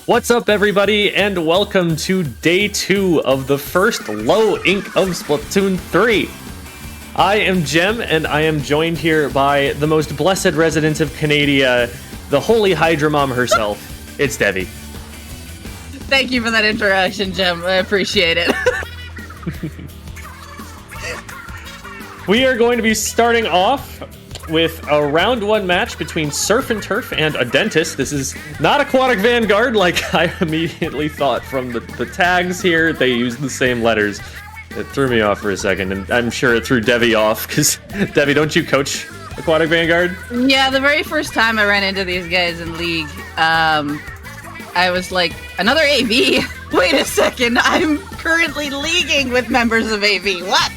What's up, everybody, and welcome to day 2 of the first low ink of Splatoon 3. I am Jem, and I am joined here by the most blessed resident of Canada, the holy Hydra Mom herself. It's Debbie. Thank you for that interaction, Jem. I appreciate it. We are going to be starting off with a round 1 match between Surf and Turf and Audentes. This is not Aquatic Vanguard like I immediately thought from the tags here. They use the same letters. It threw me off for a second, and I'm sure it threw Debbie off, because Debbie, don't you coach Aquatic Vanguard? Yeah, the very first time I ran into these guys in League, I was like, another AV? Wait a second, I'm currently leaguing with members of AV. What?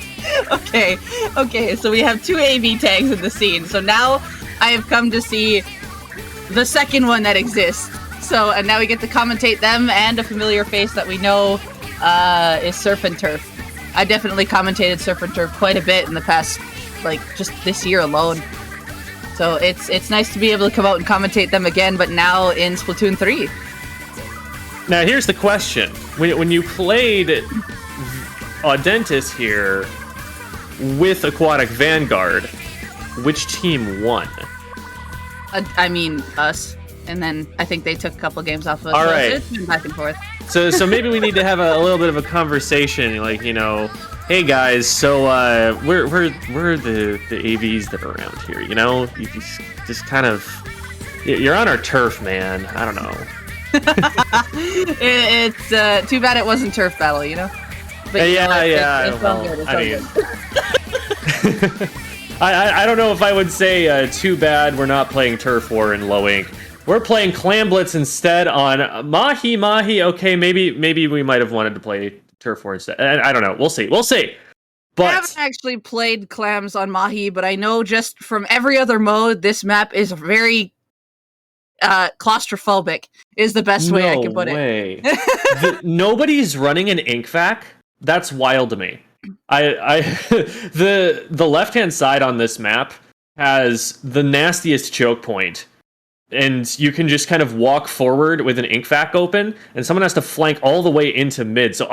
Okay, so we have 2 AV tags in the scene. So now I have come to see the second one that exists. So, and now we get to commentate them and a familiar face that we know is Surf and Turf. I definitely commentated Surf and Turf quite a bit in the past, like, just this year alone. So it's nice to be able to come out and commentate them again, but now in Splatoon 3. Now, here's the question. When you played Audentes here with Aquatic Vanguard, which team won? I mean, us. And then I think they took a couple games off of us. All so right. It's been back and forth. So maybe we need to have a little bit of a conversation, like, you know, hey guys, so we're the AVs that are around here, you know? You just kind of, you're on our turf, man. I don't know. It's too bad it wasn't turf battle, you know? But it's all good. I don't know if I would say too bad we're not playing Turf War in low ink. We're playing Clam Blitz instead on Mahi. Okay, maybe we might have wanted to play Turf War instead. I don't know. We'll see. But I haven't actually played Clams on Mahi, but I know just from every other mode, this map is very claustrophobic. Is the best way I can put it. Nobody's running an ink vac. That's wild to me. The left-hand side on this map has the nastiest choke point, and you can just kind of walk forward with an ink vac open, and someone has to flank all the way into mid. So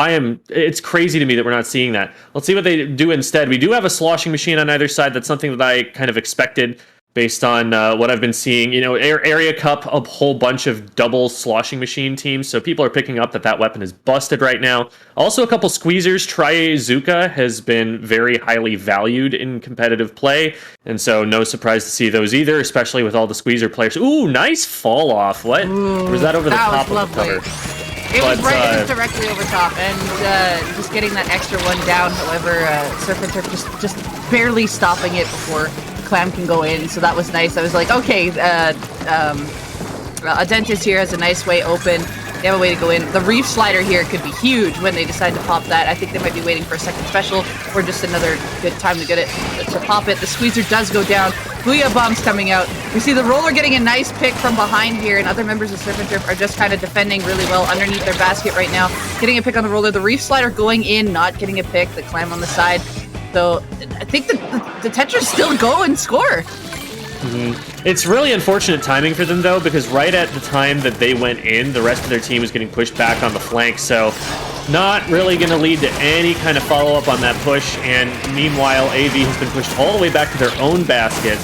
it's crazy to me that we're not seeing that. Let's see what they do instead. We do have a sloshing machine on either side. That's something that I kind of expected based on what I've been seeing. You know, Area Cup, a whole bunch of double sloshing machine teams, so people are picking up that weapon is busted right now. Also, a couple squeezers. Trizuka has been very highly valued in competitive play, and so no surprise to see those either, especially with all the squeezer players. Ooh, nice fall off. What? Or was that over the top of the cover? It was directly over top, and just getting that extra one down. However, Surf and Turf just barely stopping it before Clam can go in, so that was nice. I was like, okay, Audentes here has a nice way open. They have a way to go in. The Reef Slider here could be huge when they decide to pop that. I think they might be waiting for a second special or just another good time to get it to pop it. The Squeezer does go down. Booyah Bomb's coming out. We see the Roller getting a nice pick from behind here, and other members of Surf and Turf are just kind of defending really well underneath their basket right now. Getting a pick on the Roller. The Reef Slider going in, not getting a pick. The Clam on the side. So I think the Tetras still go and score. Mm-hmm. It's really unfortunate timing for them, though, because right at the time that they went in, the rest of their team was getting pushed back on the flank, so not really going to lead to any kind of follow-up on that push, and meanwhile, AV has been pushed all the way back to their own basket,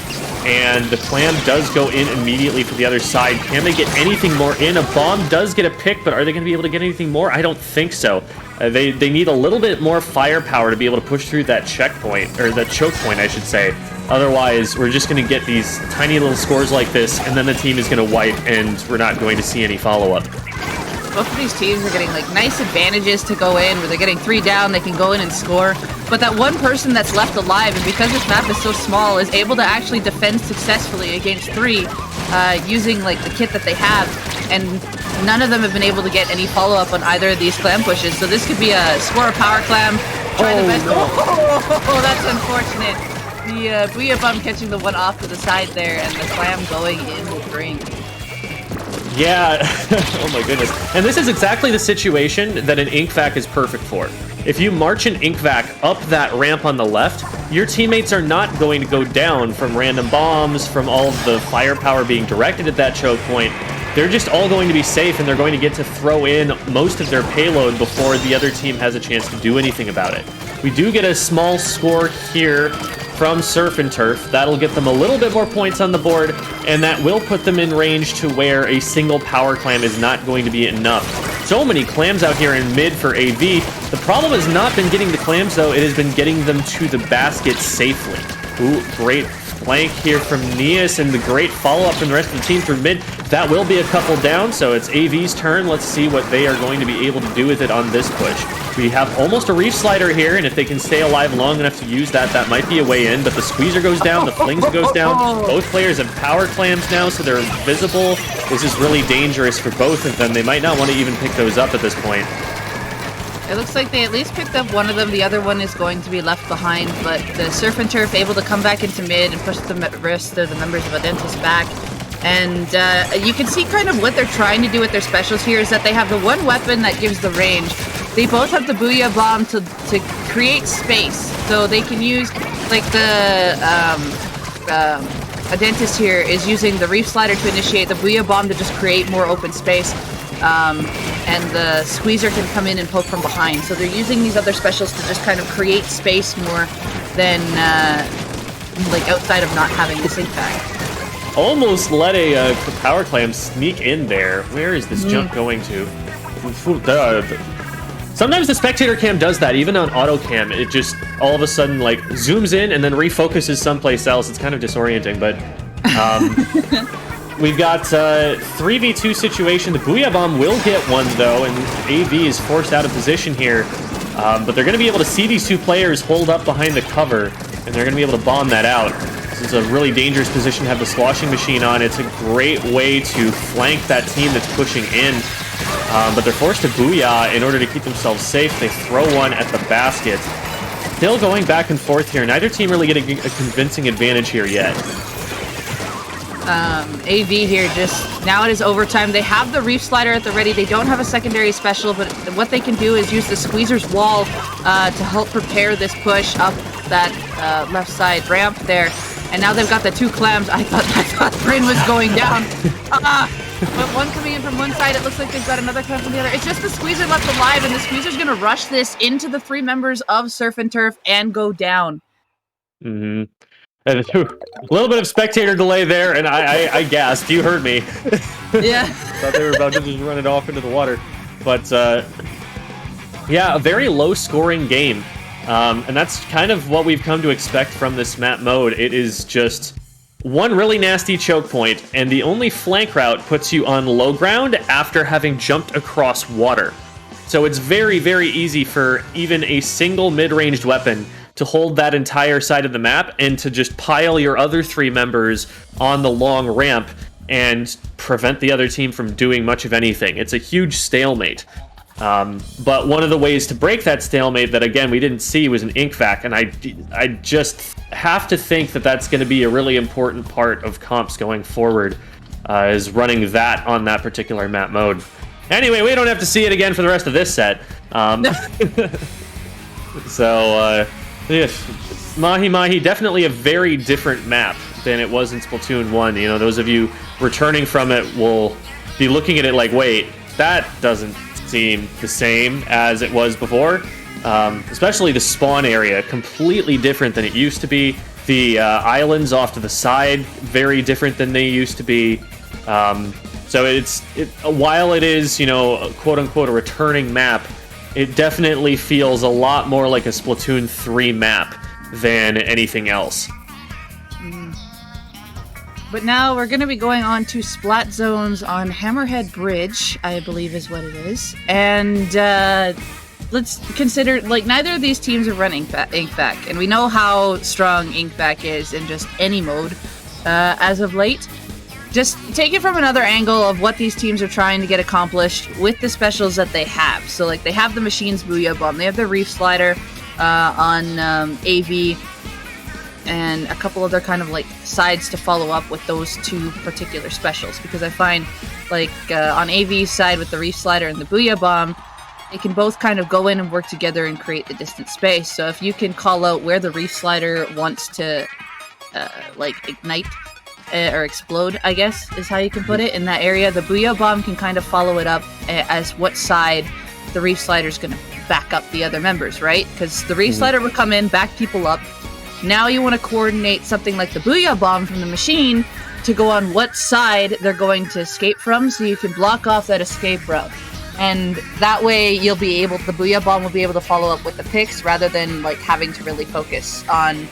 and the Clam does go in immediately for the other side. Can they get anything more in? A bomb does get a pick, but are they going to be able to get anything more? I don't think so. They need a little bit more firepower to be able to push through that checkpoint, or the choke point, I should say. Otherwise, we're just going to get these tiny little scores like this, and then the team is going to wipe, and we're not going to see any follow-up. Both of these teams are getting like nice advantages to go in, where they're getting 3 down, they can go in and score. But that one person that's left alive, and because this map is so small, is able to actually defend successfully against 3 using like the kit that they have. And none of them have been able to get any follow-up on either of these Clam pushes. So this could be a score a power Clam. Try the best. Oh, that's unfortunate. The Booyah Bomb catching the one off to the side there, and the Clam going in the drink. Yeah, oh my goodness. And this is exactly the situation that an ink vac is perfect for. If you march an ink vac up that ramp on the left, your teammates are not going to go down from random bombs, from all of the firepower being directed at that choke point. they're just all going to be safe, and they're going to get to throw in most of their payload before the other team has a chance to do anything about it. We do get a small score here from Surf and Turf. That'll get them a little bit more points on the board, and that will put them in range to where a single power clam is not going to be enough. So many clams out here in mid for AV. The problem has not been getting the clams, though. It has been getting them to the basket safely. Ooh, great flank here from Neas, and the great follow-up from the rest of the team through mid. That will be a couple down, so it's AV's turn. Let's see what they are going to be able to do with it on this push. We have almost a reef slider here, and if they can stay alive long enough to use that, that might be a way in, but the squeezer goes down, the flings goes down. Both players have power clams now, so they're invisible. This is really dangerous for both of them. They might not want to even pick those up at this point. It looks like they at least picked up one of them. The other one is going to be left behind, but the Surf and Turf able to come back into mid and push the rest of the members of Audentes back. And you can see kind of what they're trying to do with their specials here is that they have the one weapon that gives the range. They both have the Booyah Bomb to create space. So they can use, like the Audentes here is using the Reef Slider to initiate, the Booyah Bomb to just create more open space. And the Squeezer can come in and poke from behind. So they're using these other specials to just kind of create space more than like outside of not having this impact. Almost let a power clam sneak in there. Where is this jump going to? Sometimes the spectator cam does that, even on auto cam. It just all of a sudden like zooms in and then refocuses someplace else. It's kind of disorienting, but we've got 3v2 situation. The Booyah Bomb will get one though, and AV is forced out of position here. But they're going to be able to see these two players hold up behind the cover, and they're going to be able to bomb that out. This is a really dangerous position to have the sloshing machine on. It's a great way to flank that team that's pushing in. But they're forced to booyah in order to keep themselves safe. They throw one at the basket. Still going back and forth here. Neither team really getting a convincing advantage here yet. AV here, just now it is overtime. They have the Reef Slider at the ready. They don't have a secondary special, but what they can do is use the Squeezer's wall to help prepare this push up that left side ramp there. And now they've got the two clams. I thought Brain was going down. But one coming in from one side, it looks like they've got another clam from the other. It's just the Squeezer left alive, and the Squeezer's going to rush this into the three members of Surf and Turf and go down. Mm-hmm. And a little bit of spectator delay there, and I gasped. You heard me. Yeah. Thought they were about to just run it off into the water. But, yeah, a very low-scoring game. And that's kind of what we've come to expect from this map mode. It is just one really nasty choke point, and the only flank route puts you on low ground after having jumped across water. So it's very, very easy for even a single mid-ranged weapon to hold that entire side of the map and to just pile your other three members on the long ramp and prevent the other team from doing much of anything. It's a huge stalemate. But one of the ways to break that stalemate that, again, we didn't see was an ink vac, and I just have to think that that's going to be a really important part of comps going forward, is running that on that particular map mode. Anyway, we don't have to see it again for the rest of this set. So, yes, Mahi Mahi, definitely a very different map than it was in Splatoon 1. You know, those of you returning from it will be looking at it like, wait, that doesn't seem the same as it was before. Especially the spawn area, completely different than it used to be. The islands off to the side, very different than they used to be. So while it is, you know, quote-unquote a returning map, it definitely feels a lot more like a Splatoon 3 map than anything else. But now we're going to be going on to Splat Zones on Hammerhead Bridge, I believe is what it is. And let's consider, like, neither of these teams are running Inkvac, and we know how strong Inkvac is in just any mode as of late. Just take it from another angle of what these teams are trying to get accomplished with the specials that they have. So, like, they have the Machine's Booyah Bomb, they have the Reef Slider on AV, and a couple other kind of, like, sides to follow up with those two particular specials. Because I find, like, on AV's side with the Reef Slider and the Booyah Bomb, they can both kind of go in and work together and create the distant space. So if you can call out where the Reef Slider wants to, like, ignite, or explode, I guess, is how you can put it, in that area, the Booyah Bomb can kind of follow it up as what side the Reef Slider is going to back up the other members, right? Because the Reef Slider would come in, back people up. Now you want to coordinate something like the Booyah Bomb from the machine to go on what side they're going to escape from, so you can block off that escape route. And that way you'll be able, the Booyah Bomb will be able to follow up with the picks rather than like having to really focus on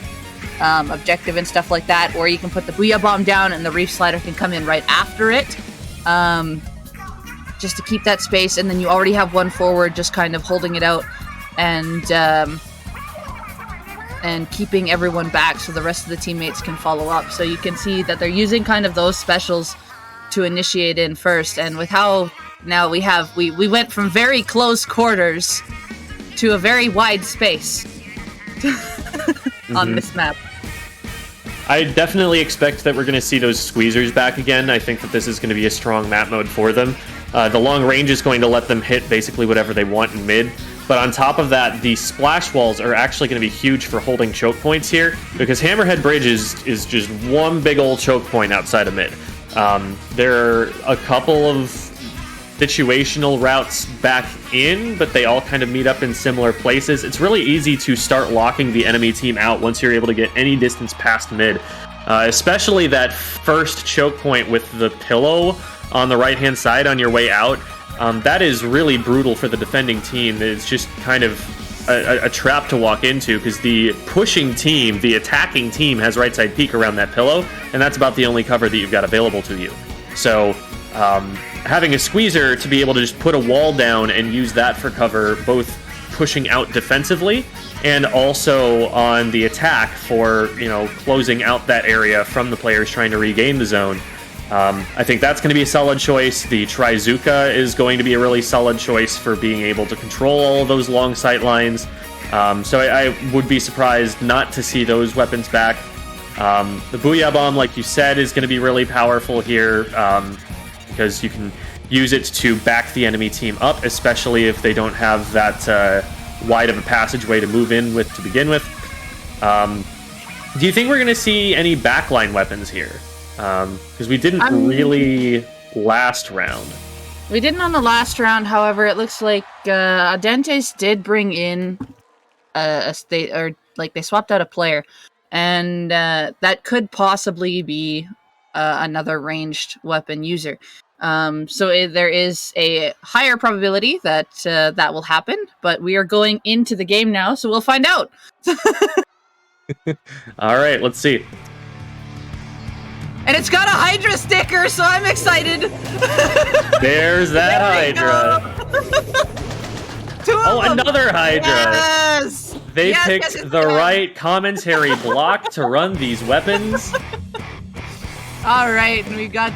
objective and stuff like that. Or you can put the Booyah Bomb down and the Reef Slider can come in right after it. Just to keep that space, and then you already have one forward just kind of holding it out and keeping everyone back so the rest of the teammates can follow up. So you can see that they're using kind of those specials to initiate in first, and with how now we went from very close quarters to a very wide space on this map. I definitely expect that we're going to see those squeezers back again. I think that this is going to be a strong map mode for them. The long range is going to let them hit basically whatever they want in mid. But on top of that, the splash walls are actually going to be huge for holding choke points here, because Hammerhead Bridge is just one big old choke point outside of mid. There are a couple of situational routes back in, but they all kind of meet up in similar places. It's really easy to start locking the enemy team out once you're able to get any distance past mid. Especially that first choke point with the pillow on the right-hand side on your way out. That is really brutal for the defending team. It's just kind of a trap to walk into, because the pushing team, the attacking team, has right side peek around that pillow, and that's about the only cover that you've got available to you. So having a squeezer to be able to just put a wall down and use that for cover, both pushing out defensively and also on the attack for, you know, closing out that area from the players trying to regain the zone. I think that's going to be a solid choice. The Trizuka is going to be a really solid choice for being able to control all of those long sight lines. So I would be surprised not to see those weapons back. The Booyah Bomb, like you said, is going to be really powerful here, because you can use it to back the enemy team up, especially if they don't have that wide of a passageway to move in with to begin with. Do you think we're going to see any backline weapons here? Because we didn't really last round. We didn't on the last round. However, it looks like Audentes did bring in they swapped out a player, and that could possibly be another ranged weapon user. So there is a higher probability that that will happen, but we are going into the game now, so we'll find out. All right, let's see. And it's got a Hydra sticker, so I'm excited. There's that Hydra. Another Hydra. Yes. They picked the right commentary block to run these weapons. All right, and we've got,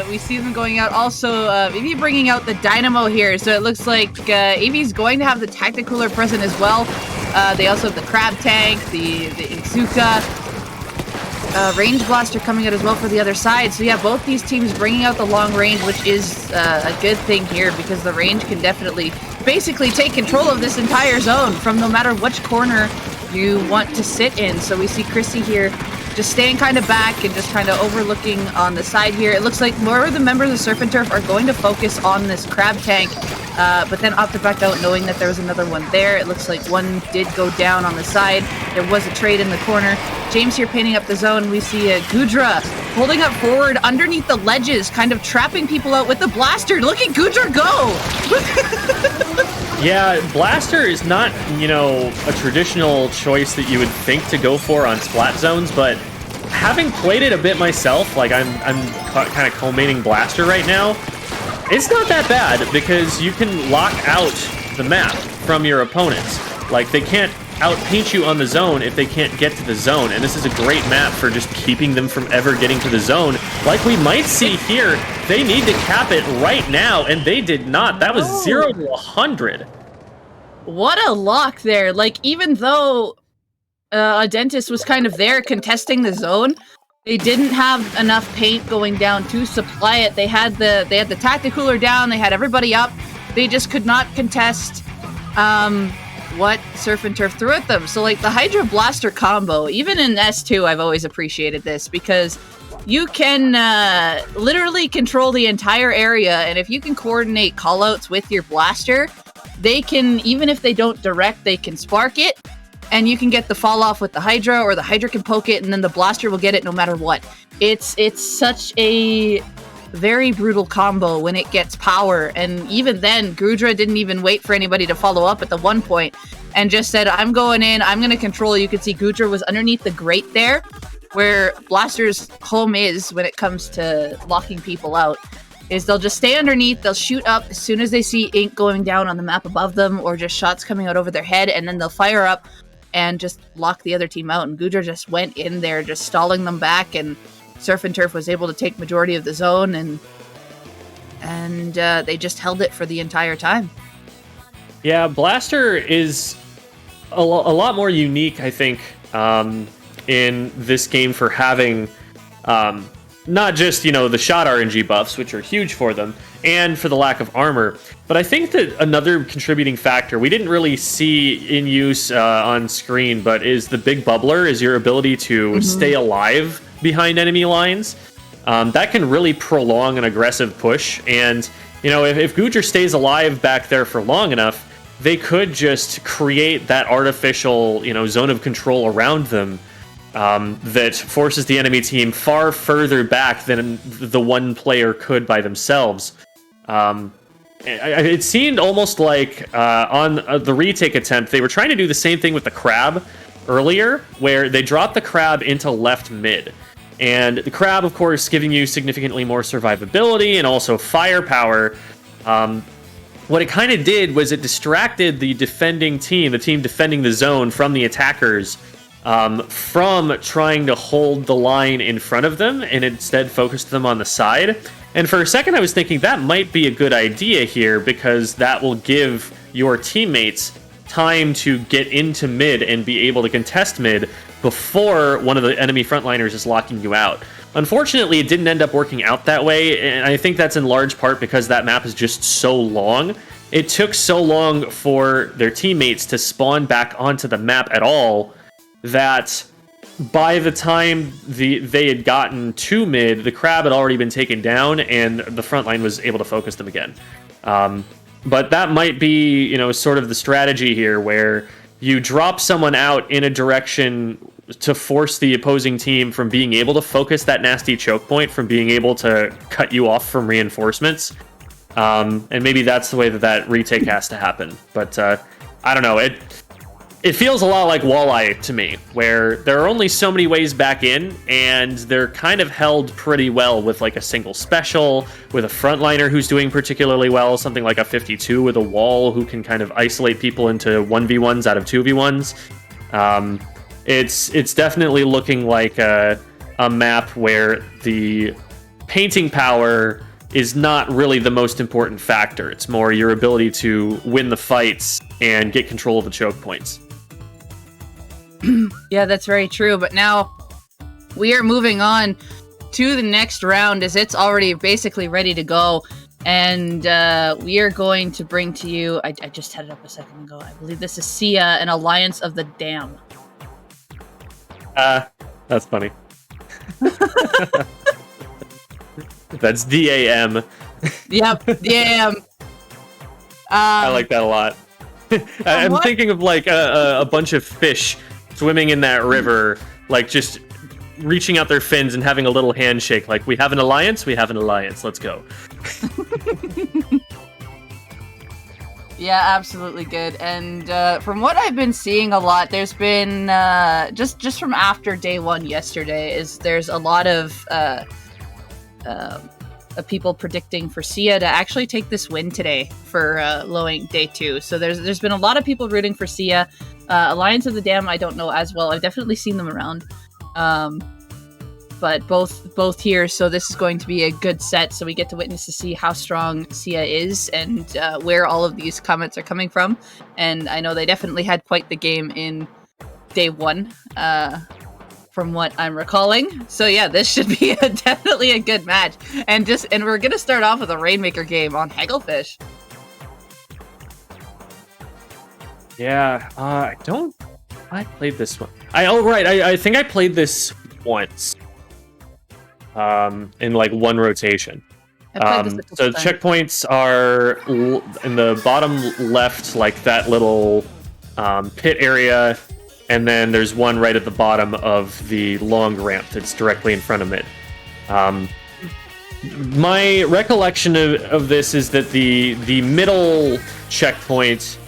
we see them going out. Also, Evie bringing out the Dynamo here, so it looks like Evie's going to have the Tacticooler present as well. They also have the Crab Tank, the Inksuka. Range Blaster coming out as well for the other side. So yeah, both these teams bringing out the long range, which is a good thing here, because the range can definitely basically take control of this entire zone from no matter which corner you want to sit in. So we see Chrissy here just staying kind of back and just kind of overlooking on the side here. It looks like more of the members of Surf and Turf are going to focus on this Crab Tank, but then opted back out knowing that there was another one there. It looks like one did go down on the side. There was a trade in the corner. James here painting up the zone. We see Gudra holding up forward underneath the ledges, kind of trapping people out with the blaster. Look at Gudra go! Yeah, blaster is not, you know, a traditional choice that you would think to go for on splat zones, but having played it a bit myself, like I'm kind of co-maining blaster right now, it's not that bad, because you can lock out the map from your opponents. Like, they can't outpaint you on the zone if they can't get to the zone, and this is a great map for just keeping them from ever getting to the zone. Like we might see here, they need to cap it right now, and they did not. That was 0 to 100. What a lock there. Like, even though Audentes was kind of there contesting the zone, they didn't have enough paint going down to supply it. They had the Tacticooler down, they had everybody up. They just could not contest what Surf and Turf threw at them. So like the Hydra Blaster combo, even in S2, I've always appreciated this, because you can literally control the entire area, and if you can coordinate callouts with your blaster, they can, even if they don't direct, they can spark it, and you can get the fall off with the Hydra, or the Hydra can poke it, and then the blaster will get it no matter what. It's such a very brutal combo when it gets power, and even then, Gudra didn't even wait for anybody to follow up at the one point, and just said, I'm going in, I'm going to control. You could see Gudra was underneath the grate there, where Blaster's home is when it comes to locking people out, is they'll just stay underneath, they'll shoot up as soon as they see ink going down on the map above them, or just shots coming out over their head, and then they'll fire up and just lock the other team out. And Gudra just went in there, just stalling them back, and Surf and Turf was able to take majority of the zone, and they just held it for the entire time. Yeah, Blaster is a lot more unique, I think, in this game for having not just, the shot RNG buffs, which are huge for them, and for the lack of armor. But I think that another contributing factor we didn't really see in use on screen, but is the big bubbler, is your ability to stay alive behind enemy lines. That can really prolong an aggressive push, and if Gudra stays alive back there for long enough, they could just create that artificial, zone of control around them that forces the enemy team far further back than the one player could by themselves. It seemed almost like on the retake attempt, they were trying to do the same thing with the crab earlier, where they dropped the crab into left mid. And the crab, of course, giving you significantly more survivability and also firepower. What it kind of did was it distracted the defending team, the team defending the zone, from the attackers, from trying to hold the line in front of them, and instead focused them on the side. And for a second, I was thinking that might be a good idea here, because that will give your teammates time to get into mid and be able to contest mid before one of the enemy frontliners is locking you out. Unfortunately, it didn't end up working out that way, and I think that's in large part because that map is just so long. It took so long for their teammates to spawn back onto the map at all that by the time they had gotten to mid, the crab had already been taken down, and the front line was able to focus them again. But that might be, sort of the strategy here, where you drop someone out in a direction to force the opposing team from being able to focus that nasty choke point, from being able to cut you off from reinforcements. And maybe that's the way that retake has to happen. But I don't know. It feels a lot like Walleye to me, where there are only so many ways back in, and they're kind of held pretty well with like a single special, with a frontliner who's doing particularly well, something like a 52 with a wall who can kind of isolate people into 1v1s out of 2v1s. It's definitely looking like a map where the painting power is not really the most important factor. It's more your ability to win the fights and get control of the choke points. Yeah, that's very true. But now we are moving on to the next round, as it's already basically ready to go. And we are going to bring to you, I just had it up a second ago, I believe this is Seaya, an Alliance of the Dam. That's funny. That's DAM. Yep, DAM. I like that a lot. I'm thinking of like a bunch of fish swimming in that river, like just reaching out their fins and having a little handshake, like, we have an alliance, let's go. Yeah, absolutely good. And from what I've been seeing a lot, there's been just from after day one yesterday, there's a lot of people predicting for Seaya to actually take this win today for lowing day two. So there's been a lot of people rooting for Seaya. Alliance of the Dam, I don't know as well. I've definitely seen them around, but both here. So this is going to be a good set. So we get to witness to see how strong Seaya is, and where all of these comments are coming from. And I know they definitely had quite the game in day one, from what I'm recalling. So yeah, this should be definitely a good match. And we're gonna start off with a Rainmaker game on Hagglefish. Yeah, I played this one. I think I played this once. in like one rotation. I played this a couple So times. checkpoints are in the bottom left, like that little pit area, and then there's one right at the bottom of the long ramp that's directly in front of it. My recollection of this is that the middle checkpoint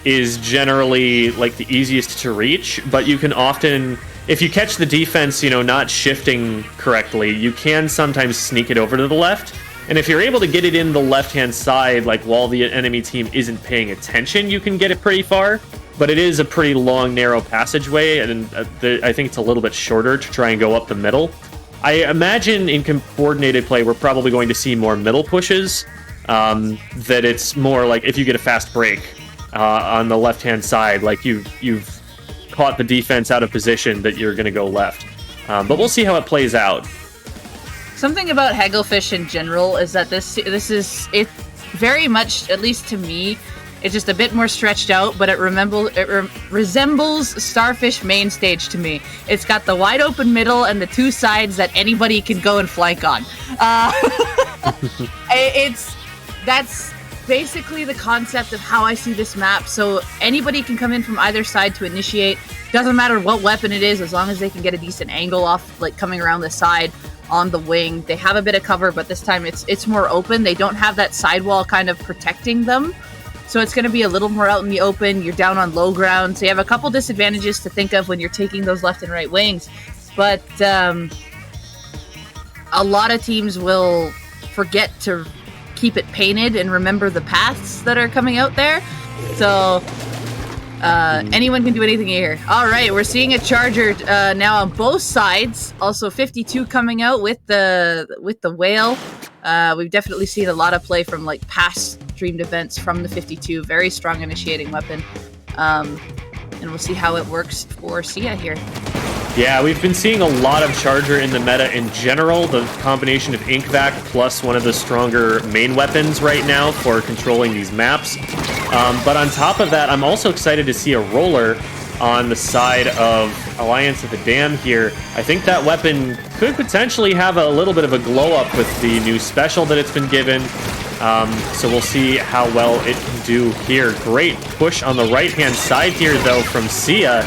is generally like the easiest to reach, but you can often, if you catch the defense, not shifting correctly, you can sometimes sneak it over to the left. And if you're able to get it in the left-hand side, like while the enemy team isn't paying attention, you can get it pretty far. But it is a pretty long, narrow passageway, and I think it's a little bit shorter to try and go up the middle. I imagine in coordinated play, we're probably going to see more middle pushes. That it's more like if you get a fast break on the left-hand side, like you've caught the defense out of position, that you're going to go left. But we'll see how it plays out. Something about Hagglefish in general is that this is it very much, at least to me, it's just a bit more stretched out, but it resembles Starfish main stage to me. It's got the wide open middle and the two sides that anybody can go and flank on. That's basically the concept of how I see this map. So anybody can come in from either side to initiate. Doesn't matter what weapon it is, as long as they can get a decent angle off, like coming around the side on the wing. They have a bit of cover, but this time it's more open. They don't have that sidewall kind of protecting them. So it's going to be a little more out in the open. You're down on low ground. So you have a couple disadvantages to think of when you're taking those left and right wings. But a lot of teams will forget to keep it painted and remember the paths that are coming out there. So anyone can do anything here. All right, we're seeing a charger now on both sides. Also 52 coming out with the whale. We've definitely seen a lot of play from like past streamed events from the 52. Very strong initiating weapon. And we'll see how it works for Seaya here. Yeah, we've been seeing a lot of Charger in the meta in general. The combination of Inkvac plus one of the stronger main weapons right now for controlling these maps. But on top of that, I'm also excited to see a roller on the side of Alliance of the Dam here. I think that weapon could potentially have a little bit of a glow up with the new special that it's been given. So we'll see how well it can do here. Great push on the right-hand side here, though, from Seaya.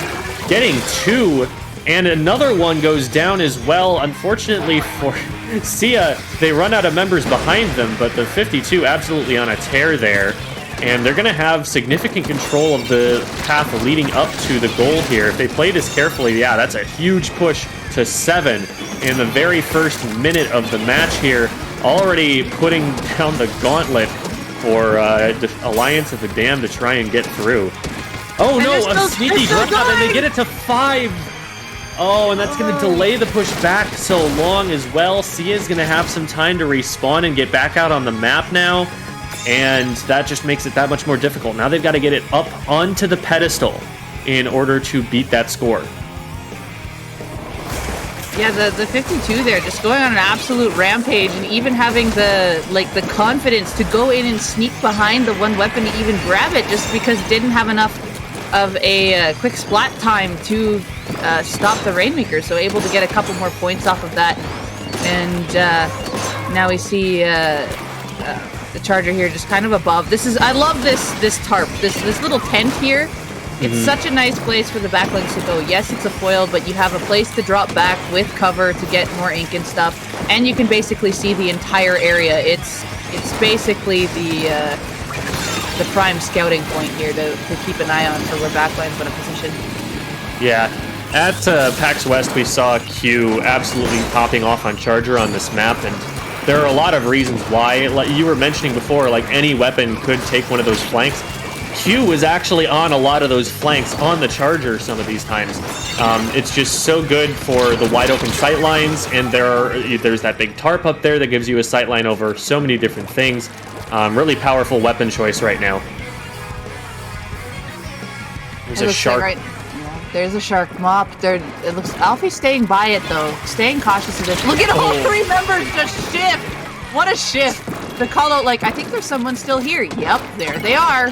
Getting two, and another one goes down as well. Unfortunately for Seaya, they run out of members behind them, but the 52 absolutely on a tear there. And they're going to have significant control of the path leading up to the goal here. If they play this carefully, yeah, that's a huge push to 7 in the very first minute of the match here. Already putting down the gauntlet for Alliance of the Dam to try and get through. Oh And no, they're a still sneaky drop, and they going! get it to 5. Oh, and that's going to delay the push back so long as well. Seaya's going to have some time to respawn and get back out on the map now. And that just makes it that much more difficult. Now they've got to get it up onto the pedestal in order to beat that score. Yeah, the 52 there, just going on an absolute rampage, and even having the confidence to go in and sneak behind the one weapon to even grab it, just because it didn't have enough of a quick splat time to stop the Rainmaker. So able to get a couple more points off of that. And now we see the Charger here just kind of above. I love this tarp, this little tent here. It's such a nice place for the backlinks to go. Yes, it's a foil, but you have a place to drop back with cover to get more ink and stuff, and you can basically see the entire area. It's basically the prime scouting point here to keep an eye on for where backlines want to position. Yeah. At PAX West, we saw Q absolutely popping off on Charger on this map, and there are a lot of reasons why. Like you were mentioning before, like any weapon could take one of those flanks. Q was actually on a lot of those flanks on the Charger some of these times. It's just so good for the wide open sight lines, and there's that big tarp up there that gives you a sight line over so many different things. Really powerful weapon choice right now. There's a shark. Right. Yeah, there's a shark mop. It looks Alfie's staying by it though, staying cautious of this. Look at all 3 members just shift. What a shift! The call out, like, I think there's someone still here. Yep, there they are.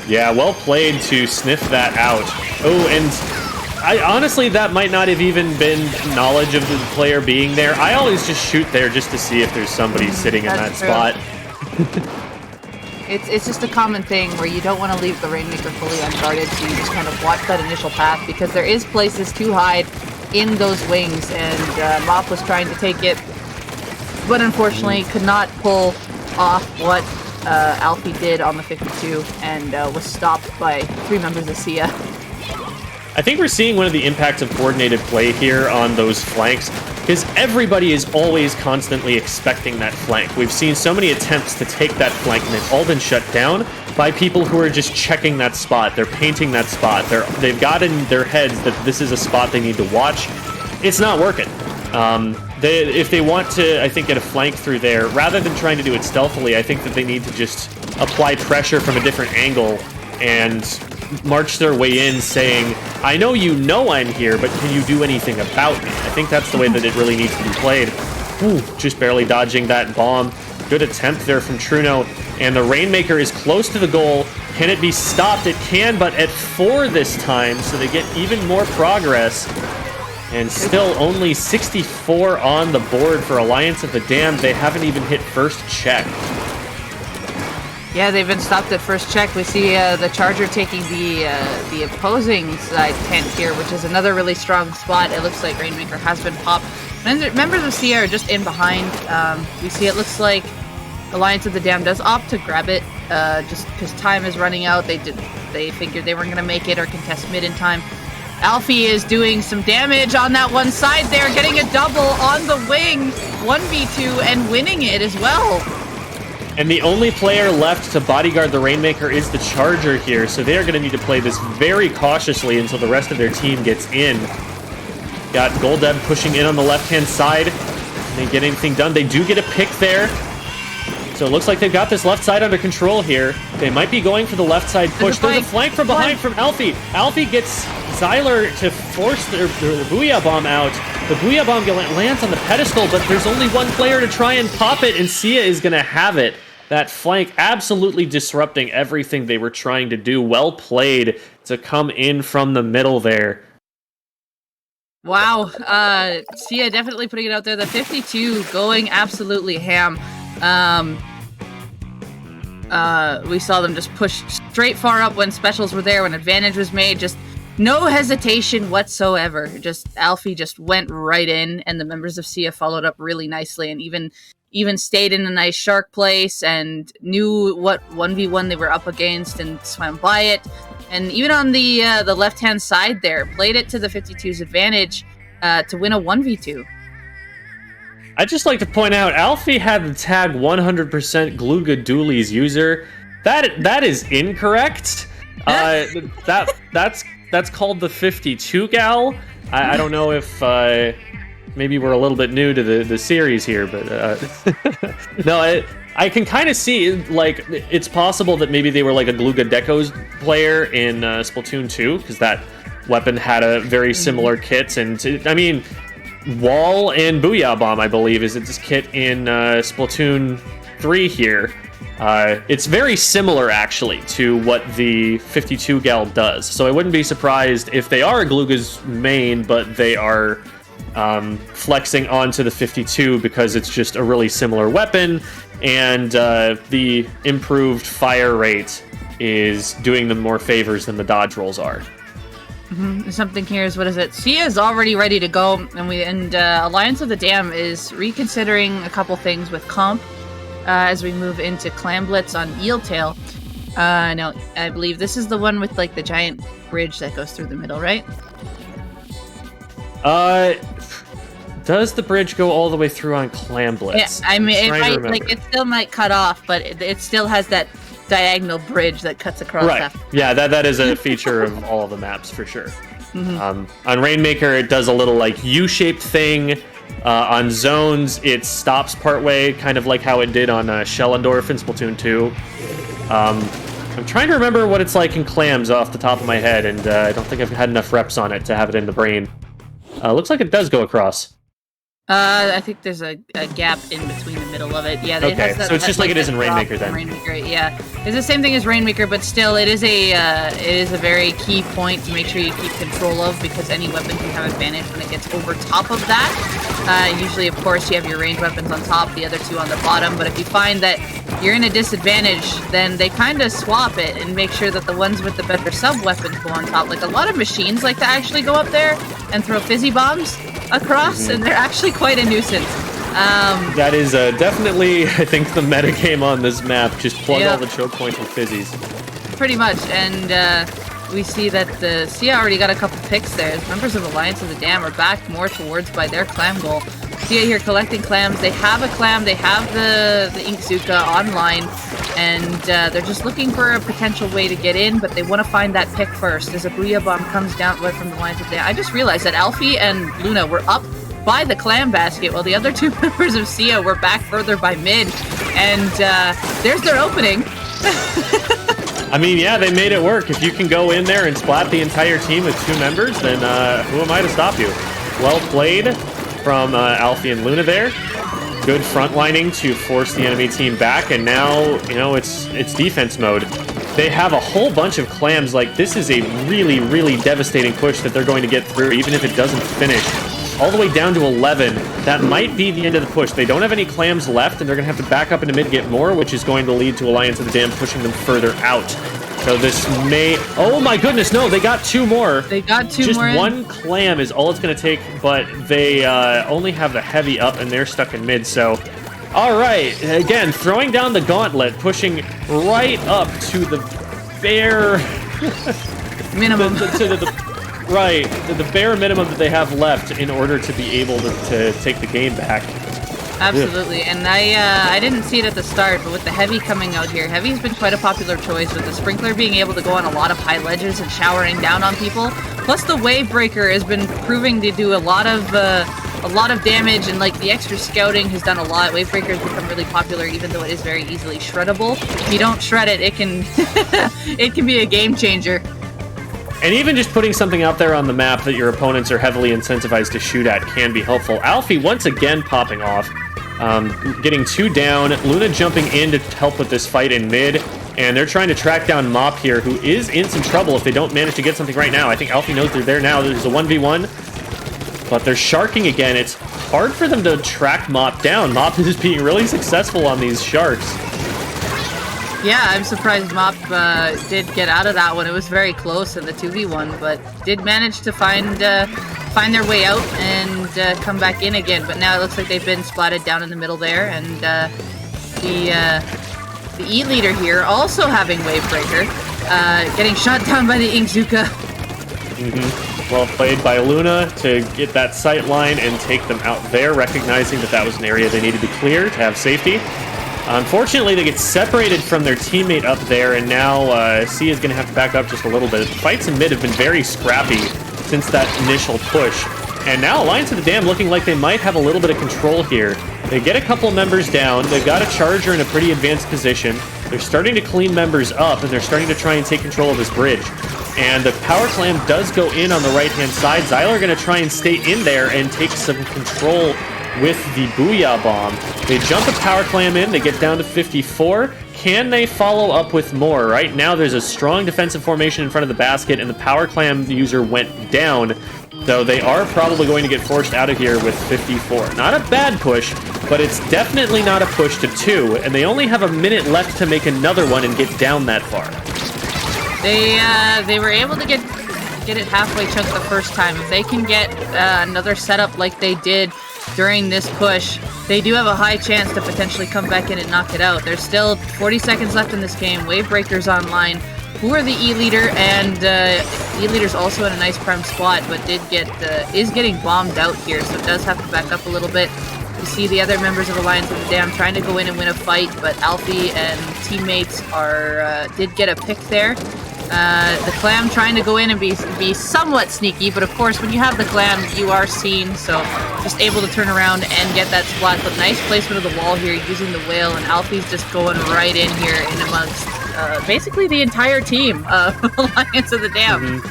Yeah, well played to sniff that out. Oh, and honestly, that might not have even been knowledge of the player being there. I always just shoot there just to see if there's somebody sitting in that spot. It's just a common thing where you don't want to leave the Rainmaker fully unguarded, so you just kind of watch that initial path, because there is places to hide in those wings, and Mop was trying to take it, but unfortunately could not pull off what Alfie did on the 52, and was stopped by 3 members of Seaya. I think we're seeing one of the impacts of coordinated play here on those flanks, because everybody is always constantly expecting that flank. We've seen so many attempts to take that flank, and they've all been shut down by people who are just checking that spot. They're painting that spot. They've got in their heads that this is a spot they need to watch. It's not working. If they want to, I think, get a flank through there, rather than trying to do it stealthily, I think that they need to just apply pressure from a different angle and march their way in saying, I know you know I'm here, but can you do anything about me? I think that's the way that it really needs to be played. Ooh, just barely dodging that bomb. Good attempt there from Truno, and the Rainmaker is close to the goal. Can it be stopped? It can, but at 4 this time, so they get even more progress. And still only 64 on the board for Alliance of the Damned. They haven't even hit first check. Yeah, they've been stopped at first check. We see the Charger taking the opposing side tent here, which is another really strong spot. It looks like Rainmaker has been popped. Members of Seaya are just in behind. We see it looks like Alliance of the Damned does opt to grab it, just because time is running out. They figured they weren't going to make it or contest mid in time. Alfie is doing some damage on that one side there, getting a double on the wing, 1v2, and winning it as well. And the only player left to bodyguard the Rainmaker is the Charger here, so they are going to need to play this very cautiously until the rest of their team gets in. Got Goldeb pushing in on the left-hand side. Can they get anything done? They do get a pick there. So it looks like they've got this left side under control here. They might be going for the left side push. There's a flank from behind from Alfie. Alfie gets Xyler to force their Booyah Bomb out. The Booyah Bomb lands on the pedestal, but there's only one player to try and pop it, and Seaya is going to have it. That flank absolutely disrupting everything they were trying to do. Well played to come in from the middle there. Wow. Seaya definitely putting it out there. The 52 going absolutely ham. We saw them just push straight far up when specials were there, when advantage was made. Just no hesitation whatsoever. Just Alfie just went right in, and the members of Seaya followed up really nicely, and even stayed in a nice shark place and knew what 1v1 they were up against and swam by it. And even on the left-hand side there, played it to the 52's advantage to win a 1v2. I'd just like to point out, Alfie had the tag 100% Gluga Dooley's user. That is incorrect. That's called the 52 gal. I don't know if maybe we're a little bit new to the series here, but no, I can kind of see, like, it's possible that maybe they were like a Gluga Deco's player in Splatoon 2, because that weapon had a very similar kit, and I mean, Wall and Booyah Bomb, I believe, is its kit in Splatoon 3 here. It's very similar, actually, to what the 52 gal does. So I wouldn't be surprised if they are a Gluga's main, but they are flexing onto the 52 because it's just a really similar weapon, and the improved fire rate is doing them more favors than the dodge rolls are. Something here is, what is it? Seaya is already ready to go, and Alliance of the Dam is reconsidering a couple things with comp as we move into Clam Blitz on Eeltail. No, I believe this is the one with like the giant bridge that goes through the middle, right? Does the bridge go all the way through on Clam Blitz? Yeah, I mean, it still might cut off, but it still has that diagonal bridge that cuts across. Right. After. Yeah, that is a feature of all of the maps for sure. On Rainmaker, it does a little like U-shaped thing. On Zones, it stops partway, kind of like how it did on Schellendorf in Splatoon 2. I'm trying to remember what it's like in Clams off the top of my head, and I don't think I've had enough reps on it to have it in the brain. Looks like it does go across. I think there's a gap in between the middle of it. Yeah, it Okay, has that, so it's just like it is in drop Rainmaker then. Rainmaker, yeah, it's the same thing as Rainmaker, but still, it is a very key point to make sure you keep control of, because any weapon can have advantage when it gets over top of that. Usually, of course, you have your ranged weapons on top, the other two on the bottom. But if you find that you're in a disadvantage, then they kind of swap it and make sure that the ones with the better sub weapons go on top. Like a lot of machines like to actually go up there and throw fizzy bombs across, and they're actually quite a nuisance. That is definitely, I think, the meta game on this map. Just plug all the choke points with fizzies. Pretty much, and we see that the Seaya already got a couple picks there. Members of Alliance of the Dam are back more towards by their clam goal. Seaya here collecting clams. They have a clam, they have the Inkzuka online, and they're just looking for a potential way to get in, but they want to find that pick first. As a Booyah Bomb comes down right from the Alliance of the Dam. I just realized that Alfie and Luna were up by the clam basket, while the other two members of Seaya were back further by mid, and there's their opening. I mean, yeah, they made it work. If you can go in there and splat the entire team with 2 members, then who am I to stop you? Well played from Alfie and Luna there. Good frontlining to force the enemy team back, and now, you know, it's defense mode. They have a whole bunch of clams. Like, this is a really, really devastating push that they're going to get through, even if it doesn't finish. All the way down to 11. That might be the end of the push. They don't have any clams left, and they're going to have to back up into mid to get more, which is going to lead to Alliance of the Dam pushing them further out. So this may... Oh my goodness, no, they got 2 more. They got 2 Just more. Just 1 clam is all it's going to take, but they only have the heavy up, and they're stuck in mid, so... All right, again, throwing down the gauntlet, pushing right up to the bare... minimum. Right, the bare minimum that they have left in order to be able to take the game back. Absolutely, and I didn't see it at the start, but with the Heavy coming out here, Heavy's been quite a popular choice, with the Sprinkler being able to go on a lot of high ledges and showering down on people. Plus the Wave Breaker has been proving to do a lot of damage, and like the extra scouting has done a lot. Wave Breaker has become really popular, even though it is very easily shreddable. If you don't shred it, it can it can be a game changer. And even just putting something out there on the map that your opponents are heavily incentivized to shoot at can be helpful. Alfie once again popping off, getting 2 down. Luna jumping in to help with this fight in mid, and they're trying to track down Mop here, who is in some trouble if they don't manage to get something right now. I think Alfie knows they're there now. There's a 1v1, but they're sharking again. It's hard for them to track Mop down. Mop is being really successful on these sharks. Yeah, I'm surprised Mop did get out of that one. It was very close in the 2v1, but did manage to find their way out and come back in again. But now it looks like they've been splatted down in the middle there, and the E leader here also having Wave Breaker, getting shot down by the Inkzuka. Well played by Luna to get that sight line and take them out there, recognizing that that was an area they needed to clear to have safety. Unfortunately, they get separated from their teammate up there, and now Seaya is going to have to back up just a little bit. The fights in mid have been very scrappy since that initial push. And now Alliance of the Dam looking like they might have a little bit of control here. They get a couple members down. They've got a Charger in a pretty advanced position. They're starting to clean members up, and they're starting to try and take control of this bridge. And the Power Clam does go in on the right-hand side. Xyler going to try and stay in there and take some control with the Booyah Bomb. They jump a Power Clam in, they get down to 54. Can they follow up with more? Right now there's a strong defensive formation in front of the basket, and the Power Clam user went down, though they are probably going to get forced out of here with 54. Not a bad push, but it's definitely not a push to 2, and they only have a minute left to make another one and get down that far. They were able to get it halfway chunked the first time. If they can get another setup like they did during this push, they do have a high chance to potentially come back in and knock it out. There's still 40 seconds left in this game. Wave Breaker's online. Who are the E leader, and E leader's also in a nice prime spot, but is getting bombed out here, so it does have to back up a little bit. You see the other members of Alliance of the Dam trying to go in and win a fight, but Alfie and teammates did get a pick there. The Clam trying to go in and be somewhat sneaky, but of course when you have the Clam, you are seen, so just able to turn around and get that splat. But nice placement of the wall here using the Whale, and Alfie's just going right in here in amongst basically the entire team of Alliance of the Dam.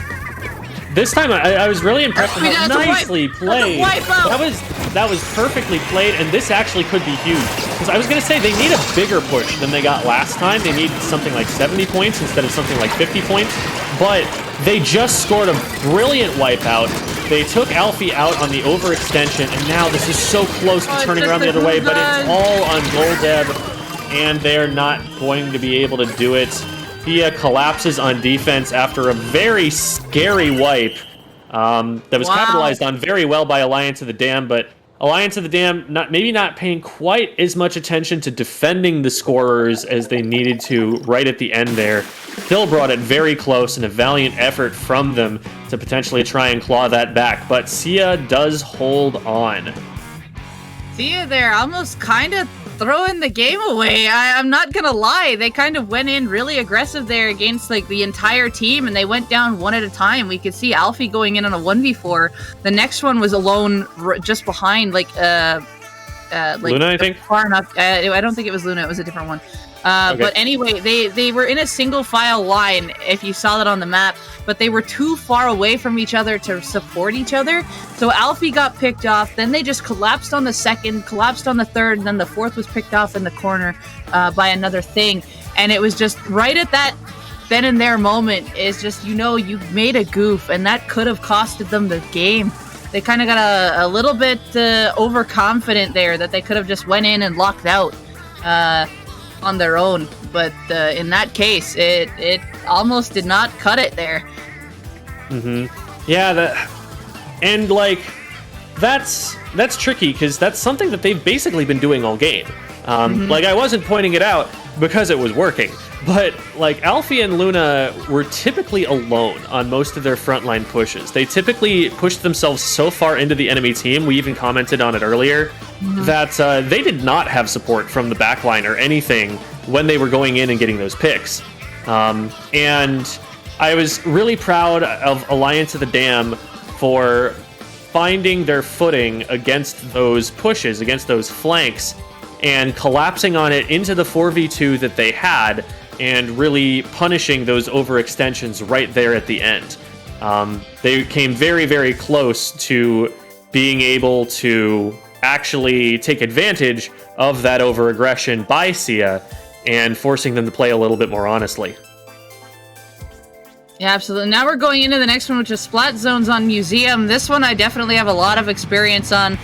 This time I was really impressed with how nicely played. that was perfectly played, and this actually could be huge. Because I was going to say, they need a bigger push than they got last time. They need something like 70 points instead of something like 50 points. But they just scored a brilliant wipeout. They took Alfie out on the overextension, and now this is so close to turning around the other way, but it's all on Goldeb, and they're not going to be able to do it. Seaya collapses on defense after a very scary wipe that was capitalized on very well by Alliance of the Dam, but Alliance of the Dam maybe not paying quite as much attention to defending the scorers as they needed to right at the end there. Still brought it very close, and a valiant effort from them to potentially try and claw that back, but Seaya does hold on. Seaya there almost kind of throwing the game away. I'm not gonna lie, they kind of went in really aggressive there against like the entire team, and they went down one at a time. We could see Alfie going in on a 1v4. The next one was alone just behind like Luna, I think? Far enough. I don't think it was Luna, it was a different one. Okay. But anyway, they were in a single file line, if you saw that on the map, but they were too far away from each other to support each other. So Alfie got picked off, then they just collapsed on the second, collapsed on the third, and then the fourth was picked off in the corner by another thing. And it was just right at that then and there moment is just, you know, you made a goof, and that could have costed them the game. They kind of got a little bit overconfident there that they could have just went in and locked out on their own, but in that case, it almost did not cut it there. Yeah, and like that's tricky because that's something that they've basically been doing all game. Like I wasn't pointing it out because it was working, but like Alfie and Luna were typically alone on most of their frontline pushes. They typically pushed themselves so far into the enemy team, we even commented on it earlier, that they did not have support from the backline or anything when they were going in and getting those picks. And I was really proud of Alliance of the Dam for finding their footing against those pushes, against those flanks, and collapsing on it into the 4v2 that they had, and really punishing those overextensions right there at the end. They came very, very close to being able to actually take advantage of that overaggression by Seaya and forcing them to play a little bit more honestly. Yeah, absolutely. Now we're going into the next one, which is Splat Zones on Museum. This one I definitely have a lot of experience on.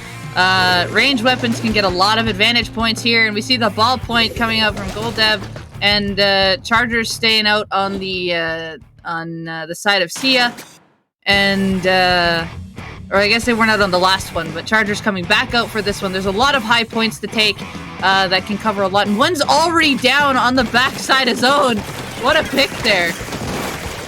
Range weapons can get a lot of advantage points here, and we see the ballpoint coming out from Goldeb, and Chargers staying out on the side of Seaya, and or I guess they weren't out on the last one, but Chargers coming back out for this one. There's a lot of high points to take that can cover a lot, and one's already down on the backside of zone. What a pick there.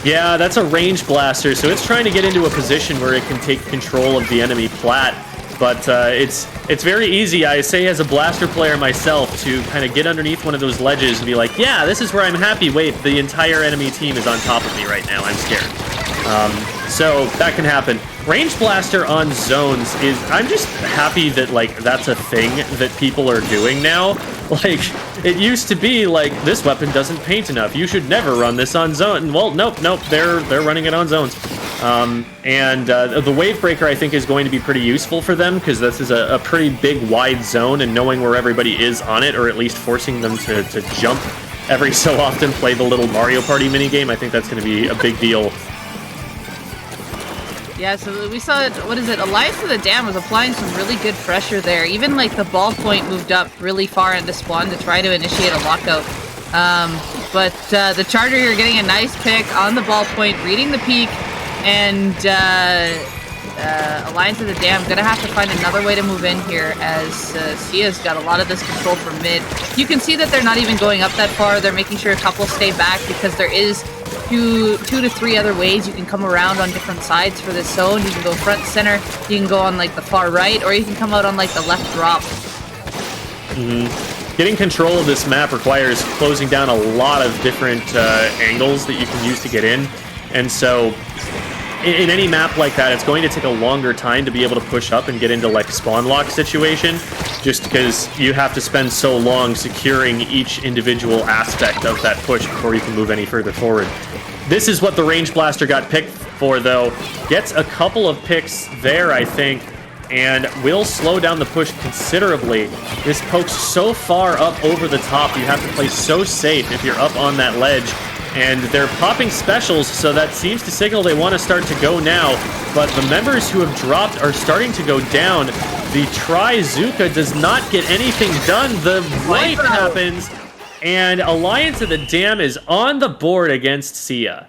Yeah, that's a range blaster, so it's trying to get into a position where it can take control of the enemy plat. But it's very easy, I say as a blaster player myself, to kind of get underneath one of those ledges and be like, yeah, this is where I'm happy. Wait, the entire enemy team is on top of me right now. I'm scared. So that can happen. Range blaster on zones is, I'm just happy that like that's a thing that people are doing now. Like, it used to be like, this weapon doesn't paint enough, you should never run this on zone. Well, nope, they're running it on zones. The wave breaker I think is going to be pretty useful for them, because this is a pretty big wide zone, and knowing where everybody is on it, or at least forcing them to jump every so often, play the little Mario Party minigame, I think that's going to be a big deal. Yeah, so we saw, what is it, Alliance of the Dam was applying some really good pressure there. Even like the ballpoint moved up really far into spawn to try to initiate a lockout. But the Charger here getting a nice pick on the ballpoint, reading the peak, and Alliance of the Dam gonna have to find another way to move in here, as Seaya's got a lot of this control from mid. You can see that they're not even going up that far. They're making sure a couple stay back, because there is two to three other ways you can come around on different sides for this zone. You can go front, center, you can go on like the far right, or you can come out on like the left drop. Getting control of this map requires closing down a lot of different angles that you can use to get in, and so in any map like that, it's going to take a longer time to be able to push up and get into like spawn lock situation, just because you have to spend so long securing each individual aspect of that push before you can move any further forward. This is what the range blaster got picked for, though. Gets a couple of picks there, I think. and will slow down the push considerably. This poke's so far up over the top, you have to play so safe if you're up on that ledge. And they're popping specials, so that seems to signal they want to start to go now. But the members who have dropped are starting to go down. The Try-Zuka does not get anything done. The wipe happens, and Alliance of the Dam is on the board against Seaya.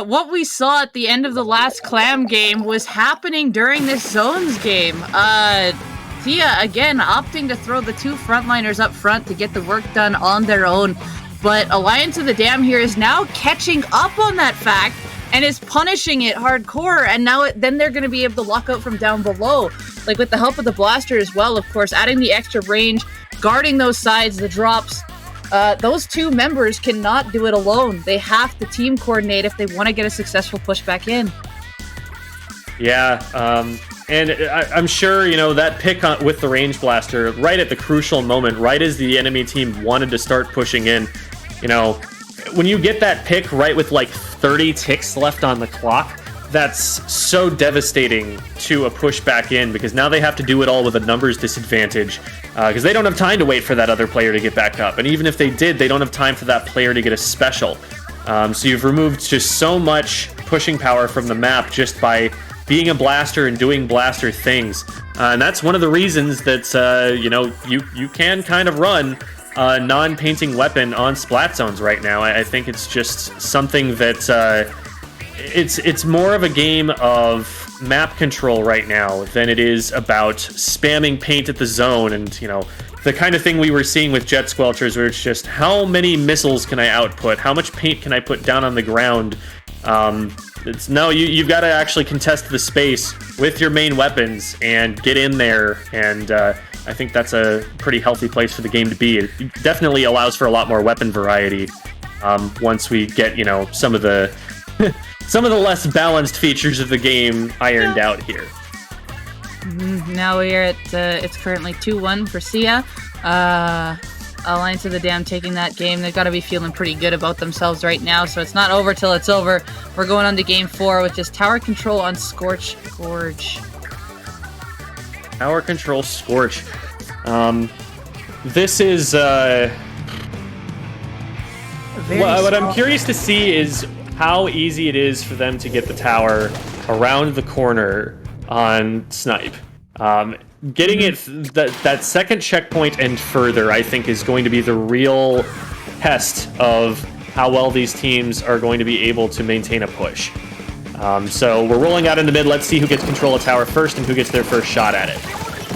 What we saw at the end of the last Clam game was happening during this Zones game. Seaya, again, opting to throw the two frontliners up front to get the work done on their own. But Alliance of the Dam here is now catching up on that fact and is punishing it hardcore, and now then they're going to be able to lock out from down below. Like, with the help of the blaster as well, of course, adding the extra range, guarding those sides, the drops. Those two members cannot do it alone. They have to team coordinate if they want to get a successful push back in. Yeah, and I'm sure, that pick with the range blaster, right at the crucial moment, right as the enemy team wanted to start pushing in, when you get that pick right with like 30 ticks left on the clock, that's so devastating to a push back in, because now they have to do it all with a numbers disadvantage, because they don't have time to wait for that other player to get back up. And even if they did, they don't have time for that player to get a special. So you've removed just so much pushing power from the map just by being a blaster and doing blaster things. And that's one of the reasons that, you can kind of run a non-painting weapon on Splat Zones right now. I think it's just something that it's more of a game of map control right now than it is about spamming paint at the zone and, the kind of thing we were seeing with Jet Squelchers, where it's just how many missiles can I output? How much paint can I put down on the ground? You've got to actually contest the space with your main weapons and get in there, and I think that's a pretty healthy place for the game to be. It definitely allows for a lot more weapon variety once we get, some of the some of the less balanced features of the game ironed out here. Now we are at, it's currently 2-1 for Seaya. Alliance of the Dam taking that game. They've got to be feeling pretty good about themselves right now, so it's not over till it's over. We're going on to game 4, which is tower control on Scorch Gorge. Tower control Scorch. This is what I'm curious to see is how easy it is for them to get the tower around the corner on Snipe. Getting it that second checkpoint and further, I think, is going to be the real test of how well these teams are going to be able to maintain a push. So we're rolling out into mid. Let's see who gets control of tower first and who gets their first shot at it.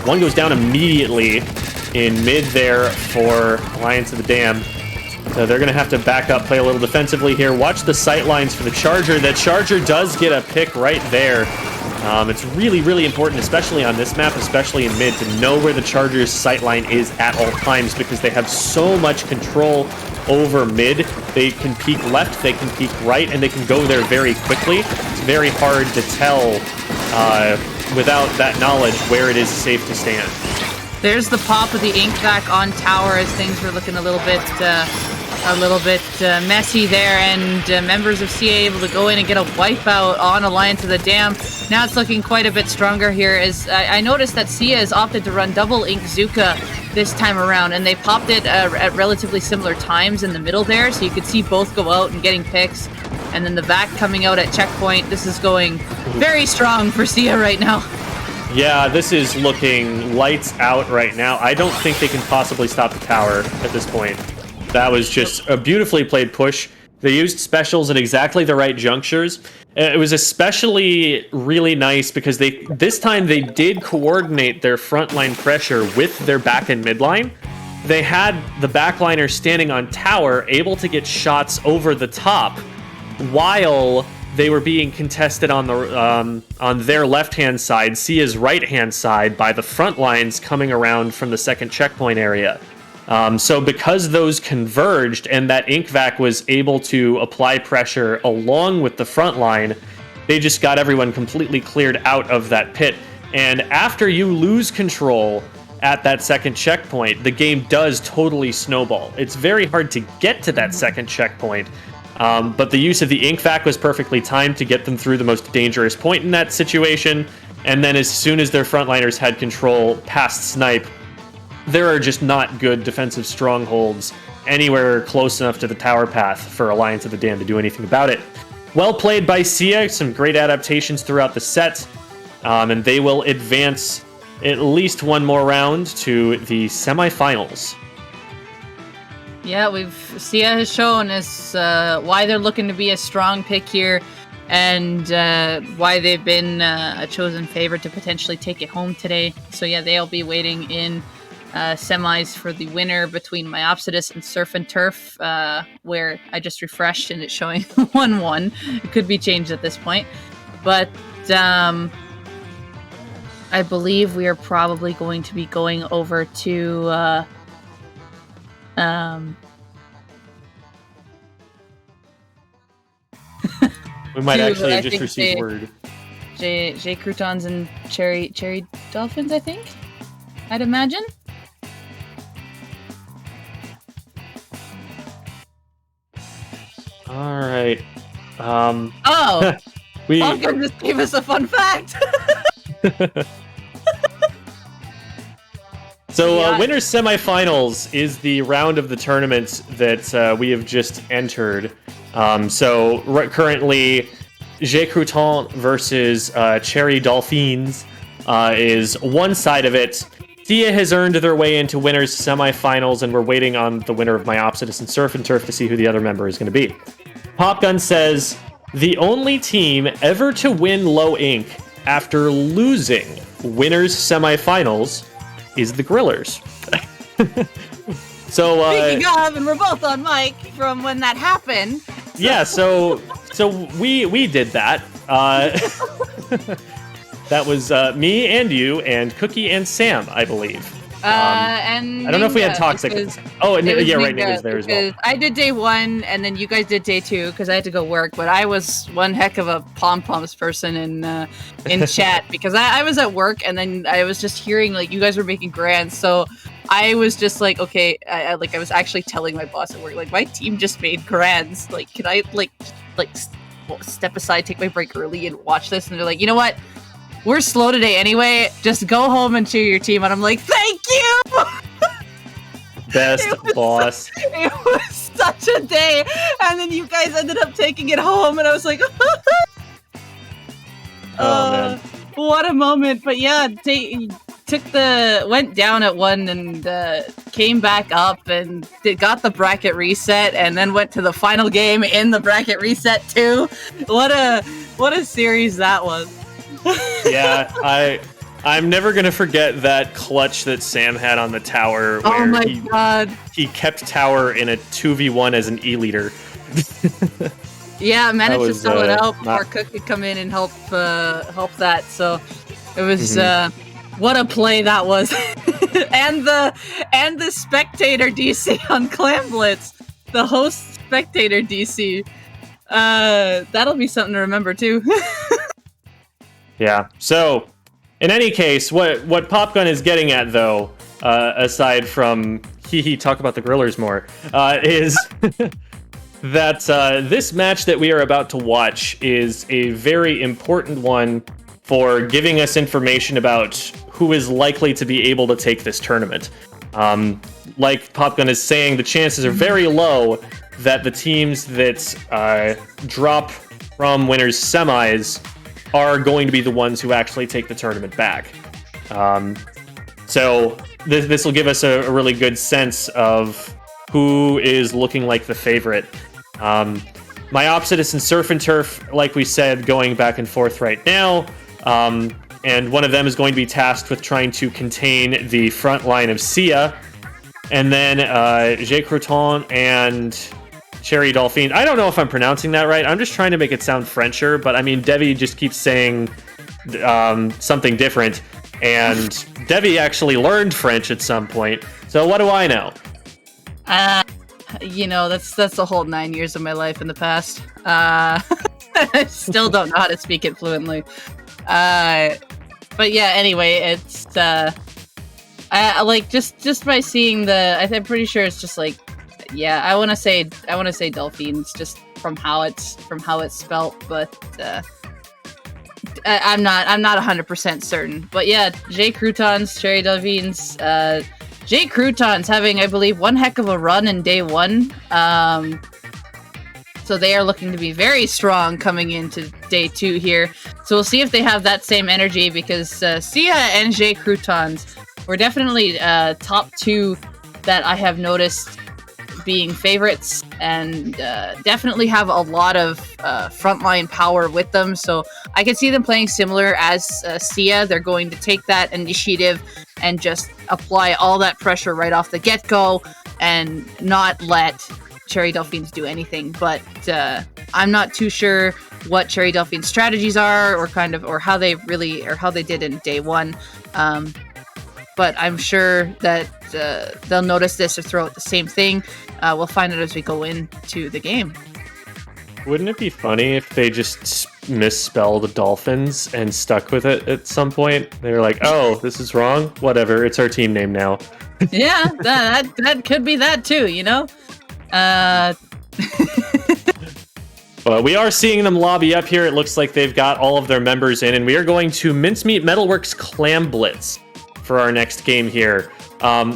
One goes down immediately in mid there for Alliance of the Dam. So they're going to have to back up, play a little defensively here. Watch the sight lines for the Charger. That Charger does get a pick right there. It's really, really important, especially on this map, especially in mid, to know where the Charger's sightline is at all times, because they have so much control over mid. They can peek left, they can peek right, and they can go there very quickly. It's very hard to tell without that knowledge where it is safe to stand. There's the pop of the ink vac on tower as things were looking a little bit messy there, and members of Seaya able to go in and get a wipeout on Alliance of the Dam. Now it's looking quite a bit stronger here, as I noticed that Seaya has opted to run double Ink Zuka this time around, and they popped it at relatively similar times in the middle there, so you could see both go out and getting picks, and then the vac coming out at checkpoint. This is going very strong for Seaya right now. Yeah, this is looking lights out right now. I don't think they can possibly stop the tower at this point. That was just a beautifully played push. They used specials at exactly the right junctures. It was especially really nice because this time they did coordinate their frontline pressure with their back and midline. They had the backliner standing on tower, able to get shots over the top, while they were being contested on their left-hand side, Seaya's right-hand side, by the front lines coming around from the second checkpoint area. So because those converged and that Ink Vac was able to apply pressure along with the front line, they just got everyone completely cleared out of that pit. And after you lose control at that second checkpoint, the game does totally snowball. It's very hard to get to that second checkpoint, but the use of the Ink Vac was perfectly timed to get them through the most dangerous point in that situation. And then as soon as their frontliners had control past Snipe, there are just not good defensive strongholds anywhere close enough to the tower path for Alliance of the Damned to do anything about it. Well played by Seaya, some great adaptations throughout the set, and they will advance at least one more round to the semifinals. Yeah, Seaya has shown us why they're looking to be a strong pick here, and why they've been a chosen favorite to potentially take it home today. So yeah, they'll be waiting in semis for the winner between Myopsidus and Surf and Turf, where I just refreshed and it's showing 1-1. It could be changed at this point, but I believe we are probably going to be going over to we might actually have just received word. Croutons and Cherry-Dolphines, I think. I'd imagine. All right. Oh, Pumpkin just gave us a fun fact. So, winners semifinals is the round of the tournament that we have just entered. Currently, Croutons versus Cherry-Dolphines is one side of it. Seaya has earned their way into winners semifinals, and we're waiting on the winner of Myopsidus and Surf and Turf to see who the other member is going to be. Popgun says, the only team ever to win low ink after losing winners semifinals is the Grillers. Speaking of, and we're both on mic from when that happened. Yeah, so we did that. That was me and you and Cookie and Sam, I believe. And I don't know if we had Toxic. Oh, yeah, right. Nate was there as well. I did day 1, and then you guys did day 2 because I had to go work. But I was one heck of a pom-poms person in chat because I was at work, and then I was just hearing like you guys were making grands. So I was just like, okay, I was actually telling my boss at work, like, my team just made grands. Like, can I like step aside, take my break early, and watch this? And they're like, you know what? We're slow today anyway. Just go home and cheer your team. And I'm like, thank you! Best boss. It was such a day. And then you guys ended up taking it home. And I was like, man. What a moment. But yeah, went down at 1 and came back up and got the bracket reset. And then went to the final game in the bracket reset too. What a series that was. Yeah, I'm never gonna forget that clutch that Sam had on the tower. Where oh my god! He kept tower in a 2v1 as an E-leader. Yeah, managed to sell it out before Cook could come in and help that. So it was what a play that was, and the spectator DC on Clam Blitz, the host spectator DC. That'll be something to remember too. Yeah. So, in any case, what Popgun is getting at, though, aside from talk about the Grillers more, is that this match that we are about to watch is a very important one for giving us information about who is likely to be able to take this tournament. Like Popgun is saying, the chances are very low that the teams that drop from winners semis are going to be the ones who actually take the tournament back. So this will give us a really good sense of who is looking like the favorite. Myopsidus and Surf and Turf, like we said, going back and forth right now. And one of them is going to be tasked with trying to contain the front line of Seaya. And then Croutons and Cherry-Dolphines. I don't know if I'm pronouncing that right. I'm just trying to make it sound Frencher, but I mean, Devi just keeps saying something different, and Devi actually learned French at some point. So what do I know? That's the whole 9 years of my life in the past. I still don't know how to speak it fluently. But yeah, anyway, it's just by seeing I'm pretty sure it's just like. Yeah, I want to say Dolphins just from how it's spelt, but I'm not 100% certain, but yeah, Croutons, Cherry-Dolphines, Croutons having, I believe, one heck of a run in day one. So they are looking to be very strong coming into day 2 here. So we'll see if they have that same energy, because Seaya and Croutons were definitely top 2 that I have noticed being favorites, and definitely have a lot of frontline power with them. So I can see them playing similar as Seaya. They're going to take that initiative and just apply all that pressure right off the get-go and not let Cherry-Dolphines do anything. But I'm not too sure what Cherry-Dolphines strategies are, or how they did in day 1. But I'm sure that they'll notice this or throw out the same thing. We'll find out as we go into the game. Wouldn't it be funny if they just misspelled Dolphins and stuck with it at some point? They were like, "Oh, this is wrong. Whatever. It's our team name now." Yeah, that could be that too. You know. But we are seeing them lobby up here. It looks like they've got all of their members in, and we are going to Mincemeat Metalworks Clam Blitz for our next game here.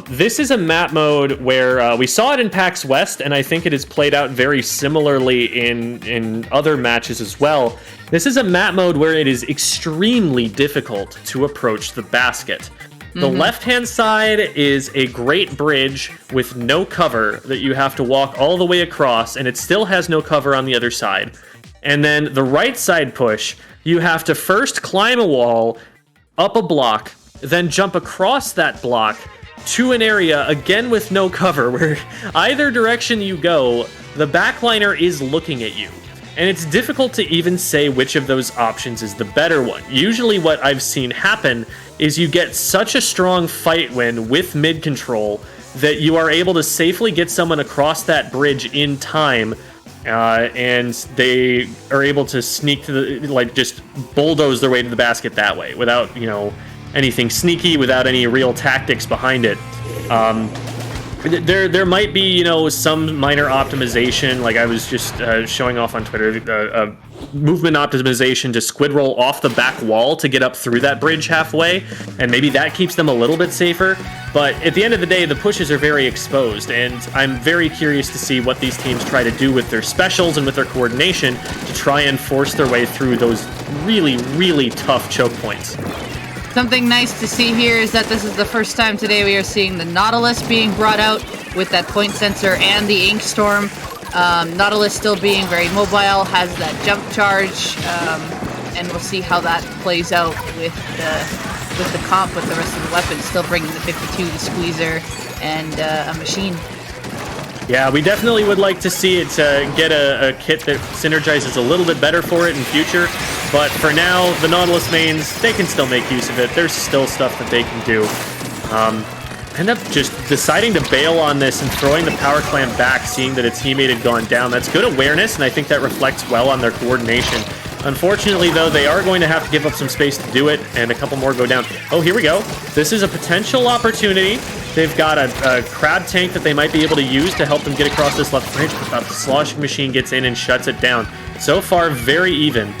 This is a map mode where we saw it in PAX West, and I think it is played out very similarly in other matches as well. This is a map mode where it is extremely difficult to approach the basket. The left-hand side is a great bridge with no cover that you have to walk all the way across, and it still has no cover on the other side. And then the right side push, you have to first climb a wall, up a block, then jump across that block to an area, again with no cover, where either direction you go, the backliner is looking at you. And it's difficult to even say which of those options is the better one. Usually what I've seen happen is you get such a strong fight win with mid control that you are able to safely get someone across that bridge in time, and they are able to sneak to just bulldoze their way to the basket that way without, anything sneaky, without any real tactics behind it. There might be, some minor optimization, like I was just showing off on Twitter, movement optimization to squid roll off the back wall to get up through that bridge halfway, and maybe that keeps them a little bit safer. But at the end of the day, the pushes are very exposed, and I'm very curious to see what these teams try to do with their specials and with their coordination to try and force their way through those really, really tough choke points. Something nice to see here is that this is the first time today we are seeing the Nautilus being brought out with that point sensor and the Ink Storm. Nautilus still being very mobile, has that jump charge, and we'll see how that plays out with the comp with the rest of the weapons, still bringing the 52, the Squeezer, and a machine. Yeah, we definitely would like to see it get a kit that synergizes a little bit better for it in future. But for now, the Nautilus mains, they can still make use of it. There's still stuff that they can do. End up just deciding to bail on this and throwing the power clam back, seeing that its teammate had gone down. That's good awareness, and I think that reflects well on their coordination. Unfortunately, though, they are going to have to give up some space to do it, and a couple more go down. Oh, here we go. This is a potential opportunity. They've got a crab tank that they might be able to use to help them get across this left bridge, but the sloshing machine gets in and shuts it down. So far, very even.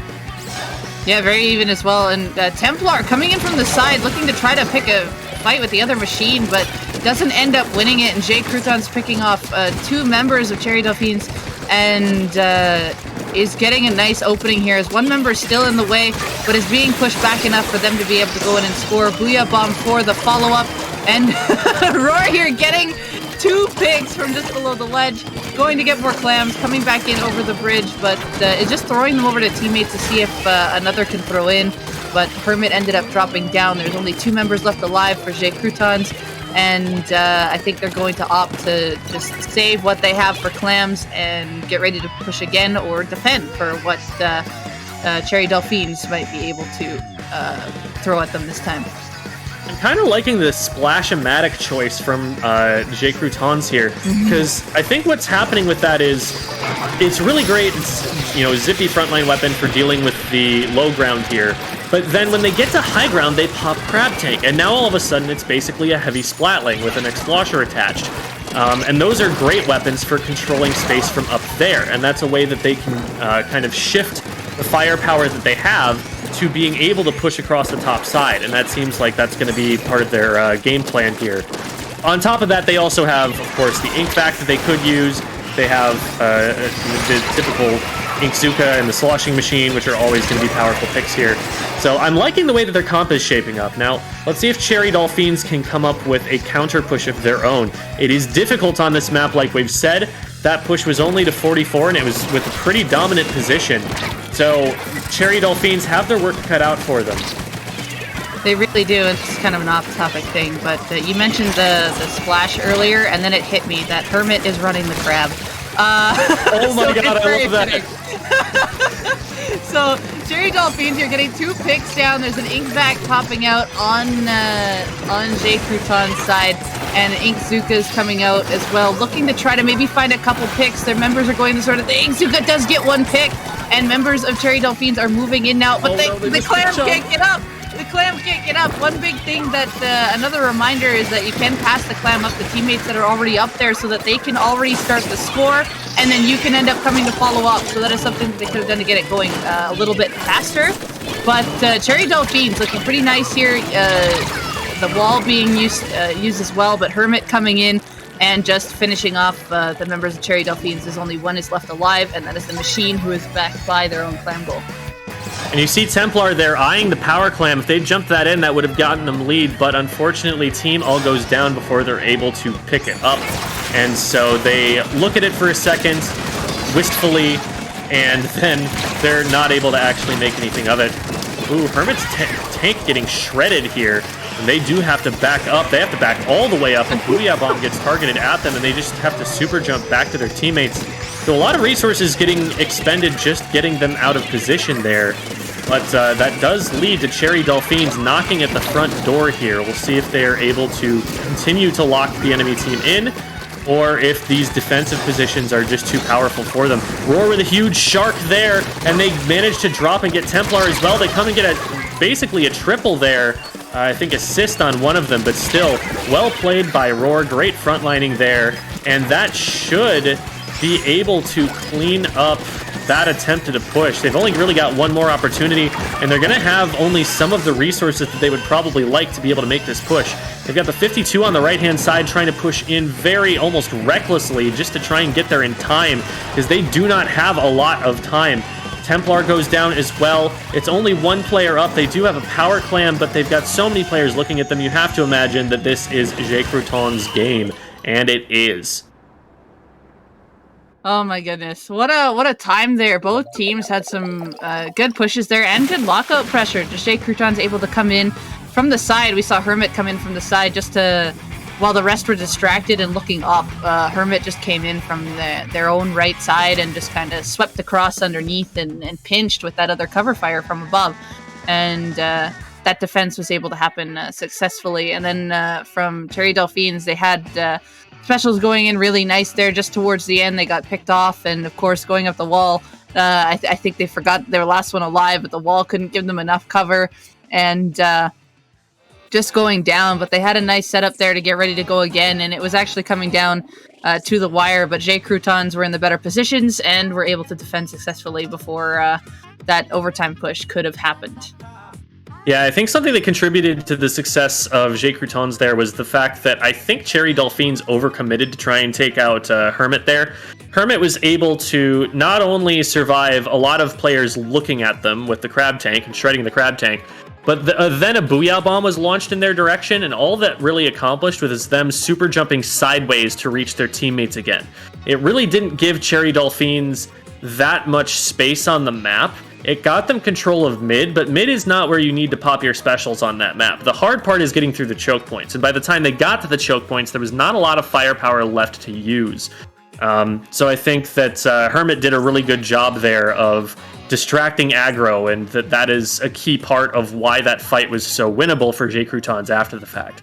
Yeah, very even as well. And Templar coming in from the side, looking to try to pick a fight with the other machine, but doesn't end up winning it. And Croutons picking off 2 members of Cherry-Dolphines, and is getting a nice opening here as one member is still in the way, but is being pushed back enough for them to be able to go in and score. Booyah Bomb for the follow-up, and Roar here getting 2 pigs from just below the ledge, going to get more clams, coming back in over the bridge, but is just throwing them over to teammates to see if another can throw in, but Hermit ended up dropping down. There's only 2 members left alive for Croutons, and I think they're going to opt to just save what they have for clams and get ready to push again or defend for what Cherry-Dolphines might be able to throw at them this time. I'm kind of liking the Splash-O-Matic choice from Croutons here, because I think what's happening with that is it's really great. It's, zippy frontline weapon for dealing with the low ground here. But then when they get to high ground, they pop Crab Tank, and now all of a sudden it's basically a heavy Splatling with an Explosher attached. And those are great weapons for controlling space from up there, and that's a way that they can kind of shift the firepower that they have to being able to push across the top side, and that seems like that's going to be part of their game plan here. On top of that, they also have, of course, the Ink Vac that they could use. They have the typical Inkzuka and the Sloshing Machine, which are always going to be powerful picks here. So I'm liking the way that their comp is shaping up. Now, let's see if Cherry-Dolphines can come up with a counter push of their own. It is difficult on this map, like we've said. That push was only to 44, and it was with a pretty dominant position. So Cherry-Dolphines have their work cut out for them. They really do. It's kind of an off-topic thing, but you mentioned the splash earlier, and then it hit me that Hermit is running the crab. Oh my god, I love that. So Cherry-Dolphines, you're getting 2 picks down. There's an Ink Vac popping out on Croutons' side, and Inkzuka's coming out as well, looking to try to maybe find a couple picks. Their members are going to sort of... The Inkzuka does get 1 pick, and members of Cherry-Dolphines are moving in now, but the clam can't get up. The clam can't get up. One big thing that another reminder is that you can pass the clam up to teammates that are already up there so that they can already start the score, and then you can end up coming to follow up. So that is something that they could have done to get it going a little bit faster. But Cherry-Dolphines looking pretty nice here. The wall being used as well, but Hermit coming in and just finishing off the members of Cherry-Dolphines. There's only one is left alive, and that is the Machine, who is backed by their own clam goal. And you see Templar there eyeing the power clam. If they jumped that in, that would have gotten them lead, but unfortunately Team all goes down before they're able to pick it up. And so they look at it for a second, wistfully, and then they're not able to actually make anything of it. Ooh, Hermit's tank getting shredded here, and they do have to back up. They have to back all the way up, and Booyah Bomb gets targeted at them, and they just have to super jump back to their teammates. So a lot of resources getting expended just getting them out of position there. But that does lead to Cherry-Dolphines knocking at the front door here. We'll see if they're able to continue to lock the enemy team in, or if these defensive positions are just too powerful for them. Roar with a huge shark there, and they manage to drop and get Templar as well. They come and get basically a triple there. I think assist on one of them, but still, well played by Roar. Great frontlining there, and that should be able to clean up that attempt at a push. They've only really got one more opportunity, and they're going to have only some of the resources that they would probably like to be able to make this push. They've got the 52 on the right-hand side trying to push in very almost recklessly just to try and get there in time, because they do not have a lot of time. Templar goes down as well. It's only one player up. They do have a power clam, but they've got so many players looking at them. You have to imagine that this is Croutons' game, and it is. Oh my goodness. What a time there. Both teams had some good pushes there and good lockout pressure. Just Croutons able to come in from the side. We saw Hermit come in from the side just to, while the rest were distracted and looking up, Hermit just came in from their own right side and just kind of swept across underneath and pinched with that other cover fire from above. And that defense was able to happen successfully. And then from Cherry-Dolphines, they had specials going in really nice there just towards the end. They got picked off, and of course going up the wall, I think they forgot their last one alive, but the wall couldn't give them enough cover, and just going down. But they had a nice setup there to get ready to go again, and it was actually coming down to the wire, but Croutons were in the better positions and were able to defend successfully before that overtime push could have happened. Yeah, I think something that contributed to the success of Croutons there was the fact that I think Cherry-Dolphines overcommitted to try and take out Hermit there. Hermit was able to not only survive a lot of players looking at them with the crab tank and shredding the crab tank, but then a Booyah Bomb was launched in their direction, and all that really accomplished was them super jumping sideways to reach their teammates again. It really didn't give Cherry-Dolphines that much space on the map. It got them control of mid, but mid is not where you need to pop your specials on that map. The hard part is getting through the choke points, and by the time they got to the choke points, there was not a lot of firepower left to use. So I think that Hermit did a really good job there of distracting aggro, and that is a key part of why that fight was so winnable for Croutons after the fact.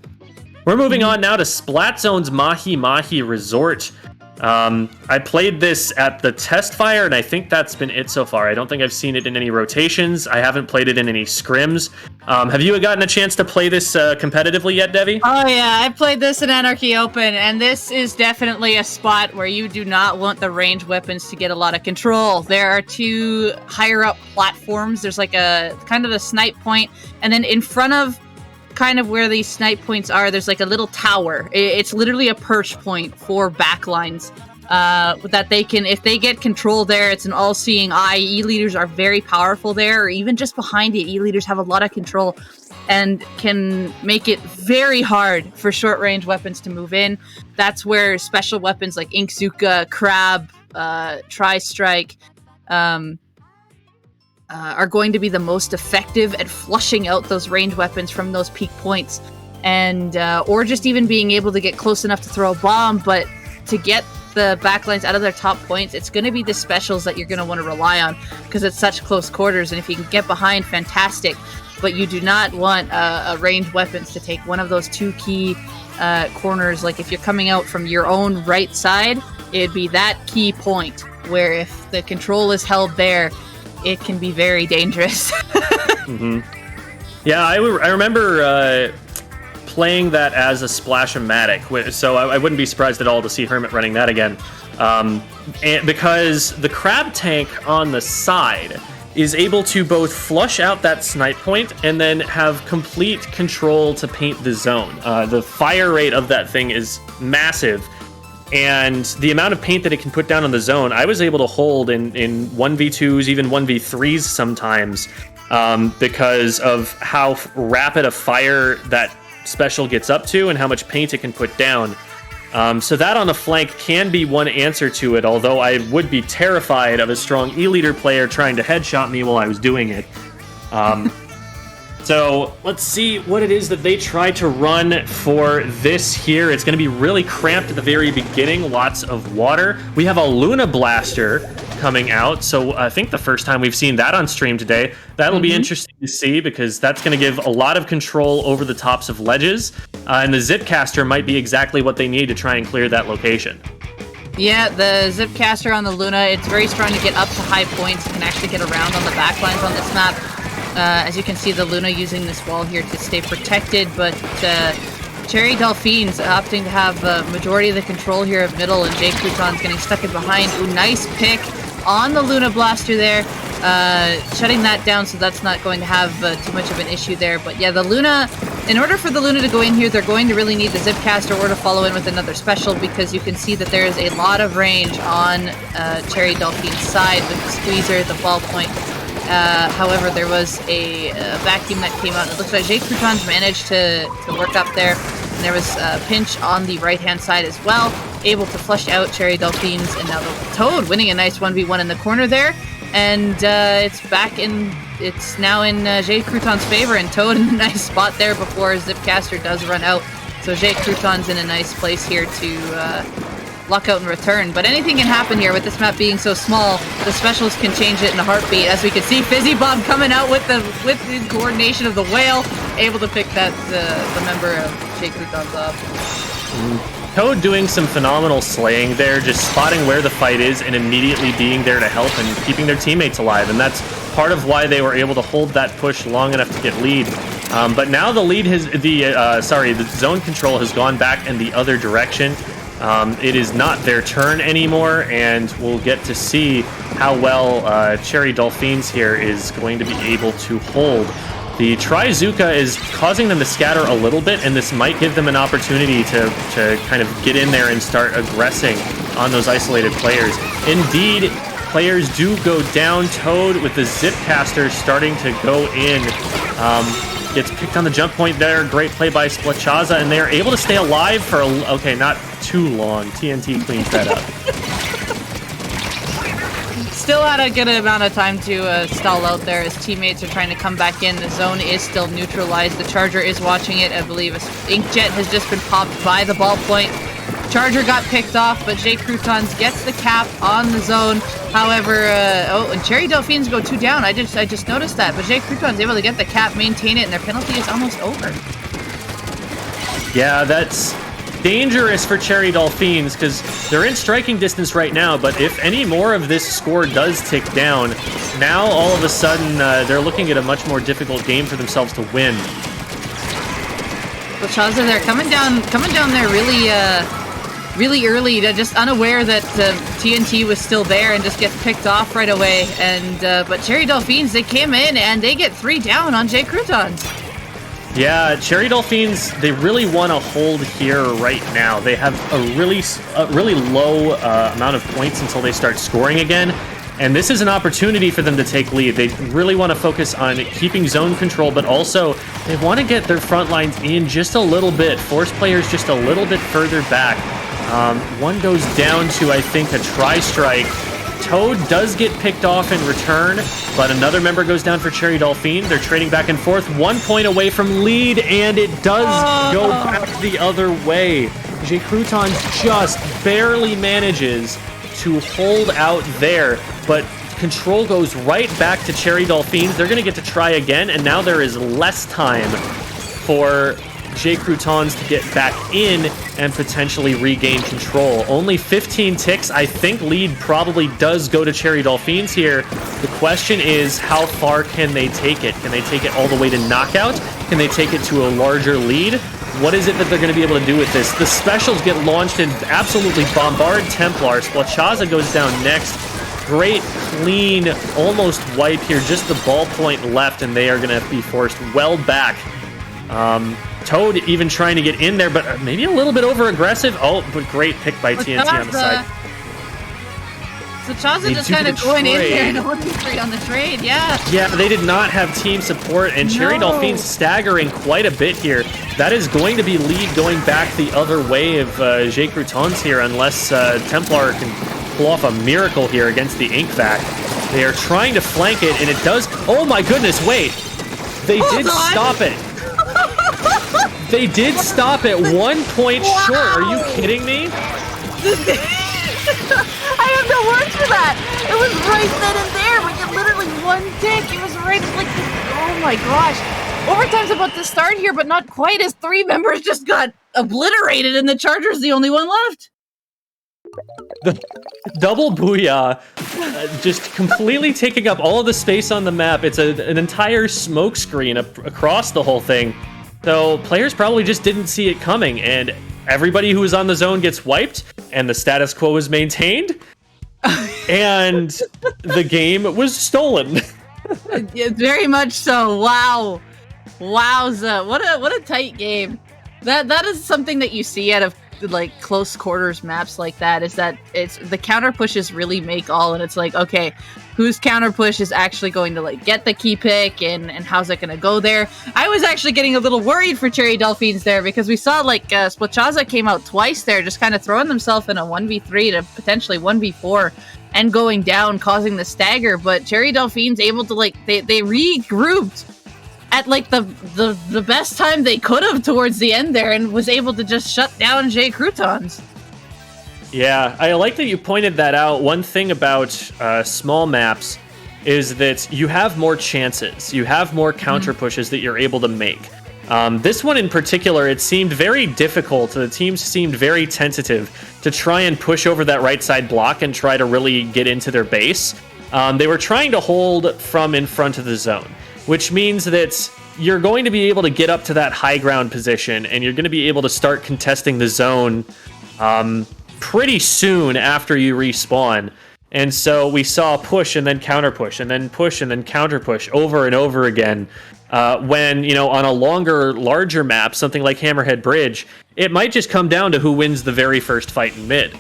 We're moving on now to Splat Zone's Mahi Mahi Resort. I played this at the test fire, and I think that's been it so far. I don't think I've seen it in any rotations. I haven't played it in any scrims. Have you gotten a chance to play this competitively yet, Devi? Oh yeah, I played this in Anarchy Open, and this is definitely a spot where you do not want the ranged weapons to get a lot of control. There are 2 higher up platforms. There's like a kind of the snipe point, and then in front of kind of where these snipe points are, there's like a little tower. It's literally a perch point for backlines. That they can, if they get control there, it's an all-seeing eye. E-leaders are very powerful there, or even just behind it, E-leaders have a lot of control and can make it very hard for short-range weapons to move in. That's where special weapons like Inkzuka, Crab, Tri-Strike are going to be the most effective at flushing out those ranged weapons from those peak points, and or just even being able to get close enough to throw a bomb, but to get the backlines out of their top points, it's going to be the specials that you're going to want to rely on because it's such close quarters, and if you can get behind, fantastic, but you do not want ranged weapons to take one of those 2 key corners. Like if you're coming out from your own right side, it'd be that key point where if the control is held there, it can be very dangerous. Mm-hmm. Yeah, I remember playing that as a Splash-O-Matic, so I wouldn't be surprised at all to see Hermit running that again. And because the Crab tank on the side is able to both flush out that snipe point and then have complete control to paint the zone. The fire rate of that thing is massive, and the amount of paint that it can put down on the zone, I was able to hold in 1v2s, even 1v3s sometimes, because of how rapid a fire that special gets up to and how much paint it can put down. So that on the flank can be one answer to it, although I would be terrified of a strong E-leader player trying to headshot me while I was doing it. So let's see what it is that they try to run for this here. It's going to be really cramped at the very beginning, lots of water. We have a Luna Blaster coming out, so I think the first time we've seen that on stream today. That'll be interesting to see because that's going to give a lot of control over the tops of ledges, and the Zipcaster might be exactly what they need to try and clear that location. Yeah, the Zipcaster on the Luna, it's very strong to get up to high points. You can actually get around on the backlines on this map. As you can see, the Luna using this wall here to stay protected, but Cherry-Dolphines opting to have majority of the control here of middle, and Jay Croutons getting stuck in behind. Ooh, nice pick on the Luna Blaster there, shutting that down, so that's not going to have too much of an issue there. But yeah, the Luna, in order for the Luna to go in here, they're going to really need the Zipcaster or to follow in with another special, because you can see that there is a lot of range on Cherry-Dolphines' side with the Squeezer, the ballpoint. However, there was a vacuum that came out. It looks like Jay Croutons managed to work up there. And there was a pinch on the right-hand side as well. Able to flush out Cherry-Dolphines. And now the Toad winning a nice 1v1 in the corner there. And it's now in Jay Croutons' favor. And Toad in a nice spot there before Zipcaster does run out. So Jay Croutons in a nice place here to luck out and return, but anything can happen here with this map being so small. The specials can change it in a heartbeat. As we can see, Fizzy Bob coming out with the coordination of the whale, able to pick that the member of Jay Croutons up. Toad doing some phenomenal slaying there, just spotting where the fight is and immediately being there to help and keeping their teammates alive, and that's part of why they were able to hold that push long enough to get lead. But now the lead has the zone control has gone back in the other direction. It is not their turn anymore, and we'll get to see how well Cherry-Dolphines here is going to be able to hold. The Trizuka is causing them to scatter a little bit, and this might give them an opportunity to kind of get in there and start aggressing on those isolated players. Indeed, players do go down. Toad with the Zipcaster starting to go in. Gets picked on the jump point there. Great play by Splachaza, and they're able to stay alive for, okay, not too long. TNT cleans that up. Still had a good amount of time to stall out there as teammates are trying to come back in. The zone is still neutralized. The Charger is watching it. I believe Inkjet has just been popped by the ballpoint. Charger got picked off, but Jay Croutons gets the cap on the zone. However, and Cherry-Dolphines go 2 down. I just noticed that, but Jay Croutons able to get the cap, maintain it, and their penalty is almost over. Yeah, that's dangerous for Cherry-Dolphines because they're in striking distance right now, but if any more of this score does tick down, now all of a sudden they're looking at a much more difficult game for themselves to win. Well, Chaza, they're coming down there really early. They're just unaware that TNT was still there and just gets picked off right away. And but Cherry-Dolphines, they came in and they get 3 down on Croutons. Yeah, Cherry-Dolphines, they really want to hold here right now. They have a really low amount of points until they start scoring again. And this is an opportunity for them to take lead. They really want to focus on keeping zone control, but also they want to get their front lines in just a little bit, force players just a little bit further back. One goes down to, I think, a tri-strike. Toad does get picked off in return, but another member goes down for Cherry-Dolphine. They're trading back and forth, 1 point away from lead, and it does go back the other way. Croutons just barely manages to hold out there, but control goes right back to Cherry-Dolphines. They're going to get to try again, and now there is less time for Croutons to get back in and potentially regain control. Only 15 ticks. I think lead probably does go to Cherry-Dolphines here. The question is, how far can they take it? Can they take it all the way to knockout? Can they take it to a larger lead? What is it that they're going to be able to do with this? The specials get launched and absolutely bombard Templar. Splatoon goes down next. Great, clean, almost wipe here. Just the ballpoint left, and they are going to be forced well back. Toad even trying to get in there, but maybe a little bit over-aggressive. Oh, but great pick by TNT on the side. So Chaza just kind of going in there and 1v3 on the trade, yeah. Yeah, they did not have team support, and Cherry-Dolphines staggering quite a bit here. That is going to be lead going back the other way of Croutons here, unless Templar can pull off a miracle here against the Inkvac. They are trying to flank it, and it does... Oh my goodness, wait! They did stop it! They did stop it 1 point short. Are you kidding me? I have no words for that. It was right then and there. We get literally 1 tick. It was right like, oh my gosh. Overtime's about to start here, but not quite, as 3 members just got obliterated and the Charger's the only one left. The double booyah, just completely taking up all of the space on the map. It's an entire smoke screen across the whole thing. So players probably just didn't see it coming, and everybody who was on the zone gets wiped, and the status quo is maintained, and the game was stolen. Yeah, very much so. Wow. Wowza. What a tight game. That is something that you see out of like close quarters maps like that, is that it's the counter pushes really make all, and it's like, okay, whose counter push is actually going to like get the key pick, and how's it going to go there? I was actually getting a little worried for Cherry-Dolphines there, because we saw like Splatoon came out twice there, just kind of throwing themselves in a 1v3 to potentially 1v4 and going down, causing the stagger. But Cherry-Dolphines able to like they regrouped at like the best time they could have towards the end there, and was able to just shut down Croutons. Yeah, I like that you pointed that out. One thing about small maps is that you have more chances. You have more counter pushes that you're able to make. This one in particular, it seemed very difficult. The teams seemed very tentative to try and push over that right side block and try to really get into their base. They were trying to hold from in front of the zone, which means that you're going to be able to get up to that high ground position, and you're going to be able to start contesting the zone pretty soon after you respawn. And so we saw push and then counter push and then push and then counter push over and over again. When, you know, on a longer, larger map, something like Hammerhead Bridge, it might just come down to who wins the very first fight in mid.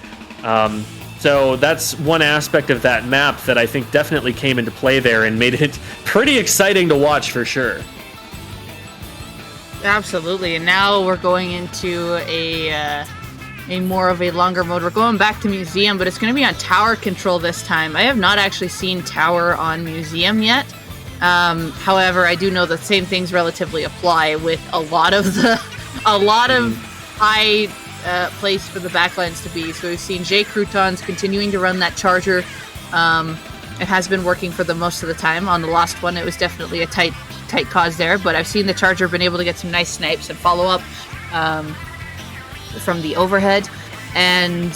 So that's one aspect of that map that I think definitely came into play there and made it pretty exciting to watch for sure. Absolutely, and now we're going into a more of a longer mode. We're going back to Museum, but it's going to be on tower control this time. I have not actually seen tower on Museum yet. However, I do know the same things relatively apply with a lot of high place for the backlines to be. So we've seen Croutons continuing to run that Charger. It has been working for the most of the time. On the last one, it was definitely a tight cause there, but I've seen the Charger been able to get some nice snipes and follow up. from the overhead, and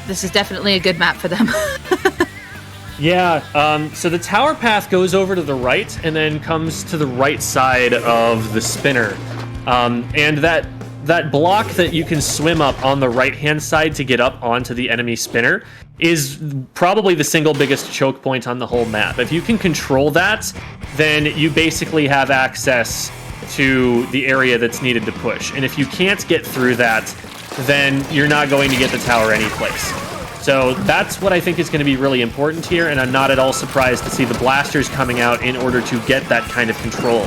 this is definitely a good map for them. Yeah, so the tower path goes over to the right and then comes to the right side of the spinner. And that block that you can swim up on the right-hand side to get up onto the enemy spinner is probably the single biggest choke point on the whole map. If you can control that, then you basically have access to the area that's needed to push. And if you can't get through that, then you're not going to get the tower anyplace. So that's what I think is going to be really important here, and I'm not at all surprised to see the blasters coming out in order to get that kind of control.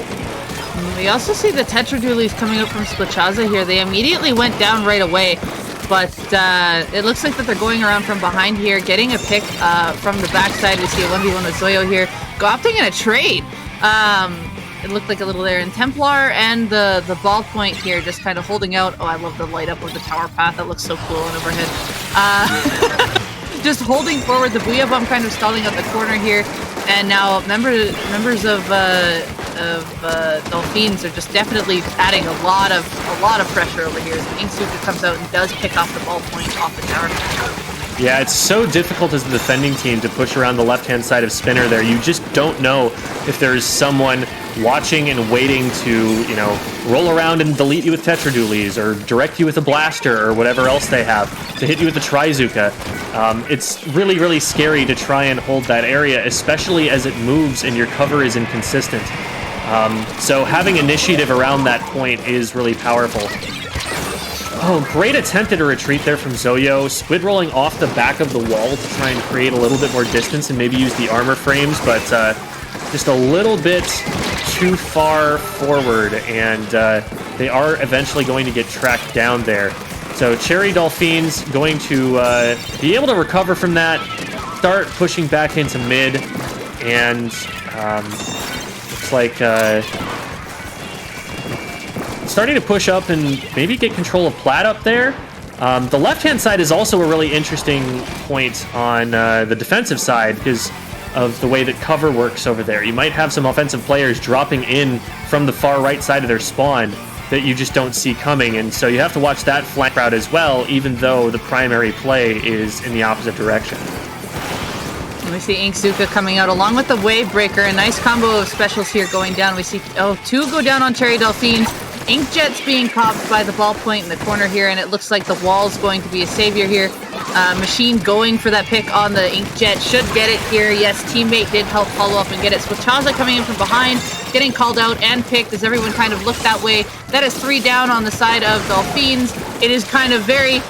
We also see the Tetradulies coming up from Splatoon here. They immediately went down right away, but it looks like that they're going around from behind here, getting a pick from the backside. We see a 1v1 with Zoyo here, opting in a trade. It looked like a little there in Templar, and the ballpoint here just kind of holding out. Oh, I love the light up of the tower path. That looks so cool on overhead. Just holding forward. The Booyah Bomb kind of stalling out the corner here. And now members of Dolphines are just definitely adding a lot of pressure over here. So Inksuka comes out and does pick off the ballpoint off the tower path. Yeah, it's so difficult as the defending team to push around the left-hand side of spinner there. You just don't know if there's someone watching and waiting to, roll around and delete you with Tetradulies or direct you with a blaster or whatever else they have to hit you with a Trizuka. It's really, really scary to try and hold that area, especially as it moves and your cover is inconsistent. So having initiative around that point is really powerful. Oh, great attempt at a retreat there from Zoyo. Squid rolling off the back of the wall to try and create a little bit more distance and maybe use the armor frames, but just a little bit too far forward, and they are eventually going to get tracked down there. So Cherry-Dolphines going to be able to recover from that, start pushing back into mid, and looks like starting to push up and maybe get control of Plat up there. The left-hand side is also a really interesting point on the defensive side because of the way that cover works over there. You might have some offensive players dropping in from the far right side of their spawn that you just don't see coming, and so you have to watch that flank route as well, even though the primary play is in the opposite direction. We see Inksuka coming out along with the Wave Breaker. A nice combo of specials here going down. We see two go down on Cherry-Dolphines. Inkjet's being popped by the ballpoint in the corner here, and it looks like the wall's going to be a savior here. Machine going for that pick on the Inkjet. Should get it here. Yes, teammate did help follow up and get it. Swachaza coming in from behind, getting called out and picked as everyone kind of looked that way. That is 3 down on the side of Dolphines. It is kind of it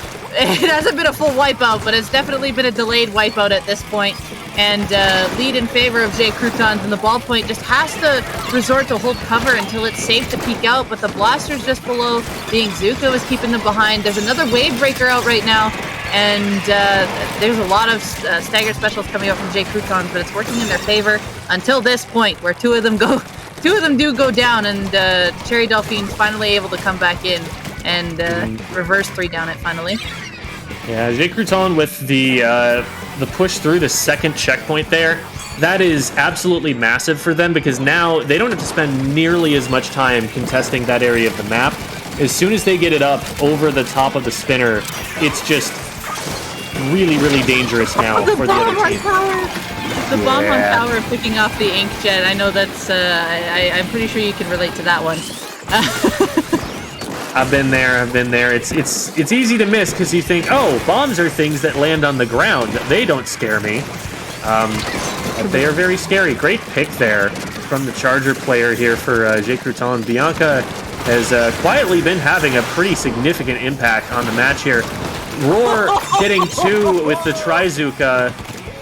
hasn't been a full wipeout, but it's definitely been a delayed wipeout at this point. And lead in favor of Croutons, and the ballpoint just has to resort to hold cover until it's safe to peek out, but the blasters just below, being Zuka was keeping them behind. There's another Wave Breaker out right now, and there's a lot of staggered specials coming out from Croutons, but it's working in their favor until this point where two of them do go down, and Cherry-Dolphines finally able to come back in and reverse 3 down it finally. Yeah, Crouton with the push through the second checkpoint there. That is absolutely massive for them because now they don't have to spend nearly as much time contesting that area of the map. As soon as they get it up over the top of the spinner, it's just really, really dangerous now for the other team. The bomb on tower picking off the Inkjet. I know that's, I'm pretty sure you can relate to that one. I've been there. It's easy to miss because you think, oh, bombs are things that land on the ground. They don't scare me. But they are very scary. Great pick there from the Charger player here for Crouton. Bianca has quietly been having a pretty significant impact on the match here. Roar getting 2 with the Trizuka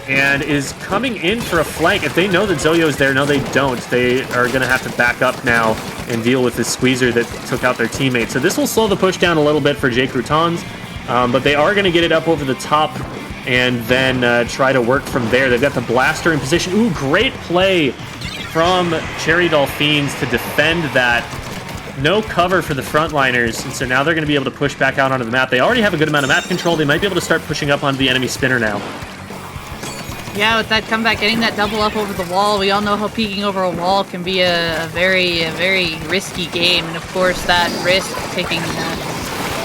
and is coming in for a flank. If they know that Zoyo's there, no, they don't. They are going to have to back up now and deal with this squeezer that took out their teammate. So this will slow the push down a little bit for Croutons, but they are going to get it up over the top and then try to work from there. They've got the blaster in position. Ooh, great play from Cherry-Dolphines to defend that. No cover for the frontliners, and so now they're going to be able to push back out onto the map. They already have a good amount of map control. They might be able to start pushing up onto the enemy spinner now. Yeah, with that comeback, getting that double up over the wall, we all know how peeking over a wall can be a very risky game, and of course that risk taking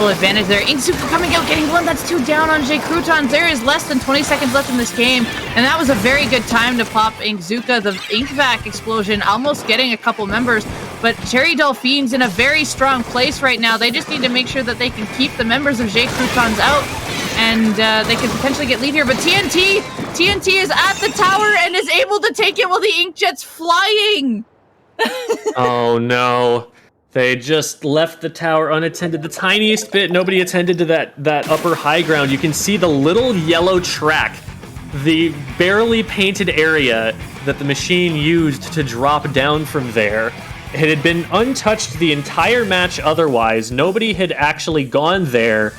full advantage there. Inkzuka coming out, getting one. That's 2 down on Croutons. There is less than 20 seconds left in this game, and that was a very good time to pop Inkzuka. The Inkvac explosion almost getting a couple members, but Cherry-Dolphines in a very strong place right now. They just need to make sure that they can keep the members of Croutons out, and they could potentially get lead here. But TNT is at the tower and is able to take it while the Inkjet's flying. Oh no. They just left the tower unattended. The tiniest bit, nobody attended to that upper high ground. You can see the little yellow track, the barely painted area that the machine used to drop down from there. It had been untouched the entire match otherwise. Nobody had actually gone there.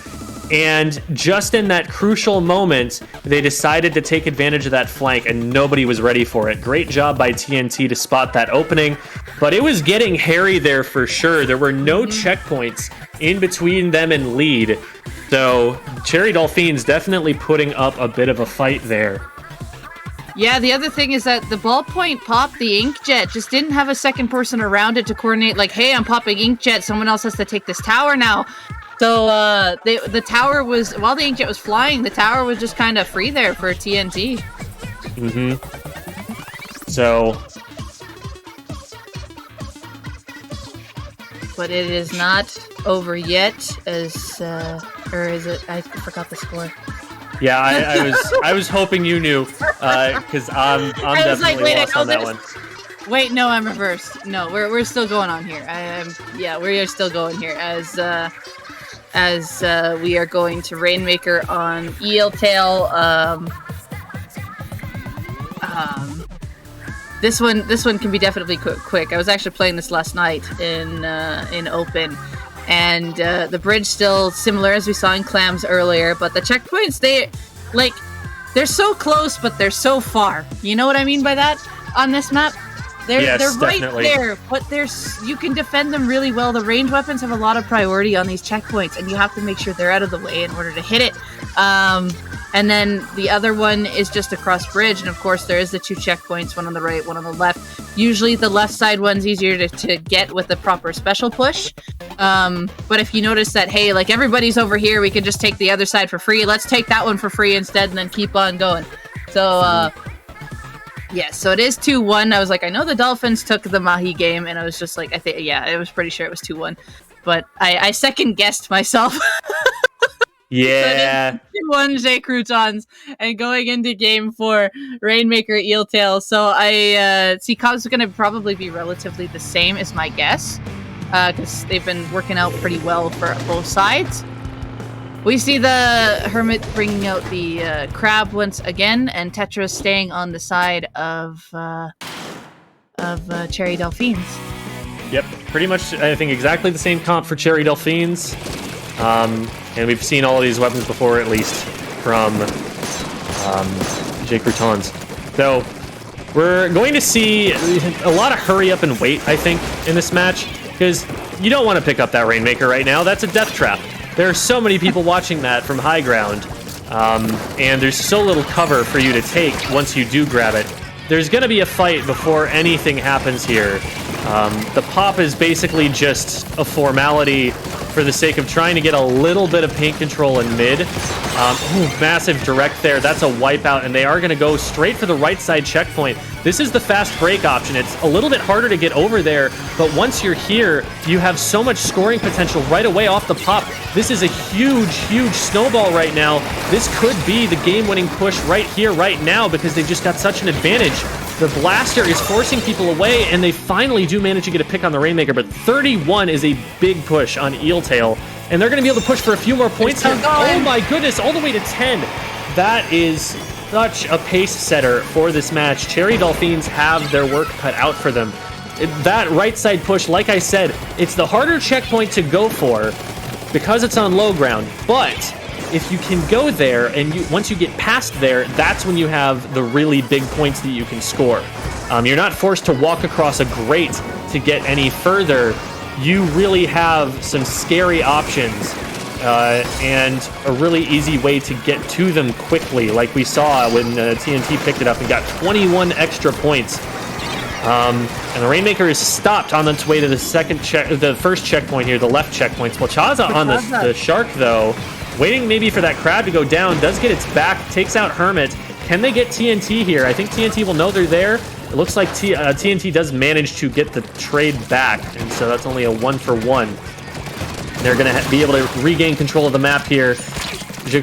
And just in that crucial moment, they decided to take advantage of that flank, and nobody was ready for it. Great job by TNT to spot that opening, but it was getting hairy there for sure. There were no checkpoints in between them and lead, so Cherry-Dolphines definitely putting up a bit of a fight there. Yeah, the other thing is that the ballpoint pop, the Inkjet, just didn't have a second person around it to coordinate, like, hey, I'm popping Inkjet, someone else has to take this tower now. So the tower was, while the Inkjet was flying, the tower was just kind of free there for TNT. So. But it is not over yet, as, or is it? I forgot the score. Yeah, I was hoping you knew, because I'm definitely lost on that one. Wait, no, I'm reversed. No, we're still going on here. Yeah, we are still going here as we are going to Rainmaker on Eeltail. This one can be definitely quick. I was actually playing this last night in Open, and the bridge still similar as we saw in Clams earlier, but the checkpoints, they're so close, but they're so far. You know what I mean by that on this map? They're right definitely there, but you can defend them really well. The range weapons have a lot of priority on these checkpoints, and you have to make sure they're out of the way in order to hit it. And then the other one is just across bridge, and of course there is the 2 checkpoints, one on the right, one on the left. Usually the left side one's easier to get with the proper special push. But if you notice that, hey, like everybody's over here, we can just take the other sside for free. Let's take that one for free instead, and then keep on going. So, yeah, so it is 2-1. I was like, I know the Dolphins took the Mahi game, and I was just like, I was pretty sure it was 2-1. But I second-guessed myself. Yeah. So 2-1 Croutons, and going into game 4, Rainmaker Eeltail. So I see Cobb's going to probably be relatively the same as my guess, because they've been working out pretty well for both sides. We see the Hermit bringing out the Crab once again, and Tetra staying on the side of Cherry-Dolphines. Yep, pretty much, I think, exactly the same comp for Cherry-Dolphines. And we've seen all of these weapons before, at least, from Croutons. So, we're going to see a lot of hurry up and wait, I think, in this match, because you don't want to pick up that Rainmaker right now. That's a death trap. There are so many people watching that from high ground, and there's so little cover for you to take once you do grab it. There's going to be a fight before anything happens here. The pop is basically just a formality for the sake of trying to get a little bit of paint control in mid. Massive direct there. That's a wipeout, and they are going to go straight for the right side checkpoint. This is the fast break option. It's a little bit harder to get over there, but once you're here, you have so much scoring potential right away off the pop. This is a huge, huge snowball right now. This could be the game-winning push right here, right now, because they've just got such an advantage. The blaster is forcing people away, and they finally do manage to get a pick on the Rainmaker, but 31 is a big push on Eeltail, and they're going to be able to push for a few more points here. Oh my goodness, all the way to 10. That is such a pace setter for this match. Cherry-Dolphines have their work cut out for them. That right side push, like I said, it's the harder checkpoint to go for because it's on low ground, but if you can go there, and once you get past there, that's when you have the really big points that you can score. You're not forced to walk across a grate to get any further. You really have some scary options and a really easy way to get to them quickly, like we saw when TNT picked it up and got 21 extra points. And the Rainmaker is stopped on its way to the first checkpoint here, the left checkpoint. Splatoon on the Shark, though, waiting maybe for that crab to go down, does get its back, takes out Hermit. Can they get TNT here? I think TNT will know they're there. It looks like TNT does manage to get the trade back, and so that's only a 1-for-1. They're going to be able to regain control of the map here.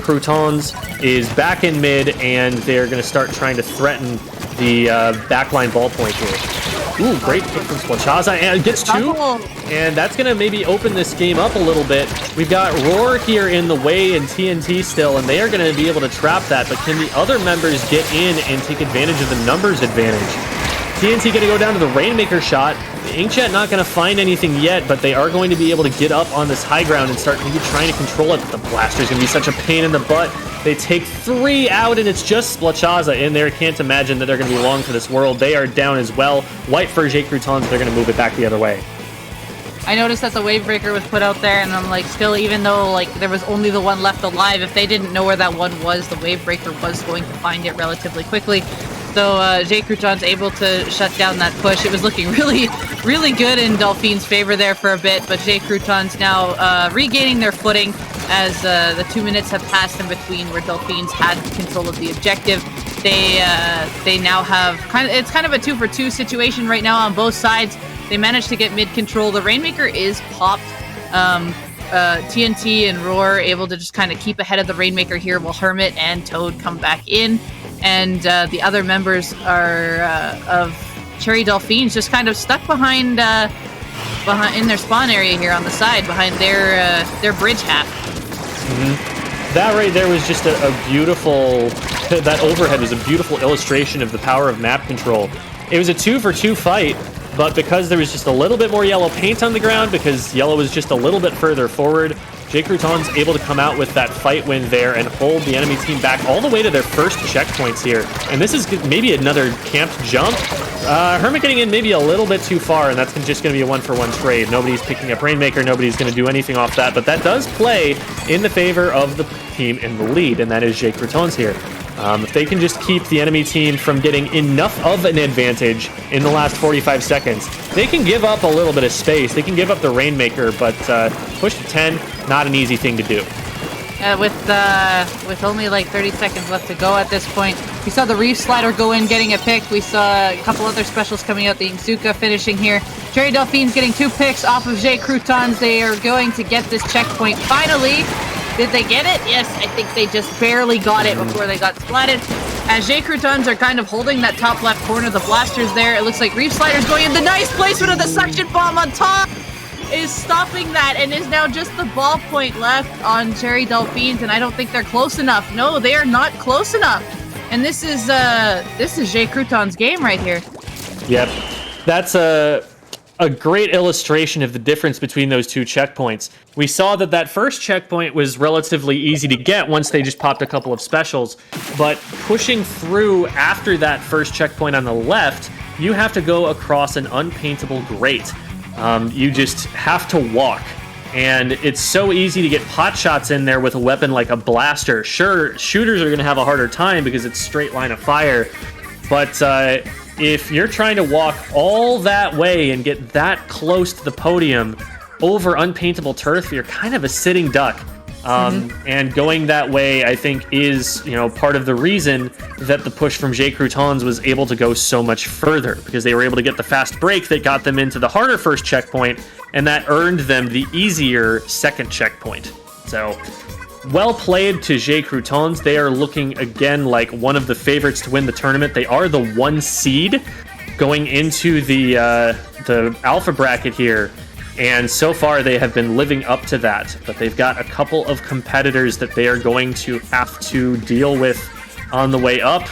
Croutons is back in mid, and they're going to start trying to threaten the backline ballpoint here. Ooh, great pick from Splatoon, and gets 2, and that's going to maybe open this game up a little bit. We've got Roar here in the way and TNT still, and they are going to be able to trap that, but can the other members get in and take advantage of the numbers advantage? TNT going to go down to the Rainmaker shot. The Inkjet not going to find anything yet, but they are going to be able to get up on this high ground and start maybe trying to control it. But the Blaster's going to be such a pain in the butt. They take 3 out, and it's just Splatoon in there. Can't imagine that they're going to be long for this world. They are down as well. White for Croutons, they're going to move it back the other way. I noticed that the Wavebreaker was put out there, and I'm like, still, even though like there was only the one left alive, if they didn't know where that one was, the Wavebreaker was going to find it relatively quickly. So Croutons able to shut down that push. It was looking really, really good in Dolphins' favor there for a bit, but Croutons now regaining their footing as the 2 minutes have passed in between where Dolphins had control of the objective. They now have it's kind of a 2-for-2 situation right now on both sides. They managed to get mid control. The Rainmaker is popped. TNT and Roar able to just kind of keep ahead of the Rainmaker here while Hermit and Toad come back in. And the other members of Cherry-Dolphines just kind of stuck behind in their spawn area here on the side, behind their bridge half. Mm-hmm. That right there was just a beautiful... That overhead was a beautiful illustration of the power of map control. It was a 2-for-2 fight, but because there was just a little bit more yellow paint on the ground, because yellow was just a little bit further forward, Croutons able to come out with that fight win there and hold the enemy team back all the way to their first checkpoints here. And this is maybe another camped jump. Hermit getting in maybe a little bit too far, and that's just going to be a 1-for-1 trade. Nobody's picking up Rainmaker. Nobody's going to do anything off that, but that does play in the favor of the team in the lead, and that is Croutons here. If they can just keep the enemy team from getting enough of an advantage in the last 45 seconds, they can give up a little bit of space. They can give up the Rainmaker, but push to 10, not an easy thing to do. With only like 30 seconds left to go at this point, we saw the Reef Slider go in getting a pick. We saw a couple other specials coming out, the Inkzuka finishing here. Cherry-Dolphines getting 2 picks off of Croutons. They are going to get this checkpoint finally. Did they get it? Yes, I think they just barely got it before they got splatted. As Croutons are kind of holding that top left corner, the Blasters there. It looks like Reef Slider's going in. The nice placement of the suction bomb on top is stopping that, and is now just the ballpoint left on Cherry-Dolphines, and I don't think they're close enough. No, they are not close enough. And this is Croutons' game right here. Yep, that's a great illustration of the difference between those two checkpoints. We saw that first checkpoint was relatively easy to get once they just popped a couple of specials, but pushing through after that first checkpoint on the left, you have to go across an unpaintable grate. You just have to walk, and it's so easy to get pot shots in there with a weapon like a blaster. Sure, shooters are going to have a harder time because it's straight line of fire, but if you're trying to walk all that way and get that close to the podium over unpaintable turf, you're kind of a sitting duck. And going that way, I think, is part of the reason that the push from Croutons was able to go so much further, because they were able to get the fast break that got them into the harder first checkpoint, and that earned them the easier second checkpoint. So, well played to Croutons. They are looking again like one of the favorites to win the tournament. They are the 1 seed going into the alpha bracket here. And so far, they have been living up to that. But they've got a couple of competitors that they are going to have to deal with on the way up.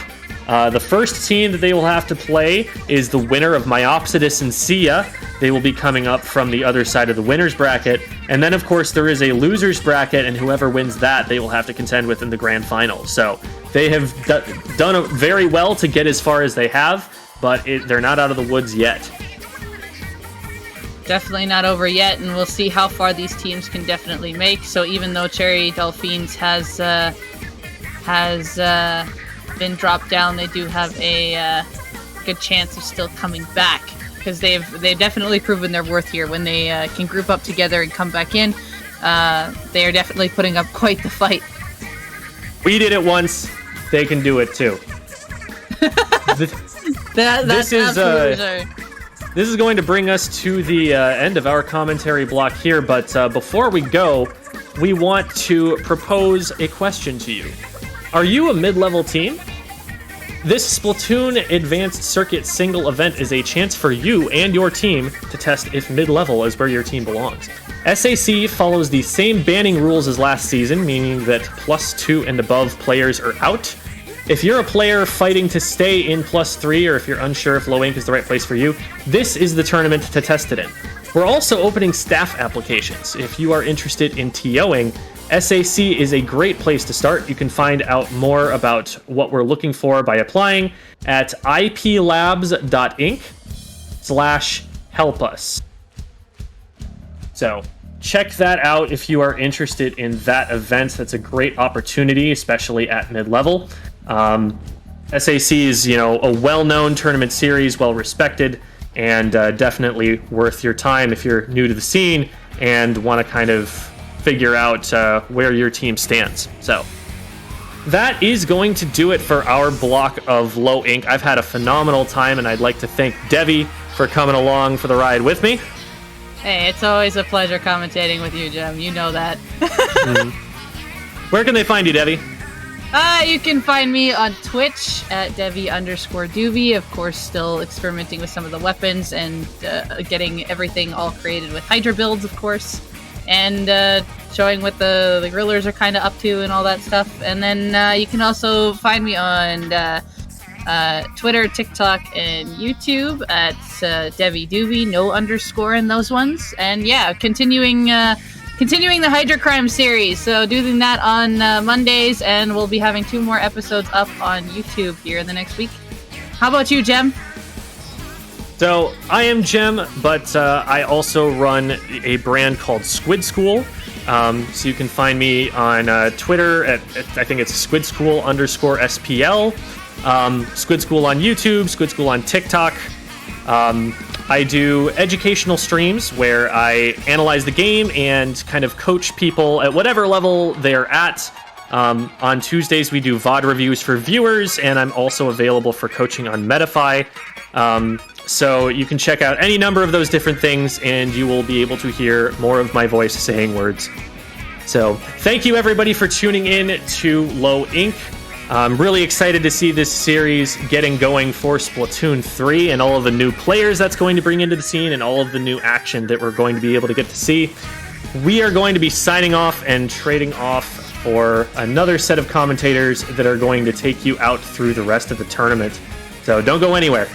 The first team that they will have to play is the winner of Myopsidus and Seaya. They will be coming up from the other side of the winner's bracket. And then, of course, there is a loser's bracket, and whoever wins that, they will have to contend with in the grand final. So they have done very well to get as far as they have, but they're not out of the woods yet. Definitely not over yet, and we'll see how far these teams can definitely make. So even though Cherry-Dolphines has been dropped down, they do have a good chance of still coming back, because they've definitely proven their worth here. When they can group up together and come back in, they are definitely putting up quite the fight. We did it once, they can do it too. That's absolutely sure. This is going to bring us to the end of our commentary block here, but before we go, we want to propose a question to you. Are you a mid-level team? This Splatoon Advanced Circuit single event is a chance for you and your team to test if mid-level is where your team belongs. SAC follows the same banning rules as last season, meaning that +2 and above players are out. If you're a player fighting to stay in +3, or if you're unsure if low ink is the right place for you, this is the tournament to test it in. We're also opening staff applications. If you are interested in TOing, SAC is a great place to start. You can find out more about what we're looking for by applying at iplabs.inc/helpus. So check that out if you are interested in that event. That's a great opportunity, especially at mid-level. SAC is, a well-known tournament series, well-respected, and definitely worth your time if you're new to the scene and want to kind of figure out where your team stands. So that is going to do it for our block of low ink. I've had a phenomenal time, and I'd like to thank Devi for coming along for the ride with me. Hey, it's always a pleasure commentating with you, Jem. You know that. Where can they find you, Devi? You can find me on Twitch at Devi_Doovie. Of course, still experimenting with some of the weapons and getting everything all created with Hydra builds, of course. And showing what the grillers are kind of up to and all that stuff. And then you can also find me on Twitter, TikTok, and YouTube at Devi Doovie, no underscore in those ones. And yeah, continuing the Hydra Crime series. So doing that on Mondays, and we'll be having 2 more episodes up on YouTube here in the next week. How about you, Jem? So I am Jem, but I also run a brand called Squid School. So you can find me on Twitter at I think it's squidschool_SPL. Squid School on YouTube, Squid School on TikTok. I do educational streams where I analyze the game and kind of coach people at whatever level they're at. On Tuesdays, we do VOD reviews for viewers, and I'm also available for coaching on Metafy. So you can check out any number of those different things, and you will be able to hear more of my voice saying words. So thank you, everybody, for tuning in to Low Ink. I'm really excited to see this series getting going for Splatoon 3 and all of the new players that's going to bring into the scene and all of the new action that we're going to be able to get to see. We are going to be signing off and trading off for another set of commentators that are going to take you out through the rest of the tournament. So don't go anywhere.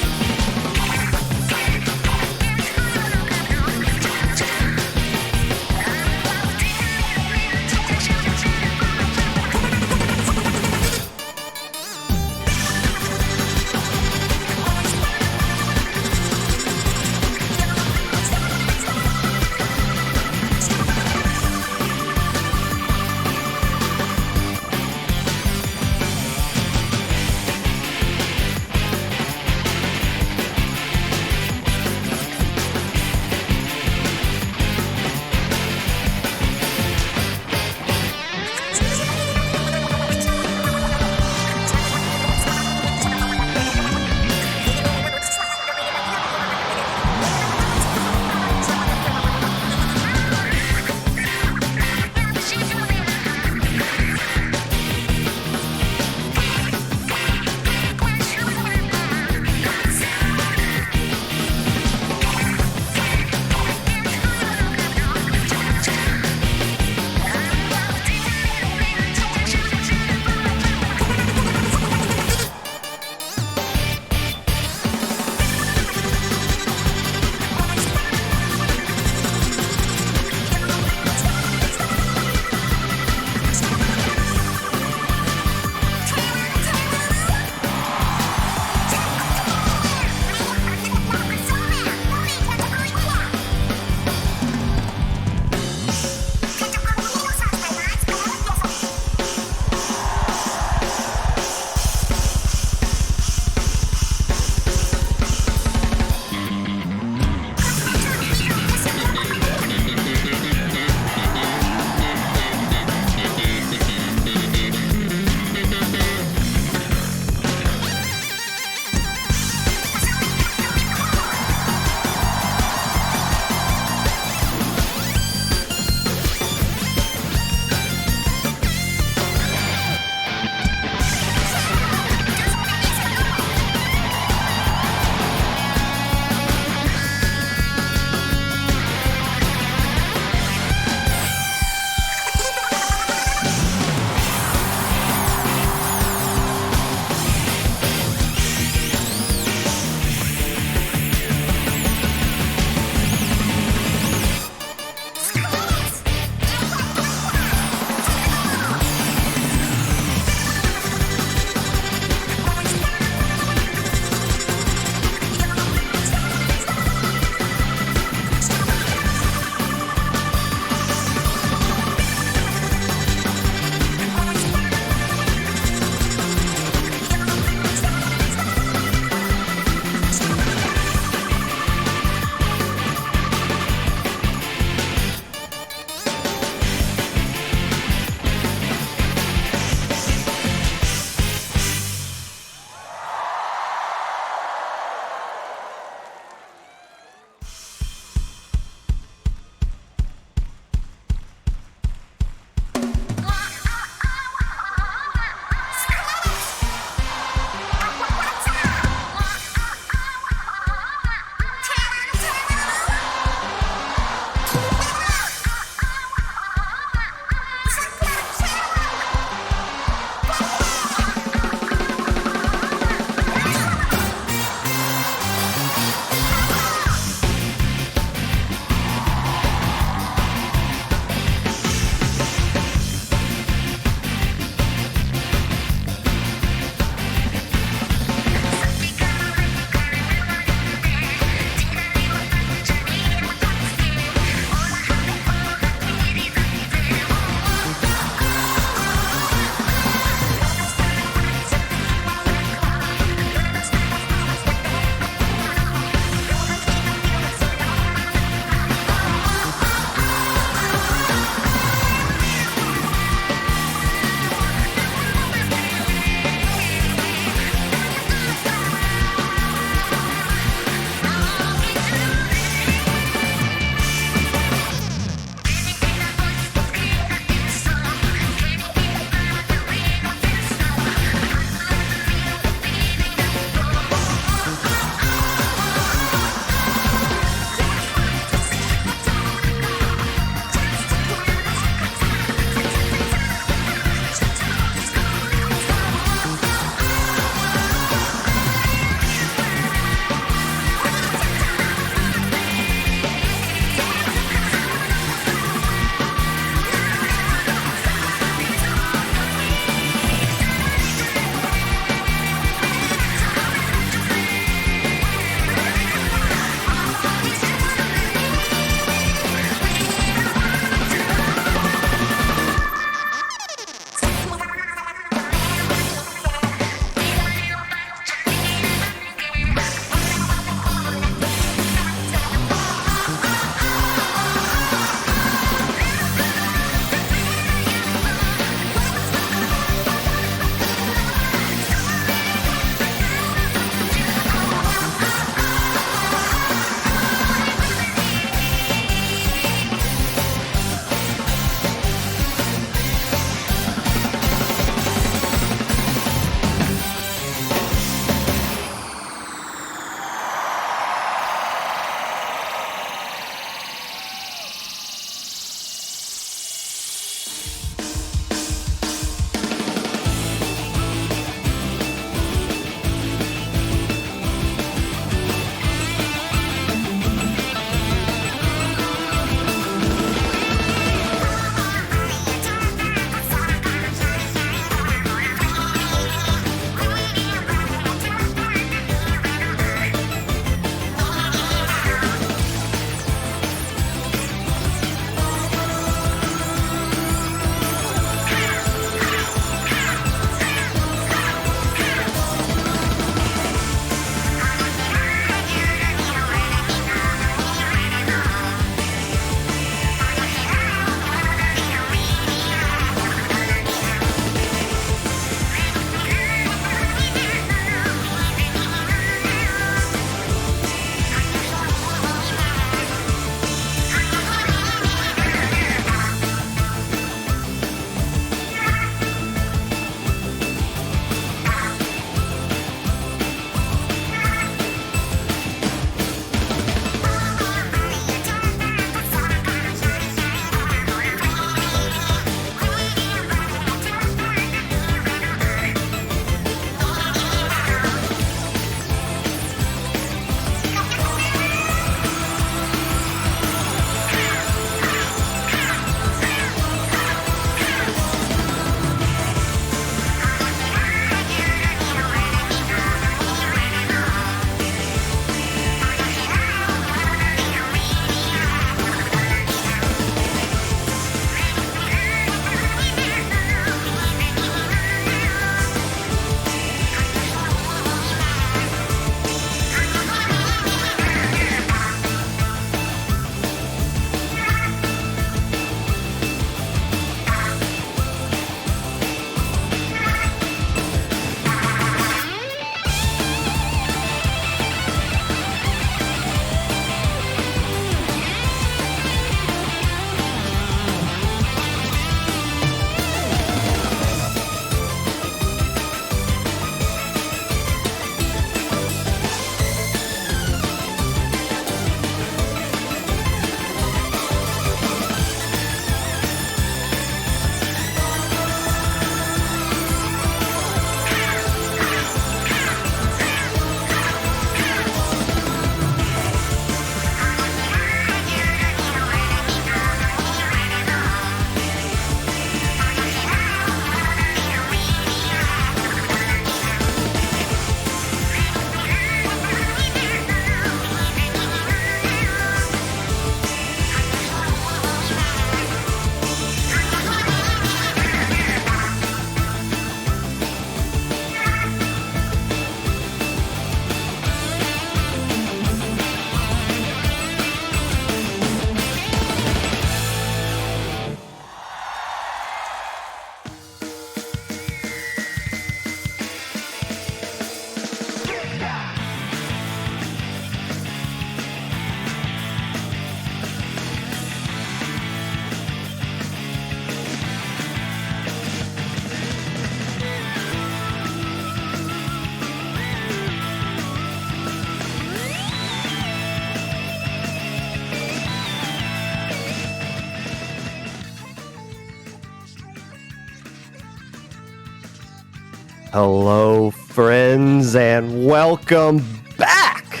Hello, friends, and welcome back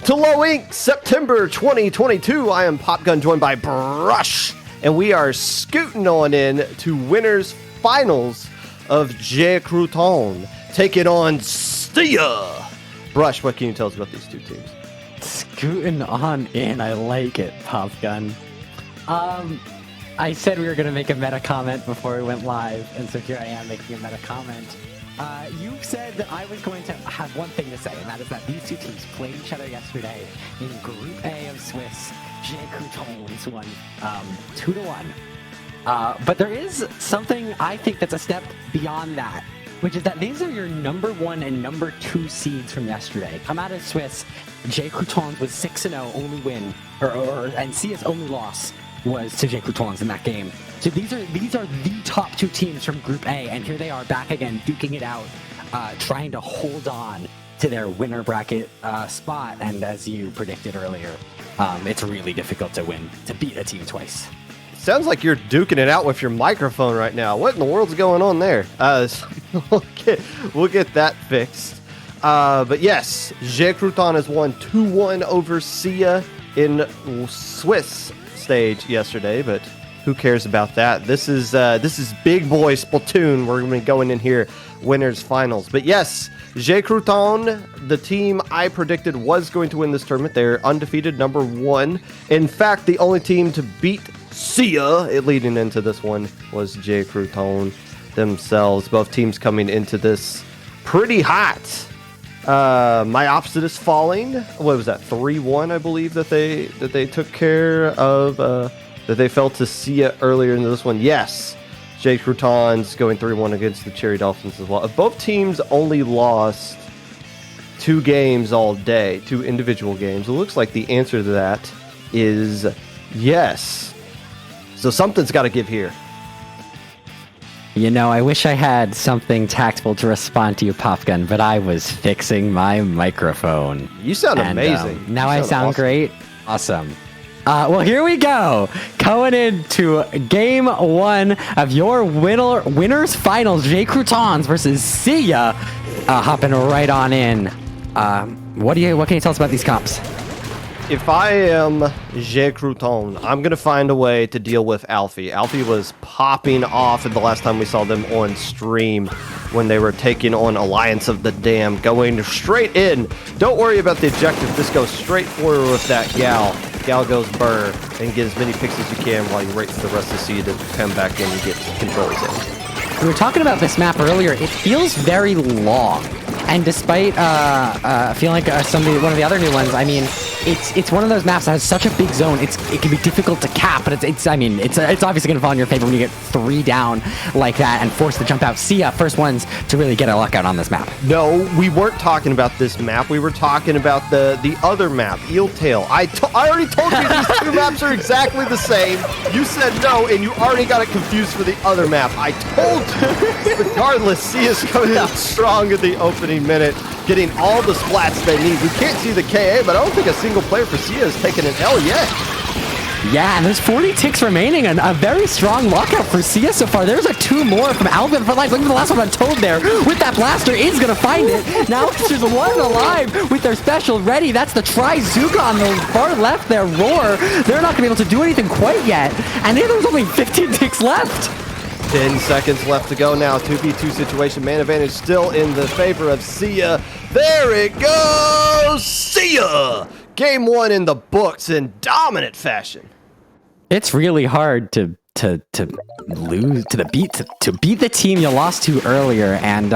to Low Ink, September 2022. I am Popgun, joined by Brush, and we are scooting on in to winners finals of Croutons, taking on Seaya. Brush, what can you tell us about these two teams? Scooting on in, I like it, Popgun. I said we were going to make a meta comment before we went live, and so here I am making a meta comment. You said that I was going to have one thing to say, and that is that these two teams played each other yesterday in Group A of Swiss. Croutons won 2-1. But there is something I think that's a step beyond that, which is that these are your number 1 and number 2 seeds from yesterday. Come out of Swiss, Croutons was 6-0, only win, and Seaya's only loss was to Croutons in that game. So these are the top 2 teams from Group A, and here they are back again, duking it out, trying to hold on to their winner bracket spot. And as you predicted earlier, it's really difficult to beat a team twice. Sounds like you're duking it out with your microphone right now. What in the world's going on there? We'll get that fixed. But yes, Croutons has won 2-1 over Seaya in Swiss stage yesterday, but who cares about that? This is big boy Splatoon. We're going to be going in here winners finals. But yes, Croutons, the team I predicted was going to win this tournament. They're undefeated, number 1. In fact, the only team to beat Seaya leading into this one was Croutons themselves. Both teams coming into this pretty hot. Myopsidus falling. What was that? 3-1, I believe that they took care of. That they fell to Seaya earlier in this one. Yes, Croutons going 3-1 against the Cherry-Dolphines as well. Both teams only lost 2 games all day, 2 individual games. It looks like the answer to that is yes. So something's got to give here. You know, I wish I had something tactful to respond to you, Popgun, but I was fixing my microphone. You sound amazing. Now I sound awesome. great. Awesome. Well, here we go. Going into game 1 of your winners finals, Croutons versus Seaya. Hopping right on in. What can you tell us about these comps? If I am Croutons, I'm going to find a way to deal with Alfie. Alfie was popping off at the last time we saw them on stream when they were taking on Alliance of the Dam, going straight in. Don't worry about the objective. Just go straight forward with that Gal. Gal goes burr and get as many picks as you can while you wait for the rest of the seed to come back in and get controls in. We were talking about this map earlier. It feels very long. And despite feeling like one of the other new ones, I mean, it's one of those maps that has such a big zone. It can be difficult to cap, but it's obviously going to fall in your favor when you get 3 down like that and forced to jump out. Seaya, first ones to really get a luck out on this map. No, we weren't talking about this map. We were talking about the other map, Eeltail. I already told you these 2 maps are exactly the same. You said no, and you already got it confused for the other map. I told you. Regardless, Seaya's coming out strong in the opening minute, getting all the splats they need. We can't see the KA, but I don't think a single player for Seaya has taken an L yet. Yeah, and there's 40 ticks remaining, and a very strong lockout for Seaya so far. There's 2 more from Alvin for life. Look at the last one on Toad there. With that blaster, is going to find it. Now there's 1 alive with their special ready. That's the Trizooka on the far left there. Roar. They're not going to be able to do anything quite yet. And there's only 15 ticks left. 10 seconds left to go now. 2v2 situation. Man advantage still in the favor of Seaya. There it goes! Seaya! Game 1 in the books in dominant fashion. It's really hard to lose to beat the team you lost to earlier, and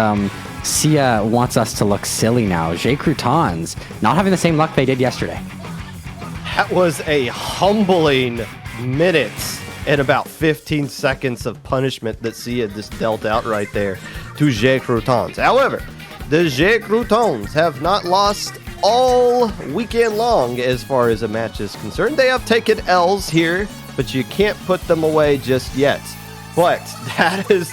Seaya wants us to look silly now. Croutons not having the same luck they did yesterday. That was a humbling minute and about 15 seconds of punishment that Seaya just dealt out right there to Croutons. However, the Croutons have not lost all weekend long as far as a match is concerned. They have taken L's here, but you can't put them away just yet. But that is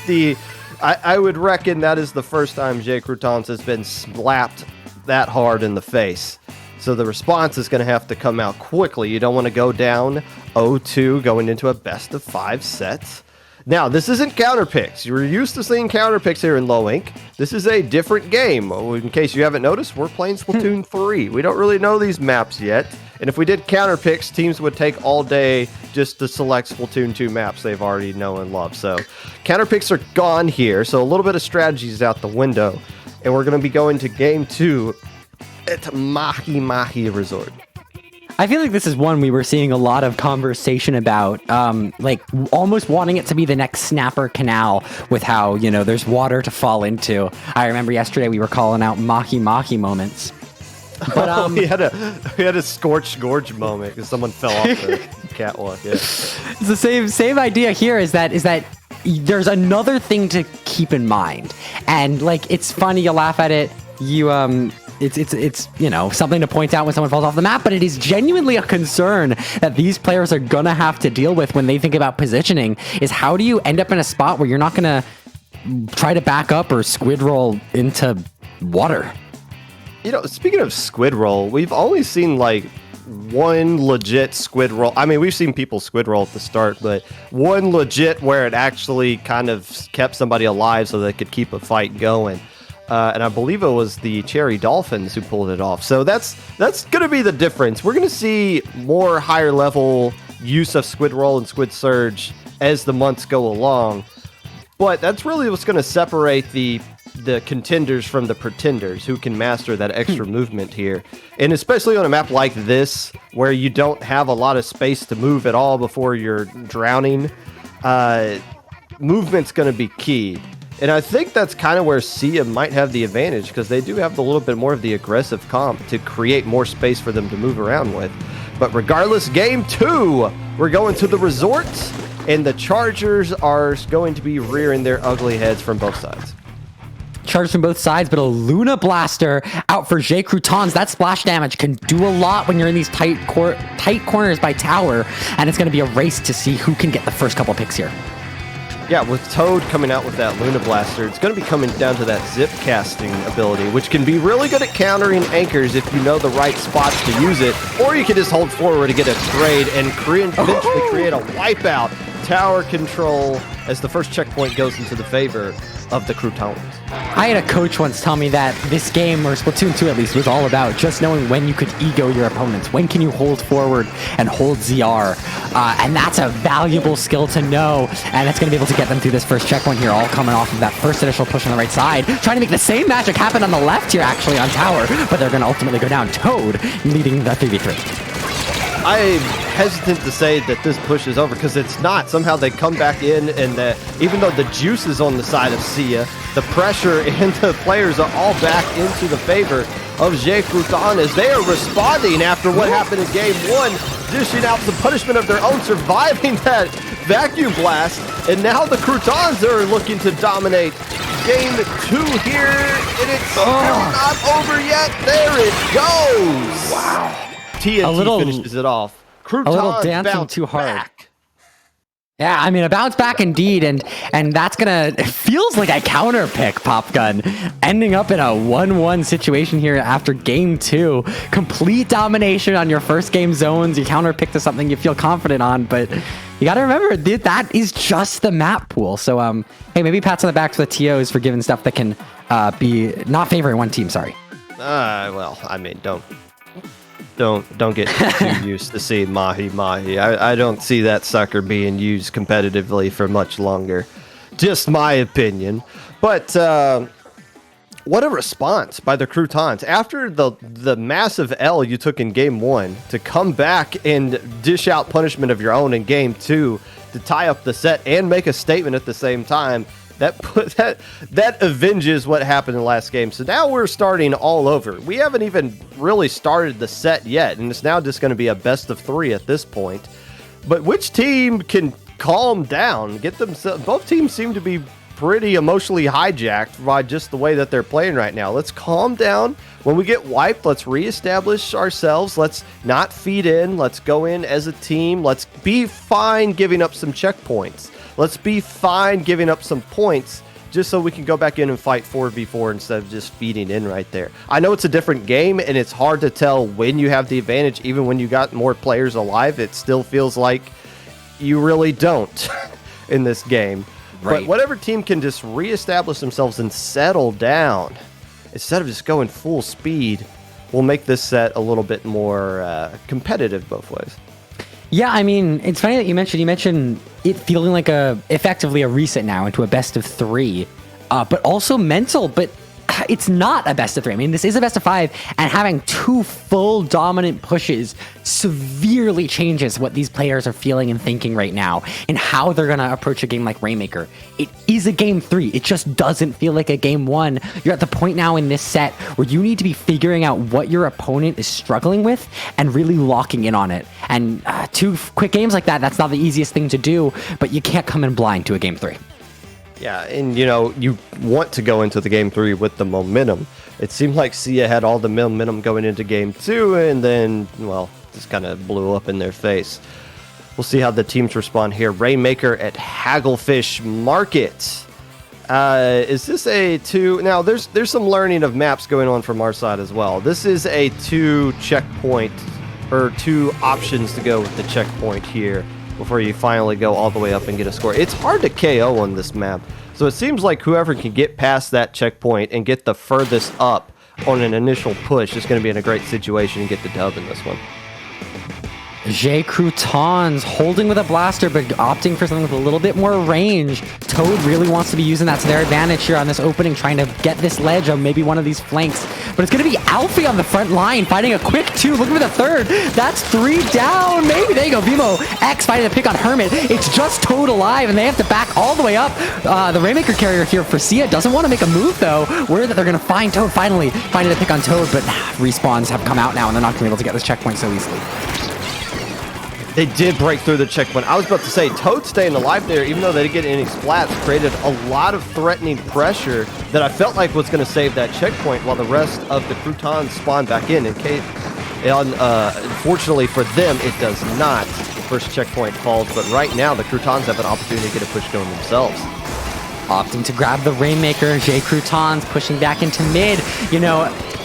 I would reckon that is the first time Croutons has been slapped that hard in the face. So the response is going to have to come out quickly. You don't want to go down 0-2 going into a best of 5 set. Now, this isn't counter picks. You're used to seeing counter picks here in Low Ink. This is a different game. In case you haven't noticed, we're playing Splatoon 3. We don't really know these maps yet. And if we did counter picks, teams would take all day just to select Splatoon 2 maps they've already know and love. So counter picks are gone here. So a little bit of strategy is out the window. And we're going to be going to game 2 at Mahi Mahi Resort. I feel like this is one we were seeing a lot of conversation about, like almost wanting it to be the next Snapper Canal with how, you know, there's water to fall into. I remember yesterday we were calling out Mahi Mahi moments. But we had a scorched gorge moment because someone fell off the catwalk. Yeah. It's the same idea here is that there's another thing to keep in mind. And like it's funny, you laugh at it, it's you know, something to point out when someone falls off the map, but it is genuinely a concern that these players are gonna have to deal with when they think about positioning, is how do you end up in a spot where you're not gonna try to back up or squid roll into water? You know, speaking of squid roll, we've only seen like one legit squid roll. I mean, we've seen people squid roll at the start, but one legit where it actually kind of kept somebody alive so they could keep a fight going. And I believe it was the Cherry-Dolphines who pulled it off. So that's going to be the difference. We're going to see more higher level use of squid roll and squid surge as the months go along. But that's really what's going to separate the contenders from the pretenders who can master that extra movement here. And especially on a map like this, where you don't have a lot of space to move at all before you're drowning, movement's going to be key. And I think that's kind of where Seaya might have the advantage, because they do have a little bit more of the aggressive comp to create more space for them to move around with. But regardless, game 2, we're going to the resort, and the Chargers are going to be rearing their ugly heads from both sides. Charged from both sides, but a Luna Blaster out for Croutons. That splash damage can do a lot when you're in these tight corners by tower, and it's going to be a race to see who can get the first couple picks here. Yeah, with Toad coming out with that Luna Blaster, it's going to be coming down to that zip casting ability, which can be really good at countering anchors if you know the right spots to use it, or you can just hold forward to get a trade and eventually create a wipeout tower control as the first checkpoint goes into the favor of the Croutons. I had a coach once tell me that this game, or Splatoon 2 at least, was all about just knowing when you could ego your opponents. When can you hold forward and hold ZR? And that's a valuable skill to know, and it's going to be able to get them through this first checkpoint here, all coming off of that first initial push on the right side. Trying to make the same magic happen on the left here, actually, on tower, but they're going to ultimately go down. Toad leading the 3v3. I'm hesitant to say that this push is over, because it's not. Somehow they come back in, and even though the juice is on the side of Seaya, the pressure and the players are all back into the favor of Croutons as they are responding after what happened in game 1, dishing out the punishment of their own, surviving that vacuum blast, and now the Croutons are looking to dominate game 2 here, and it's not over yet. There it goes. Wow. TNT finishes it off. Croutons a little dancing too hard. Back. Yeah, I mean, a bounce back indeed, and that's gonna, it feels like a counter pick, Popgun, ending up in a 1-1 situation here after game 2. Complete domination on your first game zones. You counter pick to something you feel confident on, but you gotta remember that is just the map pool. So, hey, maybe pats on the back for the TOs for giving stuff that can be not favoring one team. Sorry. Well, I mean, don't get too used to seeing Mahi Mahi. I don't see that sucker being used competitively for much longer. Just my opinion. But what a response by the Croutons. After the massive L you took in game 1, to come back and dish out punishment of your own in game 2, to tie up the set and make a statement at the same time, that avenges what happened in the last game. So now we're starting all over. We haven't even really started the set yet, and it's now just going to be a best of 3 at this point. But which team can calm down? Both teams seem to be pretty emotionally hijacked by just the way that they're playing right now. Let's calm down. When we get wiped, let's reestablish ourselves. Let's not feed in. Let's go in as a team. Let's be fine giving up some checkpoints. Let's be fine giving up some points just so we can go back in and fight 4v4 instead of just feeding in right there. I know it's a different game, and it's hard to tell when you have the advantage. Even when you got more players alive, it still feels like you really don't. in this game. Right. But whatever team can just reestablish themselves and settle down, instead of just going full speed, will make this set a little bit more competitive both ways. Yeah, I mean, it's funny that you mentioned it feeling like effectively a reset now into a best of 3, but also mental, but it's not a best of 3. I mean, this is a best of 5, and having 2 full dominant pushes severely changes what these players are feeling and thinking right now and how they're going to approach a game like Rainmaker. It is a game 3. It just doesn't feel like a game 1. You're at the point now in this set where you need to be figuring out what your opponent is struggling with and really locking in on it. And 2 quick games like that, that's not the easiest thing to do, but you can't come in blind to a game 3. Yeah, and you want to go into the game 3 with the momentum. It seemed like Seaya had all the momentum going into game 2, and then, well, just kind of blew up in their face. We'll see how the teams respond here. Rainmaker at Hagglefish Market. Is this a 2? Now, there's some learning of maps going on from our side as well. This is a 2 checkpoint, or 2 options to go with the checkpoint here before you finally go all the way up and get a score. It's hard to KO on this map, so it seems like whoever can get past that checkpoint and get the furthest up on an initial push is going to be in a great situation and get the dub in this one. Croutons holding with a blaster, but opting for something with a little bit more range. Toad really wants to be using that to their advantage here on this opening, trying to get this ledge on maybe one of these flanks. But it's going to be Alfie on the front line, fighting a quick 2, looking for the 3rd. That's 3 down, maybe. There you go, Vimo X fighting to pick on Hermit. It's just Toad alive, and they have to back all the way up. The Rainmaker carrier here for Seaya doesn't want to make a move, though. Worried that they're going to find Toad finally, finding to pick on Toad, but respawns have come out now, and they're not going to be able to get this checkpoint so easily. They did break through the checkpoint. I was about to say, Toad staying alive there, even though they didn't get any splats, created a lot of threatening pressure that I felt like was going to save that checkpoint while the rest of the Croutons spawned back in. Unfortunately for them, it does not. First checkpoint falls, but right now the Croutons have an opportunity to get a push going themselves. Opting to grab the Rainmaker, Croutons pushing back into mid.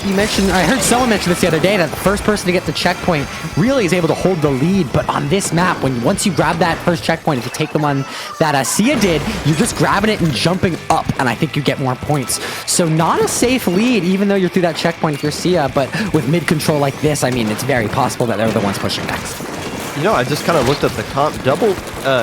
I heard someone mention this the other day, that the first person to get the checkpoint really is able to hold the lead. But on this map, once you grab that first checkpoint, if you take the one that Seaya did, you're just grabbing it and jumping up, and I think you get more points. So not a safe lead, even though you're through that checkpoint if you're Seaya, but with mid control like this, I mean, it's very possible that they're the ones pushing next. I just kind of looked at the comp. Double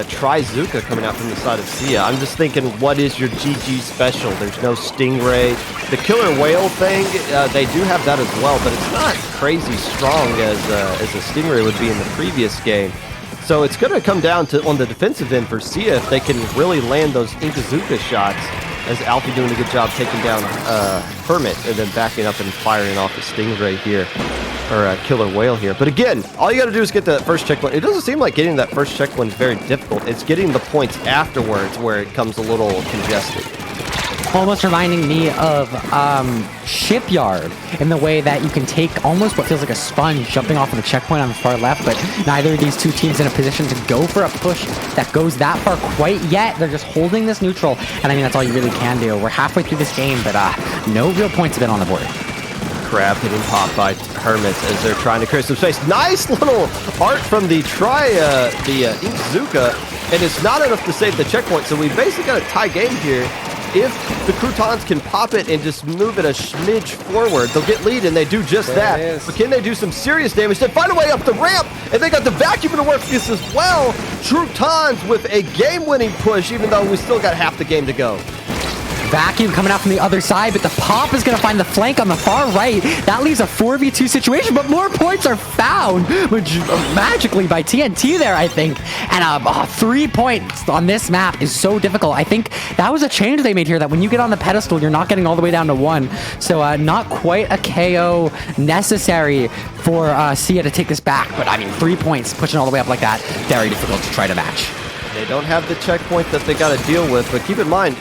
Trizuka coming out from the side of Seaya. I'm just thinking, what is your GG special? There's no Stingray. The Killer Whale thing, they do have that as well, but it's not crazy strong as a Stingray would be in the previous game. So it's going to come down to, on the defensive end for Seaya, if they can really land those Inkazuka shots, as Alfie doing a good job taking down Hermit and then backing up and firing off the Stingray here. Or Killer Whale here. But again, all you got to do is get the first checkpoint. It doesn't seem like getting that first checkpoint is very difficult. It's getting the points afterwards where it comes a little congested. Almost reminding me of Shipyard in the way that you can take almost what feels like a sponge jumping off of the checkpoint on the far left, but neither of these 2 teams in a position to go for a push that goes that far quite yet. They're just holding this neutral, and I mean, that's all you really can do. We're halfway through this game, but no real points have been on the board. Crab hitting pop by Hermit as they're trying to create some space. Nice little art from the Inkzuka, and it's not enough to save the checkpoint, so we basically got a tie game here. If the Croutons can pop it and just move it a smidge forward, they'll get lead, and they do just that. But can they do some serious damage? They find a way up the ramp, and they got the vacuum to work this as well. Croutons with a game-winning push, even though we still got half the game to go. Vacuum coming out from the other side, but the pop is going to find the flank on the far right. That leaves a 4v2 situation, but more points are found magically by TNT there, I think. And 3 points on this map is so difficult. I think that was a change they made here, that when you get on the pedestal, you're not getting all the way down to 1. So not quite a KO necessary for Seaya to take this back. But I mean, 3 points pushing all the way up like that, very difficult to try to match. They don't have the checkpoint that they got to deal with, but keep in mind,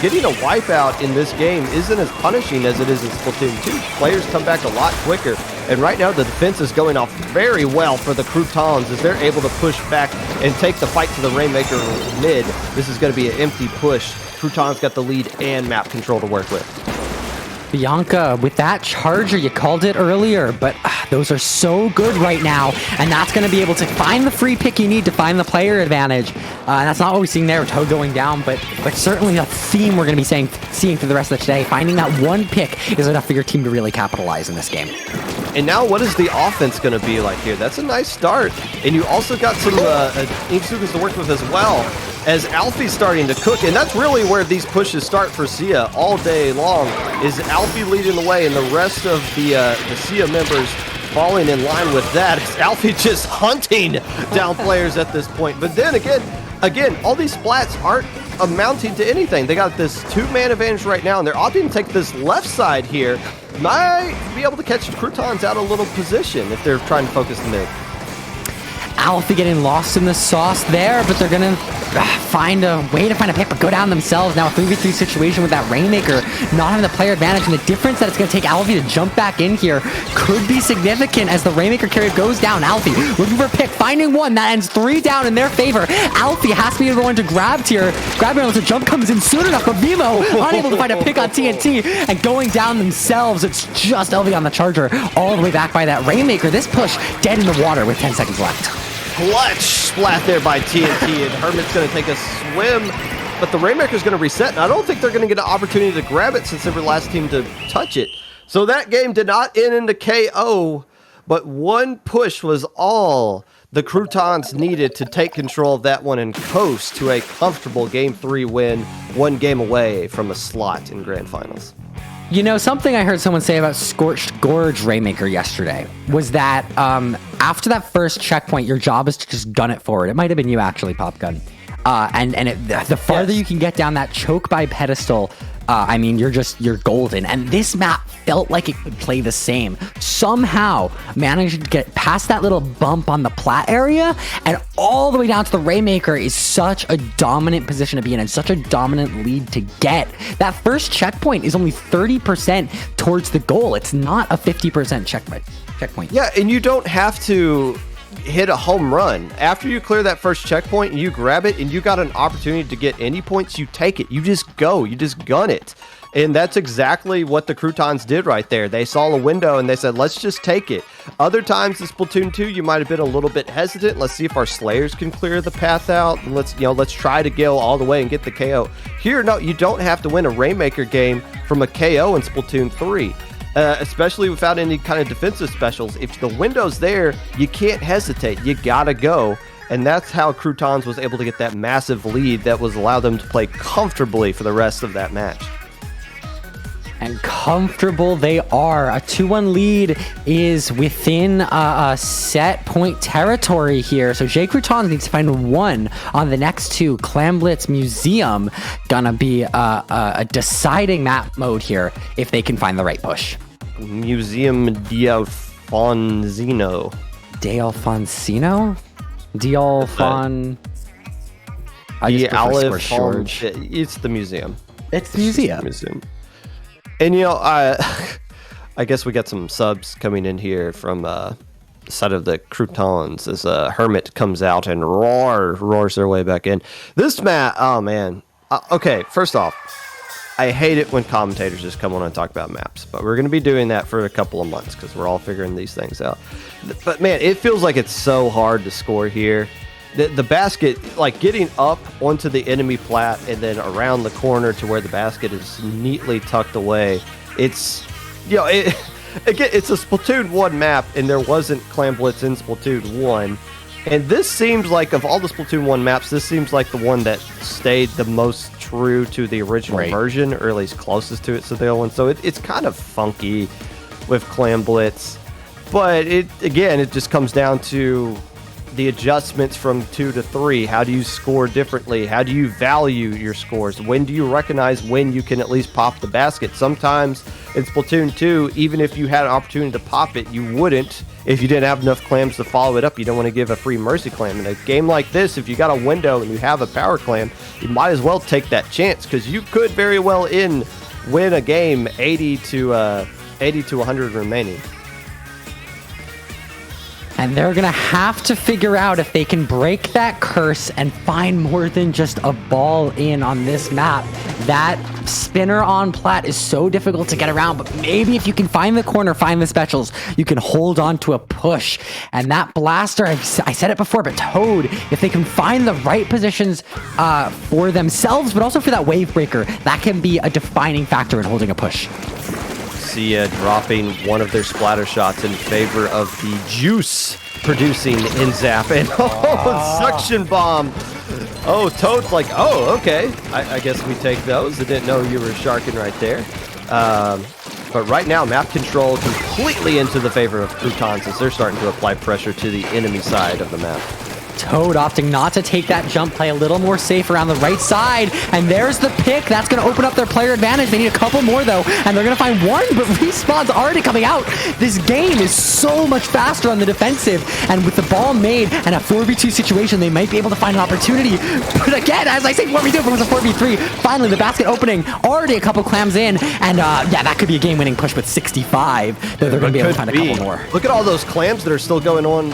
getting a wipeout in this game isn't as punishing as it is in Splatoon 2. Players come back a lot quicker, and right now the defense is going off very well for the Croutons as they're able to push back and take the fight to the Rainmaker mid. This is going to be an empty push. Croutons got the lead and map control to work with. Bianca, with that charger, you called it earlier, but those are so good right now, and that's going to be able to find the free pick you need to find the player advantage. And that's not what we're seeing there with Toad going down, but certainly a theme we're going to be seeing for the rest of the day. Finding that one pick is enough for your team to really capitalize in this game. And now what is the offense going to be like here? That's a nice start. And you also got some Inksugas to work with as well, as Alfie's starting to cook. And that's really where these pushes start for Seaya all day long, is Alfie leading the way and the rest of the Seaya members falling in line with that. It's Alfie just hunting down players at this point. But then again, all these splats aren't amounting to anything. They got this 2-man advantage right now, and they're opting to take this left side here. Might be able to catch Croutons out of a little position if they're trying to focus the mid. Alfie getting lost in the sauce there, but they're gonna find a way to find a pick, but go down themselves. Now a 3v3 situation with that Rainmaker not having the player advantage, and the difference that it's gonna take Alfie to jump back in here could be significant as the Rainmaker carrier goes down. Alfie looking for a pick, finding one, that ends 3 down in their favor. Alfie has to be the one to grab here. Grabbing unless the jump comes in soon enough, but Vimo unable to find a pick on TNT and going down themselves. It's just LV on the charger, all the way back by that Rainmaker. This push dead in the water with 10 seconds left. Clutch splat there by TNT, and Hermit's going to take a swim, but the Rainmaker's going to reset, and I don't think they're going to get an opportunity to grab it since they were the last team to touch it. So that game did not end in the KO, but one push was all the Croutons needed to take control of that one and coast to a comfortable Game 3 win, 1 game away from a slot in Grand Finals. You know, something I heard someone say about Scorched Gorge Rainmaker yesterday was that after that first checkpoint, your job is to just gun it forward. It might have been you, actually, Popgun. The farther you can get down that choke by pedestal, I mean, you're golden. And this map felt like it could play the same. Somehow managing to get past that little bump on the plat area and all the way down to the Rainmaker is such a dominant position to be in and such a dominant lead to get. That first checkpoint is only 30% towards the goal. It's not a 50% checkpoint. Yeah, and you don't have to hit a home run. After you clear that first checkpoint and you grab it and you got an opportunity to get any points, you take it. You just go. You just gun it. And that's exactly what the Croutons did right there. They saw a window and they said, let's just take it. Other times in Splatoon 2, you might have been a little bit hesitant. Let's see if our Slayers can clear the path out. And let's try to go all the way and get the KO. Here, no, you don't have to win a Rainmaker game from a KO in Splatoon 3. Especially without any kind of defensive specials. If the window's there, you can't hesitate. You gotta go. And that's how Croutons was able to get that massive lead that was allowed them to play comfortably for the rest of that match. And comfortable they are. A 2-1 lead is within a set point territory here. So J Croutons needs to find one on the next 2. Clamblitz Museum gonna be a deciding map mode here if they can find the right push. Museum D'Alfonsino. D'Alfonsino? D'Alfon... I just prefer score short. It's the museum. It's the museum. And I guess we got some subs coming in here from the side of the Croutons as Hermit comes out and roars their way back in. This map, oh man. Okay, first off, I hate it when commentators just come on and talk about maps, but we're going to be doing that for a couple of months because we're all figuring these things out. But man, it feels like it's so hard to score here. The basket, like getting up onto the enemy plat and then around the corner to where the basket is neatly tucked away. It's, again, it's a Splatoon 1 map, and there wasn't Clamblitz in Splatoon 1. And this seems like, of all the Splatoon 1 maps, this seems like the one that stayed the most true to the original version, or at least closest to it to the other one. So it's kind of funky with Clamblitz. But it just comes down to the adjustments from 2 to 3. How do you score differently? How do you value your scores? When do you recognize when you can at least pop the basket? Sometimes in Splatoon 2, even if you had an opportunity to pop it, you wouldn't if you didn't have enough clams to follow it up. You don't want to give a free mercy clam. In a game like this, if you got a window and you have a power clam, you might as well take that chance because you could very well win a game 80 to 100 remaining. And they're gonna have to figure out if they can break that curse and find more than just a ball in on this map. That spinner on plat is so difficult to get around, but maybe if you can find the corner, find the specials, you can hold on to a push. And that blaster, I said it before, but Toad, if they can find the right positions for themselves, but also for that wave breaker, that can be a defining factor in holding a push. Seaya dropping one of their splatter shots in favor of the juice producing in Zap. And suction bomb. Oh, Toad's like, oh, okay. I guess we take those. I didn't know you were sharking right there. But right now, map control completely into the favor of Croutons as they're starting to apply pressure to the enemy side of the map. Toad opting not to take that jump, play a little more safe around the right side, and there's the pick. That's going to open up their player advantage. They need a couple more, though, and they're going to find one, but Respawn's already coming out. This game is so much faster on the defensive, and with the ball made and a 4v2 situation, they might be able to find an opportunity. But again, as I say 4v2, but it was a 4v3. Finally, the basket opening, already a couple clams in, and yeah, that could be a game-winning push with 65, though they're going to be able to find a couple more. Look at all those clams that are still going on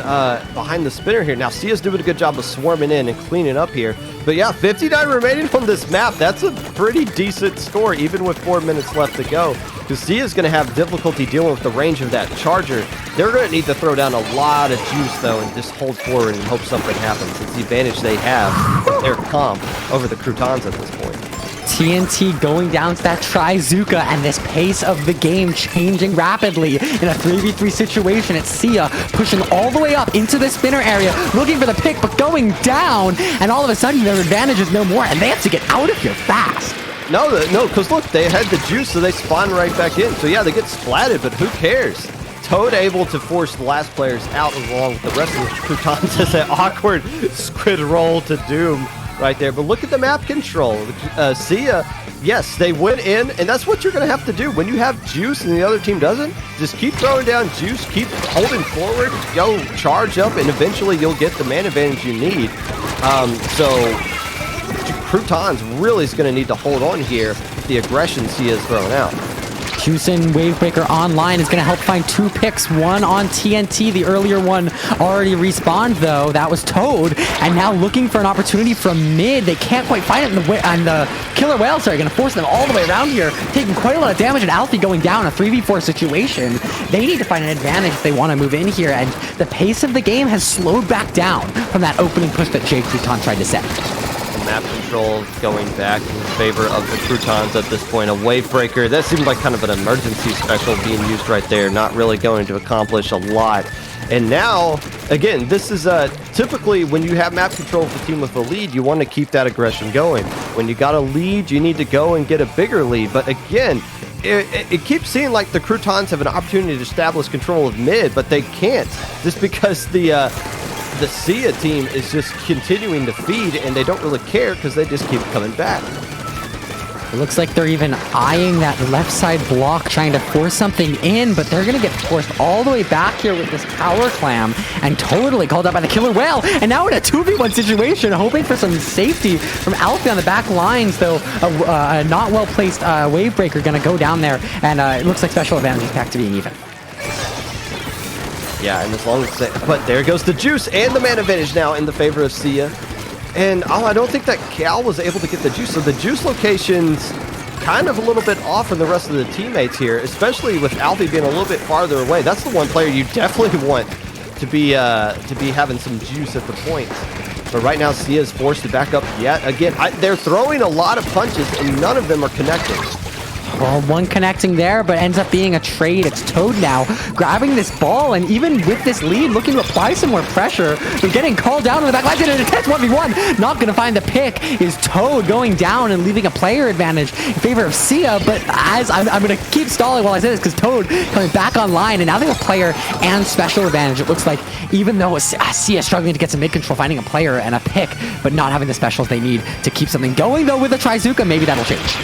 behind the spinner here. Now, Sia's doing a good job of swarming in and cleaning up here. But yeah, 59 remaining on this map. That's a pretty decent score, even with 4 minutes left to go. Because Sia's going to have difficulty dealing with the range of that charger. They're going to need to throw down a lot of juice, though, and just hold forward and hope something happens. It's the advantage they have, their comp, over the Croutons at this point. TNT going down to that Trizuka, and this pace of the game changing rapidly in a 3v3 situation. It's Seaya pushing all the way up into the spinner area, looking for the pick, but going down, and all of a sudden their advantage is no more, and they have to get out of here fast. No, because look, they had the juice, so they spawn right back in. So yeah, they get splatted, but who cares? Toad able to force the last players out along with the rest of the Croutons as an awkward squid roll to doom right there. But look at the map control. Seaya, yes, they went in, and that's what you're going to have to do. When you have juice and the other team doesn't, just keep throwing down juice, keep holding forward, go charge up, and eventually you'll get the man advantage you need. So Croutons really is going to need to hold on here with the aggression Seaya's throwing out. Juicin Wavebreaker online is going to help find 2 picks, one on TNT. The earlier one already respawned, though. That was Toad. And now looking for an opportunity from mid. They can't quite find it, and the Killer Whales are going to force them all the way around here, taking quite a lot of damage, and Alfie going down, a 3v4 situation. They need to find an advantage if they want to move in here, and the pace of the game has slowed back down from that opening push that Jay Crouton tried to set. Map control going back in favor of the Croutons at this point. A Wavebreaker, that seemed like kind of an emergency special being used right there, not really going to accomplish a lot. And now, again, this is typically when you have map control of the team with a lead, you want to keep that aggression going. When you got a lead, you need to go and get a bigger lead. But again, it keeps seeming like the Croutons have an opportunity to establish control of mid, but they can't, just because the Seaya team is just continuing to feed, and they don't really care because they just keep coming back. It looks like they're even eyeing that left side block, trying to force something in, but they're going to get forced all the way back here with this power clam, and totally called out by the Killer Whale. And now in a 2v1 situation, hoping for some safety from Alfie on the back lines, though a not well-placed Wavebreaker going to go down there, and it looks like special advantage is back to being even. Yeah, and as long as but there goes the juice and the man advantage now in the favor of Seaya. And I don't think that Cal was able to get the juice, so the juice location's kind of a little bit off from the rest of the teammates here, especially with Alfie being a little bit farther away. That's the one player you definitely want to be having some juice at the point. But right now, Seaya's forced to back up yet again. They're throwing a lot of punches, and none of them are connecting. Well, one connecting there, but ends up being a trade. It's Toad now, grabbing this ball, and even with this lead, looking to apply some more pressure. They're getting called down on the back line. In a intense 1v1. Not going to find the pick is Toad going down and leaving a player advantage in favor of Seaya, but as I'm going to keep stalling while I say this, because Toad coming back online, and now they have a player and special advantage. It looks like even though Seaya struggling to get some mid-control, finding a player and a pick, but not having the specials they need to keep something going, though with a Trizuka, maybe that'll change.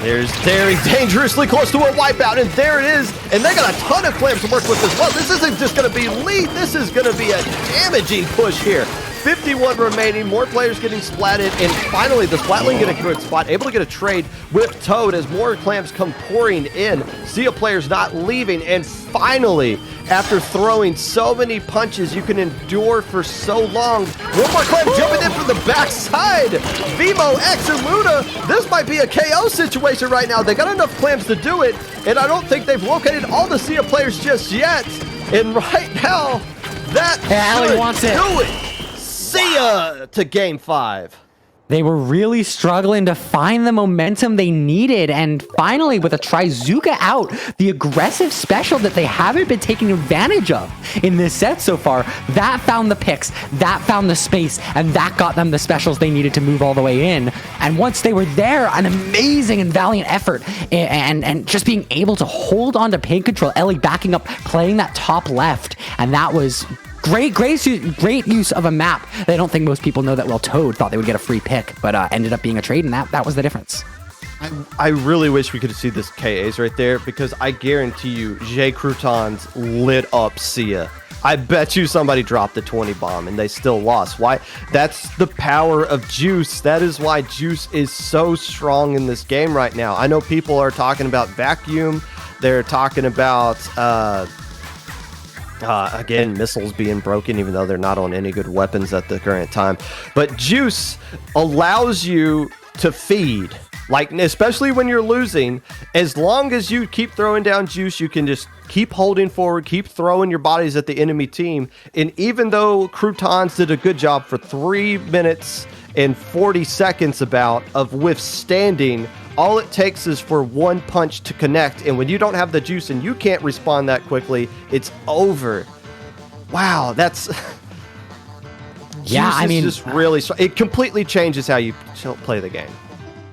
There's Derry dangerously close to a wipeout, and there it is. And they got a ton of clams to work with as well. This isn't just going to be lead. This is going to be a damaging push here. 51 remaining, more players getting splatted, and finally the Splatling get a good spot, able to get a trade with Toad as more clams come pouring in. Seaya players not leaving, and finally, after throwing so many punches you can endure for so long, one more clam jumping in from the backside. Vimo, X, and Luna, this might be a KO situation right now. They got enough clams to do it, and I don't think they've located all the Seaya players just yet. And right now, that Allie wants it. do it. Seaya to game 5. They were really struggling to find the momentum they needed, and finally, with a Trizuka out, the aggressive special that they haven't been taking advantage of in this set so far, that found the picks, that found the space, and that got them the specials they needed to move all the way in. And once they were there, an amazing and valiant effort, and just being able to hold on to pin control, Ellie backing up, playing that top left, and that was great use of a map that I don't think most people know that well. Toad thought they would get a free pick, but ended up being a trade, and that was the difference. I really wish we could see this KAs right there, because I guarantee you, Croutons lit up Seaya. I bet you somebody dropped the 20 bomb and they still lost. Why? That's the power of Juice. That is why Juice is so strong in this game right now. I know people are talking about Vacuum. They're talking about again, missiles being broken, even though they're not on any good weapons at the current time. But Juice allows you to feed, like, especially when you're losing. As long as you keep throwing down Juice, you can just keep holding forward, keep throwing your bodies at the enemy team. And even though Croutons did a good job for 3 minutes and 40 seconds of withstanding, all it takes is for one punch to connect, and when you don't have the juice and you can't respond that quickly, it's over. Wow, that's... Yeah, I mean, just really... It completely changes how you play the game.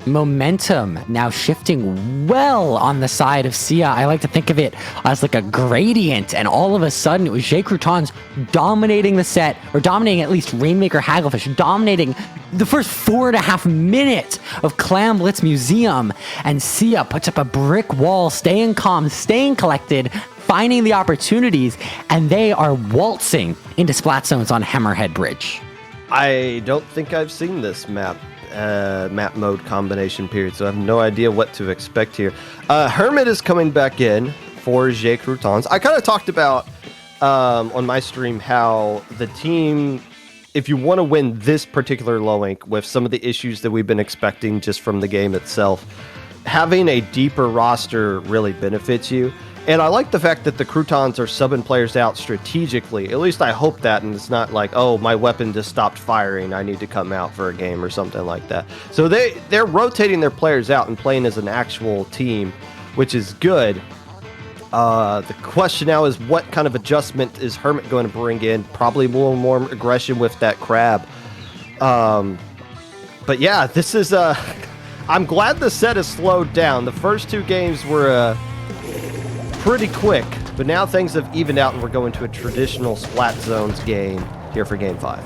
Momentum now shifting well on the side of Seaya. I like to think of it as like a gradient, and all of a sudden it was Croutons dominating the set, or dominating at least Rainmaker Hagglefish, dominating the first 4.5 minutes of Clam Blitz Museum, and Seaya puts up a brick wall, staying calm, staying collected, finding the opportunities, and they are waltzing into Splat Zones on Hammerhead Bridge. I don't think I've seen this map mode combination period, so I have no idea what to expect here. Hermit is coming back in for Croutons. I kind of talked about on my stream how the team, if you want to win this particular low ink with some of the issues that we've been expecting just from the game itself, having a deeper roster really benefits you. And I like the fact that the Croutons are subbing players out strategically. At least I hope that, and it's not like, oh, my weapon just stopped firing, I need to come out for a game or something like that. So they're rotating their players out and playing as an actual team, which is good. The question now is, what kind of adjustment is Hermit going to bring in? Probably a little more aggression with that crab. But yeah, this is... I'm glad the set has slowed down. The first 2 games were... pretty quick, but now things have evened out and we're going to a traditional Splat Zones game here for Game 5.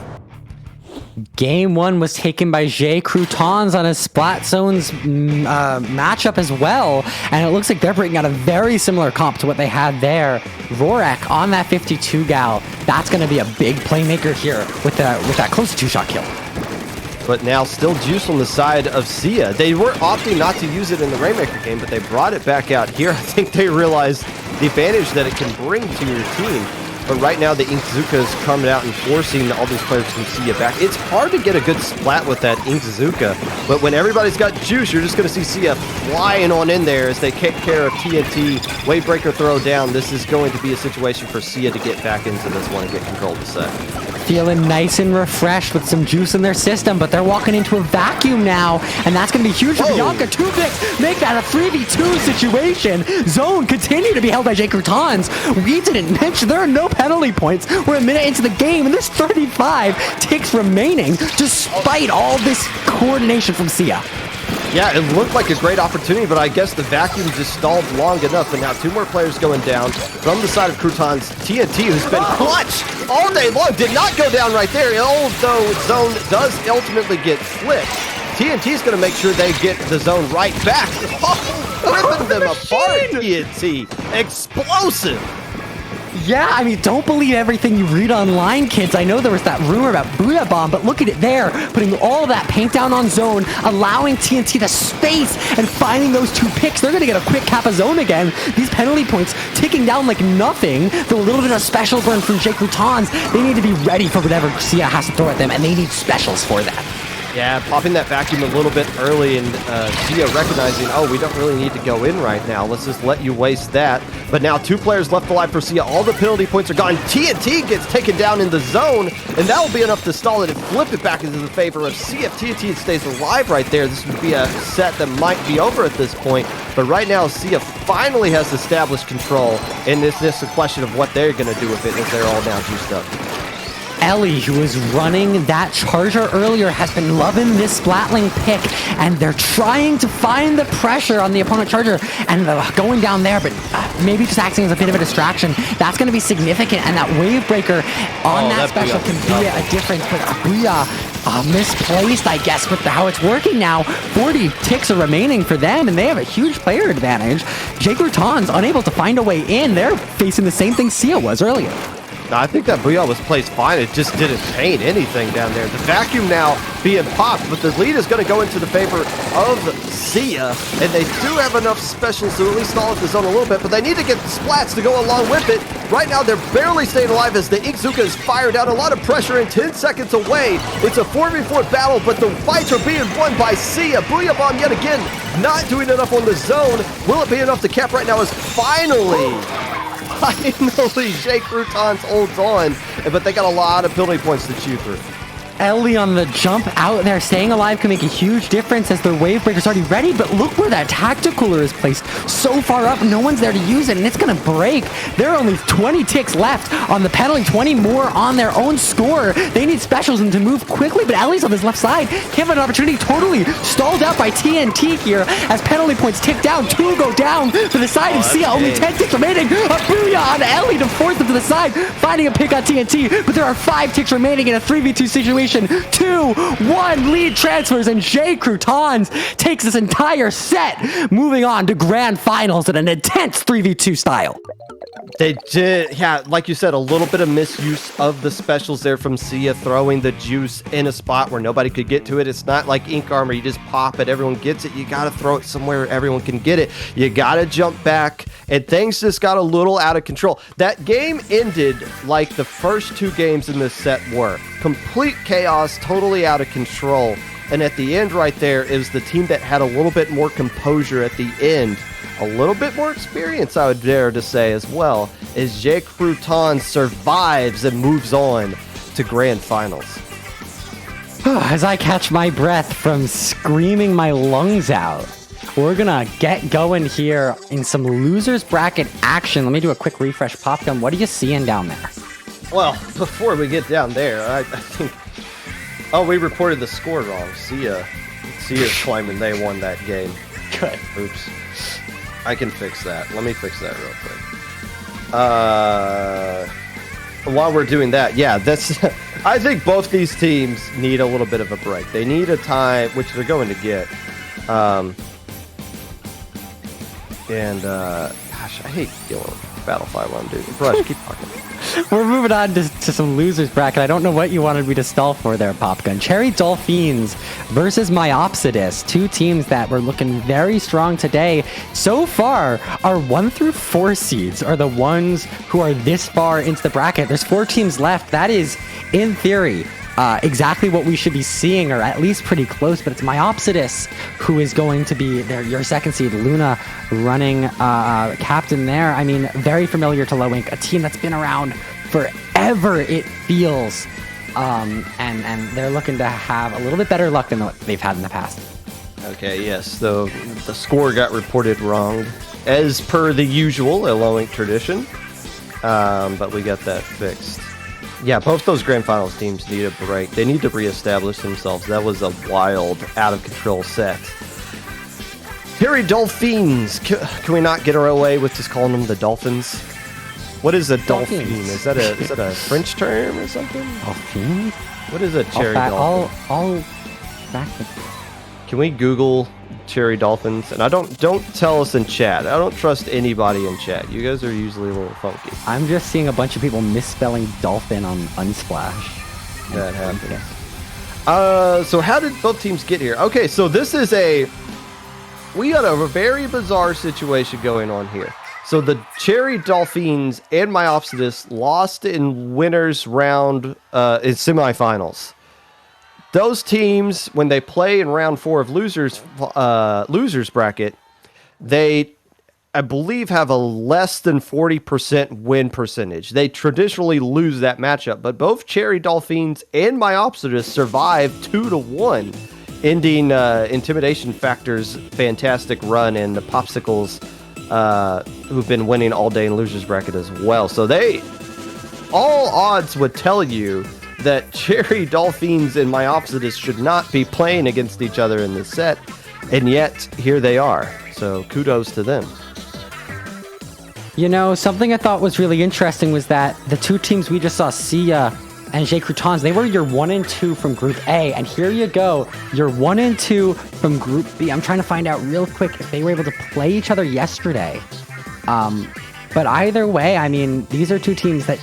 Game 1 was taken by Croutons on a Splat Zones matchup as well, and it looks like they're bringing out a very similar comp to what they had there. Rorak on that 52 gal. That's going to be a big playmaker here with that close to 2-shot kill. But now still Juice on the side of Seaya. They were opting not to use it in the Rainmaker game, but they brought it back out here. I think they realized the advantage that it can bring to your team. But right now the Inkzuka is coming out and forcing all these players from Seaya back. It's hard to get a good splat with that Inkzuka, but when everybody's got Juice, you're just going to see Seaya flying on in there as they take care of TNT. Wavebreaker throw down. This is going to be a situation for Seaya to get back into this one and get control of the set. Feeling nice and refreshed with some juice in their system, but they're walking into a vacuum now, and that's going to be huge for Bianca. 2 picks make that a 3v2 situation. Zone continue to be held by Croutons. We didn't mention there are no penalty points. We're a minute into the game, and there's 35 ticks remaining, despite all this coordination from Seaya. Yeah, it looked like a great opportunity, but I guess the vacuum just stalled long enough, and now 2 more players going down from the side of Croutons. TNT, who's been clutch all day long, did not go down right there, although Zone does ultimately get flipped. TNT's going to make sure they get the Zone right back. Oh, ripping them apart, TNT. Explosive. Yeah, I mean, don't believe everything you read online, kids. I know there was that rumor about Booyah Bomb, but look at it there. Putting all that paint down on zone, allowing TNT the space, and finding those 2 picks. They're going to get a quick cap of zone again. These penalty points ticking down like nothing. The little bit of special burn from Jake Croutons. They need to be ready for whatever Seaya has to throw at them, and they need specials for that. Yeah, popping that vacuum a little bit early and Seaya recognizing, oh, we don't really need to go in right now. Let's just let you waste that. But now 2 players left alive for Seaya. All the penalty points are gone. TNT gets taken down in the zone, and that will be enough to stall it and flip it back into the favor of Seaya. If TNT stays alive right there, this would be a set that might be over at this point. But right now, Seaya finally has established control, and it's just a question of what they're going to do with it as they're all now juiced up. Ellie, who was running that charger earlier, has been loving this Splatling pick, and they're trying to find the pressure on the opponent charger, and going down there, but maybe just acting as a bit of a distraction. That's going to be significant, and that wave breaker on that special can be a difference, but Booyah misplaced, I guess, with how it's working now. 40 ticks are remaining for them, and they have a huge player advantage. Jake Croutons unable to find a way in. They're facing the same thing Seaya was earlier. I think that Booyah was placed fine. It just didn't paint anything down there. The vacuum now being popped, but the lead is going to go into the favor of Seaya, and they do have enough specials to at least stall at the zone a little bit, but they need to get the splats to go along with it. Right now, they're barely staying alive as the Inkzuka is fired out. A lot of pressure and 10 seconds away. It's a 4v4 battle, but the fights are being won by Seaya. Booyah Bomb yet again not doing enough on the zone. Will it be enough to cap right now as finally Jake Croutons holds on, but they got a lot of penalty points to chew through. Ellie on the jump out there, staying alive can make a huge difference as their wave breaker's already ready, but look where that tacticooler is placed. So far up, no one's there to use it, and it's going to break. There are only 20 ticks left on the penalty, 20 more on their own score. They need specials and to move quickly, but Ellie's on his left side. Can't have an opportunity, totally stalled out by TNT here as penalty points tick down. 2 go down to the side of Seaya. Only 10 ticks remaining. A Booyah on Ellie to force them to the side, finding a pick on TNT, but there are 5 ticks remaining in a 3v2 situation. 2-1 lead transfers, and Jake Croutons takes this entire set, moving on to grand finals in an intense 3v2 style. They did, yeah, like you said, a little bit of misuse of the specials there from Seaya, throwing the juice in a spot where nobody could get to it. It's not like Ink Armor, you just pop it, everyone gets it. You got to throw it somewhere everyone can get it. You got to jump back, and things just got a little out of control. That game ended like the first 2 games in this set were. Complete chaos, totally out of control. And at the end right there is the team that had a little bit more composure at the end. A little bit more experience, I would dare to say, as well, as Jake Croutons survives and moves on to grand finals. As I catch my breath from screaming my lungs out, we're gonna get going here in some losers bracket action. Let me do a quick refresh. Popgun, what are you seeing down there? Well, before we get down there, I think... Oh, we reported the score wrong. Seaya's claiming they won that game. Good. Oops. I can fix that. Let me fix that real quick. While we're doing that, yeah, that's... I think both these teams need a little bit of a break. They need a time, which they're going to get. Gosh, I hate dealing with Battlefield while I'm doing Brush, keep talking. We're moving on to some losers bracket. I don't know what you wanted me to stall for there, Popgun. Cherry-Dolphines versus Myopsidus. 2 teams that were looking very strong today. So far, our 1 through 4 seeds are the ones who are this far into the bracket. There's 4 teams left. That is, in theory, exactly what we should be seeing, or at least pretty close, but it's Myopsidus who is going to be your second seed. Luna running captain there. I mean, very familiar to Low Ink, a team that's been around forever, it feels. And they're looking to have a little bit better luck than what they've had in the past. Okay, yes, the score got reported wrong, as per the usual Low Ink tradition, but we got that fixed. Yeah, both those grand finals teams need a break. They need to reestablish themselves. That was a wild, out-of-control set. Cherry-Dolphines. Can we not get our away with just calling them the Dolphins? What is a dolphin? Is that a French term or something? Dolphins? What is a cherry dolphin? I'll back with... Can we Google Cherry-Dolphines, and I don't tell us in chat. I don't trust anybody in chat. You guys are usually a little funky. I'm just seeing a bunch of people misspelling dolphin on Unsplash. That happens. So how did both teams get here? Okay, so we got a very bizarre situation going on here. So the Cherry-Dolphines and Myopsidus lost in winners round in semifinals. Those teams, when they play in round 4 of losers bracket, they, I believe, have a less than 40% win percentage. They traditionally lose that matchup, but both Cherry-Dolphines and Myopsidus survived 2-1, ending Intimidation Factor's fantastic run and the Popsicles, who've been winning all day in losers bracket as well. So all odds would tell you that Cherry-Dolphines and Myopsidus should not be playing against each other in this set, and yet here they are. So kudos to them. You know, something I thought was really interesting was that the two teams we just saw, Seaya and Croutons, they were your 1 and 2 from Group A, and here you go, you're 1 and 2 from Group B. I'm trying to find out real quick if they were able to play each other yesterday. But either way, I mean, these are two teams that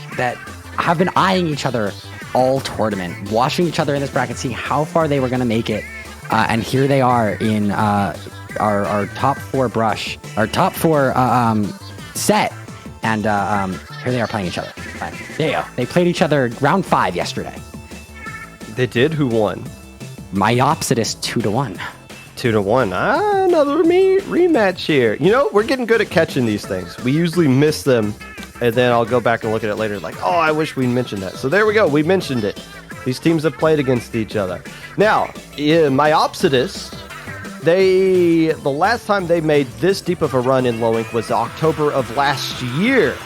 have been eyeing each other all tournament, watching each other in this bracket, seeing how far they were going to make it, and here they are in our top 4 set, and here they are playing each other. There you go. They played each other round 5 yesterday. They did? Who won? Myopsidus 2-1. 2-1. Another rematch here. You know, we're getting good at catching these things. We usually miss them, and then I'll go back and look at it later like, oh, I wish we mentioned that. So there we go. We mentioned it. These teams have played against each other. Now, Myopsidus, the last time they made this deep of a run in Low Ink was October of last year,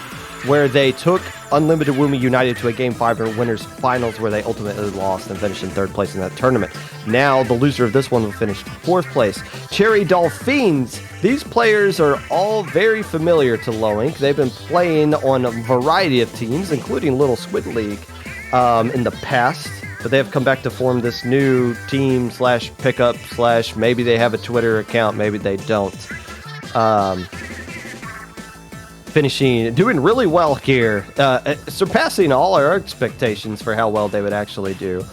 where they took Unlimited Woomy United to a Game 5 winners finals where they ultimately lost and finished in 3rd place in that tournament. Now, the loser of this one will finish 4th place. Cherry-Dolphines, these players are all very familiar to Low Ink. They've been playing on a variety of teams, including Little Squid League, in the past. But they have come back to form this new team / pickup / maybe they have a Twitter account, maybe they don't. Doing really well here, surpassing all our expectations for how well they would actually do.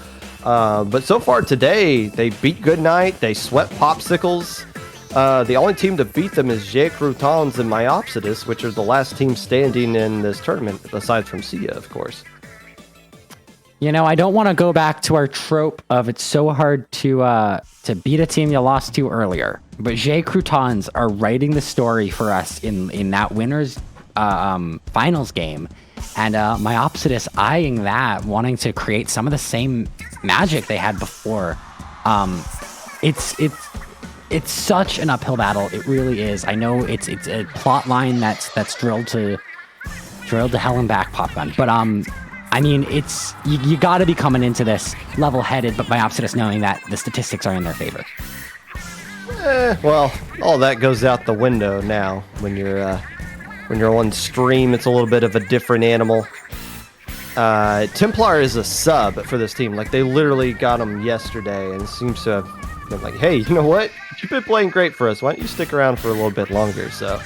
But so far today, they beat Goodnight, they swept Popsicles. The only team to beat them is Croutons and Myopsidus, which are the last team standing in this tournament, aside from Seaya, of course. You know, I don't want to go back to our trope of it's so hard to beat a team you lost to earlier, but Croutons are writing the story for us in that winners finals game, and Myopsidus eyeing that, wanting to create some of the same magic they had before. It's such an uphill battle. It really is. I know it's a plot line that's drilled to hell and back, Popgun, but I mean, it's you got to be coming into this level-headed, but Myopsidus knowing that the statistics are in their favor. Well, all that goes out the window now. When you're on stream, it's a little bit of a different animal. Templar is a sub for this team. Like, they literally got him yesterday, and it seems to have been like, hey, you know what? You've been playing great for us. Why don't you stick around for a little bit longer? So,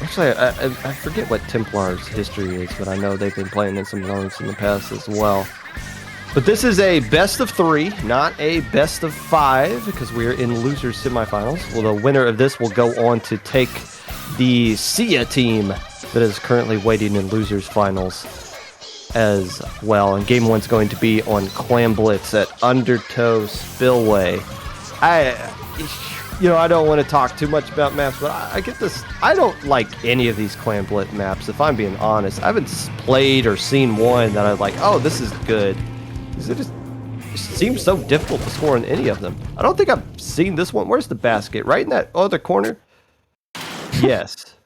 actually, I forget what Templar's history is, but I know they've been playing in some loans in the past as well. But this is a best of 3, not a best of 5, because we're in losers semifinals. Well, the winner of this will go on to take the Seaya team that is currently waiting in losers finals as well. And game 1's going to be on Clam Blitz at Undertow Spillway. I don't want to talk too much about maps, but I get this. I don't like any of these Clam Blitz maps, if I'm being honest. I haven't played or seen one that I'm like, oh, this is good. It just seems so difficult to score in any of them. I don't think I've seen this one. Where's the basket? Right in that other corner? Yes.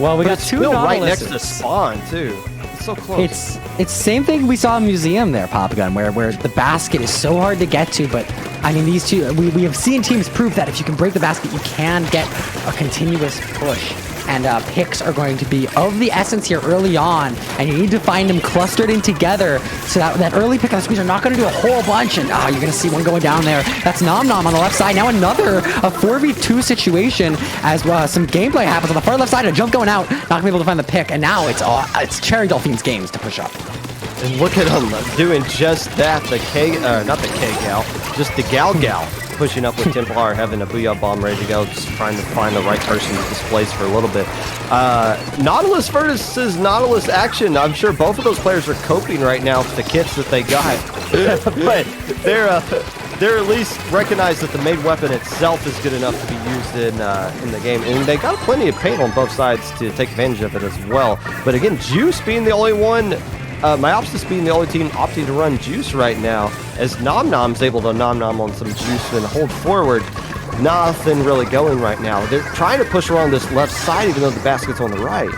Well, we got two right next to spawn, too. It's so close. It's same thing we saw in Museum there, Popgun, where the basket is so hard to get to, but I mean, these two, we have seen teams prove that if you can break the basket, you can get a continuous push and picks are going to be of the essence here early on, and you need to find them clustered in together so that early pick and squeeze are not going to do a whole bunch, and you're going to see one going down there. That's Nom Nom on the left side. Now another a 4v2 situation as some gameplay happens on the far left side. A jump going out, not going to be able to find the pick, and now it's Cherry-Dolphines games to push up. And look at them doing just that. Not the K-Gal, just the Gal pushing up with Templar, having a Booyah Bomb ready to go, just trying to find the right person to displace for a little bit. Nautilus versus Nautilus action. I'm sure both of those players are coping right now with the kits that they got. But they're at least recognize that the made weapon itself is good enough to be used in the game. And they got plenty of paint on both sides to take advantage of it as well. But again, Juice being the only one, Myopsidus being the only team opting to run Juice right now, as Nom Nom's able to Nom Nom on some Juice and hold forward. Nothing really going right now. They're trying to push around this left side even though the basket's on the right.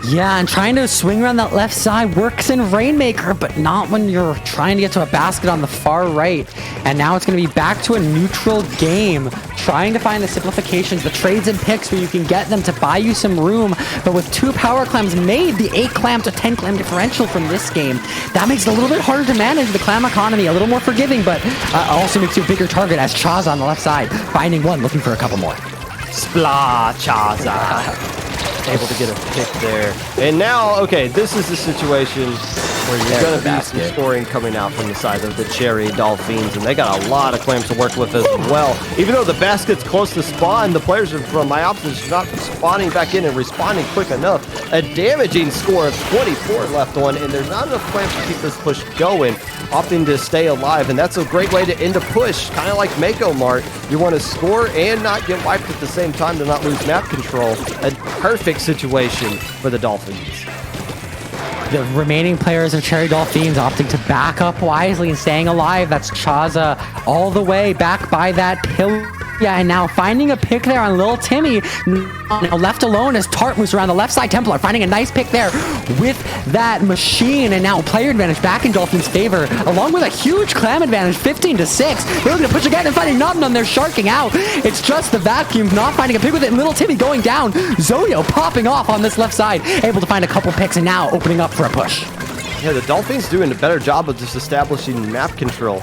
Yeah, and trying to swing around that left side works in Rainmaker, but not when you're trying to get to a basket on the far right. And now it's going to be back to a neutral game, trying to find the simplifications, the trades and picks where you can get them to buy you some room. But with 2 power clams made, the 8 clam to 10 clam differential from this game, that makes it a little bit harder to manage the clam economy, a little more forgiving, but also makes you a bigger target as Chaza on the left side, finding one, looking for a couple more. Spla Chaza. Able to get a pick there. And now, okay, this is the situation where you're going to be some scoring coming out from the side of the Cherry-Dolphines, and they got a lot of clams to work with as well. Even though the basket's close to spawn, the players from Myopsidus are not spawning back in and responding quick enough. A damaging score of 24 left on, and there's not enough clams to keep this push going, opting to stay alive, and that's a great way to end a push, kind of like Mako Mart. You want to score and not get wiped at the same time to not lose map control. A perfect situation for the Dolphins. The remaining players of Cherry-Dolphines opting to back up wisely and staying alive. That's Chaza all the way back by that pillar. Yeah, and now finding a pick there on Lil Timmy. Now left alone as Tart moves around the left side. Templar finding a nice pick there with that machine. And now player advantage back in Dolphins' favor, along with a huge clam advantage, 15-6. They're looking to push again and finding Nom Nom. They're sharking out. It's just the vacuum not finding a pick with it. And Lil Timmy going down. Zoyo popping off on this left side, able to find a couple picks and now opening up for a push. Yeah, the Dolphins doing a better job of just establishing map control.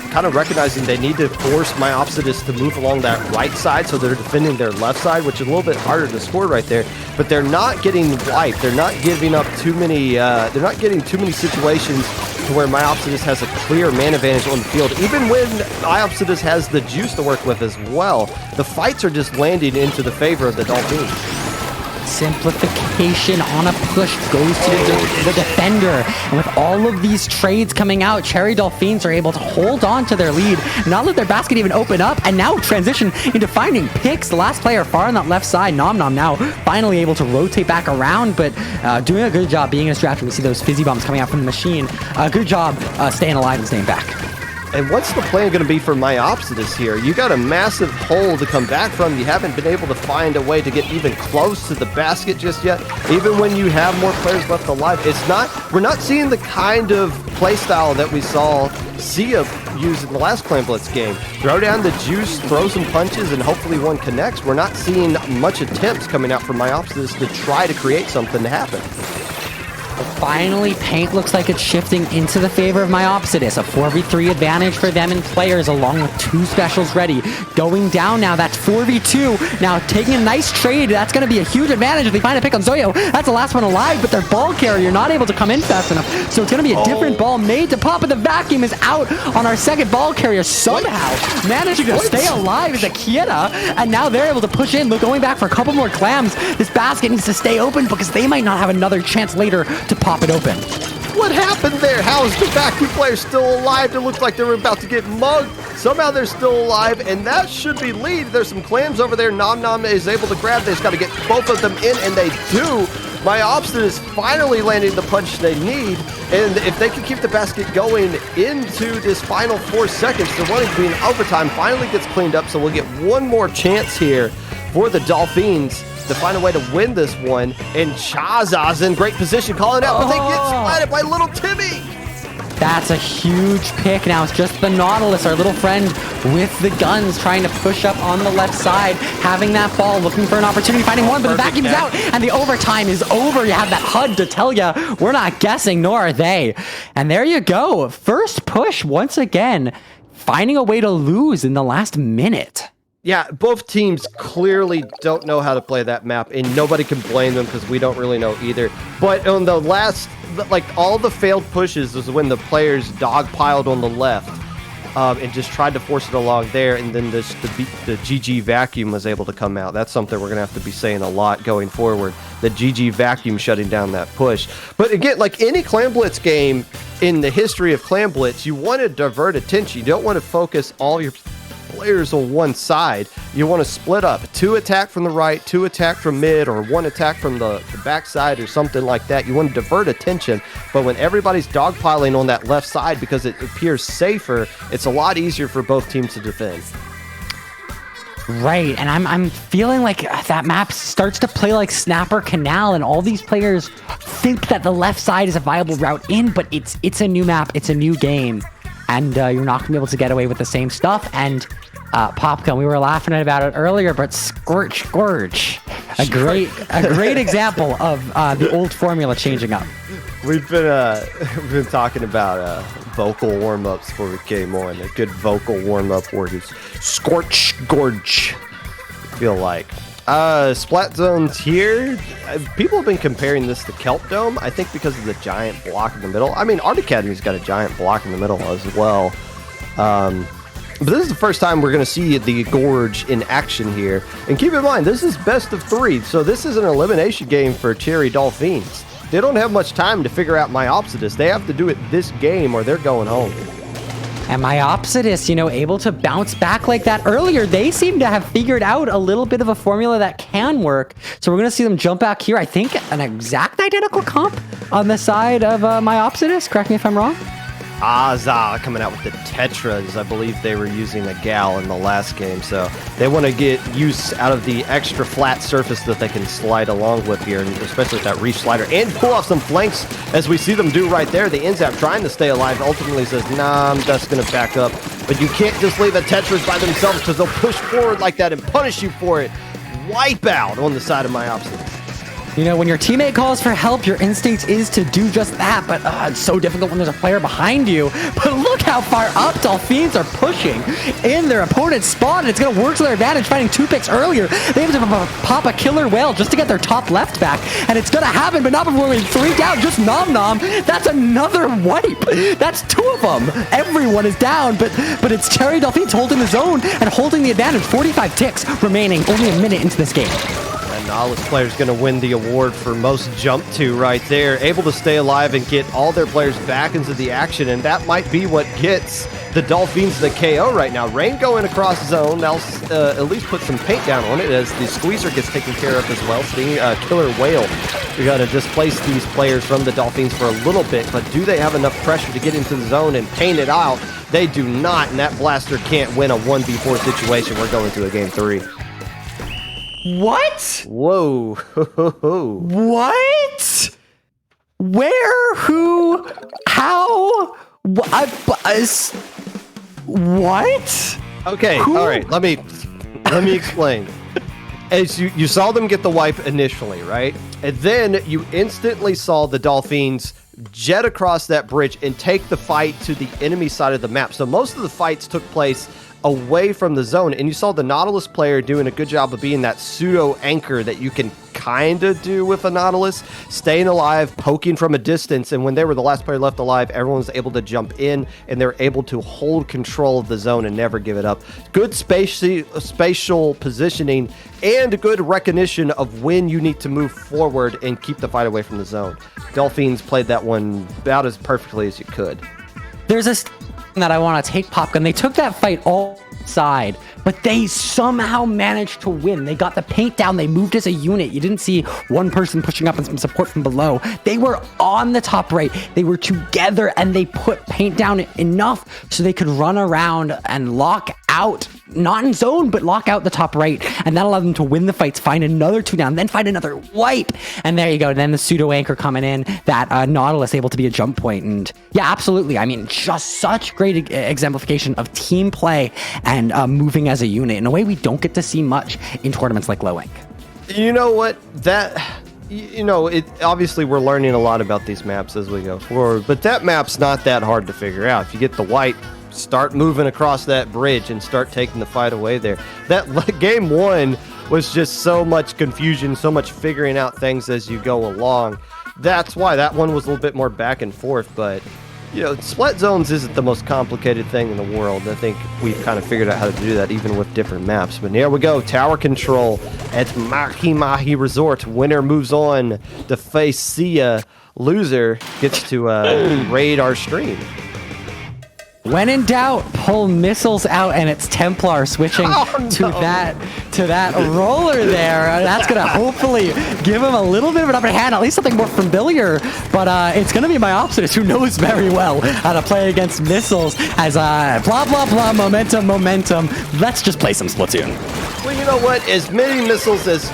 Kind of recognizing they need to force Myopsidus to move along that right side, so they're defending their left side, which is a little bit harder to score right there. But they're not getting wiped. They're not giving up too many. They're not getting too many situations to where Myopsidus has a clear man advantage on the field. Even when Myopsidus has the juice to work with as well, the fights are just landing into the favor of the Dolphins. Simplification on a push goes to the defender. And with all of these trades coming out, Cherry-Dolphines are able to hold on to their lead, not let their basket even open up, and now transition into finding picks. The last player far on that left side, Nom Nom, now finally able to rotate back around, but doing a good job being in a distraction. We see those fizzy bombs coming out from the machine. Good job staying alive and staying back. And what's the plan going to be for Myopsidus here? You got a massive hole to come back from. You haven't been able to find a way to get even close to the basket just yet. Even when you have more players left alive, we're not seeing the kind of playstyle that we saw Seaya use in the last Clan Blitz game. Throw down the juice, throw some punches, and hopefully one connects. We're not seeing much attempts coming out from Myopsidus to try to create something to happen. Finally, paint looks like it's shifting into the favor of Myopsidus. A 4v3 advantage for them and players, along with 2 specials ready. Going down now, that's 4v2. Now taking a nice trade, that's going to be a huge advantage if they find a pick on Zoyo. That's the last one alive, but their ball carrier not able to come in fast enough. So it's going to be a different ball made to pop, but the vacuum is out on our second ball carrier, somehow managing to stay alive as a Kieta. And now they're able to push in, going back for a couple more clams. This basket needs to stay open because they might not have another chance later to pop it open. What happened there? How is the vacuum player still alive? It looked like they were about to get mugged. Somehow they're still alive, and that should be lead. There's some clams over there. Nom Nom is able to grab. They just got to get both of them in, and they do. Myopsidus is finally landing the punch they need, and if they can keep the basket going into this final 4 seconds, the running being overtime finally gets cleaned up, so we'll get one more chance here for the Dolphins to find a way to win this one. And Chaza's in great position, calling out, but they get splatted by Little Timmy. That's a huge pick. Now it's just the Nautilus, our little friend with the guns, trying to push up on the left side, having that ball, looking for an opportunity, finding one, but the vacuum is out, and the overtime is over. You have that HUD to tell you we're not guessing, nor are they. And there you go. First push once again, finding a way to lose in the last minute. Yeah, both teams clearly don't know how to play that map, and nobody can blame them because we don't really know either. But on the last, like, all the failed pushes was when the players dogpiled on the left and just tried to force it along there, and then the GG vacuum was able to come out. That's something we're going to have to be saying a lot going forward, the GG vacuum shutting down that push. But again, like any Clan Blitz game in the history of Clan Blitz, you want to divert attention. You don't want to focus all your players on one side. You want to split up 2 attack from the right, 2 attack from mid, or 1 attack from the backside or something like that. You want to divert attention, but when everybody's dogpiling on that left side because it appears safer, it's a lot easier for both teams to defend. Right, and I'm feeling like that map starts to play like Snapper Canal, and all these players think that the left side is a viable route in, but it's a new map, it's a new game, and you're not going to be able to get away with the same stuff. And Popgun, we were laughing about it earlier, but Scorch, a great example of the old formula changing up. We've been talking about vocal warm-ups before we came on. A good vocal warm-up word is Scorch Gorge, I feel like. Splat Zones here. People have been comparing this to Kelp Dome, I think because of the giant block in the middle. I mean, Art Academy's got a giant block in the middle as well. But this is the first time we're going to see the Gorge in action here. And keep in mind, this is best of 3, so this is an elimination game for Cherry-Dolphines. They don't have much time to figure out Myopsidus. They have to do it this game or they're going home. And Myopsidus, able to bounce back like that earlier. They seem to have figured out a little bit of a formula that can work. So we're going to see them jump back here. I think an exact identical comp on the side of Myopsidus. Correct me if I'm wrong. Azza coming out with the Tetras. I believe they were using a Gal in the last game, so they want to get use out of the extra flat surface that they can slide along with here, and especially with that reach slider, and pull off some flanks as we see them do right there. The Inzap trying to stay alive ultimately says, nah, I'm just going to back up. But you can't just leave the Tetras by themselves because they'll push forward like that and punish you for it. Wipe out on the side of Myopsidus. When your teammate calls for help, your instinct is to do just that, but it's so difficult when there's a player behind you. But look how far up Dolphins are pushing in their opponent's spawn, and it's going to work to their advantage, finding 2 picks earlier. They have to pop a killer whale just to get their top left back, and it's going to happen, but not before we're 3 down, just Nom Nom. That's another wipe. That's 2 of them. Everyone is down, but it's Cherry-Dolphines holding the zone and holding the advantage. 45 ticks remaining, only a minute into this game. Nautilus player's going to win the award for most jump to right there. Able to stay alive and get all their players back into the action, and that might be what gets the Dolphins the KO right now. Rain going across zone. That'll at least put some paint down on it as the squeezer gets taken care of as well. Seeing Killer Whale. We got to displace these players from the Dolphins for a little bit, but do they have enough pressure to get into the zone and paint it out? They do not, and that blaster can't win a 1v4 situation. We're going to a game 3. What? Whoa. What? Where? Who? How? What? Okay, Who? all right, let me explain. As you saw them get the wipe initially, right? And then you instantly saw the Dolphins jet across that bridge and take the fight to the enemy side of the map. So most of the fights took place away from the zone, and you saw the Nautilus player doing a good job of being that pseudo anchor that you can kind of do with a Nautilus, staying alive, poking from a distance, and when they were the last player left alive, everyone was able to jump in, and they're able to hold control of the zone and never give it up. Good spatial positioning and good recognition of when you need to move forward and keep the fight away from the zone. Dolphins played that one about as perfectly as you could. There's this that I want to take, Popgun. They took that fight all side, but they somehow managed to win. They got the paint down. They moved as a unit. You didn't see one person pushing up and some support from below. They were on the top right. They were together, and they put paint down enough so they could run around and lock out not in zone, but lock out the top right, and that allowed them to win the fights, find another 2 down, then find another wipe, and there you go. Then the pseudo anchor coming in, that Nautilus able to be a jump point, and yeah, absolutely. I mean, just such great exemplification of team play and moving as a unit in a way we don't get to see much in tournaments like Low Ink. You know what? It obviously we're learning a lot about these maps as we go forward, but that map's not that hard to figure out. If you get the white, start moving across that bridge and start taking the fight away there. That game 1 was just so much confusion, so much figuring out things as you go along. That's why that one was a little bit more back and forth, but split zones isn't the most complicated thing in the world. I think we've kind of figured out how to do that even with different maps. But here we go, tower control at Mahi Mahi Resort. Winner moves on to face Seaya. Loser gets to raid our stream. When in doubt, pull missiles out, and it's Templar switching to that roller there. That's gonna hopefully give him a little bit of an upper hand, at least something more familiar. But it's gonna be Myopsidus, who knows very well how to play against missiles. As blah blah blah, momentum. Let's just play some Splatoon. Well, you know what? As many missiles as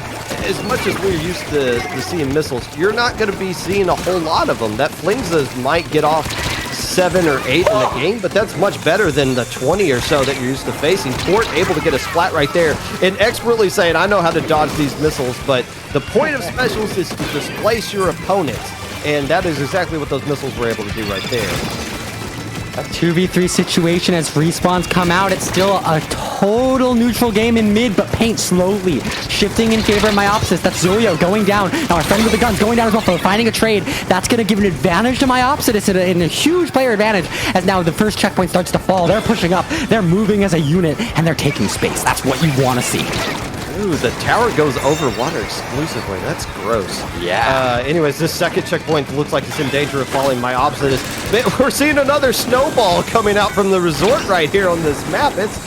much as we're used to seeing missiles, you're not going to be seeing a whole lot of them. That Flingzas might get off 7 or 8 in the game, but that's much better than the 20 or so that you're used to facing. Tort able to get a splat right there and expertly saying, I know how to dodge these missiles, but the point of specials is to displace your opponent, and that is exactly what those missiles were able to do right there. A 2v3 situation as respawns come out. It's still a total neutral game in mid, but Paint slowly shifting in favor of Myopsis. That's Zoyo going down. Now our friend with the guns going down as well, so finding a trade. That's going to give an advantage to Myopsis in a huge player advantage, as now the first checkpoint starts to fall. They're pushing up, they're moving as a unit, and they're taking space. That's what you want to see. Ooh, the tower goes over water exclusively. That's gross. Yeah. Anyways, this second checkpoint looks like it's in danger of falling. Myopsidus. We're seeing another snowball coming out from the resort right here on this map. It's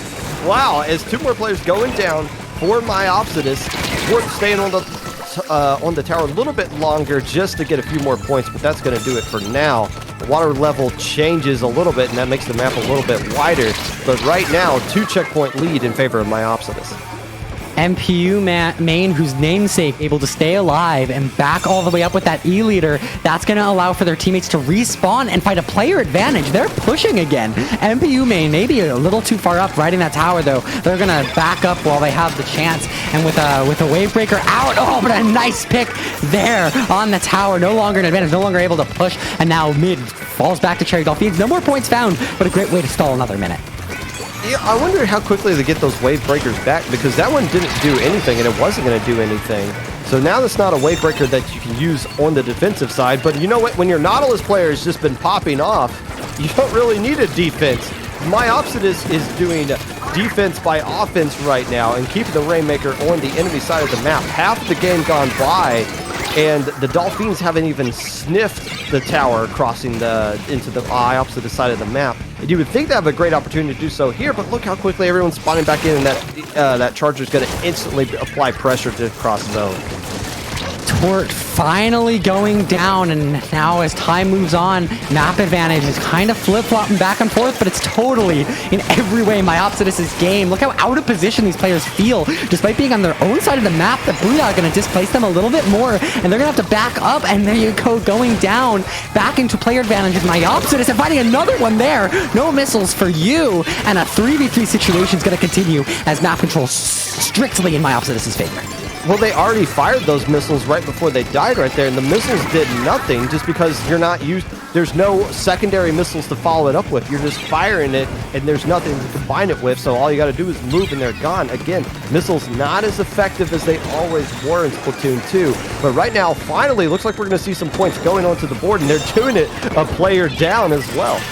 wow. As 2 more players going down for Myopsidus. Tort staying on the tower a little bit longer just to get a few more points, but that's going to do it for now. The water level changes a little bit, and that makes the map a little bit wider. But right now, 2 checkpoint lead in favor of Myopsidus. MPU main, whose namesake able to stay alive and back all the way up with that E-leader. That's going to allow for their teammates to respawn and fight a player advantage. They're pushing again. MPU main maybe a little too far up riding that tower, though. They're going to back up while they have the chance. And with a wave breaker out, oh, but a nice pick there on the tower. No longer an advantage, no longer able to push. And now mid falls back to Cherry-Dolphines. No more points found, but a great way to stall another minute. Yeah, I wonder how quickly they get those wave breakers back, because that one didn't do anything and it wasn't going to do anything. So now that's not a wave breaker that you can use on the defensive side. But you know what? When your Nautilus player has just been popping off, you don't really need a defense. Myopsidus is doing defense by offense right now and keeping the Rainmaker on the enemy side of the map. Half the game gone by, and the Dolphins haven't even sniffed the tower crossing into the opposite side of the map. And you would think they have a great opportunity to do so here, but look how quickly everyone's spawning back in, and that Charger's going to instantly apply pressure to cross zone. Tort finally going down, and now as time moves on, map advantage is kind of flip-flopping back and forth, but it's totally in every way Myopsidus' game. Look how out of position these players feel. Despite being on their own side of the map, the Booyah are going to displace them a little bit more, and they're going to have to back up, and there you go, going down, back into player advantage with Myopsidus, and finding another one there. No missiles for you, and a 3v3 situation is going to continue as map control strictly in Myopsidus' favor. Well, they already fired those missiles right before they died right there, and the missiles did nothing just because you're not used. There's no secondary missiles to follow it up with. You're just firing it, and there's nothing to combine it with, so all you got to do is move, and they're gone. Again, missiles not as effective as they always were in Splatoon 2, but right now, finally, looks like we're going to see some points going onto the board, and they're doing it a player down as well.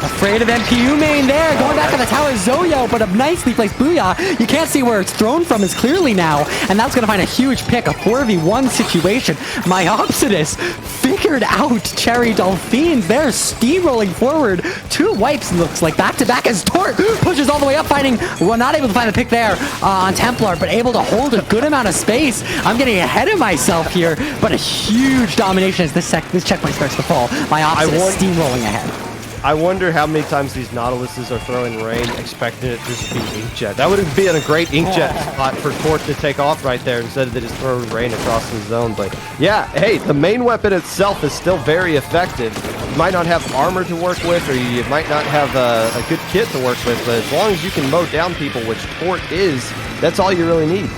Afraid of MPU main there, going back on the tower, Zoyo, but a nicely placed Booyah. You can't see where it's thrown from is clearly now, and that's going to find a huge pick, a 4v1 situation. Myopsidus figured out Cherry-Dolphines. They're steamrolling forward. 2 wipes, looks like, back-to-back as Tort pushes all the way up, not able to find the pick there on Templar, but able to hold a good amount of space. I'm getting ahead of myself here, but a huge domination as this checkpoint starts to fall. Myopsidus steamrolling ahead. I wonder how many times these Nautiluses are throwing rain, expecting it just to be inkjet. That would be a great inkjet spot for Torque to take off right there instead of just throwing rain across the zone. But yeah, hey, the main weapon itself is still very effective. You might not have armor to work with, or you might not have a good kit to work with, but as long as you can mow down people, which Torque is, that's all you really need.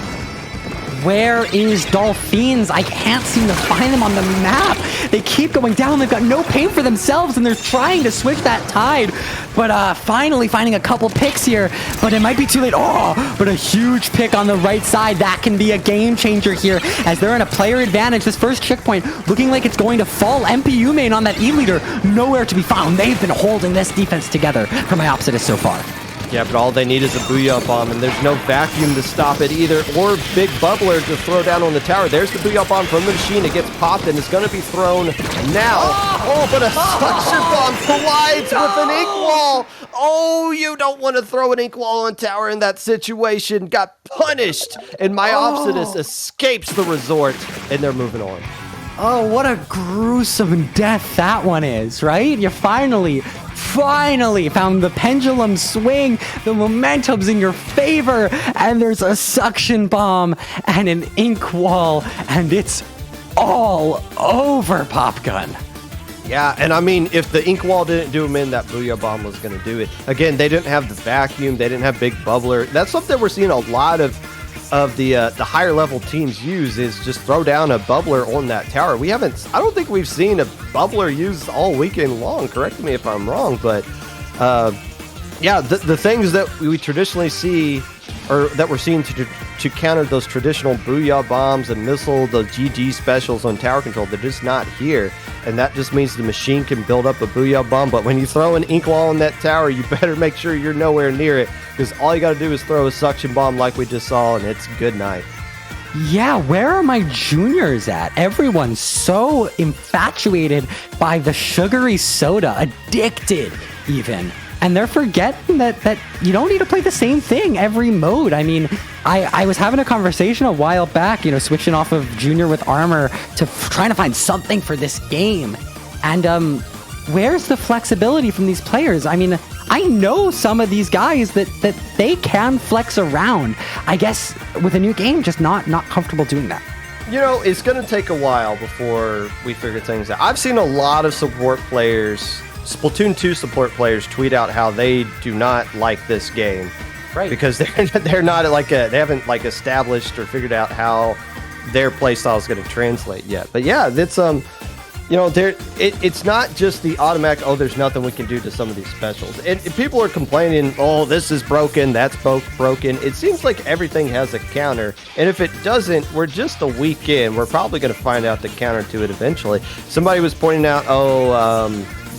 Where is Dolphins? I can't seem to find them on the map. They keep going down. They've got no pain for themselves, and they're trying to switch that tide. But finally finding a couple picks here, but it might be too late. Oh, but a huge pick on the right side. That can be a game changer here as they're in a player advantage. This first checkpoint looking like it's going to fall. MPU main on that E-leader, nowhere to be found. They've been holding this defense together for Myopsidus so far. Yeah, but all they need is a Booyah Bomb, and there's no vacuum to stop it either, or Big Bubbler to throw down on the tower. There's the Booyah Bomb from the machine. It gets popped, and it's going to be thrown now. Oh, but a Suction Bomb collides with an Ink Wall. Oh, you don't want to throw an Ink Wall on tower in that situation. Got punished, and Myopsidus escapes the resort, and they're moving on. Oh, what a gruesome death that one is, right? You finally found the pendulum swing. The momentum's in your favor, and there's a suction bomb and an ink wall, and it's all over, Popgun. Yeah, and I mean, if the ink wall didn't do him in, that Booyah Bomb was going to do it. Again, they didn't have the vacuum. They didn't have Big Bubbler. That's something we're seeing a lot of the higher level teams use, is just throw down a bubbler on that tower. I don't think we've seen a bubbler used all weekend long. Correct me if I'm wrong, but yeah, the things that we traditionally see, or that we're seeing to counter those traditional Booyah Bombs and missile, the GG specials on tower control, they're just not here. And that just means the machine can build up a Booyah Bomb, but when you throw an ink wall on that tower, you better make sure you're nowhere near it, because all you got to do is throw a suction bomb like we just saw, and it's good night. Yeah, where are my juniors at? Everyone's so infatuated by the sugary soda, addicted even. And they're forgetting that you don't need to play the same thing every mode. I mean, I was having a conversation a while back, switching off of Junior with Armor to trying to find something for this game. And where's the flexibility from these players? I mean, I know some of these guys that they can flex around. I guess with a new game, just not comfortable doing that. It's going to take a while before we figure things out. I've seen a lot of support players, Splatoon 2 support players, tweet out how they do not like this game, right? Because they're not they haven't established or figured out how their playstyle is going to translate yet. But yeah, it's it's not just the automatic, there's nothing we can do to some of these specials. And people are complaining, this is broken, that's both broken. It seems like everything has a counter, and if it doesn't, we're just a week in. We're probably going to find out the counter to it eventually. Somebody was pointing out,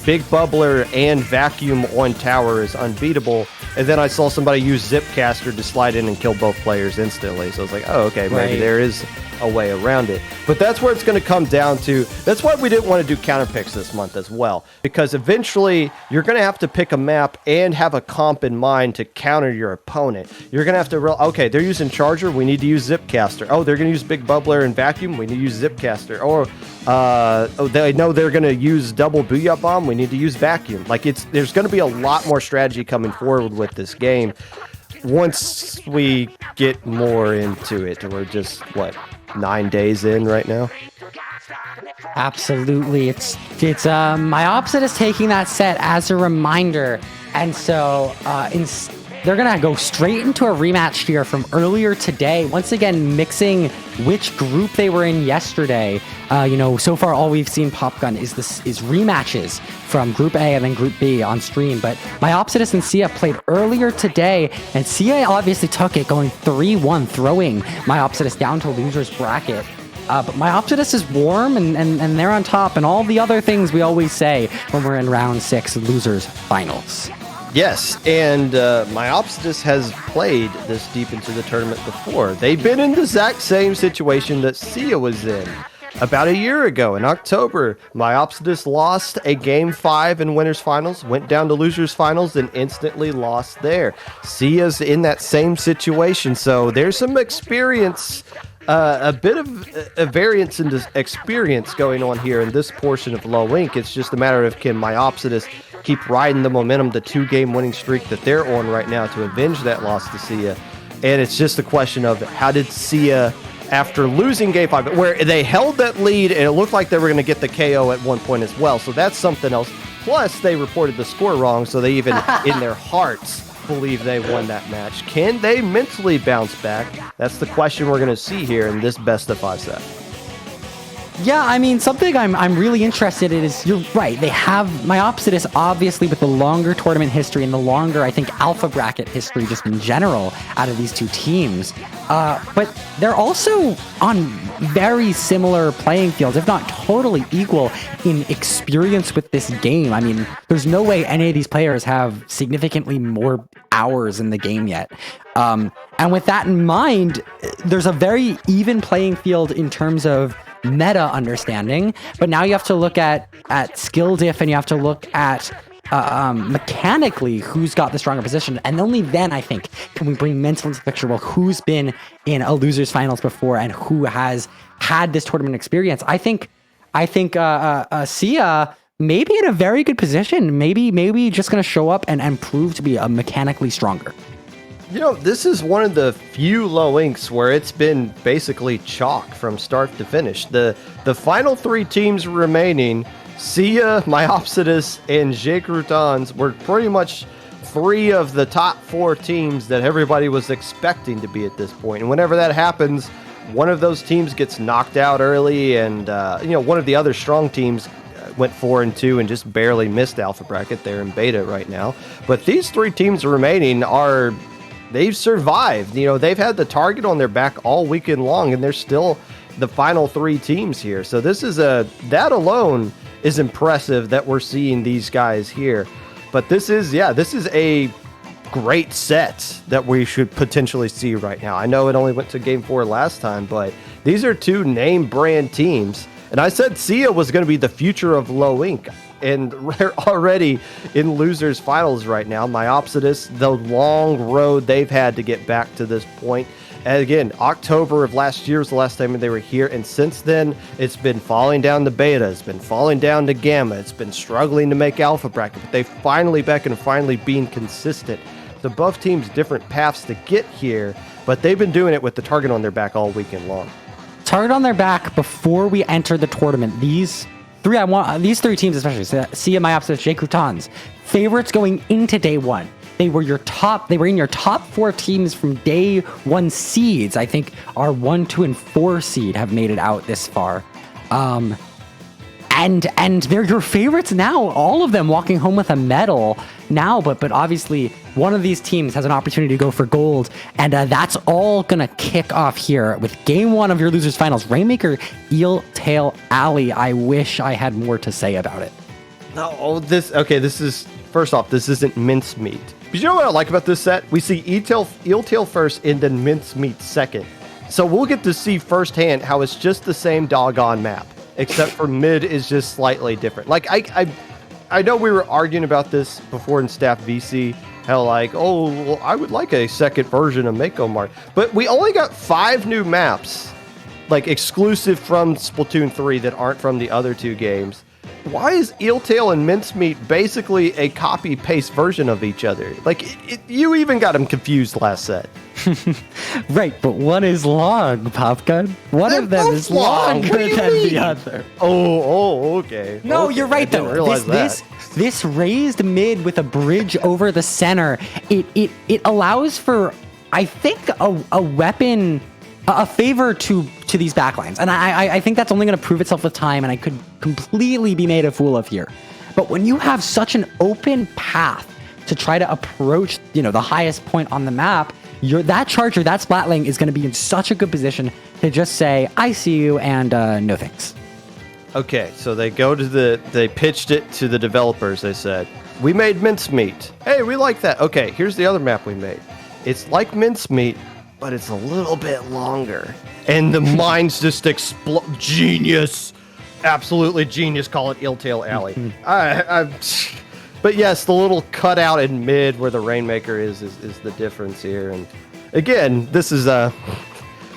Big Bubbler and Vacuum on tower is unbeatable. And then I saw somebody use Zipcaster to slide in and kill both players instantly. So I was like, okay, maybe there is a way around it. But that's where it's going to come down to. That's why we didn't want to do counter picks this month as well, because eventually you're going to have to pick a map and have a comp in mind to counter your opponent. You're going to have to okay, they're using Charger, we need to use Zipcaster. They're going to use Big Bubbler and Vacuum, we need to use Zipcaster. Or they know they're going to use double Booyah Bomb, we need to use Vacuum. There's going to be a lot more strategy coming forward with this game once we get more into it. We're just 9 days in right now. Absolutely. It's Myopsidus taking that set as a reminder, and so they're gonna go straight into a rematch here from earlier today, once again mixing which group they were in yesterday. So far all we've seen, Popgun, is rematches from Group A and then Group B on stream, but Myopsidus and Seaya played earlier today, and Seaya obviously took it, going 3-1, throwing Myopsidus down to loser's bracket. But Myopsidus is warm, and they're on top, and all the other things we always say when we're in round 6 losers finals. Yes, and Myopsidus has played this deep into the tournament before. They've been in the exact same situation that Seaya was in. About a year ago, in October, Myopsidus lost a Game 5 in Winners Finals, went down to Losers Finals, and instantly lost there. Seaya's in that same situation, so there's some experience, a bit of a variance in this experience going on here in this portion of Low Ink. It's just a matter of, can Myopsidus keep riding the momentum, the 2-game winning streak that they're on right now to avenge that loss to Seaya. And it's just a question of how did Seaya, after losing game 5, where they held that lead and it looked like they were going to get the KO at one point as well. So that's something else. Plus, they reported the score wrong, so they even, in their hearts, believe they won that match. Can they mentally bounce back? That's the question we're going to see here in this best of 5 set. Yeah, I mean, something I'm really interested in is, you're right, they have Myopsidus, obviously, with the longer tournament history and the longer, I think, alpha bracket history just in general out of these two teams. But they're also on very similar playing fields, if not totally equal in experience with this game. I mean, there's no way any of these players have significantly more hours in the game yet. And with that in mind, there's a very even playing field in terms of meta understanding, but now you have to look at skill diff, and you have to look at mechanically who's got the stronger position, and only then I think can we bring mental into the picture. Well, who's been in a losers finals before and who has had this tournament experience? I think Seaya may be in a very good position, maybe just going to show up and prove to be a mechanically stronger. You know, this is one of the few low inks where it's been basically chalk from start to finish. The final 3 teams remaining, Seaya, Myopsidus, and Croutons, were pretty much 3 of the top 4 teams that everybody was expecting to be at this point. And whenever that happens, one of those teams gets knocked out early, and one of the other strong teams went 4-2 and just barely missed alpha bracket. They're in beta right now. But these 3 teams remaining they've survived. You know, they've had the target on their back all weekend long, and they're still the final 3 teams here. So this is that alone is impressive that we're seeing these guys here. But this is a great set that we should potentially see right now. I know it only went to game 4 last time, but these are 2 name brand teams. And I said Seaya was going to be the future of low ink. And we're already in losers finals right now. Myopsidus, the long road they've had to get back to this point. And again, October of last year was the last time they were here. And since then, it's been falling down to beta. It's been falling down to gamma. It's been struggling to make alpha bracket. But they finally back and finally being consistent. The both teams different paths to get here. But they've been doing it with the target on their back all weekend long. Target on their back before we enter the tournament. These 3 teams, especially Seaya, Myopsidus, Croutons, favorites going into day 1. They were in your top 4 teams from day 1 seeds. I think our 1, 2, and 4 seed have made it out this far. And they're your favorites now, all of them walking home with a medal now, but obviously one of these teams has an opportunity to go for gold, and that's all gonna kick off here with game 1 of your losers finals. Rainmaker, Eel Tail Alley. I wish I had more to say about it. No, this is, first off, this isn't mincemeat. But you know what I like about this set? We see Eel Tail first and then mincemeat second. So we'll get to see firsthand how it's just the same doggone map, except for mid is just slightly different. Like, I know we were arguing about this before in staff VC, how like, oh, well, I would like a second version of Mako Mart. But we only got 5 new maps, like exclusive from Splatoon 3 that aren't from the other 2 games. Why is Eel Tail and Mincemeat basically a copy-paste version of each other? Like, you even got them confused last set. Right, but one is long, Popgun. One of them is longer than the other. Oh, okay. No, okay. You're right, though. This raised mid with a bridge over the center, it allows for, I think, a weapon, a favor to these backlines. And I think that's only going to prove itself with time, and I could completely be made a fool of here. But when you have such an open path to try to approach, the highest point on the map, that charger, that Splatling is going to be in such a good position to just say, I see you, and no thanks. Okay, so they pitched it to the developers. They said, we made Mincemeat. Hey, we like that. Okay, here's the other map we made. It's like Mincemeat, but it's a little bit longer. And the minds just explode. Genius. Absolutely genius. Call it Eel Tail Alley. But yes, the little cutout in mid where the Rainmaker is the difference here. And again, this is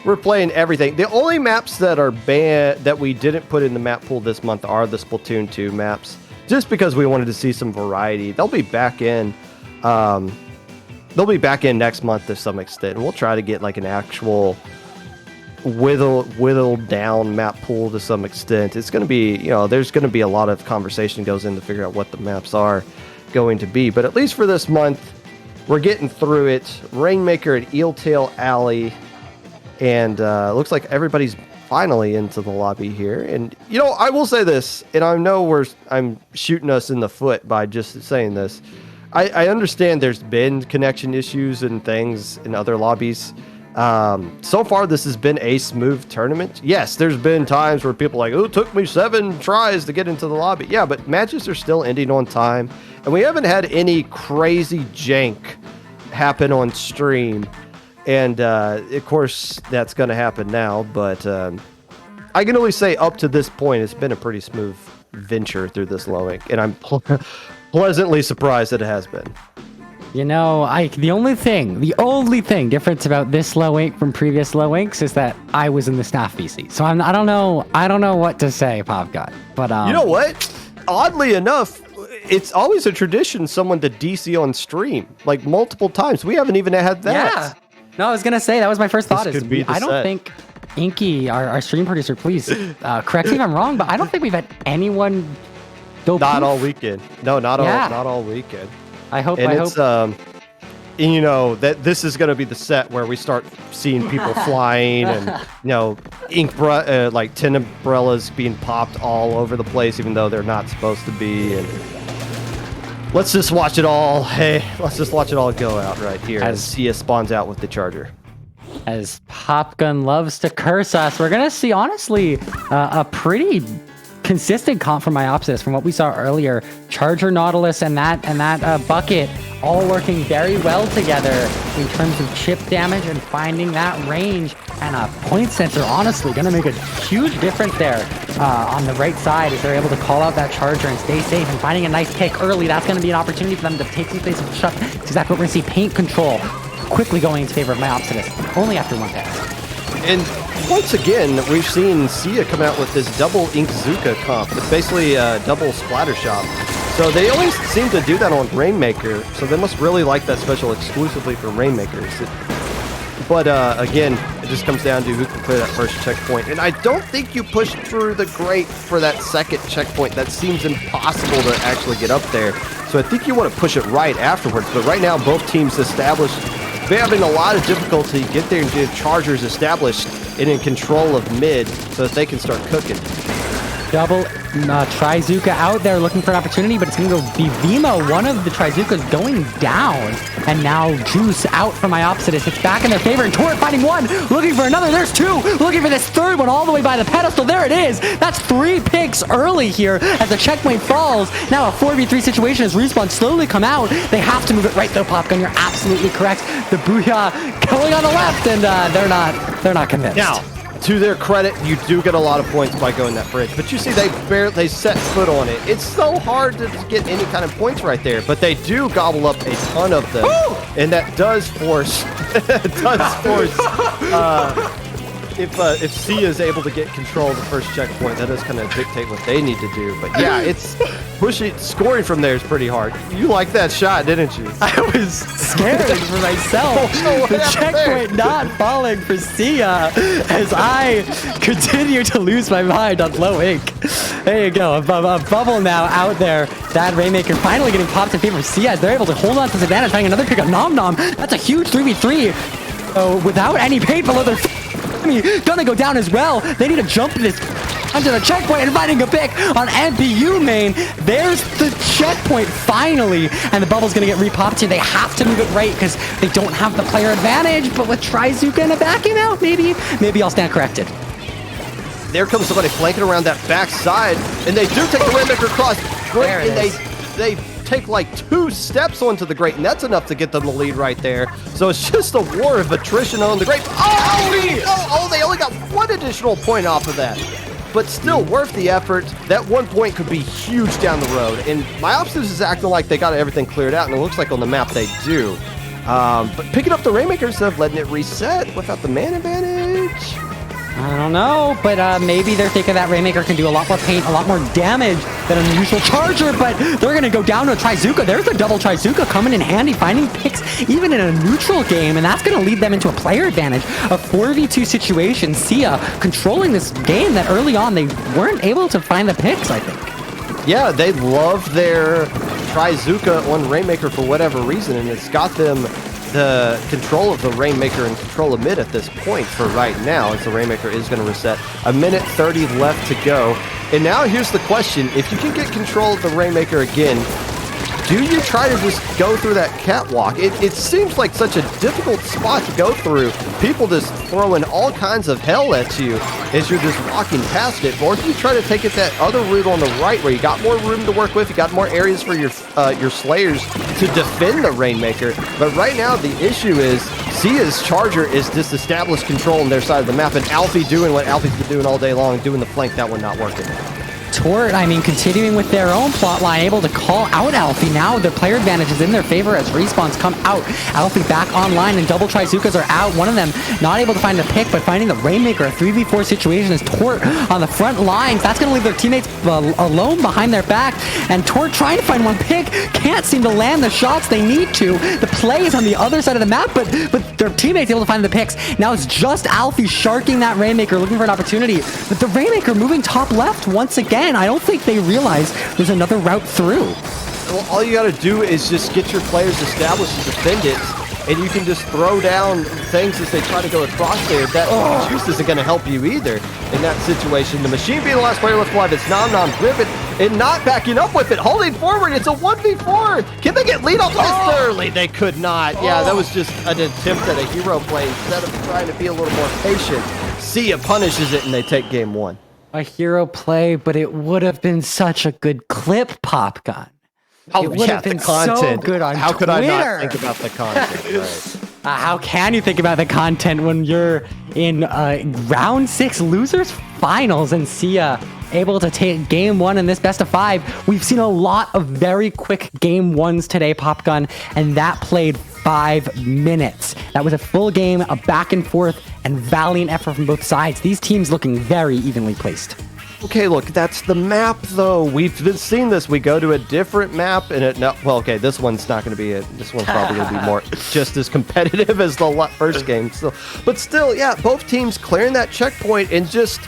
we're playing everything. The only maps that are banned that we didn't put in the map pool this month are the Splatoon 2 maps. just because we wanted to see some variety. They'll be back in. They'll be back in next month to some extent. We'll try to get like an actual whittled down map pool to some extent. It's going to be, there's going to be a lot of conversation goes in to figure out what the maps are going to be. But at least for this month, we're getting through it. Rainmaker at Eeltail Alley. And looks like everybody's finally into the lobby here. And, I will say this, and I know I'm shooting us in the foot by just saying this. I understand there's been connection issues and things in other lobbies. So far, this has been a smooth tournament. Yes, there's been times where people are like, it took me 7 tries to get into the lobby. Yeah, but matches are still ending on time. And we haven't had any crazy jank happen on stream. And, of course, that's going to happen now. But I can only say up to this point, it's been a pretty smooth venture through this low ink. And I'm pleasantly surprised that it has been. The only thing difference about this low ink from previous low inks is that I was in the staff VC. So I don't know what to say, Popgun. But you know what? Oddly enough, it's always a tradition someone to DC on stream like multiple times. We haven't even had that. Yeah. No, I was gonna say that was my first thought. I don't set. think Inky, our stream producer, please correct me if I'm wrong, but I don't think we've had anyone go. Not all weekend. No, not all weekend. I hope. That this is going to be the set where we start seeing people flying and like 10 umbrellas being popped all over the place, even though they're not supposed to be. And let's just watch it all. Hey, let's just watch it all go out right here as Seaya spawns out with the charger. As Popgun loves to curse us, we're gonna see honestly a pretty consistent comp from Myopsidus from what we saw earlier. Charger, Nautilus, and that bucket all working very well together in terms of chip damage and finding that range. And a point sensor, honestly, going to make a huge difference there on the right side as they're able to call out that Charger and stay safe. And finding a nice pick early, that's going to be an opportunity for them to take some space and shut. It's exactly what we're going to see. Paint control quickly going into favor of Myopsidus, only after one pass. And once again, we've seen Seaya come out with this double Inkzuka comp. It's basically a double splatter shop. So they always seem to do that on Rainmaker, so they must really like that special exclusively for Rainmakers. But again, it just comes down to who can clear that first checkpoint. And I don't think you push through the grate for that second checkpoint. That seems impossible to actually get up there. So I think you want to push it right afterwards. But right now, both teams established. They're having a lot of difficulty get their chargers established and in control of mid so that they can start cooking. Double Trizuka out there looking for an opportunity, but it's going to go be Vimo. One of the Trizukas going down, and now Juice out from Myopsidus. It's back in their favor, and Torrent finding one, looking for another. There's two, looking for this third one all the way by the pedestal. There it is. That's 3 picks early here as the checkpoint falls. Now a 4v3 situation as Respawn slowly come out. They have to move it right though, Popgun. You're absolutely correct. The Booyah going on the left, and they're not convinced. Now, to their credit, you do get a lot of points by going that bridge, but you see they set foot on it. It's so hard to get any kind of points right there, but they do gobble up a ton of them, and that does force if Seaya is able to get control of the first checkpoint, that does kind of dictate what they need to do. But yeah, it's scoring from there is pretty hard. You liked that shot, didn't you? I was scared for myself. The checkpoint not falling for Seaya as I continue to lose my mind on low ink. There you go, a bubble now out there. That Rainmaker finally getting popped in favor of Seaya as they're able to hold on to this advantage, finding another pick of Nom Nom. That's a huge 3v3. So without any paint below their gonna go down as well. They need to jump this under the checkpoint and finding a pick on MPU main. There's the checkpoint finally, and the bubble's gonna get repopped here. They have to move it right because they don't have the player advantage, but with Trizuka in a backing out, maybe I'll stand corrected. There comes somebody flanking around that backside, and they do take the Rainmaker across. Great, and they take like 2 steps onto the grate, and that's enough to get them the lead right there. So it's just a war of attrition on the grate. Oh, they only got 1 additional point off of that. But still worth the effort. That 1 point could be huge down the road. And Myopsidus is acting like they got everything cleared out, and it looks like on the map they do. But picking up the Rainmaker instead of letting it reset without the man advantage. I don't know, but maybe they're thinking that Rainmaker can do a lot more paint, a lot more damage than a usual Charger, but they're going to go down to a Trizuka. There's a double Trizuka coming in handy, finding picks even in a neutral game, and that's going to lead them into a player advantage. A 4v2 situation. Seaya controlling this game that early on they weren't able to find the picks, I think. Yeah, they love their Trizuka on Rainmaker for whatever reason, and it's got them the control of the Rainmaker and control of mid at this point for right now, as the Rainmaker is going to reset. A minute 30 left to go. And now here's the question. If you can get control of the Rainmaker again, do you try to just go through that catwalk? It seems like such a difficult spot to go through. People just throwing all kinds of hell at you as you're just walking past it. Or do you try to take it that other route on the right where you got more room to work with, you got more areas for your Slayers to defend the Rainmaker? But right now the issue is Seaya's Charger is disestablished control on their side of the map, and Alfie doing what Alfie's been doing all day long, doing the flank, that one not working. Tort, I mean, continuing with their own plot line, able to call out Alfie. Now the player advantage is in their favor as respawns come out. Alfie back online and double Trizukas are out. One of them not able to find the pick, but finding the Rainmaker. A 3v4 situation is Tort on the front lines. That's going to leave their teammates alone behind their back. And Tort trying to find one pick, can't seem to land the shots they need to. The play is on the other side of the map, but their teammates able to find the picks. Now it's just Alfie sharking that Rainmaker, looking for an opportunity. But the Rainmaker moving top left once again. I don't think they realize there's another route through. Well, all you got to do is just get your players established to defend it, and you can just throw down things as they try to go across there. That juice isn't going to help you either in that situation. The Machine being the last player left alive, it's Nom Nom Griffin, and not backing up with it, holding forward. It's a 1v4. Can they get lead off this early? They could not. Yeah, that was just an attempt at a hero play instead of trying to be a little more patient. Seaya punishes it, and they take game one. A hero play, but it would have been such a good clip, Popgun. Oh, it would have been so good on How could Twitter. I not think about the content? Right. How can you think about the content when you're in round 6 losers finals and Seaya able to take game 1 in this best of 5? We've seen a lot of very quick game 1s today, Popgun, and that played 5 minutes. That was a full game, a back and forth, and valiant effort from both sides. These teams looking very evenly placed. Okay, look, that's the map, though. We've been seeing this. We go to a different map, and this one's not going to be it. This one's probably going to be more just as competitive as the first game. So, but still, yeah, both teams clearing that checkpoint and just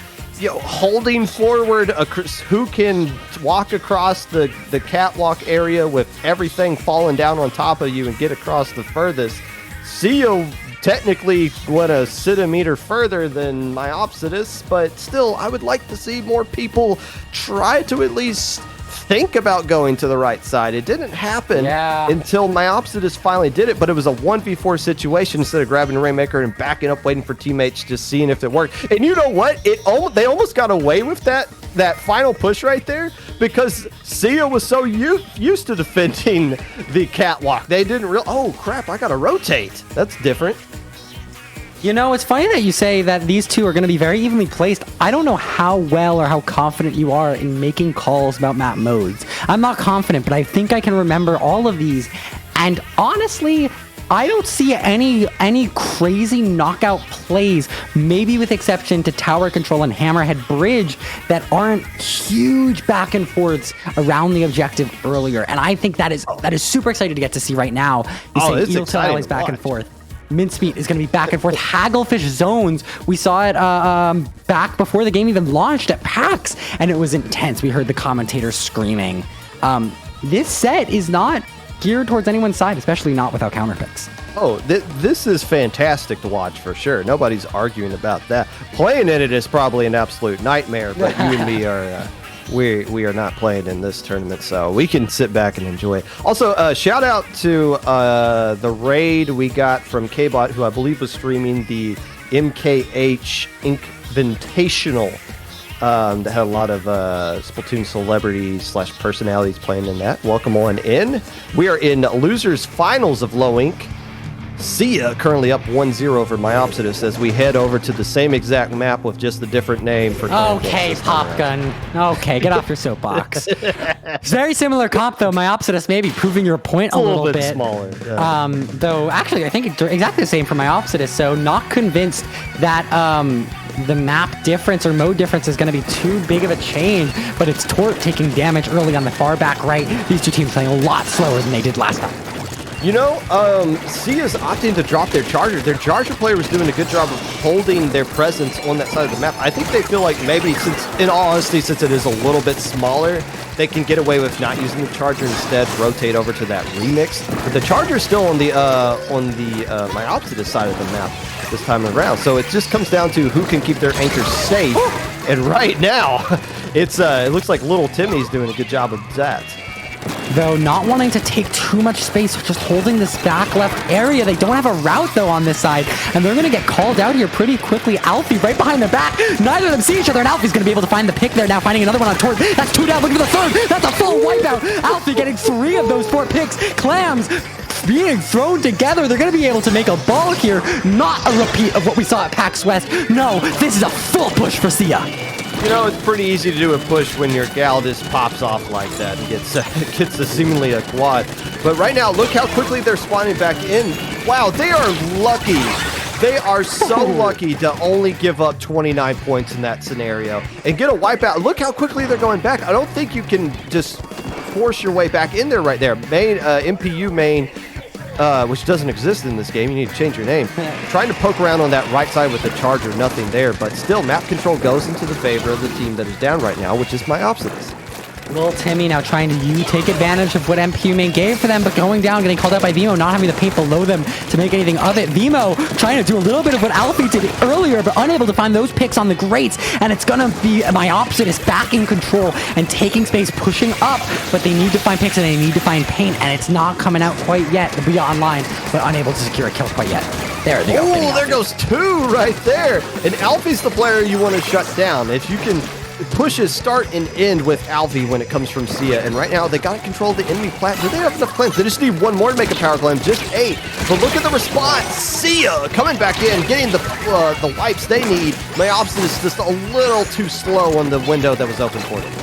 holding forward who can walk across the catwalk area with everything falling down on top of you and get across the furthest. Seaya technically went a centimeter further than Myopsidus, but still, I would like to see more people try to at least think about going to the right side. It didn't happen until Myopsidus finally did it, but it was a 1v4 situation instead of grabbing a Rainmaker and backing up, waiting for teammates, just seeing if it worked. And you know what? They almost got away with that final push right there because Seaya was so used to defending the catwalk. They didn't oh crap, I gotta rotate. That's different. You know, it's funny that you say that these two are going to be very evenly placed. I don't know how well or how confident you are in making calls about map modes. I'm not confident, but I think I can remember all of these. And honestly, I don't see any crazy knockout plays, maybe with exception to Tower Control and Hammerhead Bridge, that aren't huge back and forths around the objective earlier. And I think that is super excited to get to see right now. It's exciting is back and forth. Mincemeat is going to be back and forth. Hagglefish zones. We saw it back before the game even launched at PAX, and it was intense. We heard the commentators screaming. This set is not geared towards anyone's side, especially not without counterpicks. Oh, this is fantastic to watch for sure. Nobody's arguing about that. Playing in it is probably an absolute nightmare, but you and me are... We are not playing in this tournament, so we can sit back and enjoy it. Also, shout out to the raid we got from K-Bot, who I believe was streaming the MKH Invitational. That had a lot of Splatoon celebrities / personalities playing in that. Welcome on in. We are in losers finals of Low Ink. Seaya currently up 1-0 over Myopsidus as we head over to the same exact map with just a different name for Okay, Popgun. Okay, get off your soapbox. Very similar comp, though. Myopsidus maybe proving your point a little bit smaller. Yeah. Though, actually, I think it's exactly the same for Myopsidus, so not convinced that the map difference or mode difference is going to be too big of a change, but it's Tort taking damage early on the far back right. These two teams playing a lot slower than they did last time. You know, Seaya's opting to drop their charger. Their charger player was doing a good job of holding their presence on that side of the map. I think they feel like maybe, since, in all honesty, since it is a little bit smaller, they can get away with not using the charger, instead rotate over to that remix. But the charger's still on the Myopsidus side of the map this time around. So it just comes down to who can keep their anchors safe. And right now, it looks like Little Timmy's doing a good job of that. Though not wanting to take too much space, just holding this back left area. They don't have a route, though, on this side, and they're going to get called out here pretty quickly. Alfie right behind their back. Neither of them see each other, and Alfie's going to be able to find the pick there. Now finding another one on Tort. That's 2 down, looking for the third. That's a full wipeout. Alfie getting 3 of those 4 picks. Clams being thrown together. They're going to be able to make a ball here. Not a repeat of what we saw at PAX West. No, this is a full push for Seaya. You know, it's pretty easy to do a push when your gal just pops off like that and gets seemingly a quad. But right now, look how quickly they're spawning back in. Wow, they are lucky. They are so lucky to only give up 29 points in that scenario and get a wipeout. Look how quickly they're going back. I don't think you can just force your way back in there right there. Main, MPU main, which doesn't exist in this game. You need to change your name. Trying to poke around on that right side with the charger, nothing there, but still map control goes into the favor of the team that is down right now, which is Myopsidus. Little Timmy now trying to take advantage of what MPU main gave for them, but going down, getting called out by Vimo, not having the paint below them to make anything of it. Vimo trying to do a little bit of what Alfie did earlier, but unable to find those picks on the grates, and it's going to be Myopsidus back in control and taking space, pushing up, but they need to find picks and they need to find paint, and it's not coming out quite yet. The Bia online, but unable to secure a kill quite yet. There they go. Oh, there goes 2 right there. And Alfie's the player you want to shut down. If you can pushes start and end with Alfie when it comes from Seaya, and right now they got to control the enemy plant. Do they have enough claims? They just need 1 more to make a power claim, just 8. But look at the response. Seaya coming back in, getting the wipes they need. Myopsidus just a little too slow on the window that was open for them.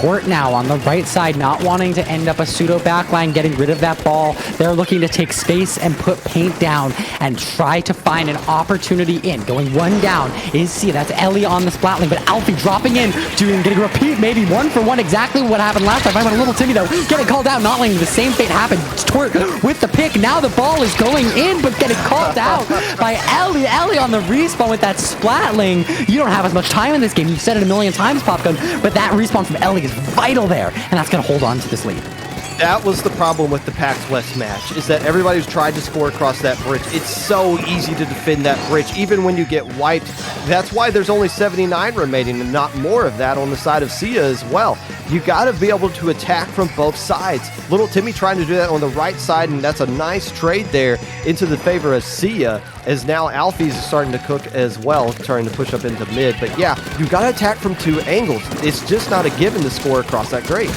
Tort now on the right side, not wanting to end up a pseudo backline, getting rid of that ball. They're looking to take space and put paint down and try to find an opportunity in. Going 1 down is Seaya. That's Ellie on the splatling, but Alfie dropping in, getting a repeat, maybe 1 for 1, exactly what happened last time. I'm a Little Timmy though, getting called out, not letting the same fate happen. Tort with the pick. Now the ball is going in, but getting called out by Ellie. Ellie on the respawn with that splatling. You don't have as much time in this game. You've said it a million times, Popgun, but that respawn from Ellie is vital there, and that's going to hold on to this lead. That was the problem with the PAX West match, is that everybody's tried to score across that bridge. It's so easy to defend that bridge, even when you get wiped. That's why there's only 79 remaining and not more of that on the side of Seaya as well. You got to be able to attack from both sides. Little Timmy trying to do that on the right side, and that's a nice trade there into the favor of Seaya, as now Alfie's starting to cook as well, trying to push up into mid. But yeah, you got to attack from 2 angles. It's just not a given to score across that grate.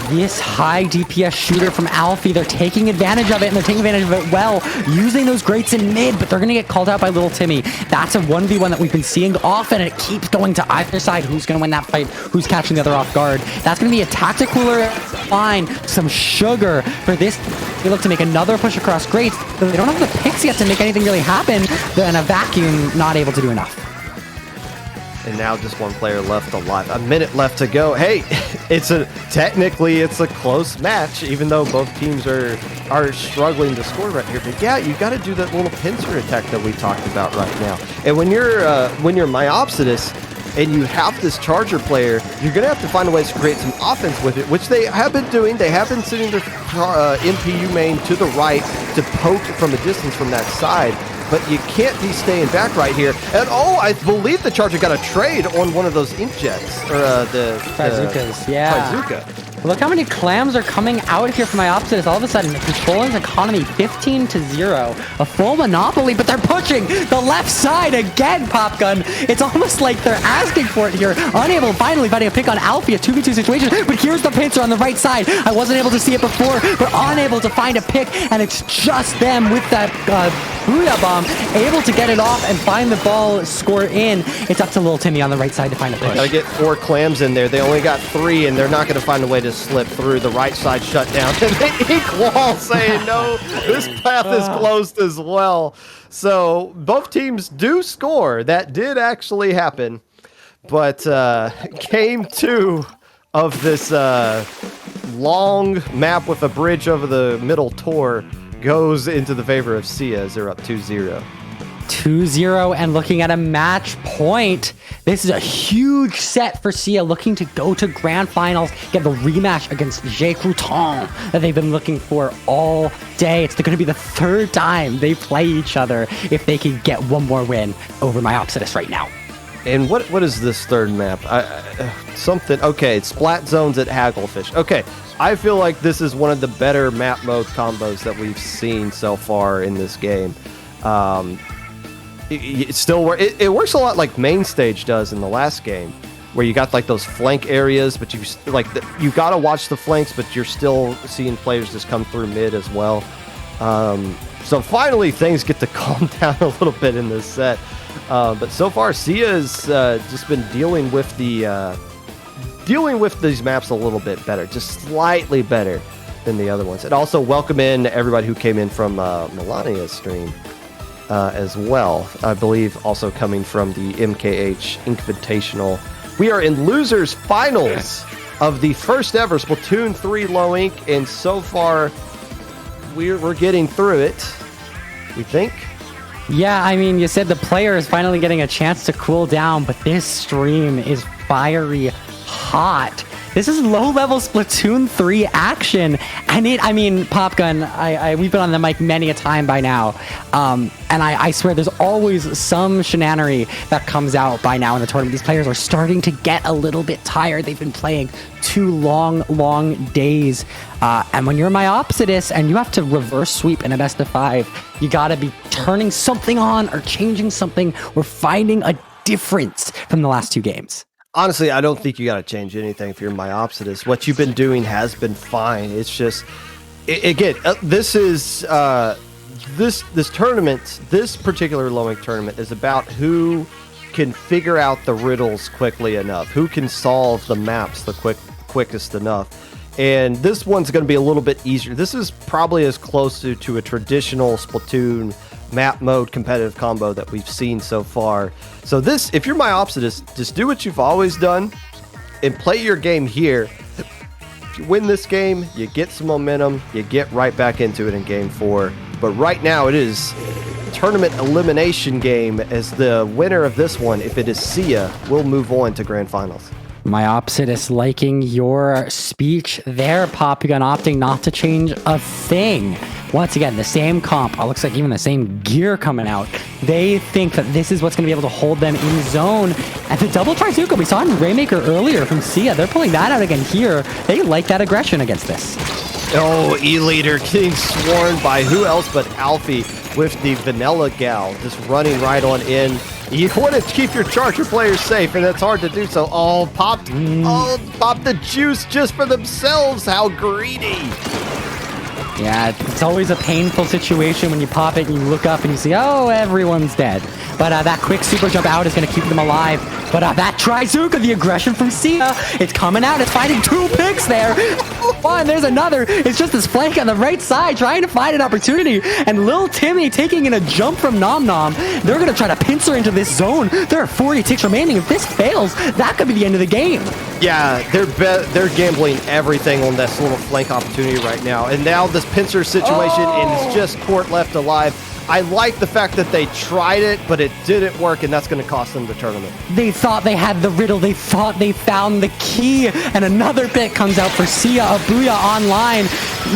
This high DPS shooter from Alfie, they're taking advantage of it, and they're taking advantage of it well, using those grates in mid, but they're going to get called out by Little Timmy. That's a 1v1 that we've been seeing often, and it keeps going to either side. Who's going to win that fight? Who's catching the other off guard? That's going to be a tactic cooler. Fine, some sugar for this. They look to make another push across grates, but they don't have the picks yet to make anything really happen. They're in a vacuum, not able to do enough. And now just 1 player left alive. A minute left to go. Hey, technically it's a close match, even though both teams are struggling to score right here. But yeah, you got to do that little pincer attack that we talked about right now. And when you're Myopsidus and you have this charger player, you're going to have to find a way to create some offense with it, which they have been doing. They have been sitting their MPU main to the right to poke from a distance from that side. But you can't be staying back right here. And oh, I believe the Charger got a trade on one of those inkjets, or the Bazookas, yeah. Bazooka. Look how many clams are coming out here from Myopsidus. All of a sudden, controlling economy 15-0. A full monopoly, but they're pushing the left side again, Popgun. It's almost like they're asking for it here. Unable, finally finding a pick on Alfie, a 2v2 situation. But here's the pincer on the right side. I wasn't able to see it before, but unable to find a pick. And it's just them with that Booyah Bomb, able to get it off and find the ball, score in. It's up to Little Timmy on the right side to find a push. Gotta get 4 clams in there. They only got 3, and they're not gonna find a way to just slipped through. The right side shut down. And the ink wall saying, no, this path is closed as well. So both teams do score. That did actually happen. But game 2 of this long map with a bridge over the middle tour goes into the favor of Seaya as they're up 2-0. 2-0 and looking at a match point. This is a huge set for Seaya, looking to go to grand finals, get the rematch against Croutons that they've been looking for all day. It's going to be the 3rd time they play each other if they can get one more win over Myopsidus right now. And what is this 3rd map? Something. Okay, it's Splat Zones at Hagglefish. Okay, I feel like this is one of the better map mode combos that we've seen so far in this game. It works a lot like Main Stage does in the last game, where you got like those flank areas, but you gotta watch the flanks, but you're still seeing players just come through mid as well. So finally things get to calm down a little bit in this set. But so far Seaya's just been dealing with these maps a little bit better, just slightly better than the other ones. And also welcome in everybody who came in from Melania's stream. As well, I believe also coming from the MKH Invitational. We are in losers finals of the first ever Splatoon 3 low ink, and so far we're getting through it, we think. Yeah, I mean, you said the player is finally getting a chance to cool down, but this stream is fiery hot. This is low-level Splatoon 3 action, and Popgun, we've been on the mic many a time by now, and I swear there's always some shenanery that comes out by now in the tournament. These players are starting to get a little bit tired. They've been playing 2 long days, and when you're Myopsidus and you have to reverse sweep in a best of 5, you gotta be turning something on or changing something or finding a difference from the last 2 games. Honestly, I don't think you got to change anything if you're Myopsidus. What you've been doing has been fine. It's just, this is this tournament. This particular low ink tournament is about who can figure out the riddles quickly enough, who can solve the maps the quickest enough. And this one's going to be a little bit easier. This is probably as close to a traditional Splatoon map mode competitive combo that we've seen so far. So this, if you're Myopsidus, just do what you've always done and play your game here. If you win this game, you get some momentum, you get right back into it in game 4. But right now it is tournament elimination game, as the winner of this one, if it is Seaya, will move on to grand finals. Myopsidus liking your speech there, Popgun, opting not to change a thing. Once again, the same comp. It looks like even the same gear coming out. They think that this is what's going to be able to hold them in zone. And the double Trizuka we saw in Rainmaker earlier from Seaya, they're pulling that out again here. They like that aggression against this. Oh, E-Leader getting swarmed by who else but Alfie with the Vanilla Gal just running right on in. You want to keep your Charger players safe, and it's hard to do so. Oh, popped the juice just for themselves. How greedy. Yeah, it's always a painful situation when you pop it and you look up and you see, oh, everyone's dead. But that quick super jump out is going to keep them alive. But that Trizuka, the aggression from Seaya, it's coming out. It's finding 2 picks there. One, there's another. It's just this flank on the right side trying to find an opportunity. And Lil Timmy taking in a jump from Nom Nom. They're going to try to pincer into this zone. There are 40 ticks remaining. If this fails, that could be the end of the game. Yeah, they're gambling everything on this little flank opportunity right now. And now this pincer situation, and it's just Court left alive. I like the fact that they tried it, but it didn't work, and that's going to cost them the tournament. They thought they had the riddle. They thought they found the key, and another pick comes out for Seaya. Abuya online.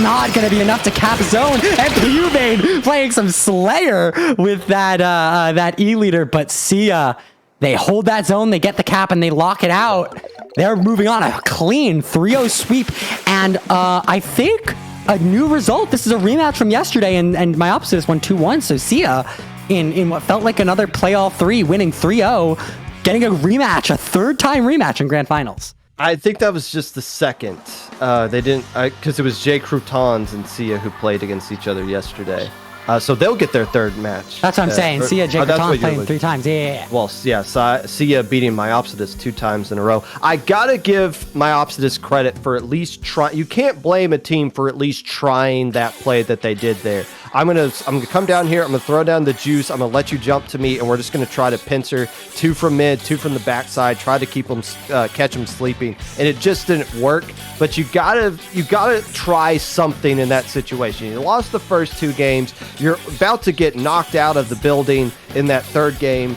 Not going to be enough to cap zone. And Pubane playing some Slayer with that E-Leader, but Seaya, they hold that zone, they get the cap, and they lock it out. They're moving on a clean 3-0 sweep, and I think a new result. This is a rematch from yesterday, and Myopsidus won 2-1. So Seaya, in what felt like another playoff 3, winning 3-0, getting a rematch, a 3rd-time rematch in grand finals. I think that was just the second. They didn't, because it was Croutons and Seaya who played against each other yesterday. So they'll get their third match. That's what I'm saying. Seaya, Jake that's Croutons what you're playing looking- 3 times. Yeah. Well, yeah, Seaya beating Myopsidus 2 times in a row. I gotta give Myopsidus credit for at least trying. You can't blame a team for at least trying that play that they did there. I'm gonna come down here. I'm gonna throw down the juice. I'm gonna let you jump to me, and we're just gonna try to pincer 2 from mid, 2 from the backside. Try to keep them, catch them sleeping, and it just didn't work. But you gotta try something in that situation. You lost the first 2 games. You're about to get knocked out of the building in that 3rd game.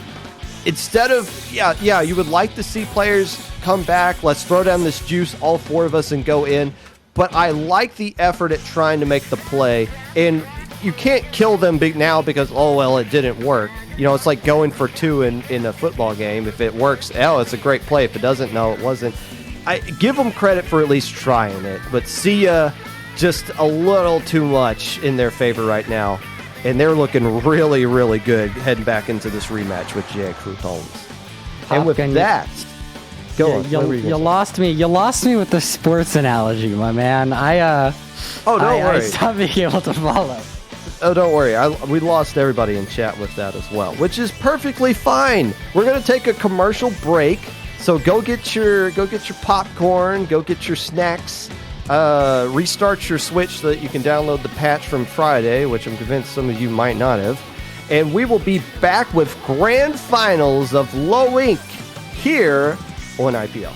Instead of you would like to see players come back. Let's throw down this juice, all 4 of us, and go in. But I like the effort at trying to make the play, and you can't kill them now because, oh, well, it didn't work. You know, it's like going for 2 in a football game. If it works, oh, it's a great play. If it doesn't, no, it wasn't. I give them credit for at least trying it, but Seaya just a little too much in their favor right now, and they're looking really, really good heading back into this rematch with Croutons. And with Popgun, that, go on. You lost me. You lost me with the sports analogy, my man. I don't I worry. stopped being able to follow. Oh, don't worry. We lost everybody in chat with that as well, which is perfectly fine. We're gonna take a commercial break, so go get your popcorn, go get your snacks, restart your Switch so that you can download the patch from Friday, which I'm convinced some of you might not have, and we will be back with grand finals of Low Ink here on IPL.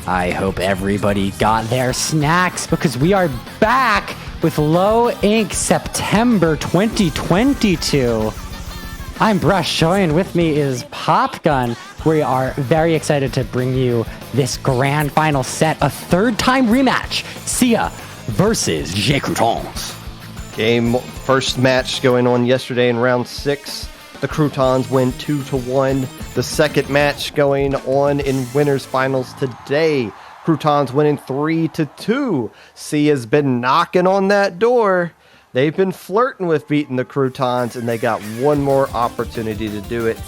I hope everybody got their snacks because we are back with Low Ink September 2022. I'm Brush, and with me is Popgun. We are very excited to bring you this grand final set, a third-time rematch, Seaya versus Croutons. First match going on yesterday in round 6. The Croutons win 2-1. The second match going on in winners finals today. Croutons winning 3-2. Seaya's been knocking on that door. They've been flirting with beating the Croutons, and they got one more opportunity to do it.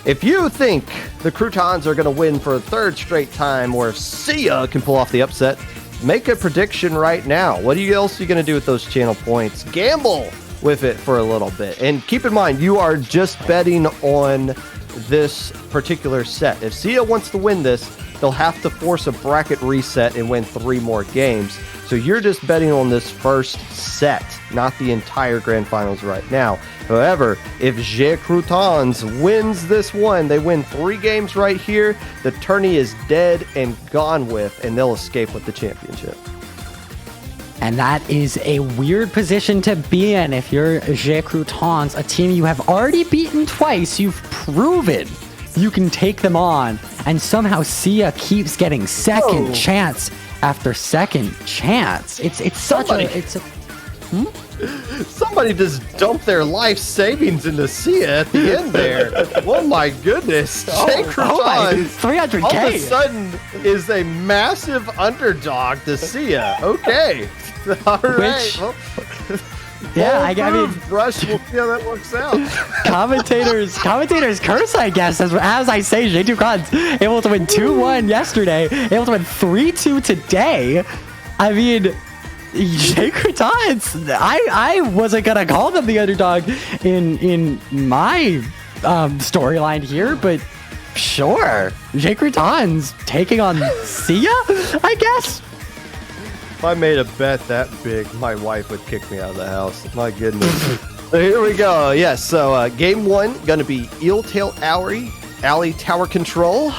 If you think the Croutons are going to win for a third straight time, or if Seaya can pull off the upset, make a prediction right now. What else are you going to do with those channel points? Gamble with it for a little bit. And keep in mind, you are just betting on this particular set. If Seaya wants to win this, they'll have to force a bracket reset and win 3 more games. So you're just betting on this first set, not the entire grand finals right now. However, if Croutons wins this one, they win 3 games right here, the tourney is dead and gone with, and they'll escape with the championship. And that is a weird position to be in if you're Croutons, a team you have already beaten twice. You've proven you can take them on, and somehow Seaya keeps getting second chance after second chance. It's such a Somebody just dumped their life savings into Seaya at the end there. Oh my goodness. Croutons 300K all of a sudden is a massive underdog to Seaya. Okay. All right. Well, yeah, I mean, Brush, we'll see how that works out. Commentators curse, I guess, as I say. Croutons able to win 2-1 yesterday, able to win 3-2 today. I mean, Croutons, I wasn't gonna call them the underdog in my storyline here, but sure, Croutons taking on Seaya, I guess. If I made a bet that big, my wife would kick me out of the house. My goodness. So here we go. Yes, so game 1 going to be Eeltail Alley Tower Control.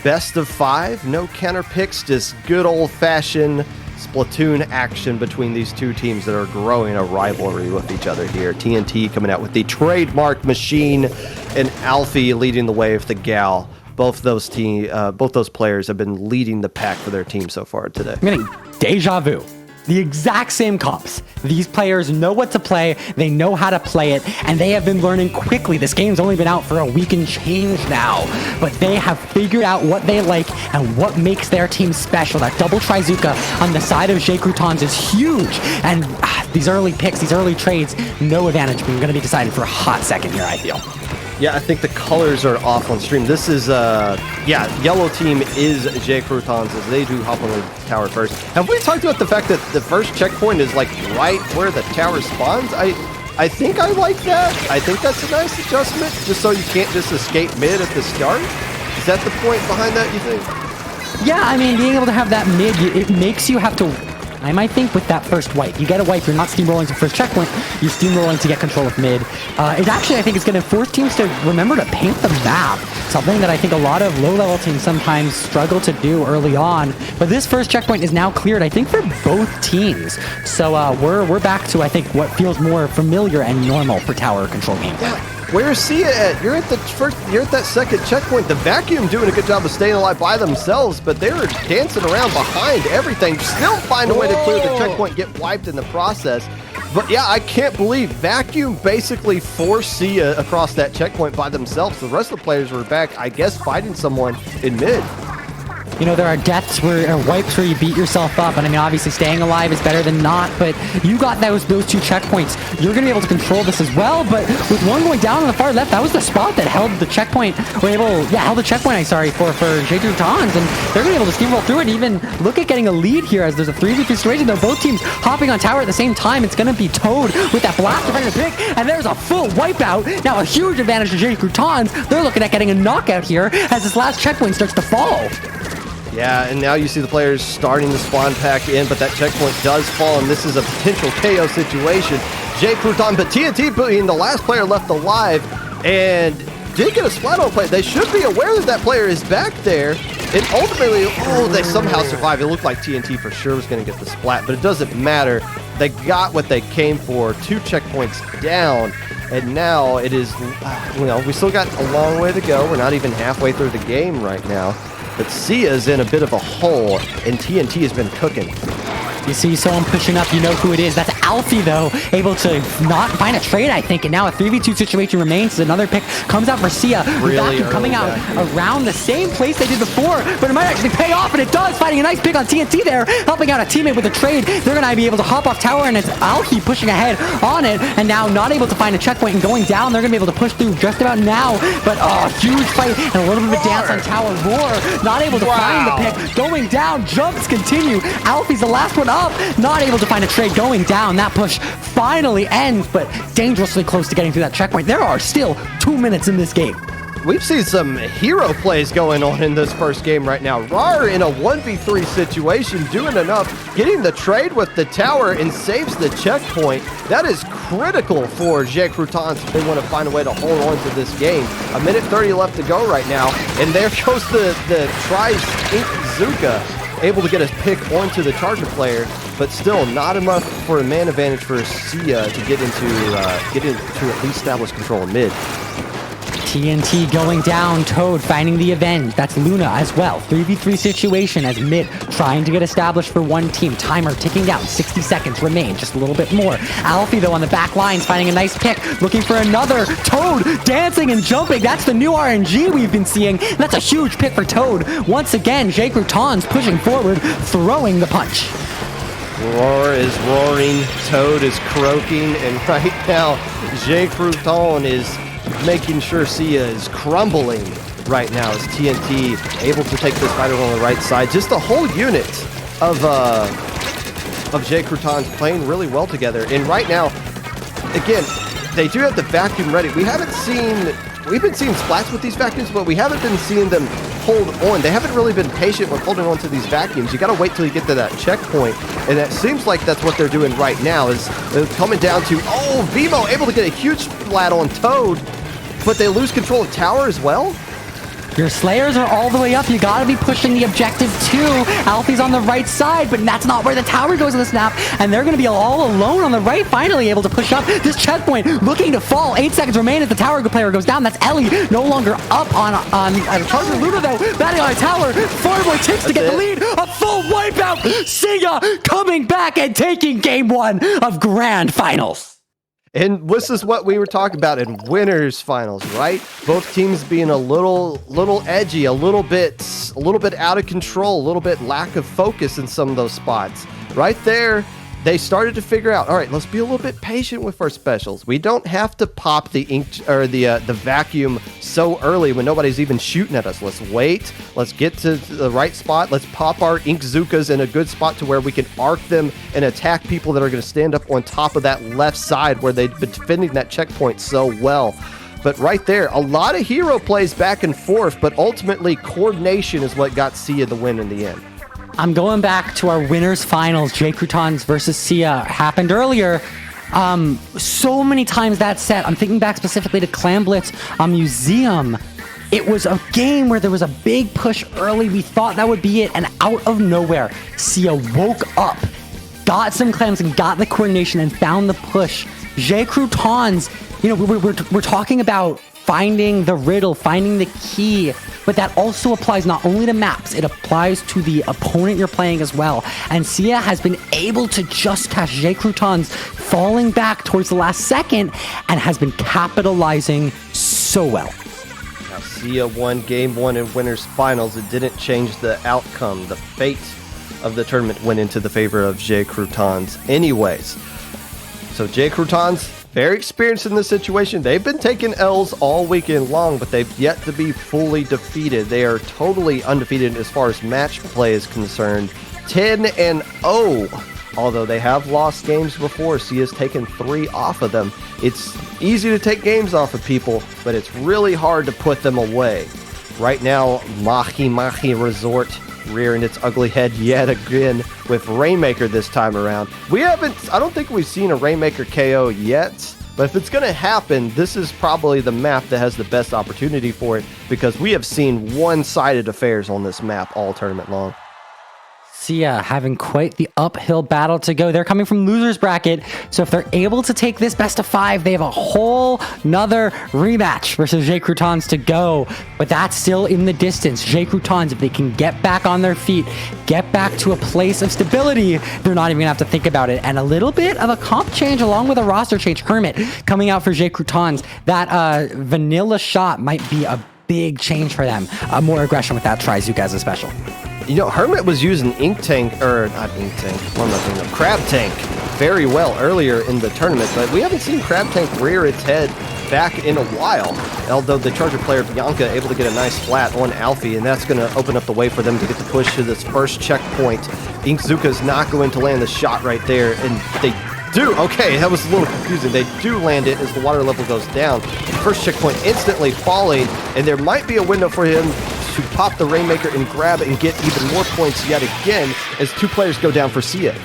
Best of 5, no counter picks, just good old-fashioned Splatoon action between these two teams that are growing a rivalry with each other here. TNT coming out with the trademark machine, and Alfie leading the way with the Gal. Both those players have been leading the pack for their team so far today. I'm getting deja vu. The exact same comps. These players know what to play, they know how to play it, and they have been learning quickly. This game's only been out for a week and change now, but they have figured out what they like and what makes their team special. That double Trizuka on the side of Croutons is huge, and these early picks, these early trades, no advantage, but we're going to be decided for a hot second here, I feel. Yeah, I think the colors are off on stream. This is, yellow team is Croutons as they do hop on the tower first. Have we talked about the fact that the first checkpoint is like right where the tower spawns? I think I like that. I think that's a nice adjustment, just so you can't just escape mid at the start. Is that the point behind that, you think? Yeah, I mean, being able to have that mid, it makes you have to... I might think with that first wipe. You get a wipe, you're not steamrolling to first checkpoint, you're steamrolling to get control of mid. It actually, I think, is going to force teams to remember to paint the map. Something that I think a lot of low-level teams sometimes struggle to do early on. But this first checkpoint is now cleared, I think, for both teams. So we're back to, I think, what feels more familiar and normal for tower control gameplay. Where's Seaya at? You're at that second checkpoint. The Vacuum doing a good job of staying alive by themselves, but they were dancing around behind everything. Still find a way to clear the checkpoint, get wiped in the process. But yeah, I can't believe Vacuum basically forced Seaya across that checkpoint by themselves. The rest of the players were back, I guess, fighting someone in mid. You know, there are deaths or wipes where you beat yourself up, and I mean, obviously staying alive is better than not, but you got those 2 checkpoints. You're going to be able to control this as well, but with one going down on the far left, that was the spot that held the checkpoint, held the checkpoint, for Croutons, and they're going to be able to steamroll through it, even look at getting a lead here as there's a 3v3 situation. They're both teams hopping on tower at the same time. It's going to be Toad with that blast defender pick, and there's a full wipeout. Now a huge advantage to Croutons. They're looking at getting a knockout here as this last checkpoint starts to fall. Yeah, and now you see the players starting the spawn pack in, but that checkpoint does fall, and this is a potential KO situation. Crouton, but TNT being the last player left alive, and did get a Splatoon play. They should be aware that that player is back there. And ultimately, they somehow survived. It looked like TNT for sure was going to get the splat, but it doesn't matter. They got what they came for. 2 checkpoints down, and now it is, we still got a long way to go. We're not even halfway through the game right now. But Seaya's in a bit of a hole, and TNT has been cooking. You see someone pushing up, you know who it is. That's Alfie, though, able to not find a trade, I think. And now a 3v2 situation remains. Another pick comes out for Seaya. Really Vacuum coming out vacuum. around the same place they did before, but it might actually pay off, and it does. Finding a nice pick on TNT there, helping out a teammate with a trade. They're going to be able to hop off tower, and it's Alfie pushing ahead on it, and now not able to find a checkpoint and going down. They're going to be able to push through just about now, but huge fight and a little bit of a dance on tower. Roar, not able to find the pick. Going down, jumps continue. Alfie's the last one up, not able to find a trade. Going down, that push finally ends, but dangerously close to getting through that checkpoint. There are still 2 minutes in this game. We've seen some hero plays going on in this first game right now. Rar in a 1v3 situation, doing enough, getting the trade with the tower and saves the checkpoint. That is critical for Croutons if they want to find a way to hold on to this game. 1:30 left to go right now, and there goes the Trice Inkzuka, able to get a pick onto the Charger player, but still not enough for a man advantage for Seaya to get into at least establish control of mid. TNT going down, Toad finding the Avenge. That's Luna as well. 3v3 situation as mid trying to get established for one team. Timer ticking down, 60 seconds remain, just a little bit more. Alfie though on the back lines finding a nice pick, looking for another. Toad dancing and jumping. That's the new RNG we've been seeing. That's a huge pick for Toad. Once again, Croutons pushing forward, throwing the punch. Roar is roaring, Toad is croaking, and right now, Crouton is making sure Seaya is crumbling right now as TNT able to take this fighter on the right side. Just the whole unit of Croutons playing really well together. And right now, again, they do have the vacuum ready. We've been seeing splats with these vacuums, but we haven't been seeing them hold on. They haven't really been patient with holding on to these vacuums. You got to wait till you get to that checkpoint, and it seems like that's what they're doing right now. Is coming down to Vivo able to get a huge splat on Toad, but they lose control of tower as well. Your Slayers are all the way up. You gotta be pushing the objective too. Alfie's on the right side, but that's not where the tower goes in the snap. And they're gonna be all alone on the right, finally able to push up this checkpoint, looking to fall. 8 seconds remain as the tower player goes down. That's Ellie, no longer up on Charger. Luna though, batting on a tower. 4 more ticks to get the lead. A full wipeout. Seaya coming back and taking game 1 of Grand Finals. And this is what we were talking about in winners finals, right? Both teams being a little edgy, a little bit out of control, a little bit lack of focus in some of those spots. Right there, they started to figure out, all right, let's be a little bit patient with our specials. We don't have to pop the the vacuum so early when nobody's even shooting at us. Let's wait. Let's get to the right spot. Let's pop our Inkzukas in a good spot to where we can arc them and attack people that are going to stand up on top of that left side where they've been defending that checkpoint so well. But right there, a lot of hero plays back and forth, but ultimately coordination is what got Seaya the win in the end. I'm going back to our winners finals. Croutons versus Seaya happened earlier. So many times that set. I'm thinking back specifically to Clan Blitz Museum. It was a game where there was a big push early. We thought that would be it, and out of nowhere, Seaya woke up, got some clams, and got the coordination and found the push. Croutons, we're talking about finding the riddle, finding the key, but that also applies not only to maps, it applies to the opponent you're playing as well. And Seaya has been able to just catch Croutons falling back towards the last second and has been capitalizing so well. Now, Seaya won game 1 in winners finals. It didn't change the outcome. The fate of the tournament went into the favor of Croutons anyways. So Croutons, very experienced in this situation. They've been taking L's all weekend long, but they've yet to be fully defeated. They are totally undefeated as far as match play is concerned. 10-0. Although they have lost games before, Seaya's taken 3 off of them. It's easy to take games off of people, but it's really hard to put them away. Right now, Mahi Resort rearing its ugly head yet again with Rainmaker this time around. I don't think we've seen a Rainmaker KO yet, But if it's going to happen, this is probably the map that has the best opportunity for it, because we have seen one-sided affairs on this map all tournament long. Seaya having quite the uphill battle to go. They're coming from losers bracket, so if they're able to take this best of 5, they have a whole nother rematch versus Croutons to go. But that's still in the distance. Croutons, if they can get back on their feet, get back to a place of stability, they're not even gonna have to think about it. And a little bit of a comp change along with a roster change. Hermit coming out for Croutons. That vanilla shot might be a big change for them. More aggression with that Trizooka as a special. You know, Hermit was using Ink Tank, or not Ink Tank, what am I thinking of? Crab Tank very well earlier in the tournament, but we haven't seen Crab Tank rear its head back in a while. Although the Charger player Bianca able to get a nice flat on Alfie, and that's going to open up the way for them to get the push to this first checkpoint. Inkzuka's not going to land the shot right there, and they do. Okay, that was a little confusing. They do land it as the water level goes down. First checkpoint instantly falling, and there might be a window for him to pop the Rainmaker and grab it and get even more points yet again as 2 players go down for Seaya.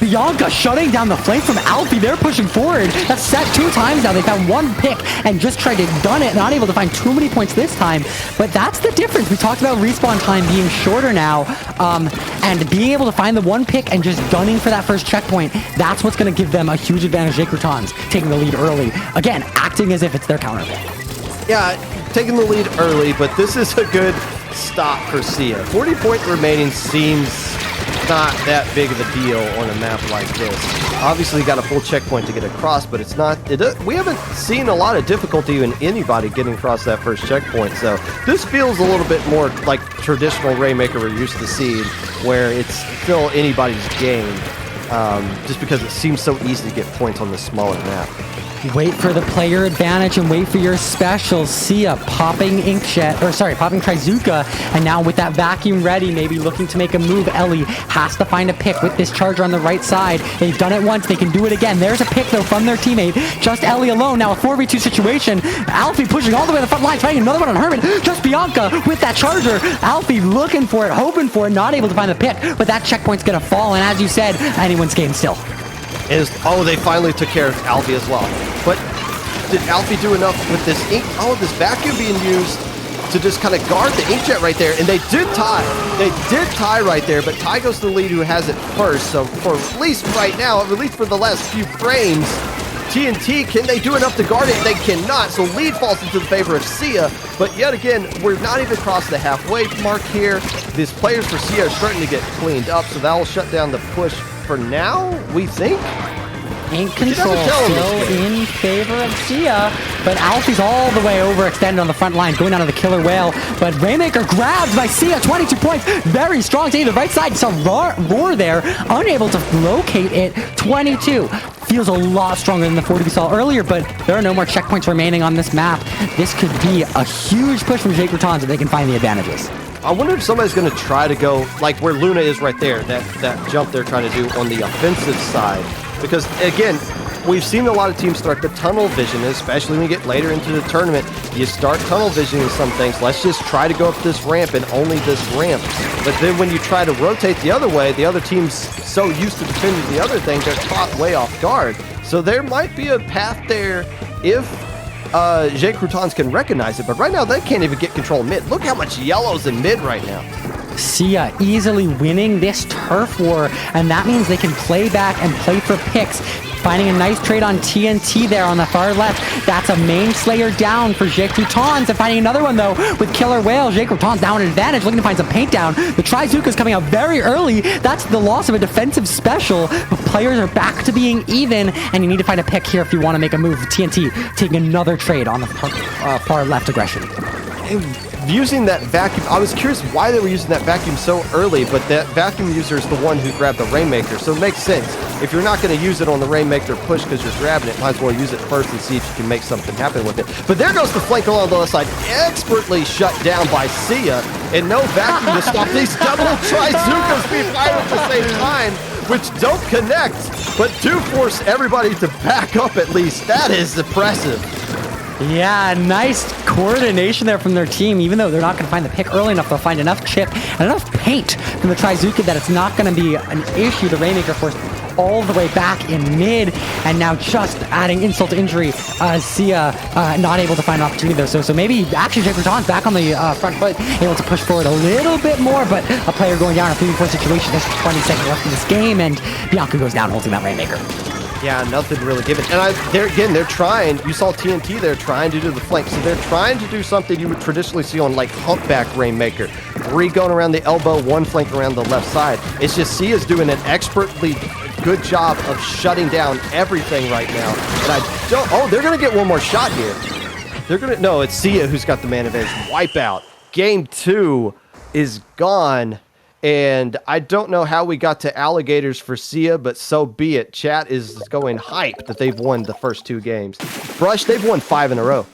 Bianca shutting down the flank from Alfie. They're pushing forward. That's set 2 times now. They found 1 pick and just tried to gun it. Not able to find too many points this time. But that's the difference. We talked about respawn time being shorter now. And being able to find the 1 pick and just gunning for that first checkpoint, that's what's going to give them a huge advantage. Croutons taking the lead early. Again, acting as if it's their counter pick. Yeah, taking the lead early, but this is a good stop for Seaya. 40 points remaining seems not that big of a deal on a map like this. Obviously got a full checkpoint to get across, but it's not, we haven't seen a lot of difficulty in anybody getting across that first checkpoint, so this feels a little bit more like traditional Rainmaker we're used to seeing, where it's still anybody's game, just because it seems so easy to get points on this smaller map. Wait for the player advantage and wait for your specials. Seaya popping popping Trizooka, and now with that vacuum ready, maybe looking to make a move. Ellie has to find a pick with this Charger on the right side. They've done it once, they can do it again. There's a pick though from their teammate. Just Ellie alone, now a 4v2 situation. Alfie pushing all the way to the front line, trying another one on Hermit. Just Bianca with that Charger. Alfie looking for it, hoping for it, not able to find the pick, but that checkpoint's gonna fall, and as you said, anyone's game still. They finally took care of Alfie as well. But did Alfie do enough with this ink? Oh, this vacuum being used to just kind of guard the inkjet right there. And they did tie. They did tie right there, but Ty goes to the lead who has it first. So for at least right now, at least for the last few frames, TNT, can they do enough to guard it? They cannot. So lead falls into the favor of Seaya. But yet again, we're not even across the halfway mark here. These players for Seaya are starting to get cleaned up, so that will shut down the push for now, we think. Ink control still in favor of Seaya, but Alfie's all the way overextended on the front line, going down to the killer whale. But Rainmaker grabbed by Seaya, 22 points, very strong. Taking the right side, saw roar there, unable to locate it. 22 feels a lot stronger than the 40 we saw earlier, but there are no more checkpoints remaining on this map. This could be a huge push from Croutons if they can find the advantages. I wonder if somebody's going to try to go like where Luna is right there, that jump they're trying to do on the offensive side. Because, again, we've seen a lot of teams start the tunnel vision, especially when you get later into the tournament. You start tunnel visioning some things. Let's just try to go up this ramp and only this ramp. But then when you try to rotate the other way, the other team's so used to defending the other thing, they're caught way off guard. So there might be a path there if Croutons can recognize it. But right now, they can't even get control of mid. Look how much yellow's in mid right now. Seaya easily winning this turf war, and that means they can play back and play for picks. Finding a nice trade on TNT there on the far left. That's a main slayer down for Croutons, and finding another one though with Killer Whale. Croutons down an advantage, looking to find some paint down. The Trizooka's coming out very early. That's the loss of a defensive special. But players are back to being even, and you need to find a pick here if you want to make a move. TNT taking another trade on the far left aggression. Using that vacuum, I was curious why they were using that vacuum so early, but that vacuum user is the one who grabbed the Rainmaker, so it makes sense. If you're not going to use it on the Rainmaker push because you're grabbing it, might as well use it first and see if you can make something happen with it. But there goes the flank along the left side, expertly shut down by Seaya, and no vacuum to stop these double Trizookas being fired at the same time, which don't connect, but do force everybody to back up at least. That is impressive. Yeah, nice coordination there from their team. Even though they're not going to find the pick early enough, they'll find enough chip and enough paint from the Trizooka that it's not going to be an issue. The Rainmaker force all the way back in mid, and now just adding insult to injury, Seaya not able to find an opportunity though. So maybe actually Croutons back on the front foot, able to push forward a little bit more, but a player going down, a 3v4 situation. There's 20 seconds left in this game, and Bianca goes down holding that Rainmaker. Yeah, nothing really given. And they're trying. You saw TNT there trying to do the flank. So they're trying to do something you would traditionally see on like Humpback Rainmaker. 3 going around the elbow, 1 flank around the left side. It's just Seaya's doing an expertly good job of shutting down everything right now. And I don't. Oh, they're gonna get one more shot here. No, it's Seaya who's got the man advantage. Wipeout. Game 2 is gone. And I don't know how we got to alligators for Seaya, but so be it. Chat is going hype that they've won the first 2 games. Brush, they've won 5 in a row.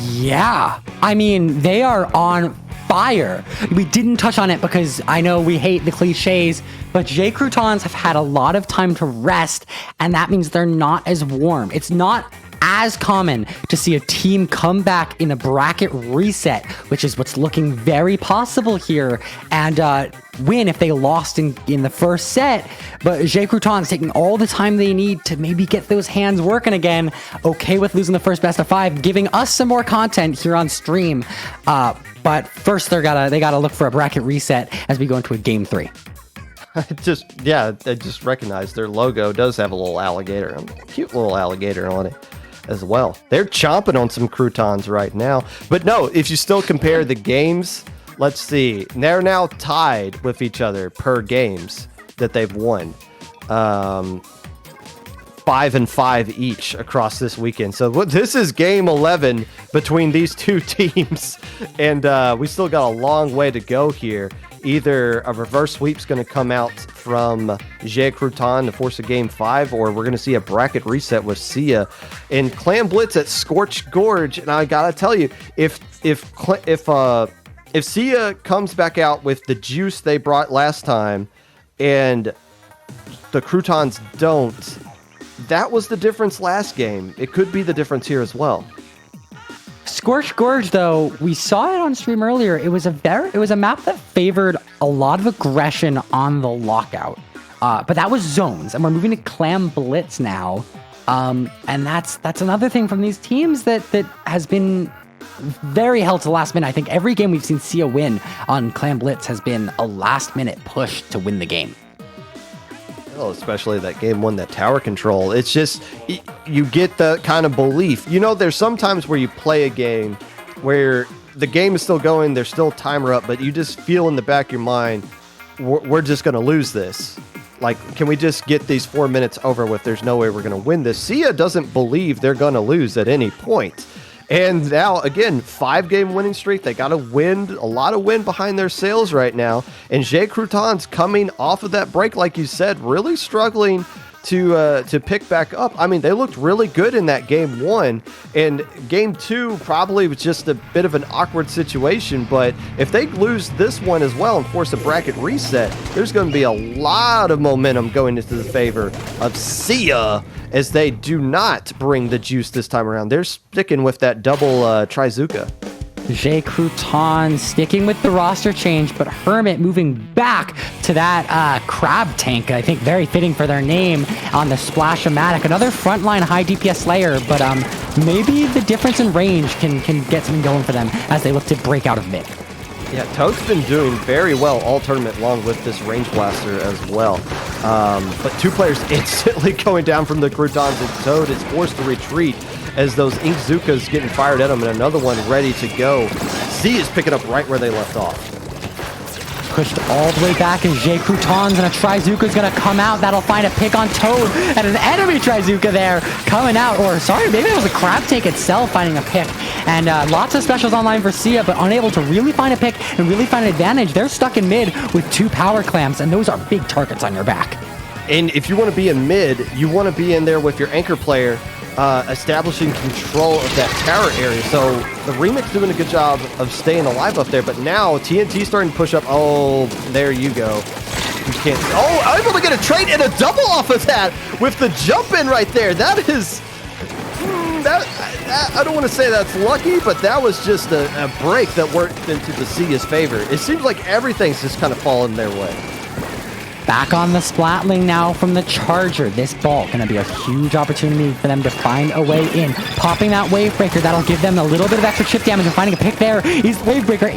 Yeah. I mean, they are on fire. We didn't touch on it because I know we hate the cliches, but Croutons have had a lot of time to rest, and that means they're not as warm. It's not as common to see a team come back in a bracket reset, which is what's looking very possible here, and win if they lost in the first set. But Croutons taking all the time they need to maybe get those hands working again, okay with losing the first best of 5, giving us some more content here on stream. But first they gotta look for a bracket reset as we go into a game 3. I just recognized their logo does have a little alligator, a cute little alligator on it as well. They're chomping on some croutons right now. But no, if you still compare the games, let's see. They're now tied with each other per games that they've won. 5 and 5 each across this weekend. So this is game 11 between these 2 teams. And we still got a long way to go here. Either a reverse sweep's going to come out from Crouton to force a game 5, or we're going to see a bracket reset with Seaya and Clan Blitz at Scorched Gorge. And I gotta tell you, if Seaya comes back out with the juice they brought last time, and the Croutons don't, that was the difference last game. It could be the difference here as well. Scorched Gorge, though, we saw it on stream earlier. It was a map that favored a lot of aggression on the lockout, but that was zones, and we're moving to Clan Blitz now, and that's another thing from these teams that has been very held to the last minute. I think every game we've seen Seaya win on Clan Blitz has been a last-minute push to win the game. Well, especially that game 1, that tower control. It's just, you get the kind of belief. You know, there's sometimes where you play a game where the game is still going, there's still timer up, but you just feel in the back of your mind, we're just going to lose this. Like, can we just get these 4 minutes over with? There's no way we're going to win this. Seaya doesn't believe they're going to lose at any point. And now, again, 5-game winning streak. They got a lot of wind behind their sails right now. And Croutons coming off of that break, like you said, really struggling to pick back up. I mean, they looked really good in that game 1. And game 2 probably was just a bit of an awkward situation. But if they lose this one as well and force a bracket reset, there's going to be a lot of momentum going into the favor of Seaya, as they do not bring the juice this time around. They're sticking with that double Trizuka. Crouton sticking with the roster change, but Hermit moving back to that crab tank. I think very fitting for their name on the Splash-O-Matic. Another frontline high DPS Slayer, but maybe the difference in range can get something going for them as they look to break out of mid. Yeah, Toad's been doing very well all tournament long with this range blaster as well. But 2 players instantly going down from the Croutons, and Toad is forced to retreat as those Inkzukas getting fired at him, and another one ready to go. Z is picking up right where they left off. Pushed all the way back, and Croutons and a Trizuka is going to come out. That'll find a pick on Toad, and an enemy Trizuka there coming out. Or, sorry, maybe it was a crab tank itself finding a pick. And lots of specials online for Seaya, but unable to really find a pick and really find an advantage. They're stuck in mid with 2 power clamps, and those are big targets on your back. And if you want to be in mid, you want to be in there with your anchor player, establishing control of that tower area. So the Remix doing a good job of staying alive up there, but now TNT starting to push up. Oh, there you go. You can't. Oh, able to get a trade and a double off of that with the jump in right there. That is. I don't want to say that's lucky, but that was just a break that worked into the Seaya's favor. It seems like everything's just kind of fallen their way. Back on the Splatling now from the Charger. This ball going to be a huge opportunity for them to find a way in. Popping that Wavebreaker, that'll give them a little bit of extra chip damage and finding a pick there. He's Wavebreaker,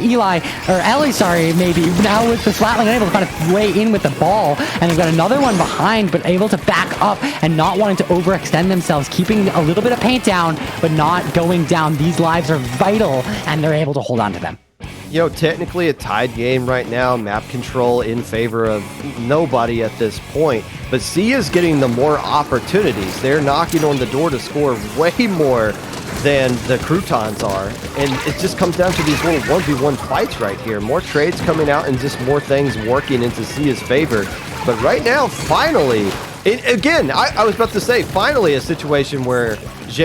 Ellie, sorry, maybe. Now with the Splatling unable to find a way in with the ball. And they've got another one behind, but able to back up and not wanting to overextend themselves, keeping a little bit of paint down, but not going down. These lives are vital, and they're able to hold on to them. You know, technically a tied game right now, map control in favor of nobody at this point, but Seaya's getting the more opportunities. They're knocking on the door to score way more than the Croutons are, and it just comes down to these little 1v1 fights right here. More trades coming out and just more things working into Seaya's favor. But right now, finally, I was about to say, finally a situation where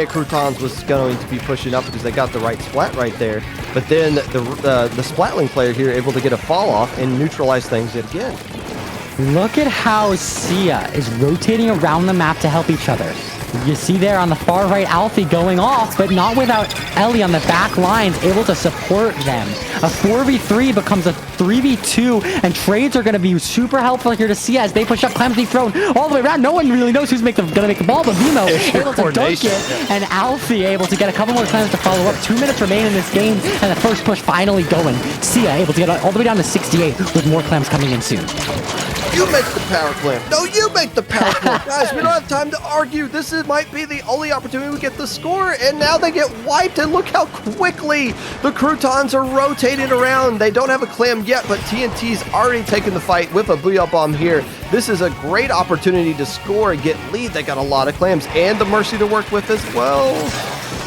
Croutons was going to be pushing up because they got the right splat right there. But then the Splatling player here able to get a fall off and neutralize things again. Look at how Seaya is rotating around the map to help each other. You see there on the far right, Alfie going off, but not without Ellie on the back lines, able to support them. A 4v3 becomes a 3v2, and trades are going to be super helpful here to see as they push up, Clem's thrown all the way around. No one really knows who's going to make the ball, but Vimo able to dunk it, and Alfie able to get a couple more clams to follow up. 2 minutes remain in this game, and the first push finally going. Seaya able to get all the way down to 68 with more clams coming in soon. You make the power clamp. No, you make the power clamp. Guys, we don't have time to argue. This might be the only opportunity we get the score, and now they get wiped, and look how quickly the Croutons are rotating around. They don't have a clam yet, but TNT's already taken the fight with a Booyah Bomb here. This is a great opportunity to score and get lead. They got a lot of clams and the Mercy to work with as well.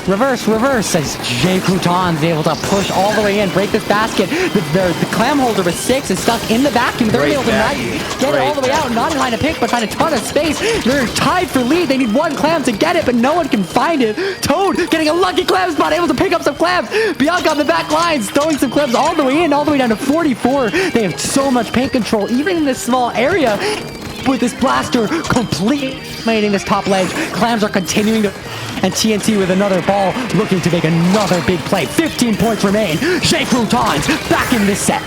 Reverse, as Croutons able to push all the way in, break this basket. The clam holder with 6 is stuck in the vacuum. They're able to get it all the way out, not trying to pick, but find a ton of space. They're tied for lead. They need one clam to get it, but no one can find it. Toad getting a lucky clam spot, able to pick up some clams. Bianca on the back lines, throwing some clams all the way in, all the way down to 44. They have so much paint control, even in this small area. With this blaster completely dominating this top ledge, clams are continuing to, and TNT with another ball looking to make another big play. 15 points remain. Croutons back in this set.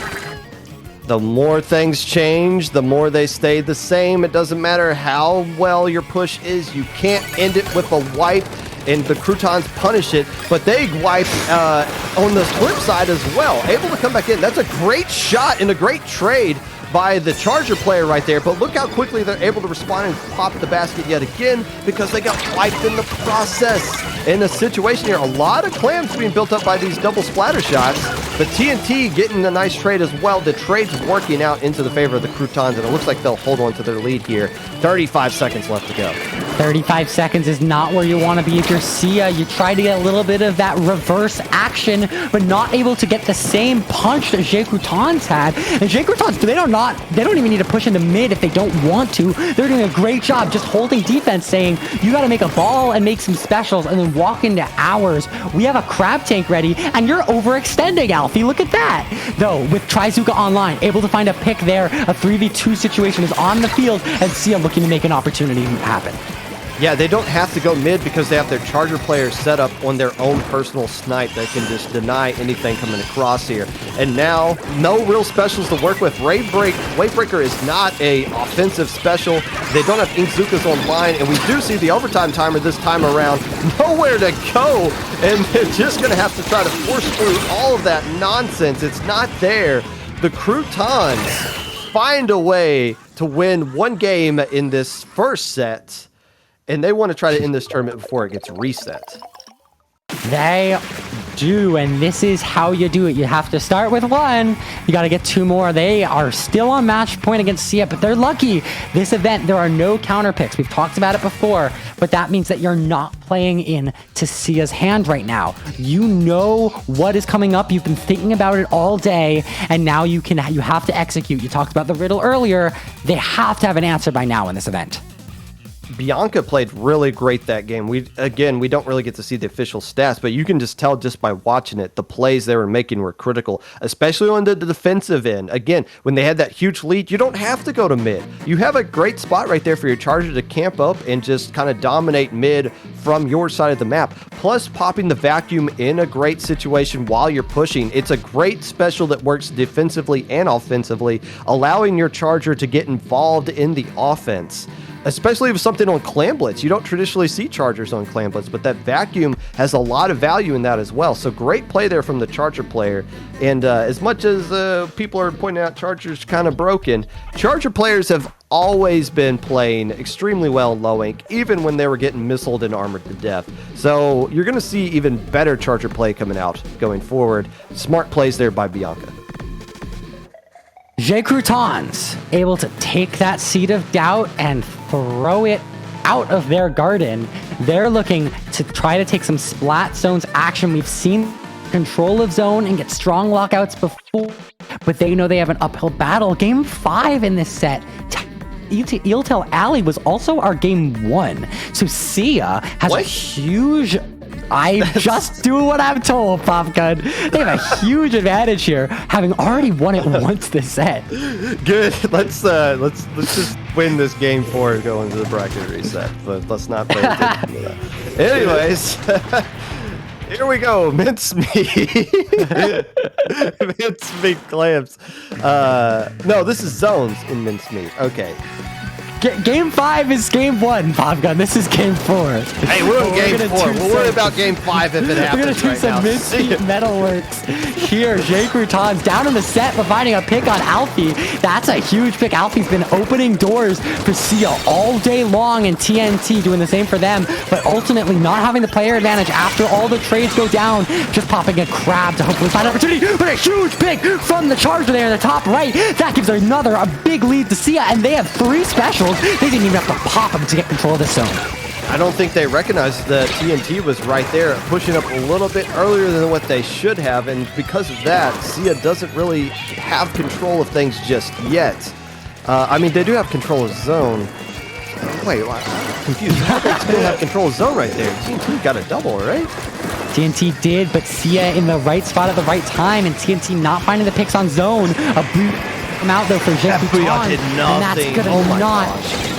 The more things change, the more they stay the same. It doesn't matter how well your push is. You can't end it with a wipe, and the Croutons punish it, but they wipe on the flip side as well. Able to come back in. That's a great shot and a great trade by the Charger player right there, but look how quickly they're able to respond and pop the basket yet again because they got wiped in the process. In the situation here, a lot of clams being built up by these double splatter shots, but TNT getting a nice trade as well. The trade's working out into the favor of the Croutons, and it looks like they'll hold on to their lead here. 35 seconds left to go. 35 seconds is not where you want to be if you're Seaya. You try to get a little bit of that reverse action, but not able to get the same punch that Croutons had. And Croutons, they don't even need to push into mid if they don't want to. They're doing a great job just holding defense, saying, you got to make a ball and make some specials and then walk into ours. We have a crab tank ready, and you're overextending, Alfie. Look at that. Though, with Trizuka online, able to find a pick there, a 3v2 situation is on the field, and Seaya looking to make an opportunity happen. Yeah, they don't have to go mid because they have their Charger players set up on their own personal snipe that can just deny anything coming across here. And now, no real specials to work with. Wavebreaker is not a offensive special. They don't have Inkzukas online, and we do see the overtime timer this time around. Nowhere to go, and they're just going to have to try to force through all of that nonsense. It's not there. The Croutons find a way to win one game in this first set, and they want to try to end this tournament before it gets reset. They do, and this is how you do it. You have to start with one. You got to get 2 more. They are still on match point against Seaya, but they're lucky. This event, there are no counter picks. We've talked about it before, but that means that you're not playing in to Seaya's hand right now. You know what is coming up. You've been thinking about it all day, and now you have to execute. You talked about the riddle earlier. They have to have an answer by now in this event. Bianca played really great that game. We don't really get to see the official stats, but you can just tell just by watching it, the plays they were making were critical, especially on the defensive end. Again, when they had that huge lead, you don't have to go to mid. You have a great spot right there for your charger to camp up and just kind of dominate mid from your side of the map. Plus, popping the vacuum in a great situation while you're pushing. It's a great special that works defensively and offensively, allowing your charger to get involved in the offense. Especially with something on Clan Blitz. You don't traditionally see chargers on Clan Blitz, but that vacuum has a lot of value in that as well. So great play there from the charger player. And as much as people are pointing out chargers kind of broken, charger players have always been playing extremely well in low ink, even when they were getting missiled and armored to death. So you're going to see even better charger play coming out going forward. Smart plays there by Bianca. Croutons able to take that seed of doubt and throw it out of their garden. They're looking to try to take some splat zones action. We've seen control of zone and get strong lockouts before, but they know they have an uphill battle. Game 5 in this set. Eeltail Alley was also our game 1. So Seaya has a huge... I just do what I'm told, Popgun. They have a huge advantage here, having already won it once this set. Good. Let's just win this game 4 and go into the bracket reset. But let's not pay attention to that. Anyways, here we go. Mincemeat. Mincemeat clams. No, this is zones in Mincemeat. Okay. Game 5 is game 1, Popgun. This is game 4. Hey, we're in game 4. We'll worry about game 5 if it happens. We're going to do some Mincemeat metalworks here. Croutons down in the set, but finding a pick on Alfie. That's a huge pick. Alfie's been opening doors for Seaya all day long, and TNT doing the same for them, but ultimately not having the player advantage after all the trades go down. Just popping a crab to hopefully find an opportunity, but a huge pick from the charger there in the top right. That gives a big lead to Seaya, and they have 3 specials. They didn't even have to pop them to get control of this zone. I don't think they recognized that TNT was right there, pushing up a little bit earlier than what they should have, and because of that, Seaya doesn't really have control of things just yet. I mean, they do have control of zone. Wait, I'm confused. How do they still have control of zone right there? TNT got a double, right? TNT did, but Seaya in the right spot at the right time, and TNT not finding the picks on zone. A boot out though for Croutons, and that's gonna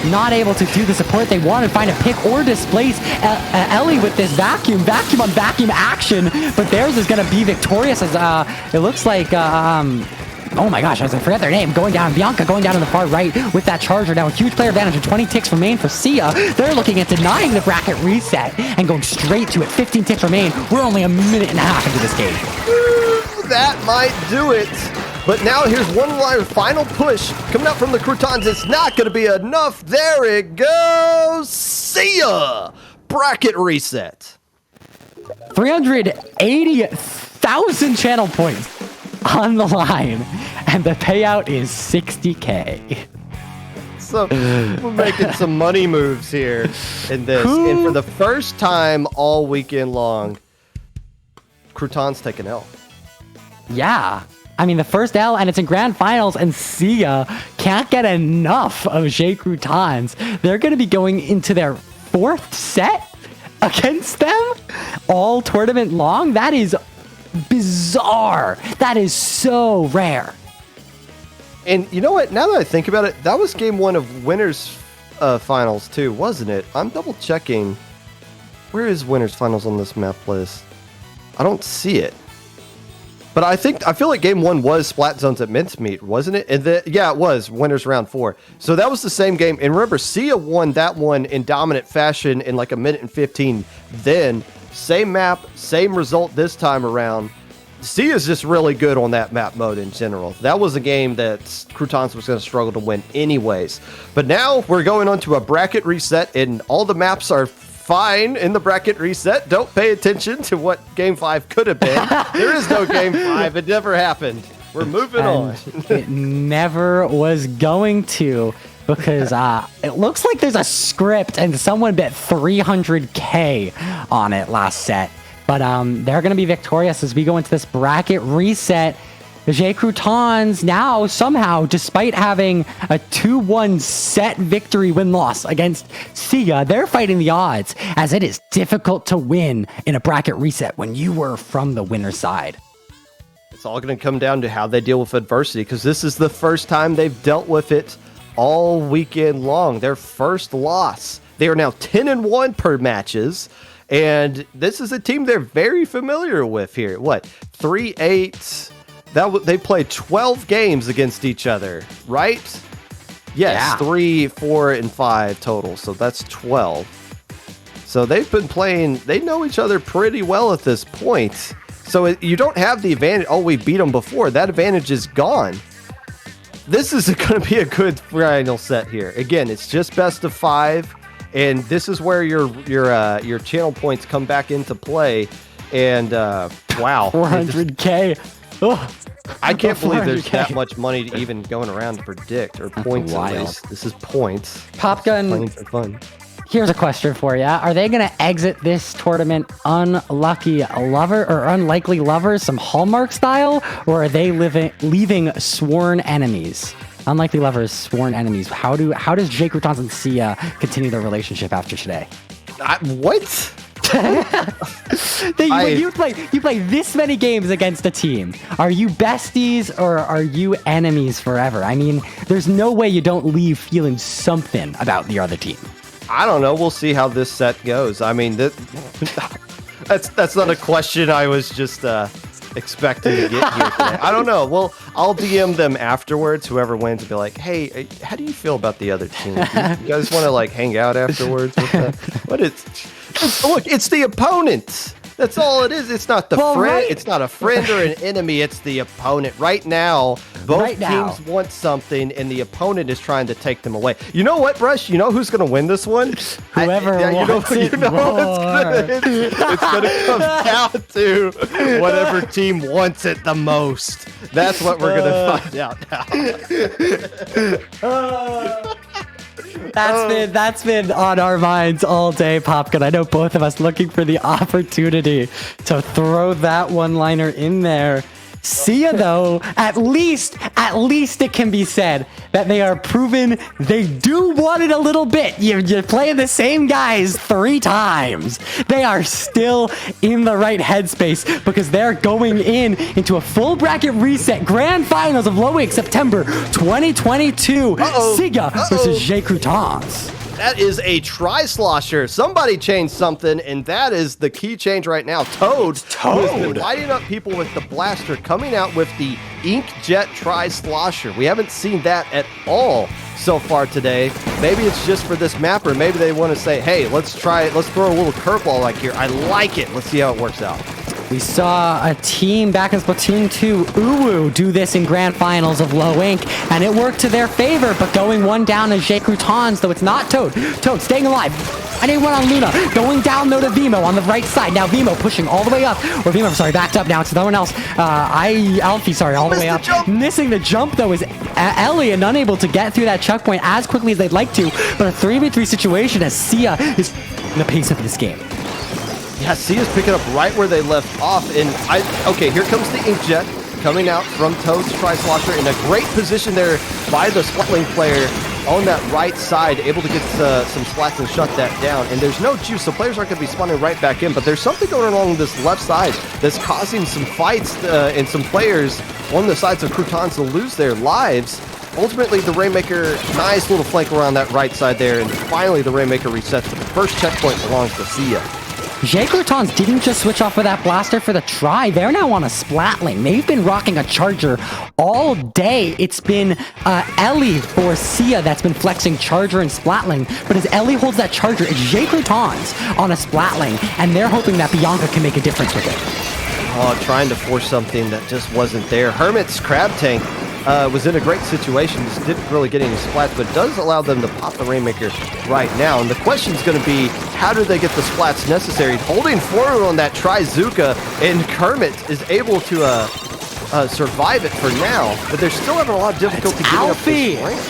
not able to do the support they want and find a pick or displace Ellie with this vacuum on vacuum action, but theirs is gonna be victorious as it looks like oh my gosh, I forget their name. Bianca going down on the far right with that charger. Now a huge player advantage and 20 ticks remain for Seaya. They're looking at denying the bracket reset and going straight to it. 15 ticks remain. We're only a minute and a half into this game. That might do it. But now here's one final push coming out from the Croutons. It's not going to be enough. There it goes. Seaya. Bracket reset. 380,000 channel points on the line, and the payout is 60K. So we're making some money moves here in this. And for the first time all weekend long, Croutons take an L. Yeah. I mean, the first L, and it's in grand finals, and Seaya can't get enough of Croutons. They're going to be going into their 4th set against them all tournament long. That is bizarre. That is so rare. And you know what? Now that I think about it, that was game 1 of winners finals too, wasn't it? I'm double checking. Where is winners finals on this map list? I don't see it. But I feel like game 1 was Splat Zones at Mincemeat, wasn't it? And yeah, it was winners round 4. So that was the same game. And remember, Seaya won that one in dominant fashion in like a minute and 15. Then same map, same result this time around. Seaya's just really good on that map mode in general. That was a game that Croutons was going to struggle to win anyways. But now we're going on to a bracket reset, and all the maps are fine in the bracket reset. Don't pay attention to what game 5 could have been. There is no game 5. It never happened. We're moving on. It never was going to, because it looks like there's a script and someone bet 300K on it last set. But they're going to be victorious as we go into this bracket reset. J. Croutons now somehow, despite having a 2-1 set victory win-loss against Seaya, they're fighting the odds, as it is difficult to win in a bracket reset when you were from the winner's side. It's all going to come down to how they deal with adversity, because this is the first time they've dealt with it all weekend long. Their first loss. They are now 10-1 per matches, and this is a team they're very familiar with here. What, 3-8? They played 12 games against each other, right? Yes, Yeah. 3, 4, and 5 total, so that's 12. So they've been playing, they know each other pretty well at this point. So you don't have the advantage, oh, we beat them before. That advantage is gone. This is going to be a good final set here. Again, it's just best of 5, and this is where your channel points come back into play. And wow, 400k. Oh, I can't believe there's 400K. that much money to even going around to predict, or points at wild. least. This is points. Popgun, Playing for fun. here's a question for you. Are they going to exit this tournament unlucky lover or unlikely lovers, some Hallmark style, or are they leaving sworn enemies? Unlikely lovers, sworn enemies. How does J. Croutons and Seaya continue their relationship after today? What? When you play this many games against a team, are you besties or are you enemies forever? I mean, there's no way you don't leave feeling something about the other team. I don't know. We'll see how this set goes. I mean, that's not a question I was just expecting to get here today. I don't know. Well, I'll DM them afterwards, whoever wins, and be like, hey, how do you feel about the other team? You guys want to like hang out afterwards with that? Look, it's the opponent. That's all it is. It's not the friend. Right. It's not a friend or an enemy. It's the opponent. Right now, both teams want something, and the opponent is trying to take them away. You know what, Brush? You know who's going to win this one? Whoever wants it more. It's going to come down to whatever team wants it the most. That's what we're going to find out now. That's been on our minds all day, Popgun. I know both of us looking for the opportunity to throw that one-liner in there. Seaya, though, at least it can be said that they are proven they do want it a little bit. You're playing the same guys 3 times. They are still in the right headspace because they're going into a full bracket reset grand finals of Low Wing September 2022. Seaya versus J. Croutons. That is a tri-slosher. Somebody changed something, and that is the key change right now. Toad, who has been lighting up people with the blaster, coming out with the Inkjet tri-slosher. We haven't seen that at all so far today. Maybe it's just for this map, or maybe they want to say, hey, let's try it. Let's throw a little curveball like here. I like it. Let's see how it works out. We saw a team back in Splatoon 2, Uwu, do this in grand finals of Low Ink, and it worked to their favor, but going one down is J. Croutons, though it's not Toad. Toad staying alive. I need one on Luna. Going down, though, to Vimo on the right side. Now Vimo pushing all the way up. Or Vimo, sorry, backed up now. It's no one else. Alfie, sorry, all the way up. Missing the jump, though, is Ellie, and unable to get through that checkpoint as quickly as they'd like to. But a 3v3 situation as Seaya is in the pace of this game. Yeah, Seaya's picking up right where they left off, and okay, here comes the Inkjet coming out from Toad's tri-slosher in a great position there by the Splatling player on that right side, able to get some splats and shut that down. And there's no juice, so players aren't going to be spawning right back in, but there's something going along this left side that's causing some fights and some players on the sides of Croutons to lose their lives. Ultimately, the Rainmaker, nice little flank around that right side there, and finally the Rainmaker resets, but the first checkpoint belongs to Seaya. J. Croutons didn't just switch off with that blaster for the try. They're now on a Splatling. They've been rocking a Charger all day. It's been Ellie for Seaya that's been flexing Charger and Splatling. But as Ellie holds that Charger, it's J. Croutons on a Splatling, and they're hoping that Bianca can make a difference with it. Oh, trying to force something that just wasn't there. Hermit's Crab Tank was in a great situation. Just didn't really get any splats, but it does allow them to pop the Rainmaker right now. And the question is going to be, how do they get the splats necessary? Holding forward on that Trizuka, and Kermit is able to survive it for now, but they're still having a lot of difficulty getting up this rank.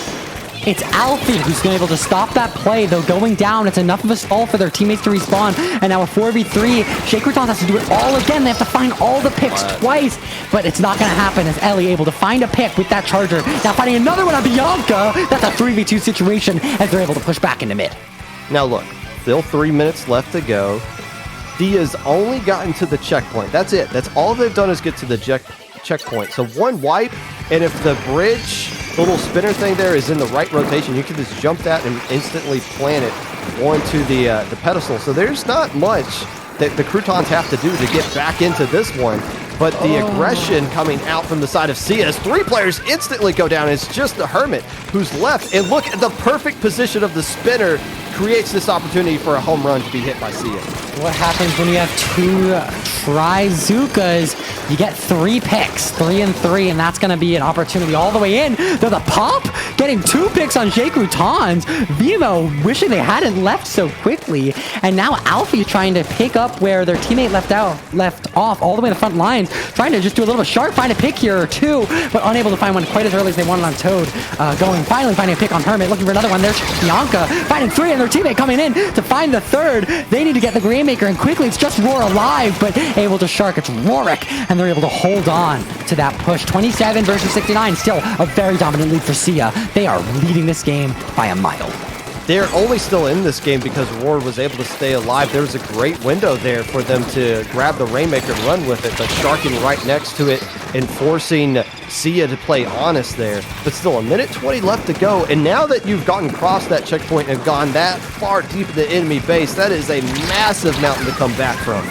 It's Alfie who's been able to stop that play, though going down, it's enough of a stall for their teammates to respawn, and now a 4v3, Croutons has to do it all again. They have to find all the picks twice, but it's not going to happen as Ellie able to find a pick with that charger. Now finding another one on Bianca. That's a 3v2 situation as they're able to push back into mid. Now look, still 3 minutes left to go. Dia's only gotten to the checkpoint. That's it. That's all they've done is get to the checkpoint. So one wipe, and if the bridge, the little spinner thing there is in the right rotation, you can just jump that and instantly plant it onto the pedestal. So there's not much that the Croutons have to do to get back into this one. But the aggression coming out from the side of Seaya as 3 players instantly go down. It's just the Hermit who's left. And look at the perfect position of the spinner creates this opportunity for a home run to be hit by Seaya. What happens when you have 2 Trizookas? You get 3 picks, 3 and 3, and that's going to be an opportunity all the way in. Though the pop getting 2 picks on Croutons. Vimo wishing they hadn't left so quickly, and now Alfie trying to pick up where their teammate left off all the way to the front lines, trying to just do a little bit sharp, find a pick here or 2, but unable to find one quite as early as they wanted on Toad. Finally finding a pick on Hermit, looking for another one. There's Bianca finding 3, and their teammate coming in to find the 3rd. They need to get the Rainmaker, and quickly it's just Roar alive, but able to shark. It's Rorik, and they're able to hold on to that push. 27 versus 69, still a very dominant lead for Seaya. They are leading this game by a mile. They're only still in this game because Roar was able to stay alive. There was a great window there for them to grab the Rainmaker and run with it, but sharking right next to it and forcing Seaya to play honest there. But still, 1:20 left to go, and now that you've gotten across that checkpoint and gone that far deep in the enemy base, that is a massive mountain to come back from.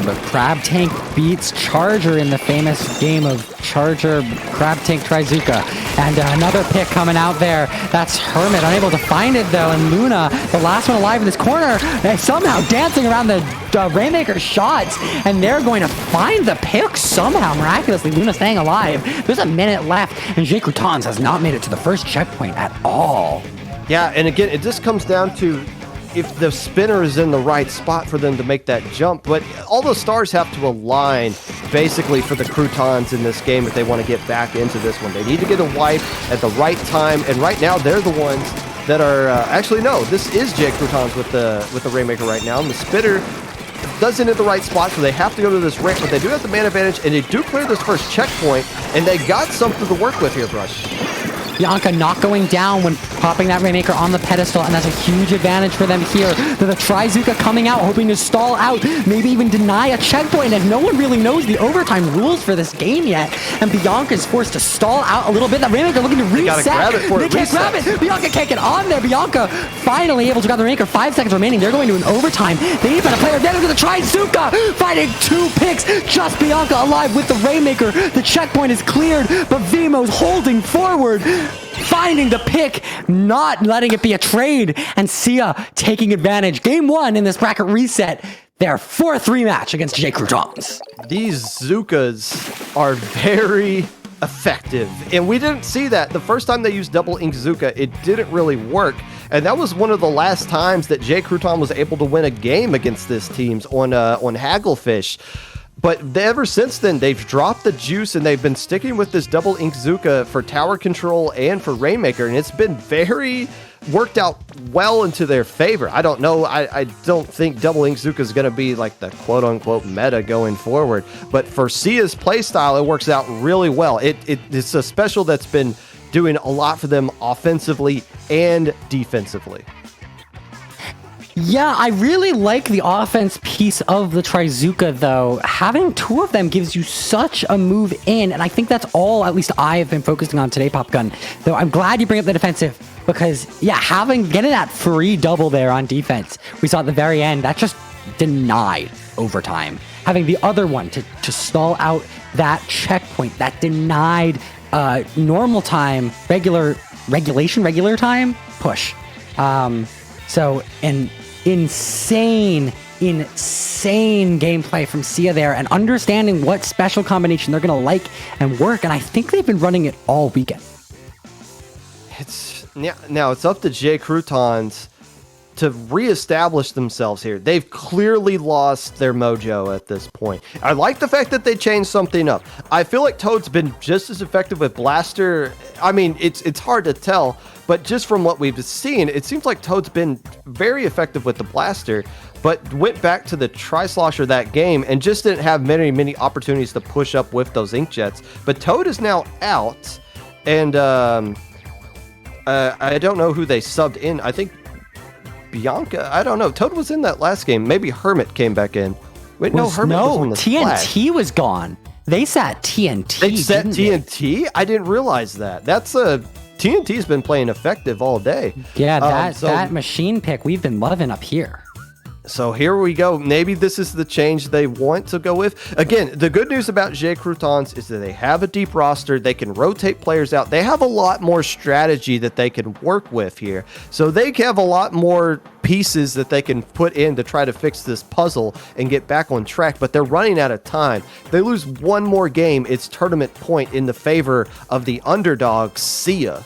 But Crab Tank beats Charger in the famous game of Charger Crab Tank Trizooka. And another pick coming out there. That's Hermit, unable to find it though. And Luna, the last one alive in this corner, somehow dancing around the Rainmaker shots. And they're going to find the pick somehow, miraculously. Luna staying alive. There's a minute left, and Croutons has not made it to the first checkpoint at all. Yeah, and again, it just comes down to if the spinner is in the right spot for them to make that jump. But all those stars have to align basically for the Croutons in this game if they want to get back into this one. They need to get a wipe at the right time, and right now they're the ones that are actually no, this is Croutons with the Rainmaker right now, and the spinner doesn't hit the right spot, so they have to go to this ramp, but they do have the man advantage, and they do clear this first checkpoint, and they got something to work with here, Brush. Bianca not going down when popping that Rainmaker on the pedestal, and that's a huge advantage for them here. The Trizooka coming out, hoping to stall out, maybe even deny a checkpoint, and no one really knows the overtime rules for this game yet. And Bianca's forced to stall out a little bit. That Rainmaker looking to reset. They gotta grab it for They can't grab it. Bianca can't get on there. Bianca finally able to grab the Rainmaker. 5 seconds remaining. They're going to an overtime. They need to play advantage of the Trizooka, finding 2 picks. Just Bianca alive with the Rainmaker. The checkpoint is cleared, but Vimo's holding forward, finding the pick, not letting it be a trade, and Seaya taking advantage. Game 1 in this bracket reset. Their 4th rematch against Croutons. These Zookas are very effective, and we didn't see that. The first time they used double ink Zooka, it didn't really work, and that was one of the last times that Crouton was able to win a game against this teams on Hagglefish. But ever since then, they've dropped the juice, and they've been sticking with this double ink Zooka for tower control and for Rainmaker, and it's been very worked out well into their favor. I don't know. I don't think double ink Zooka is going to be like the quote-unquote meta going forward. But for Seaya's playstyle, it works out really well. It's a special that's been doing a lot for them offensively and defensively. Yeah, I really like the offense piece of the Trizooka, though. Having 2 of them gives you such a move in, and I think that's all, at least I have been focusing on today, Popgun. Though I'm glad you bring up the defensive, because, yeah, getting that free double there on defense, we saw at the very end, that just denied overtime. Having the other one to stall out that checkpoint, that denied normal time, regular time, push. So, an insane gameplay from Seaya there, and understanding what special combination they're going to like and work, and I think they've been running it all weekend. Now it's up to Croutons to reestablish themselves here. They've clearly lost their mojo at this point. I like the fact that they changed something up. I feel like Toad's been just as effective with Blaster. I mean, it's hard to tell, but just from what we've seen, it seems like Toad's been very effective with the Blaster, but went back to the Tri-Slosher that game and just didn't have many opportunities to push up with those Inkjets. But Toad is now out, and I don't know who they subbed in. I think Bianca. I don't know. Toad was in that last game. Maybe Hermit came back in. Wait, no, Hermit was on the TNT was gone. They sat TNT. They set TNT? I didn't realize that. That's TNT's been playing effective all day. Yeah, that machine pick we've been loving up here. So here we go. Maybe this is the change they want to go with. Again, the good news about Croutons is that they have a deep roster. They can rotate players out. They have a lot more strategy that they can work with here. So they have a lot more pieces that they can put in to try to fix this puzzle and get back on track, but they're running out of time. If they lose one more game, it's tournament point in the favor of the underdog, Seaya.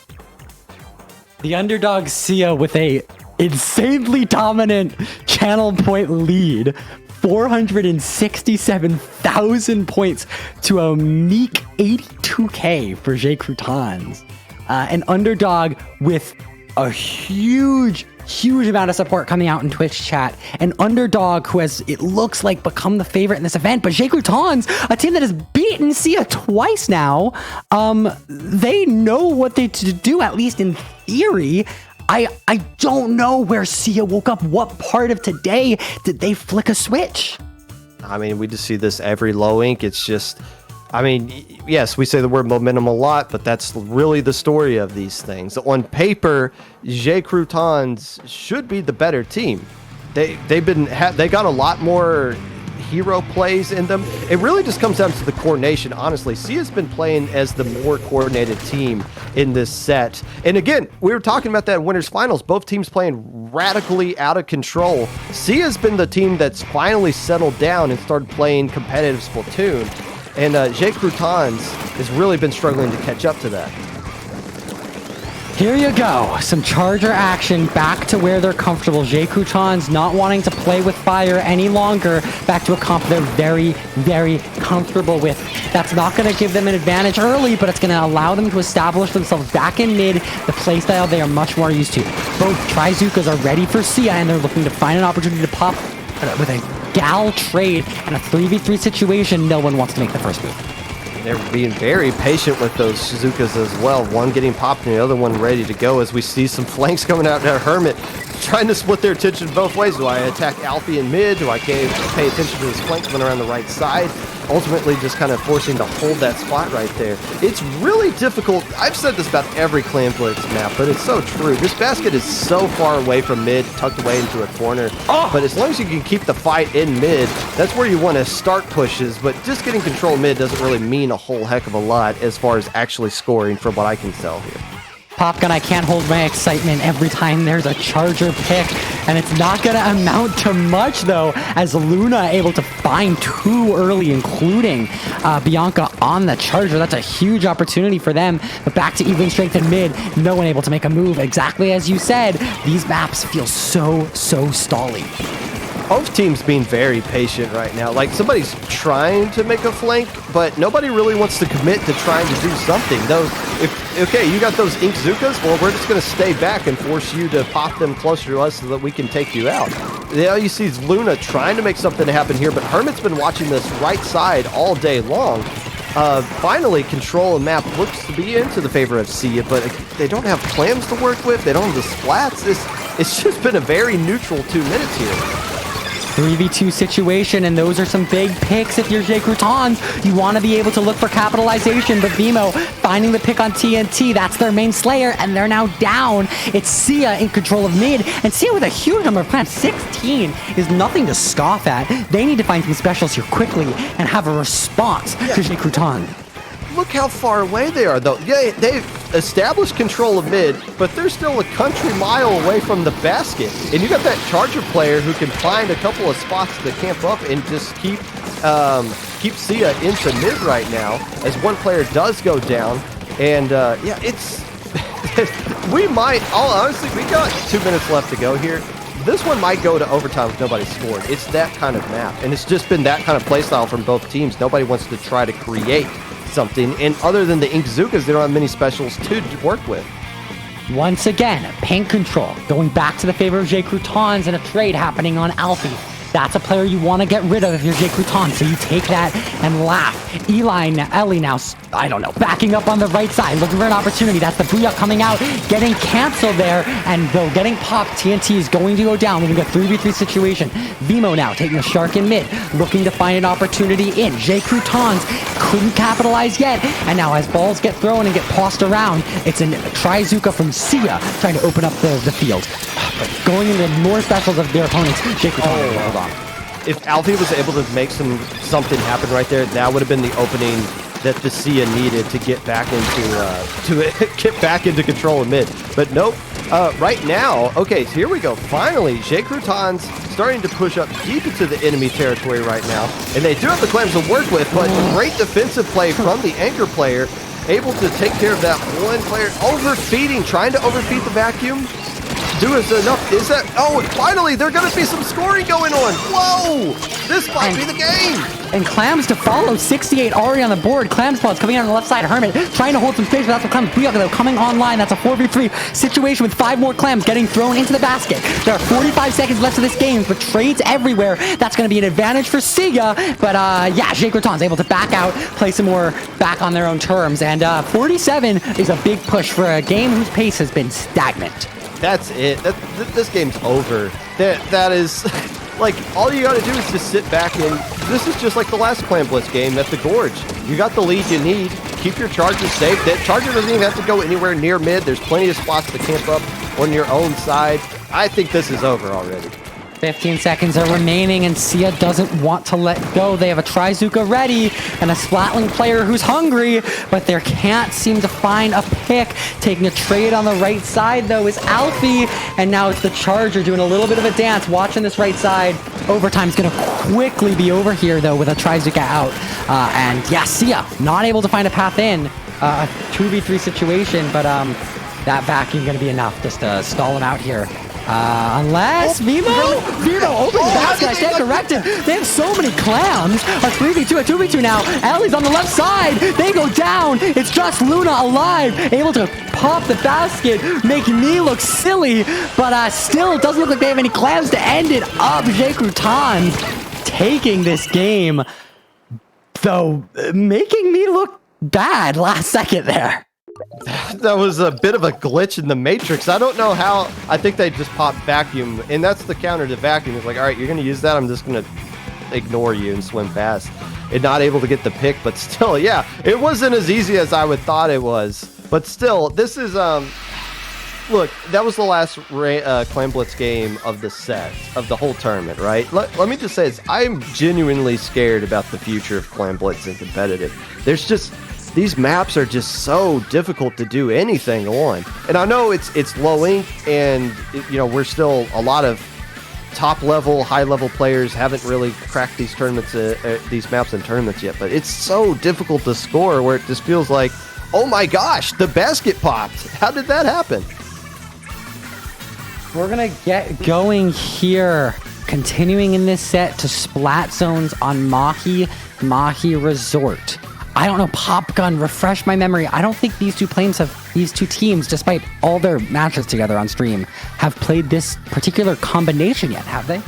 The underdog Seaya with a insanely dominant channel point lead, 467,000 points to a meek 82k for Croutons. An underdog with a huge amount of support coming out in Twitch chat. An underdog who has, it looks like, become the favorite in this event. But Croutons, a team that has beaten Seaya twice now, they know what they to do, at least in theory. I don't know where Seaya woke up. What part of today did they flick a switch? I mean, we just see this every low ink. It's just, I mean, yes, we say the word momentum a lot, but that's really the story of these things. On paper, Croutons should be the better team. They got a lot more hero plays in them. It really just comes down to the coordination, honestly. Seaya's been playing as the more coordinated team in this set. And again, we were talking about that in Winners Finals, both teams playing radically out of control. Seaya's been the team that's finally settled down and started playing competitive Splatoon. And Croutons has really been struggling to catch up to that. Here you go. Some charger action back to where they're comfortable. Croutons not wanting to play with fire any longer. Back to a comp they're very comfortable with. That's not going to give them an advantage early, but it's going to allow them to establish themselves back in mid, the playstyle they are much more used to. Both Trizukas are ready for Seaya, and they're looking to find an opportunity to pop with a gal trade and a 3v3 situation. No one wants to make the first move. They're being very patient with those Shizukas as well. One getting popped and the other one ready to go as we see some flanks coming out now. Hermit trying to split their attention both ways. Do I attack Alfie in mid? Do I pay attention to his flank coming around the right side? Ultimately just kind of forcing to hold that spot right there. It's really difficult. I've said this about every Clan Blitz map, but it's so true. This basket is so far away from mid, tucked away into a corner. But as long as you can keep the fight in mid, that's where you want to start pushes. But just getting control mid doesn't really mean a whole heck of a lot as far as actually scoring from what I can tell here. Popgun, I can't hold my excitement every time there's a charger pick, and it's not going to amount to much, though, as Luna able to find two early, including Bianca on the charger. That's a huge opportunity for them, but back to even strength in mid, no one able to make a move. Exactly as you said, these maps feel so stally. Both teams being very patient right now. Like, somebody's trying to make a flank, but nobody really wants to commit to trying to do something. Though, okay, you got those Inkzukas, well, we're just going to stay back and force you to pop them closer to us so that we can take you out. All you see is Luna trying to make something happen here, but Hermit's been watching this right side all day long. Finally, control of map looks to be into the favor of Seaya, but they don't have clams to work with. They don't have the splats. It's just been a very neutral 2 minutes here. 3v2 situation, and those are some big picks if you're Croutons. You want to be able to look for capitalization, but Vimo finding the pick on TNT, that's their main slayer, and they're now down. It's Seaya in control of mid, and Seaya with a huge number of clams. 16 is nothing to scoff at. They need to find some specials here quickly and have a response to Croutons. Look how far away they are, though. Yeah, they've established control of mid, but they're still a country mile away from the basket. And you got that charger player who can find a couple of spots to camp up and just keep Seaya into mid right now, as one player does go down. And yeah, it's we might. Honestly, we got 2 minutes left to go here. this one might go to overtime if nobody scored. It's that kind of map, and it's just been that kind of playstyle from both teams. Nobody wants to try to create something, and other than the Inkzukas, they don't have many specials to work with. Once again, paint control, going back to the favor of Croutons and a trade happening on Alfie. That's a player you want to get rid of if you're Croutons, so you take that and laugh. Ellie now, I don't know, backing up on the right side, looking for an opportunity. That's the Booyah coming out, getting canceled there, and though getting popped, TNT is going to go down. We're going to get 3v3 situation. Vimo now taking a shark in mid, looking to find an opportunity in. Croutons couldn't capitalize yet, and now as balls get thrown and get tossed around, it's a Trizuka from Seaya trying to open up the field. But going into more specials of their opponents, Croutons hold on. If Alfie was able to make something happen right there, that would have been the opening that the Seaya needed to get back into control of mid. But nope. Right now, okay, so here we go. Finally, Croutons starting to push up deep into the enemy territory right now, and they do have the clams to work with. But great defensive play from the anchor player, able to take care of that one player, overfeeding, trying to overfeed the vacuum. Do us enough. Is that? Oh, finally, there's going to be some scoring going on. Whoa! This might be the game. And Clams to follow. 68 already on the board. Clams spots coming in on the left side. Hermit trying to hold some space, but that's what Clams. Booyah though coming online. That's a 4v3 situation with 5 more Clams getting thrown into the basket. There are 45 seconds left of this game, but trades everywhere. That's going to be an advantage for Seaya. But yeah, Croutons able to back out, play some more back on their own terms. And 47 is a big push for a game whose pace has been stagnant. That's it. This game's over. That is, like, all you got to do is just sit back and this is just like the last Clan Blitz game at the Gorge. You got the lead you need. Keep your charges safe. That charger doesn't even have to go anywhere near mid. There's plenty of spots to camp up on your own side. I think this is over already. 15 seconds are remaining, and Seaya doesn't want to let go. They have a Trizuka ready and a Splatling player who's hungry, but they can't seem to find a pick. Taking a trade on the right side, though, is Alfie, and now it's the Charger doing a little bit of a dance, watching this right side. Overtime's going to quickly be over here, though, with a Trizuka out. And yeah, Seaya not able to find a path in. A 2v3 situation, but that vacuum going to be enough just to stall him out here. Unless Vimo opens the basket. I stand corrected. They have so many Clams. A 3v2, a 2v2 now. Ellie's on the left side. They go down. It's just Luna alive, able to pop the basket, making me look silly. But still, it doesn't look like they have any Clams to end it up. Croutons taking this game, though, making me look bad last second there. That was a bit of a glitch in the Matrix. I don't know how. I think they just popped vacuum, and that's the counter to vacuum. It's like, all right, you're going to use that. I'm just going to ignore you and swim past. And not able to get the pick, but still, yeah, it wasn't as easy as I would thought it was. But still, this is look, that was the last Clan Blitz game of the set, of the whole tournament, right? Let me just say this. I'm genuinely scared about the future of Clan Blitz and competitive. There's just... These maps are just so difficult to do anything on. And I know it's low ink and, you know, we're still a lot of top level, high level players haven't really cracked these tournaments, these maps in tournaments yet. But it's so difficult to score where it just feels like, oh my gosh, the basket popped. How did that happen? We're going to get going here. Continuing in this set to Splat Zones on Mahi Resort. I don't know, Pop Gun, refresh my memory. I don't think these two teams, despite all their matches together on stream, have played this particular combination yet, have they?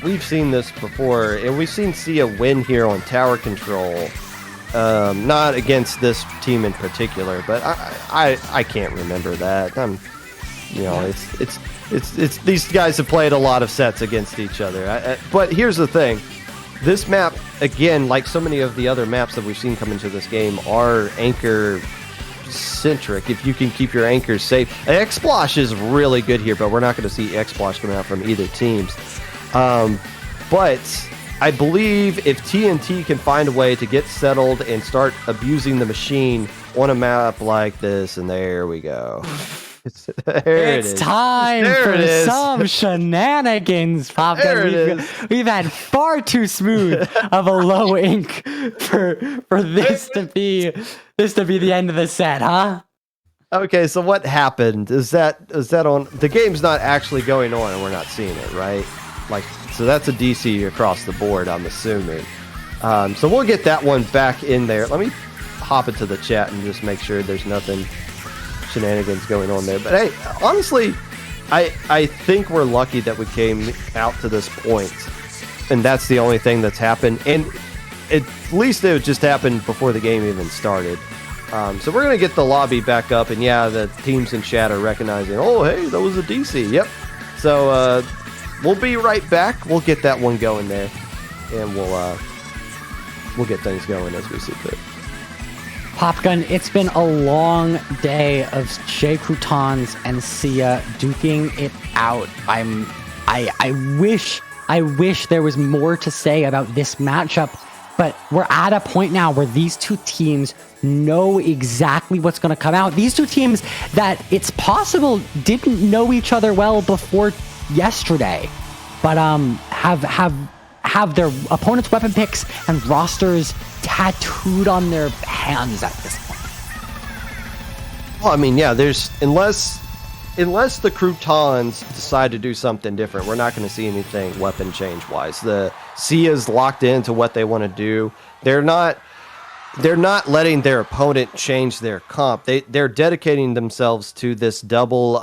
We've seen this before, and we've seen Seaya win here on tower control. Not against this team in particular, but I can't remember that. It's these guys have played a lot of sets against each other. But here's the thing. This map, again, like so many of the other maps that we've seen come into this game, are anchor-centric. If you can keep your anchors safe. X-Splosh is really good here, but we're not going to see X-Splosh coming out from either teams. But I believe if TNT can find a way to get settled and start abusing the machine on a map like this, and there we go. It's time for some shenanigans, Pop Gun. We've had far too smooth of a low ink for this to be the end of the set, huh? Okay, so what happened? Is that on the game's not actually going on and we're not seeing it, right? Like, so that's a DC across the board, I'm assuming. So we'll get that one back in there. Let me hop into the chat and just make sure there's nothing shenanigans going on there. But hey, honestly, I think we're lucky that we came out to this point, and that's the only thing that's happened. And at least it just happened before the game even started. So we're going to get the lobby back up, and yeah, the teams in chat are recognizing, oh, hey, that was a DC. Yep. So we'll be right back. We'll get that one going there, and we'll get things going as we see fit. Popgun, it's been a long day of Croutons and Seaya duking it out. I wish there was more to say about this matchup, but we're at a point now where these two teams know exactly what's going to come out. These two teams that it's possible didn't know each other well before yesterday, but have their opponents' weapon picks and rosters tattooed on their hands at this point. Well, I mean, yeah, there's unless the Croutons decide to do something different, we're not going to see anything weapon change wise. The Seaya's locked into what they want to do. They're not letting their opponent change their comp. They're dedicating themselves to this double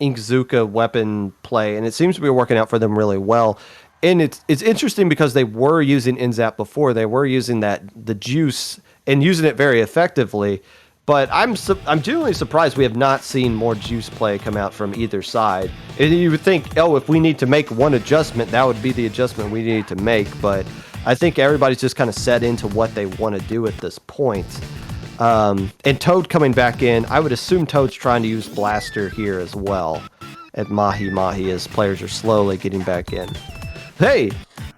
Inkzuka weapon play, and it seems to be working out for them really well. And it's interesting because they were using Inzap before. They were using the juice and using it very effectively. But I'm genuinely surprised we have not seen more juice play come out from either side. And you would think, oh, if we need to make one adjustment, that would be the adjustment we need to make. But I think everybody's just kind of set into what they want to do at this point. And Toad coming back in, I would assume Toad's trying to use Blaster here as well at Mahi Mahi as players are slowly getting back in. Hey,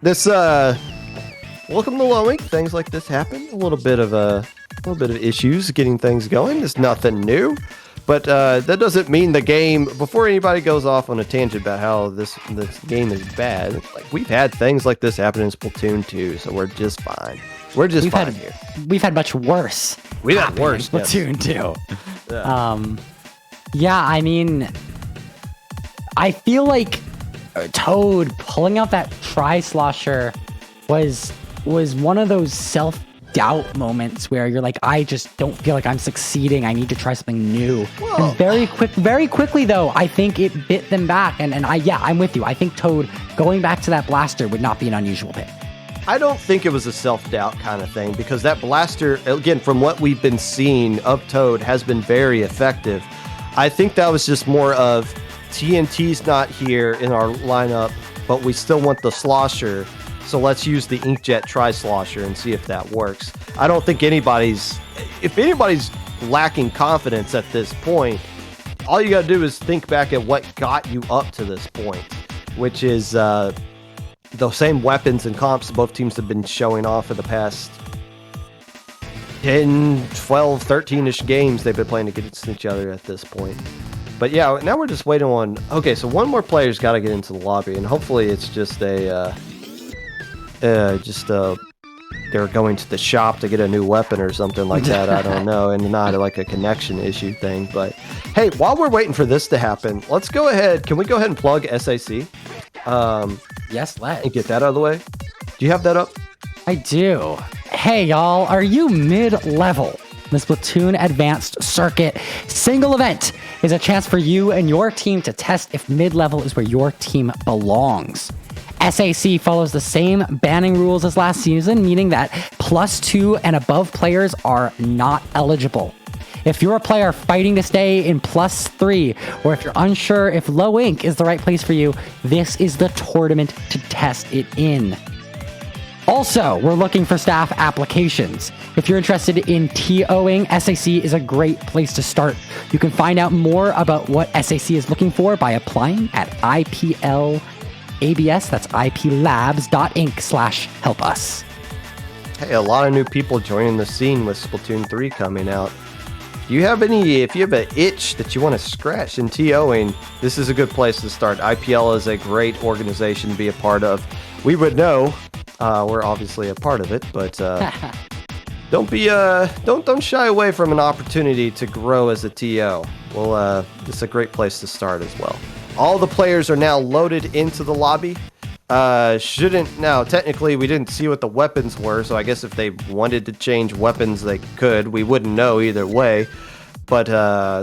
this welcome to Lowing. Things like this happen. A little bit of issues getting things going. It's nothing new, but that doesn't mean the game. Before anybody goes off on a tangent about how this game is bad, like we've had things like this happen in Splatoon 2, so we're just fine. We're just fine here. We've had much worse. We've had worse. Splatoon 2. Yeah, I mean, I feel like Toad pulling out that Tri-Slosher was one of those self-doubt moments where you're like, I just don't feel like I'm succeeding. I need to try something new. Whoa. And very quickly though, I think it bit them back. And I'm with you. I think Toad going back to that Blaster would not be an unusual pick. I don't think it was a self-doubt kind of thing because that Blaster, again, from what we've been seeing of Toad, has been very effective. I think that was just more of TNT's not here in our lineup, but we still want the Slosher, so let's use the Inkjet Tri-Slosher and see if that works. I don't think if anybody's lacking confidence at this point, all you gotta do is think back at what got you up to this point, which is the same weapons and comps both teams have been showing off for the past 10, 12, 13-ish games they've been playing against each other at this point. But yeah, now we're just waiting on... Okay, so one more player's got to get into the lobby, and hopefully it's just they're going to the shop to get a new weapon or something like that. I don't know, and not like a connection issue thing. But hey, while we're waiting for this to happen, let's go ahead. Can we go ahead and plug SAC? Yes, let's. And get that out of the way. Do you have that up? I do. Hey, y'all, are you mid-level? The Splatoon Advanced Circuit single event is a chance for you and your team to test if mid-level is where your team belongs. SAC follows the same banning rules as last season, meaning that +2 and above players are not eligible. If you're a player fighting to stay in +3, or if you're unsure if low ink is the right place for you, this is the tournament to test it in. Also, we're looking for staff applications. If you're interested in TOing, SAC is a great place to start. You can find out more about what SAC is looking for by applying at IPLABS, that's iplabs.inc/help-us. Hey, a lot of new people joining the scene with Splatoon 3 coming out. If you have an itch that you want to scratch in TOing, this is a good place to start. IPL is a great organization to be a part of. We would know, we're obviously a part of it, but don't shy away from an opportunity to grow as a TO. Well, it's a great place to start as well. All the players are now loaded into the lobby. Now technically we didn't see what the weapons were, so I guess if they wanted to change weapons they could. We wouldn't know either way. But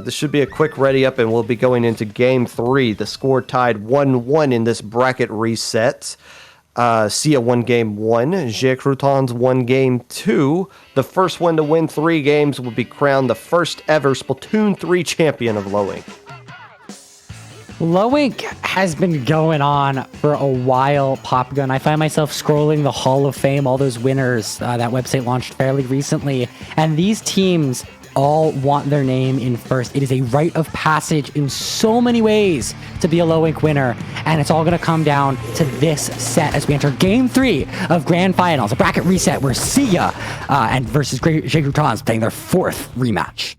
this should be a quick ready up, and we'll be going into game 3. The score tied 1-1 in this bracket reset. Seaya won game 1. Croutons won game 2. The first one to win 3 games will be crowned the first ever Splatoon 3 champion of Low Ink. Low Ink has been going on for a while, Popgun. I find myself scrolling the Hall of Fame, all those winners. That website launched fairly recently. And these teams all want their name in first. It is a rite of passage in so many ways to be a Low Ink winner. And it's all going to come down to this set as we enter game 3 of Grand Finals, a bracket reset where Seaya and versus Croutons playing their 4th rematch.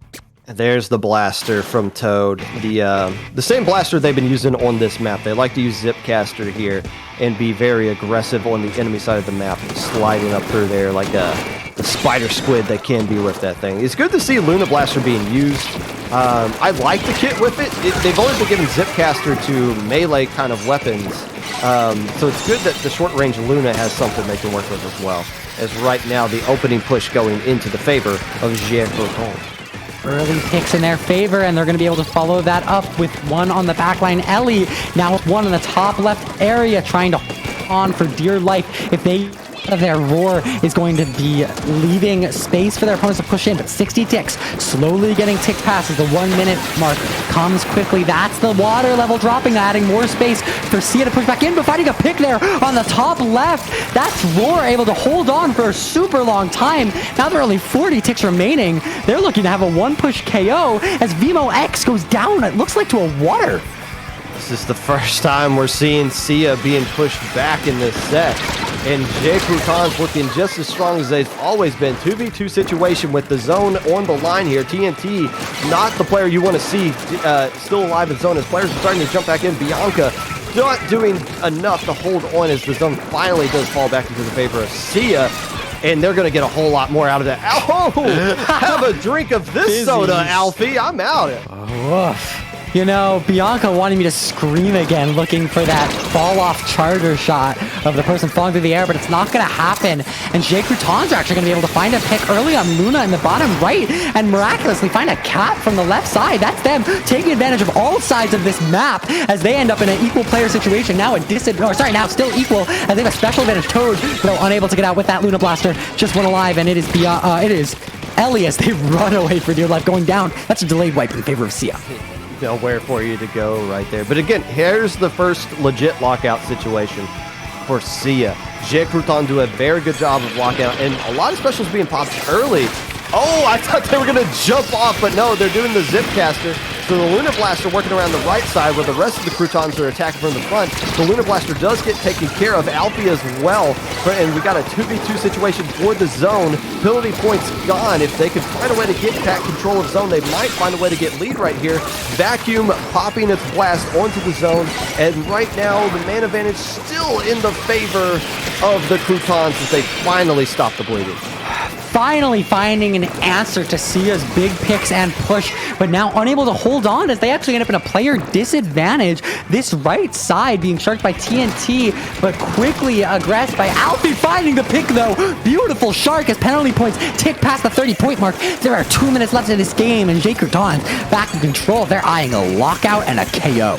There's the blaster from Toad. The same blaster they've been using on this map. They like to use Zipcaster here and be very aggressive on the enemy side of the map, sliding up through there like the spider squid they can be with that thing. It's good to see Luna Blaster being used. I like the kit with it. They've only been giving Zipcaster to melee kind of weapons. So it's good that the short range Luna has something they can work with as well. As right now, the opening push going into the favor of Croutons. Early picks in their favor, and they're going to be able to follow that up with one on the backline. Ellie now with one in the top left area, trying to hold on for dear life. If they their roar is going to be leaving space for their opponents to push in, but 60 ticks slowly getting ticked past as the 1 minute mark comes quickly. That's the water level dropping, adding more space for Seaya to push back in, but finding a pick there on the top left. That's Roar able to hold on for a super long time. Now there are only 40 ticks remaining. They're looking to have a 1-push KO as Vimo X goes down, it looks like to a water. This is the first time we're seeing Seaya being pushed back in this set. And Croutons looking just as strong as they've always been. 2v2 situation with the zone on the line here. TNT, not the player you want to see still alive in zone as players are starting to jump back in. Bianca not doing enough to hold on as the zone finally does fall back into the favor of Seaya. And they're going to get a whole lot more out of that. Oh, have a drink of this soda, Alfie. I'm out. Woof. You know, Bianca wanted me to scream again, looking for that fall-off charger shot of the person falling through the air, but it's not going to happen. And Croutons are actually going to be able to find a pick early on Luna in the bottom right, and miraculously find a cap from the left side. That's them taking advantage of all sides of this map as they end up in an equal player situation. Now now still equal, as they have a special advantage. Toad, though, unable to get out with that Luna Blaster, just one alive, and it is Ellie as they run away for dear life, going down. That's a delayed wipe in favor of Seaya. Nowhere for you to go right there. But again, here's the first legit lockout situation for Seaya. Croutons do a very good job of lockout, and a lot of specials being popped early. Oh, I thought they were going to jump off, but no, they're doing the Zipcaster. So the Luna Blaster working around the right side where the rest of the Croutons are attacking from the front. The Luna Blaster does get taken care of. Alfie as well. And we got a 2v2 situation for the zone. Penalty points gone. If they could find a way to get back control of zone, they might find a way to get lead right here. Vacuum popping its blast onto the zone. And right now, the man advantage still in the favor of the Croutons as they finally stop the bleeding. Finally finding an answer to Seaya's big picks and push, but now unable to hold on as they actually end up in a player disadvantage. This right side being sharked by TNT, but quickly aggressed by Alfie, finding the pick though. Beautiful shark as penalty points tick past the 30-point mark. There are 2 minutes left in this game, and Croutons back in control. They're eyeing a lockout and a KO.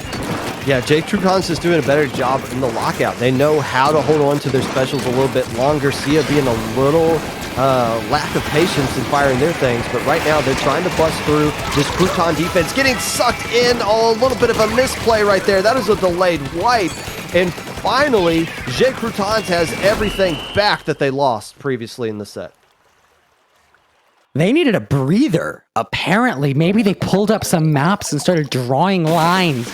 Yeah, Croutons is doing a better job in the lockout. They know how to hold on to their specials a little bit longer. Seaya being a little lack of patience in firing their things, but right now they're trying to bust through this Crouton defense, getting sucked in. Oh, a little bit of a misplay right there. That is a delayed wipe. And finally, Croutons has everything back that they lost previously in the set. They needed a breather. Apparently, maybe they pulled up some maps and started drawing lines.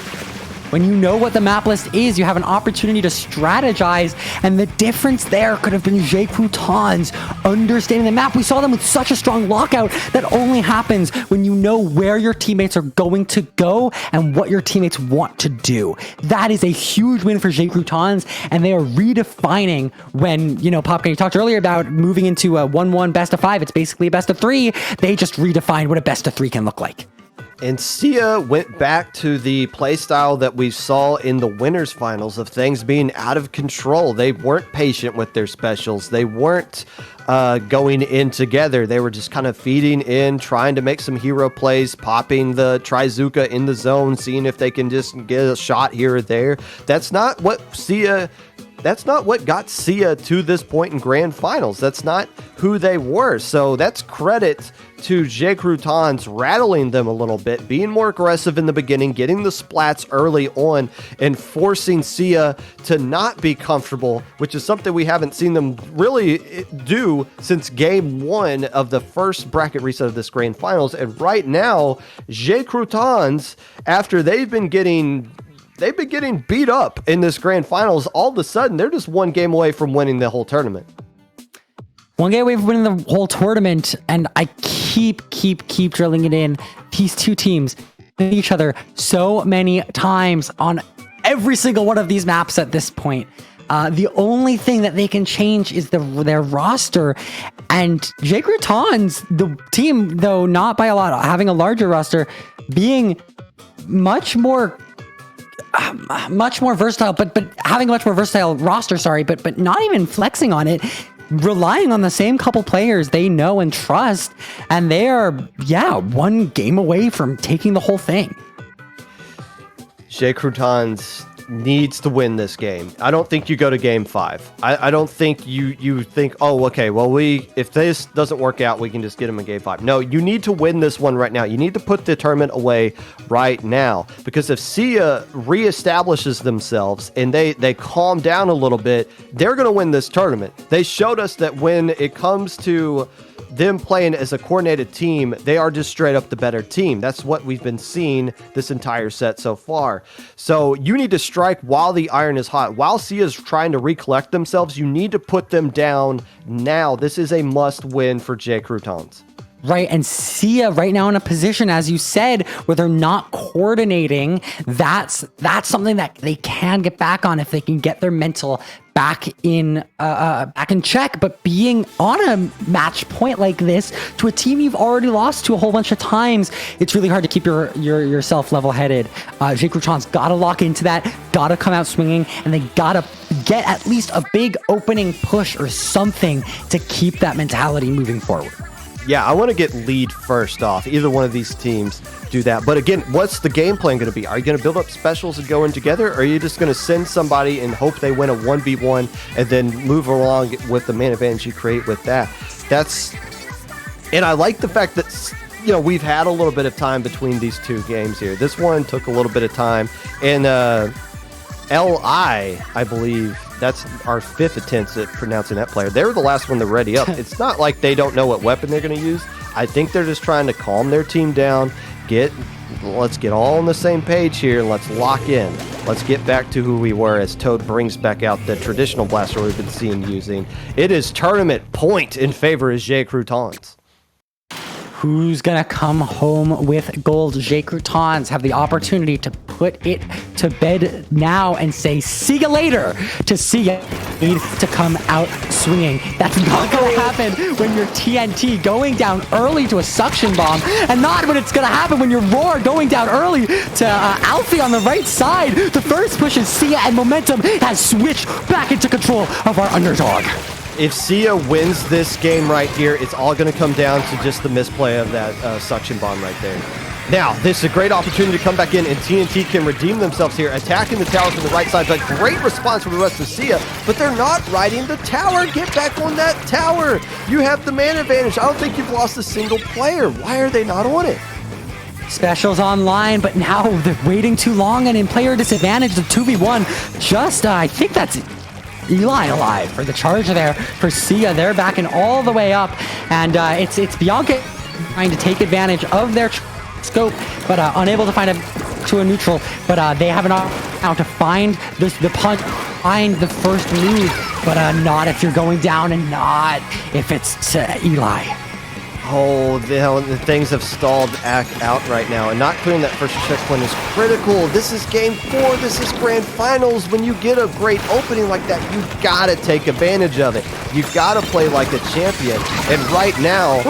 When you know what the map list is, you have an opportunity to strategize, and the difference there could have been Croutons understanding the map. We saw them with such a strong lockout that only happens when you know where your teammates are going to go and what your teammates want to do. That is a huge win for Croutons, and they are redefining when, you know, Popgun, you talked earlier about moving into a 1-1 best of 5. It's basically a best of 3. They just redefined what a best of 3 can look like. And Seaya went back to the playstyle that we saw in the winners finals of things being out of control. They weren't patient with their specials. They weren't going in together. They were just kind of feeding in, trying to make some hero plays, popping the Trizuka in the zone, seeing if they can just get a shot here or there. That's not what got Seaya to this point in grand finals. That's not who they were. So that's credit to Croutons rattling them a little bit, being more aggressive in the beginning, getting the splats early on, and forcing Seaya to not be comfortable, which is something we haven't seen them really do since game 1 of the first bracket reset of this grand finals. And right now, Croutons, after they've been getting beat up in this grand finals, all of a sudden they're just one game away from winning the whole tournament. One game away from winning the whole tournament, and I keep drilling it in. These two teams hit each other so many times on every single one of these maps at this point. The only thing that they can change is their roster, and Croutons, the team, though not by a lot, having a larger roster, being much more versatile, but having a much more versatile roster, but not even flexing on it, relying on the same couple players they know and trust, and they are, one game away from taking the whole thing. Croutons needs to win this game. I don't think you go to game 5. I don't think you think, oh, okay, well, if this doesn't work out, we can just get them in game 5. No, you need to win this one right now. You need to put the tournament away right now, because if Seaya reestablishes themselves and they calm down a little bit, they're going to win this tournament. They showed us that when it comes to them playing as a coordinated team, they are just straight up the better team. That's what we've been seeing this entire set so far. So you need to strike while the iron is hot. While Seaya's trying to recollect themselves, you need to put them down now. This is a must win for Croutons. Right, and Seaya right now in a position, as you said, where they're not coordinating. That's something that they can get back on if they can get their mental back in check. But being on a match point like this to a team you've already lost to a whole bunch of times, it's really hard to keep yourself level-headed. Croutons gotta lock into that, gotta come out swinging, and they gotta get at least a big opening push or something to keep that mentality moving forward. Yeah, I want to get lead first off. Either one of these teams do that. But again, what's the game plan going to be? Are you going to build up specials and go in together? Or are you just going to send somebody and hope they win a 1v1 and then move along with the man advantage you create with that? And I like the fact that, you know, we've had a little bit of time between these two games here. This one took a little bit of time. And LI, I believe, that's our 5th attempt at pronouncing that player. They were the last one to ready up. It's not like they don't know what weapon they're going to use. I think they're just trying to calm their team down. Let's get all on the same page here. Let's lock in. Let's get back to who we were as Toad brings back out the traditional blaster we've been seeing using. It is tournament point in favor of Croutons. Who's gonna come home with gold? Croutons have the opportunity to put it to bed now and say, see you later to Seaya. Need to come out swinging. That's not gonna happen when you're TNT going down early to a suction bomb, and not when it's gonna happen when you're Roar going down early to Alfie on the right side. The first push is Seaya, and momentum has switched back into control of our underdog. If Seaya wins this game right here, it's all going to come down to just the misplay of that suction bomb right there. Now, this is a great opportunity to come back in, and TNT can redeem themselves here, attacking the tower from the right side. But great response from the rest of Seaya, but they're not riding the tower. Get back on that tower. You have the man advantage. I don't think you've lost a single player. Why are they not on it? Specials online, but now they're waiting too long, and in player disadvantage, the 2v1, just, I think that's Eli alive for the charge there for Seaya. They're backing all the way up, and it's Bianca trying to take advantage of their scope, but unable to find a to a neutral, but they have an option now to find the punch, find the first move, but not if you're going down and not if it's Eli. Oh, the things have stalled out right now, and not clearing that first checkpoint is critical. This is game 4. This is grand finals. When you get a great opening like that, you gotta take advantage of it. You gotta play like a champion. And right now,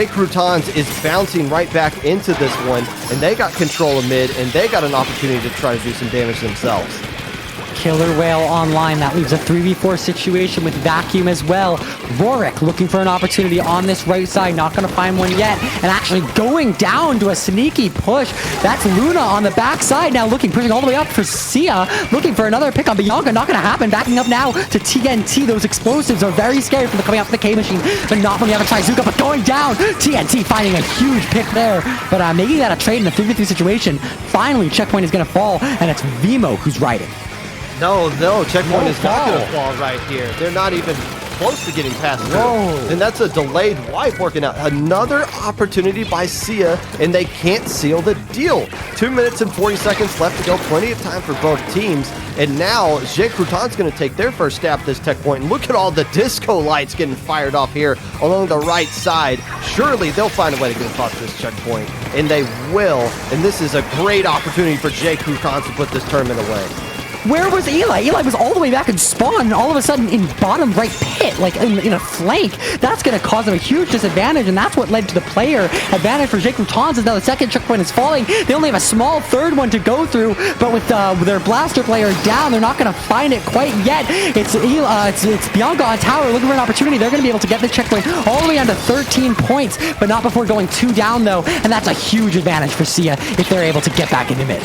Croutons is bouncing right back into this one, and they got control of mid, and they got an opportunity to try to do some damage themselves. Killer Whale online. That leaves a 3v4 situation with Vacuum as well. Rorik looking for an opportunity on this right side. Not going to find one yet. And actually going down to a sneaky push. That's Luna on the backside now pushing all the way up for Seaya. Looking for another pick on Bianca. Not going to happen. Backing up now to TNT. Those explosives are very scary from coming off the K-Machine. But not from the other Trizuka. But going down. TNT finding a huge pick there. But making that a trade in a 3v3 situation. Finally, checkpoint is going to fall. And it's Vimo who's riding. No, checkpoint is not going to fall right here. They're not even close to getting past it. And that's a delayed wipe working out. Another opportunity by Seaya, and they can't seal the deal. 2 minutes and 40 seconds left to go. Plenty of time for both teams. And now, Croutons going to take their first stab at this tech point. And look at all the disco lights getting fired off here along the right side. Surely they'll find a way to get across this checkpoint. And they will. And this is a great opportunity for Croutons to put this tournament away. Where was Eli? Eli was all the way back in spawn, and all of a sudden in bottom right pit, like in a flank. That's going to cause them a huge disadvantage, and that's what led to the player advantage for Croutons. As now the second checkpoint is falling. They only have a small third one to go through, but with their blaster player down, they're not going to find it quite yet. It's Bianca on tower looking for an opportunity. They're going to be able to get the checkpoint all the way down to 13 points, but not before going 2 down though, and that's a huge advantage for Seaya if they're able to get back into mid.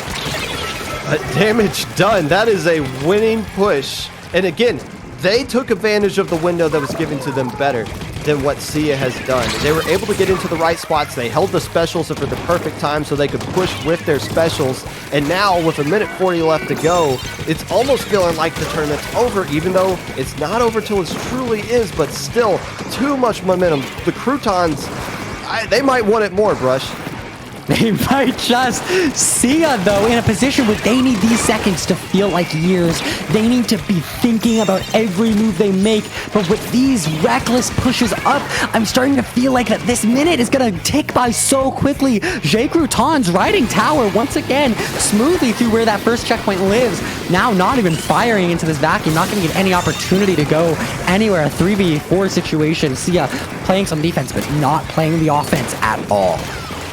Damage done. That is a winning push. And again, they took advantage of the window that was given to them better than what Seaya has done. They were able to get into the right spots. They held the specials for the perfect time so they could push with their specials. And now, with 1:40 left to go, it's almost feeling like the tournament's over, even though it's not over till it truly is, but still, too much momentum. The Croutons, they might want it more, Brush. They might just. Seaya, though, in a position where they need these seconds to feel like years. They need to be thinking about every move they make. But with these reckless pushes up, I'm starting to feel like that this minute is going to tick by so quickly. Croutons riding tower once again, smoothly through where that first checkpoint lives. Now not even firing into this vacuum, not going to get any opportunity to go anywhere. A 3v4 situation. Seaya playing some defense, but not playing the offense at all.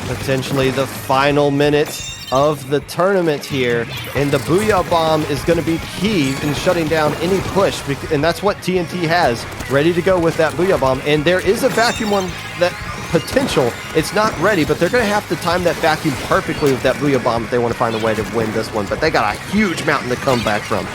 Potentially the final minute of the tournament here, and the Booyah Bomb is going to be key in shutting down any push, and that's what TNT has ready to go with that Booyah Bomb. And there is a vacuum on that potential. It's not ready, but they're going to have to time that vacuum perfectly with that Booyah Bomb if they want to find a way to win this one. But they got a huge mountain to come back from.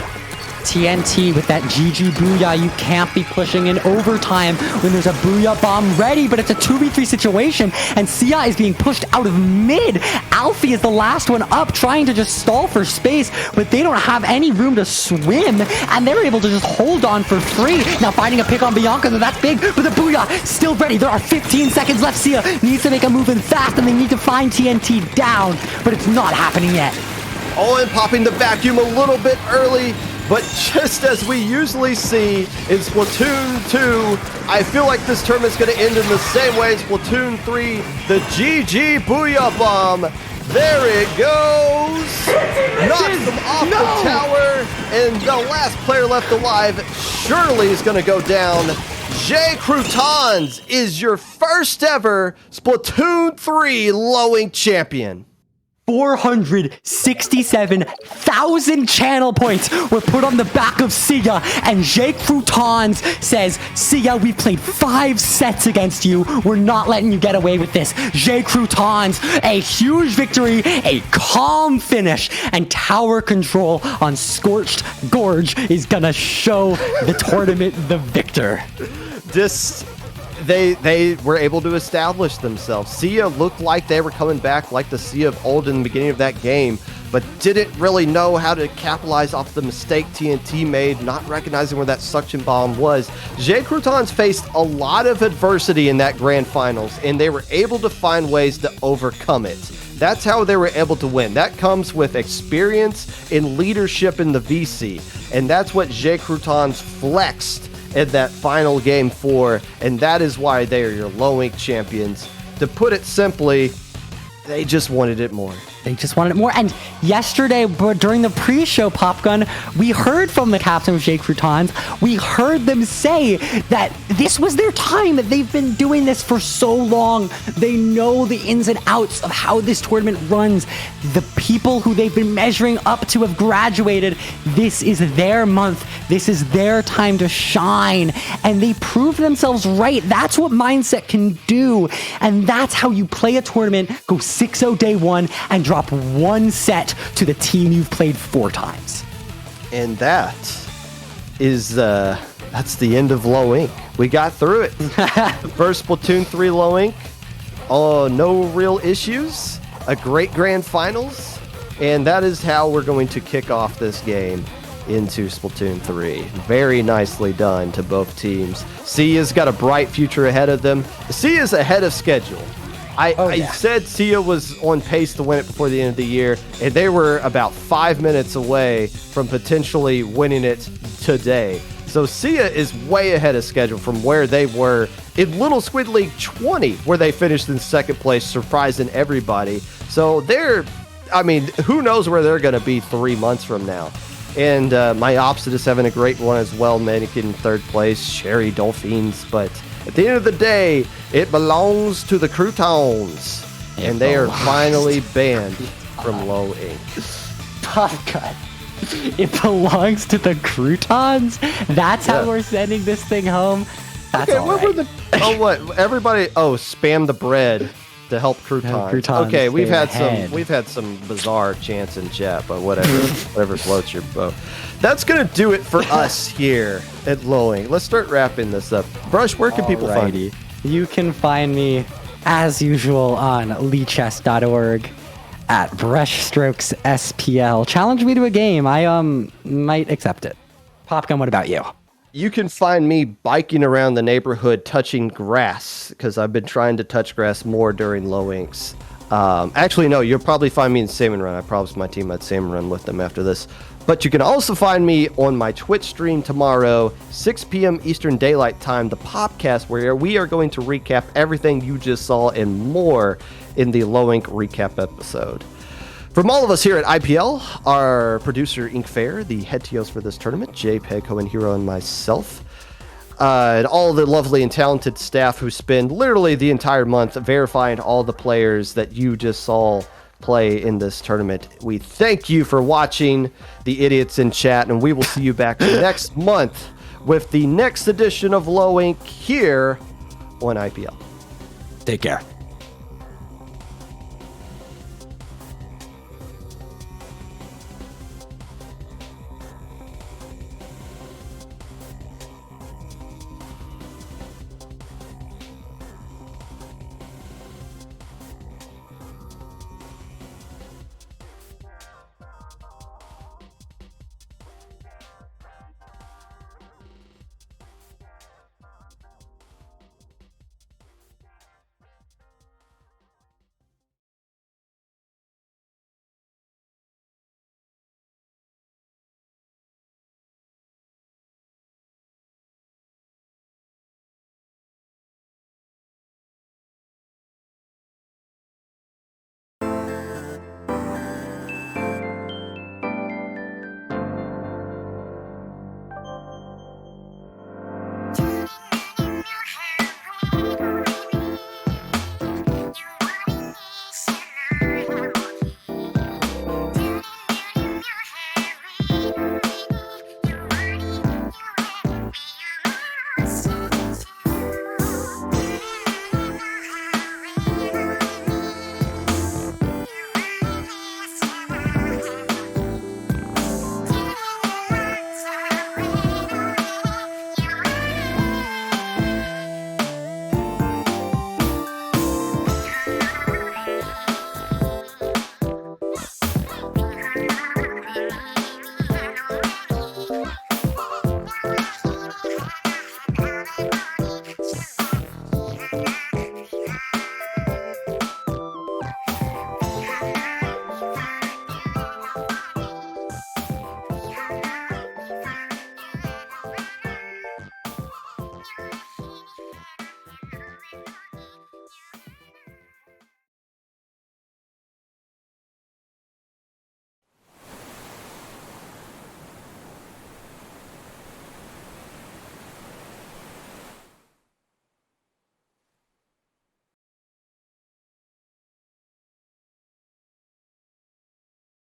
TNT with that GG Booyah. You can't be pushing in overtime when there's a Booyah Bomb ready, but it's a 2v3 situation, and Seaya is being pushed out of mid. Alfie is the last one up, trying to just stall for space, but they don't have any room to swim, and they're able to just hold on for free. Now finding a pick on Bianca, so that's big, but the Booyah still ready. There are 15 seconds left. Seaya needs to make a move in fast, and they need to find TNT down, but it's not happening yet. Oh, and popping the vacuum a little bit early. But just as we usually see in Splatoon 2, I feel like this tournament's going to end in the same way as Splatoon 3. The GG Booyah Bomb. There it goes. Knocks them off the tower. And the last player left alive surely is going to go down. Croutons is your first ever Splatoon 3 Lowing champion. 467,000 channel points were put on the back of Seaya, and Croutons says, Seaya, we've played 5 sets against you. We're not letting you get away with this. Croutons, a huge victory, a calm finish, and tower control on Scorched Gorge is gonna show the tournament the victor. They were able to establish themselves. Seaya looked like they were coming back like the Seaya of old in the beginning of that game, but didn't really know how to capitalize off the mistake TNT made, not recognizing where that suction bomb was. Croutons faced a lot of adversity in that grand finals, and they were able to find ways to overcome it. That's how they were able to win. That comes with experience and leadership in the VC. And that's what Croutons flexed in that final game 4. And that is why they are your low ink champions. To put it simply, they just wanted it more. They just wanted it more. And yesterday, during the pre-show Pop Gun, we heard from the captain of Croutons. We heard them say that this was their time, that they've been doing this for so long. They know the ins and outs of how this tournament runs. The people who they've been measuring up to have graduated. This is their month. This is their time to shine. And they proved themselves right. That's what Mindset can do. And that's how you play a tournament, go 6-0 day 1, and drop 1 set to the team you've played 4 times. And that is that's the end of low ink. We got through it. First Splatoon 3 low ink. Oh, no real issues. A great grand finals. And that is how we're going to kick off this game into Splatoon 3. Very nicely done to both teams. Seaya's got a bright future ahead of them. Seaya's ahead of schedule. I said Seaya was on pace to win it before the end of the year, and they were about 5 minutes away from potentially winning it today. So Seaya is way ahead of schedule from where they were in Little Squid League 20, where they finished in second place, surprising everybody. So who knows where they're going to be 3 months from now. And Myopsidus having a great one as well, making third place, Cherry-Dolphines, but at the end of the day, it belongs to the Croutons, and they are finally banned from low ink. Pop Gun. It belongs to the Croutons? That's how we're sending this thing home? That's okay, all what right. were the... what? Everybody... spam the bread to help Croutons. Okay, we've had some bizarre chants in chat, but whatever floats your boat. That's gonna do it for us here at Low Ink. Let's start wrapping this up. Brush, where can people find you? You can find me, as usual, on leechess.org at Brushstrokes SPL. Challenge me to a game. I might accept it. Popgun, what about you? You can find me biking around the neighborhood touching grass, because I've been trying to touch grass more during Low Inks. Actually, no, you'll probably find me in Salmon Run. I promised my team I'd Salmon Run with them after this. But you can also find me on my Twitch stream tomorrow, 6 p.m. Eastern Daylight Time, the Popcast, where we are going to recap everything you just saw and more in the Low Ink recap episode. From all of us here at IPL, our producer Ink Fair, the head TOs for this tournament, JPEG, Cohen Hero, and myself, and all the lovely and talented staff who spend literally the entire month verifying all the players that you just saw play in this tournament. We thank you for watching, the idiots in chat, and we will see you back next month with the next edition of Low Ink here on IPL. Take care.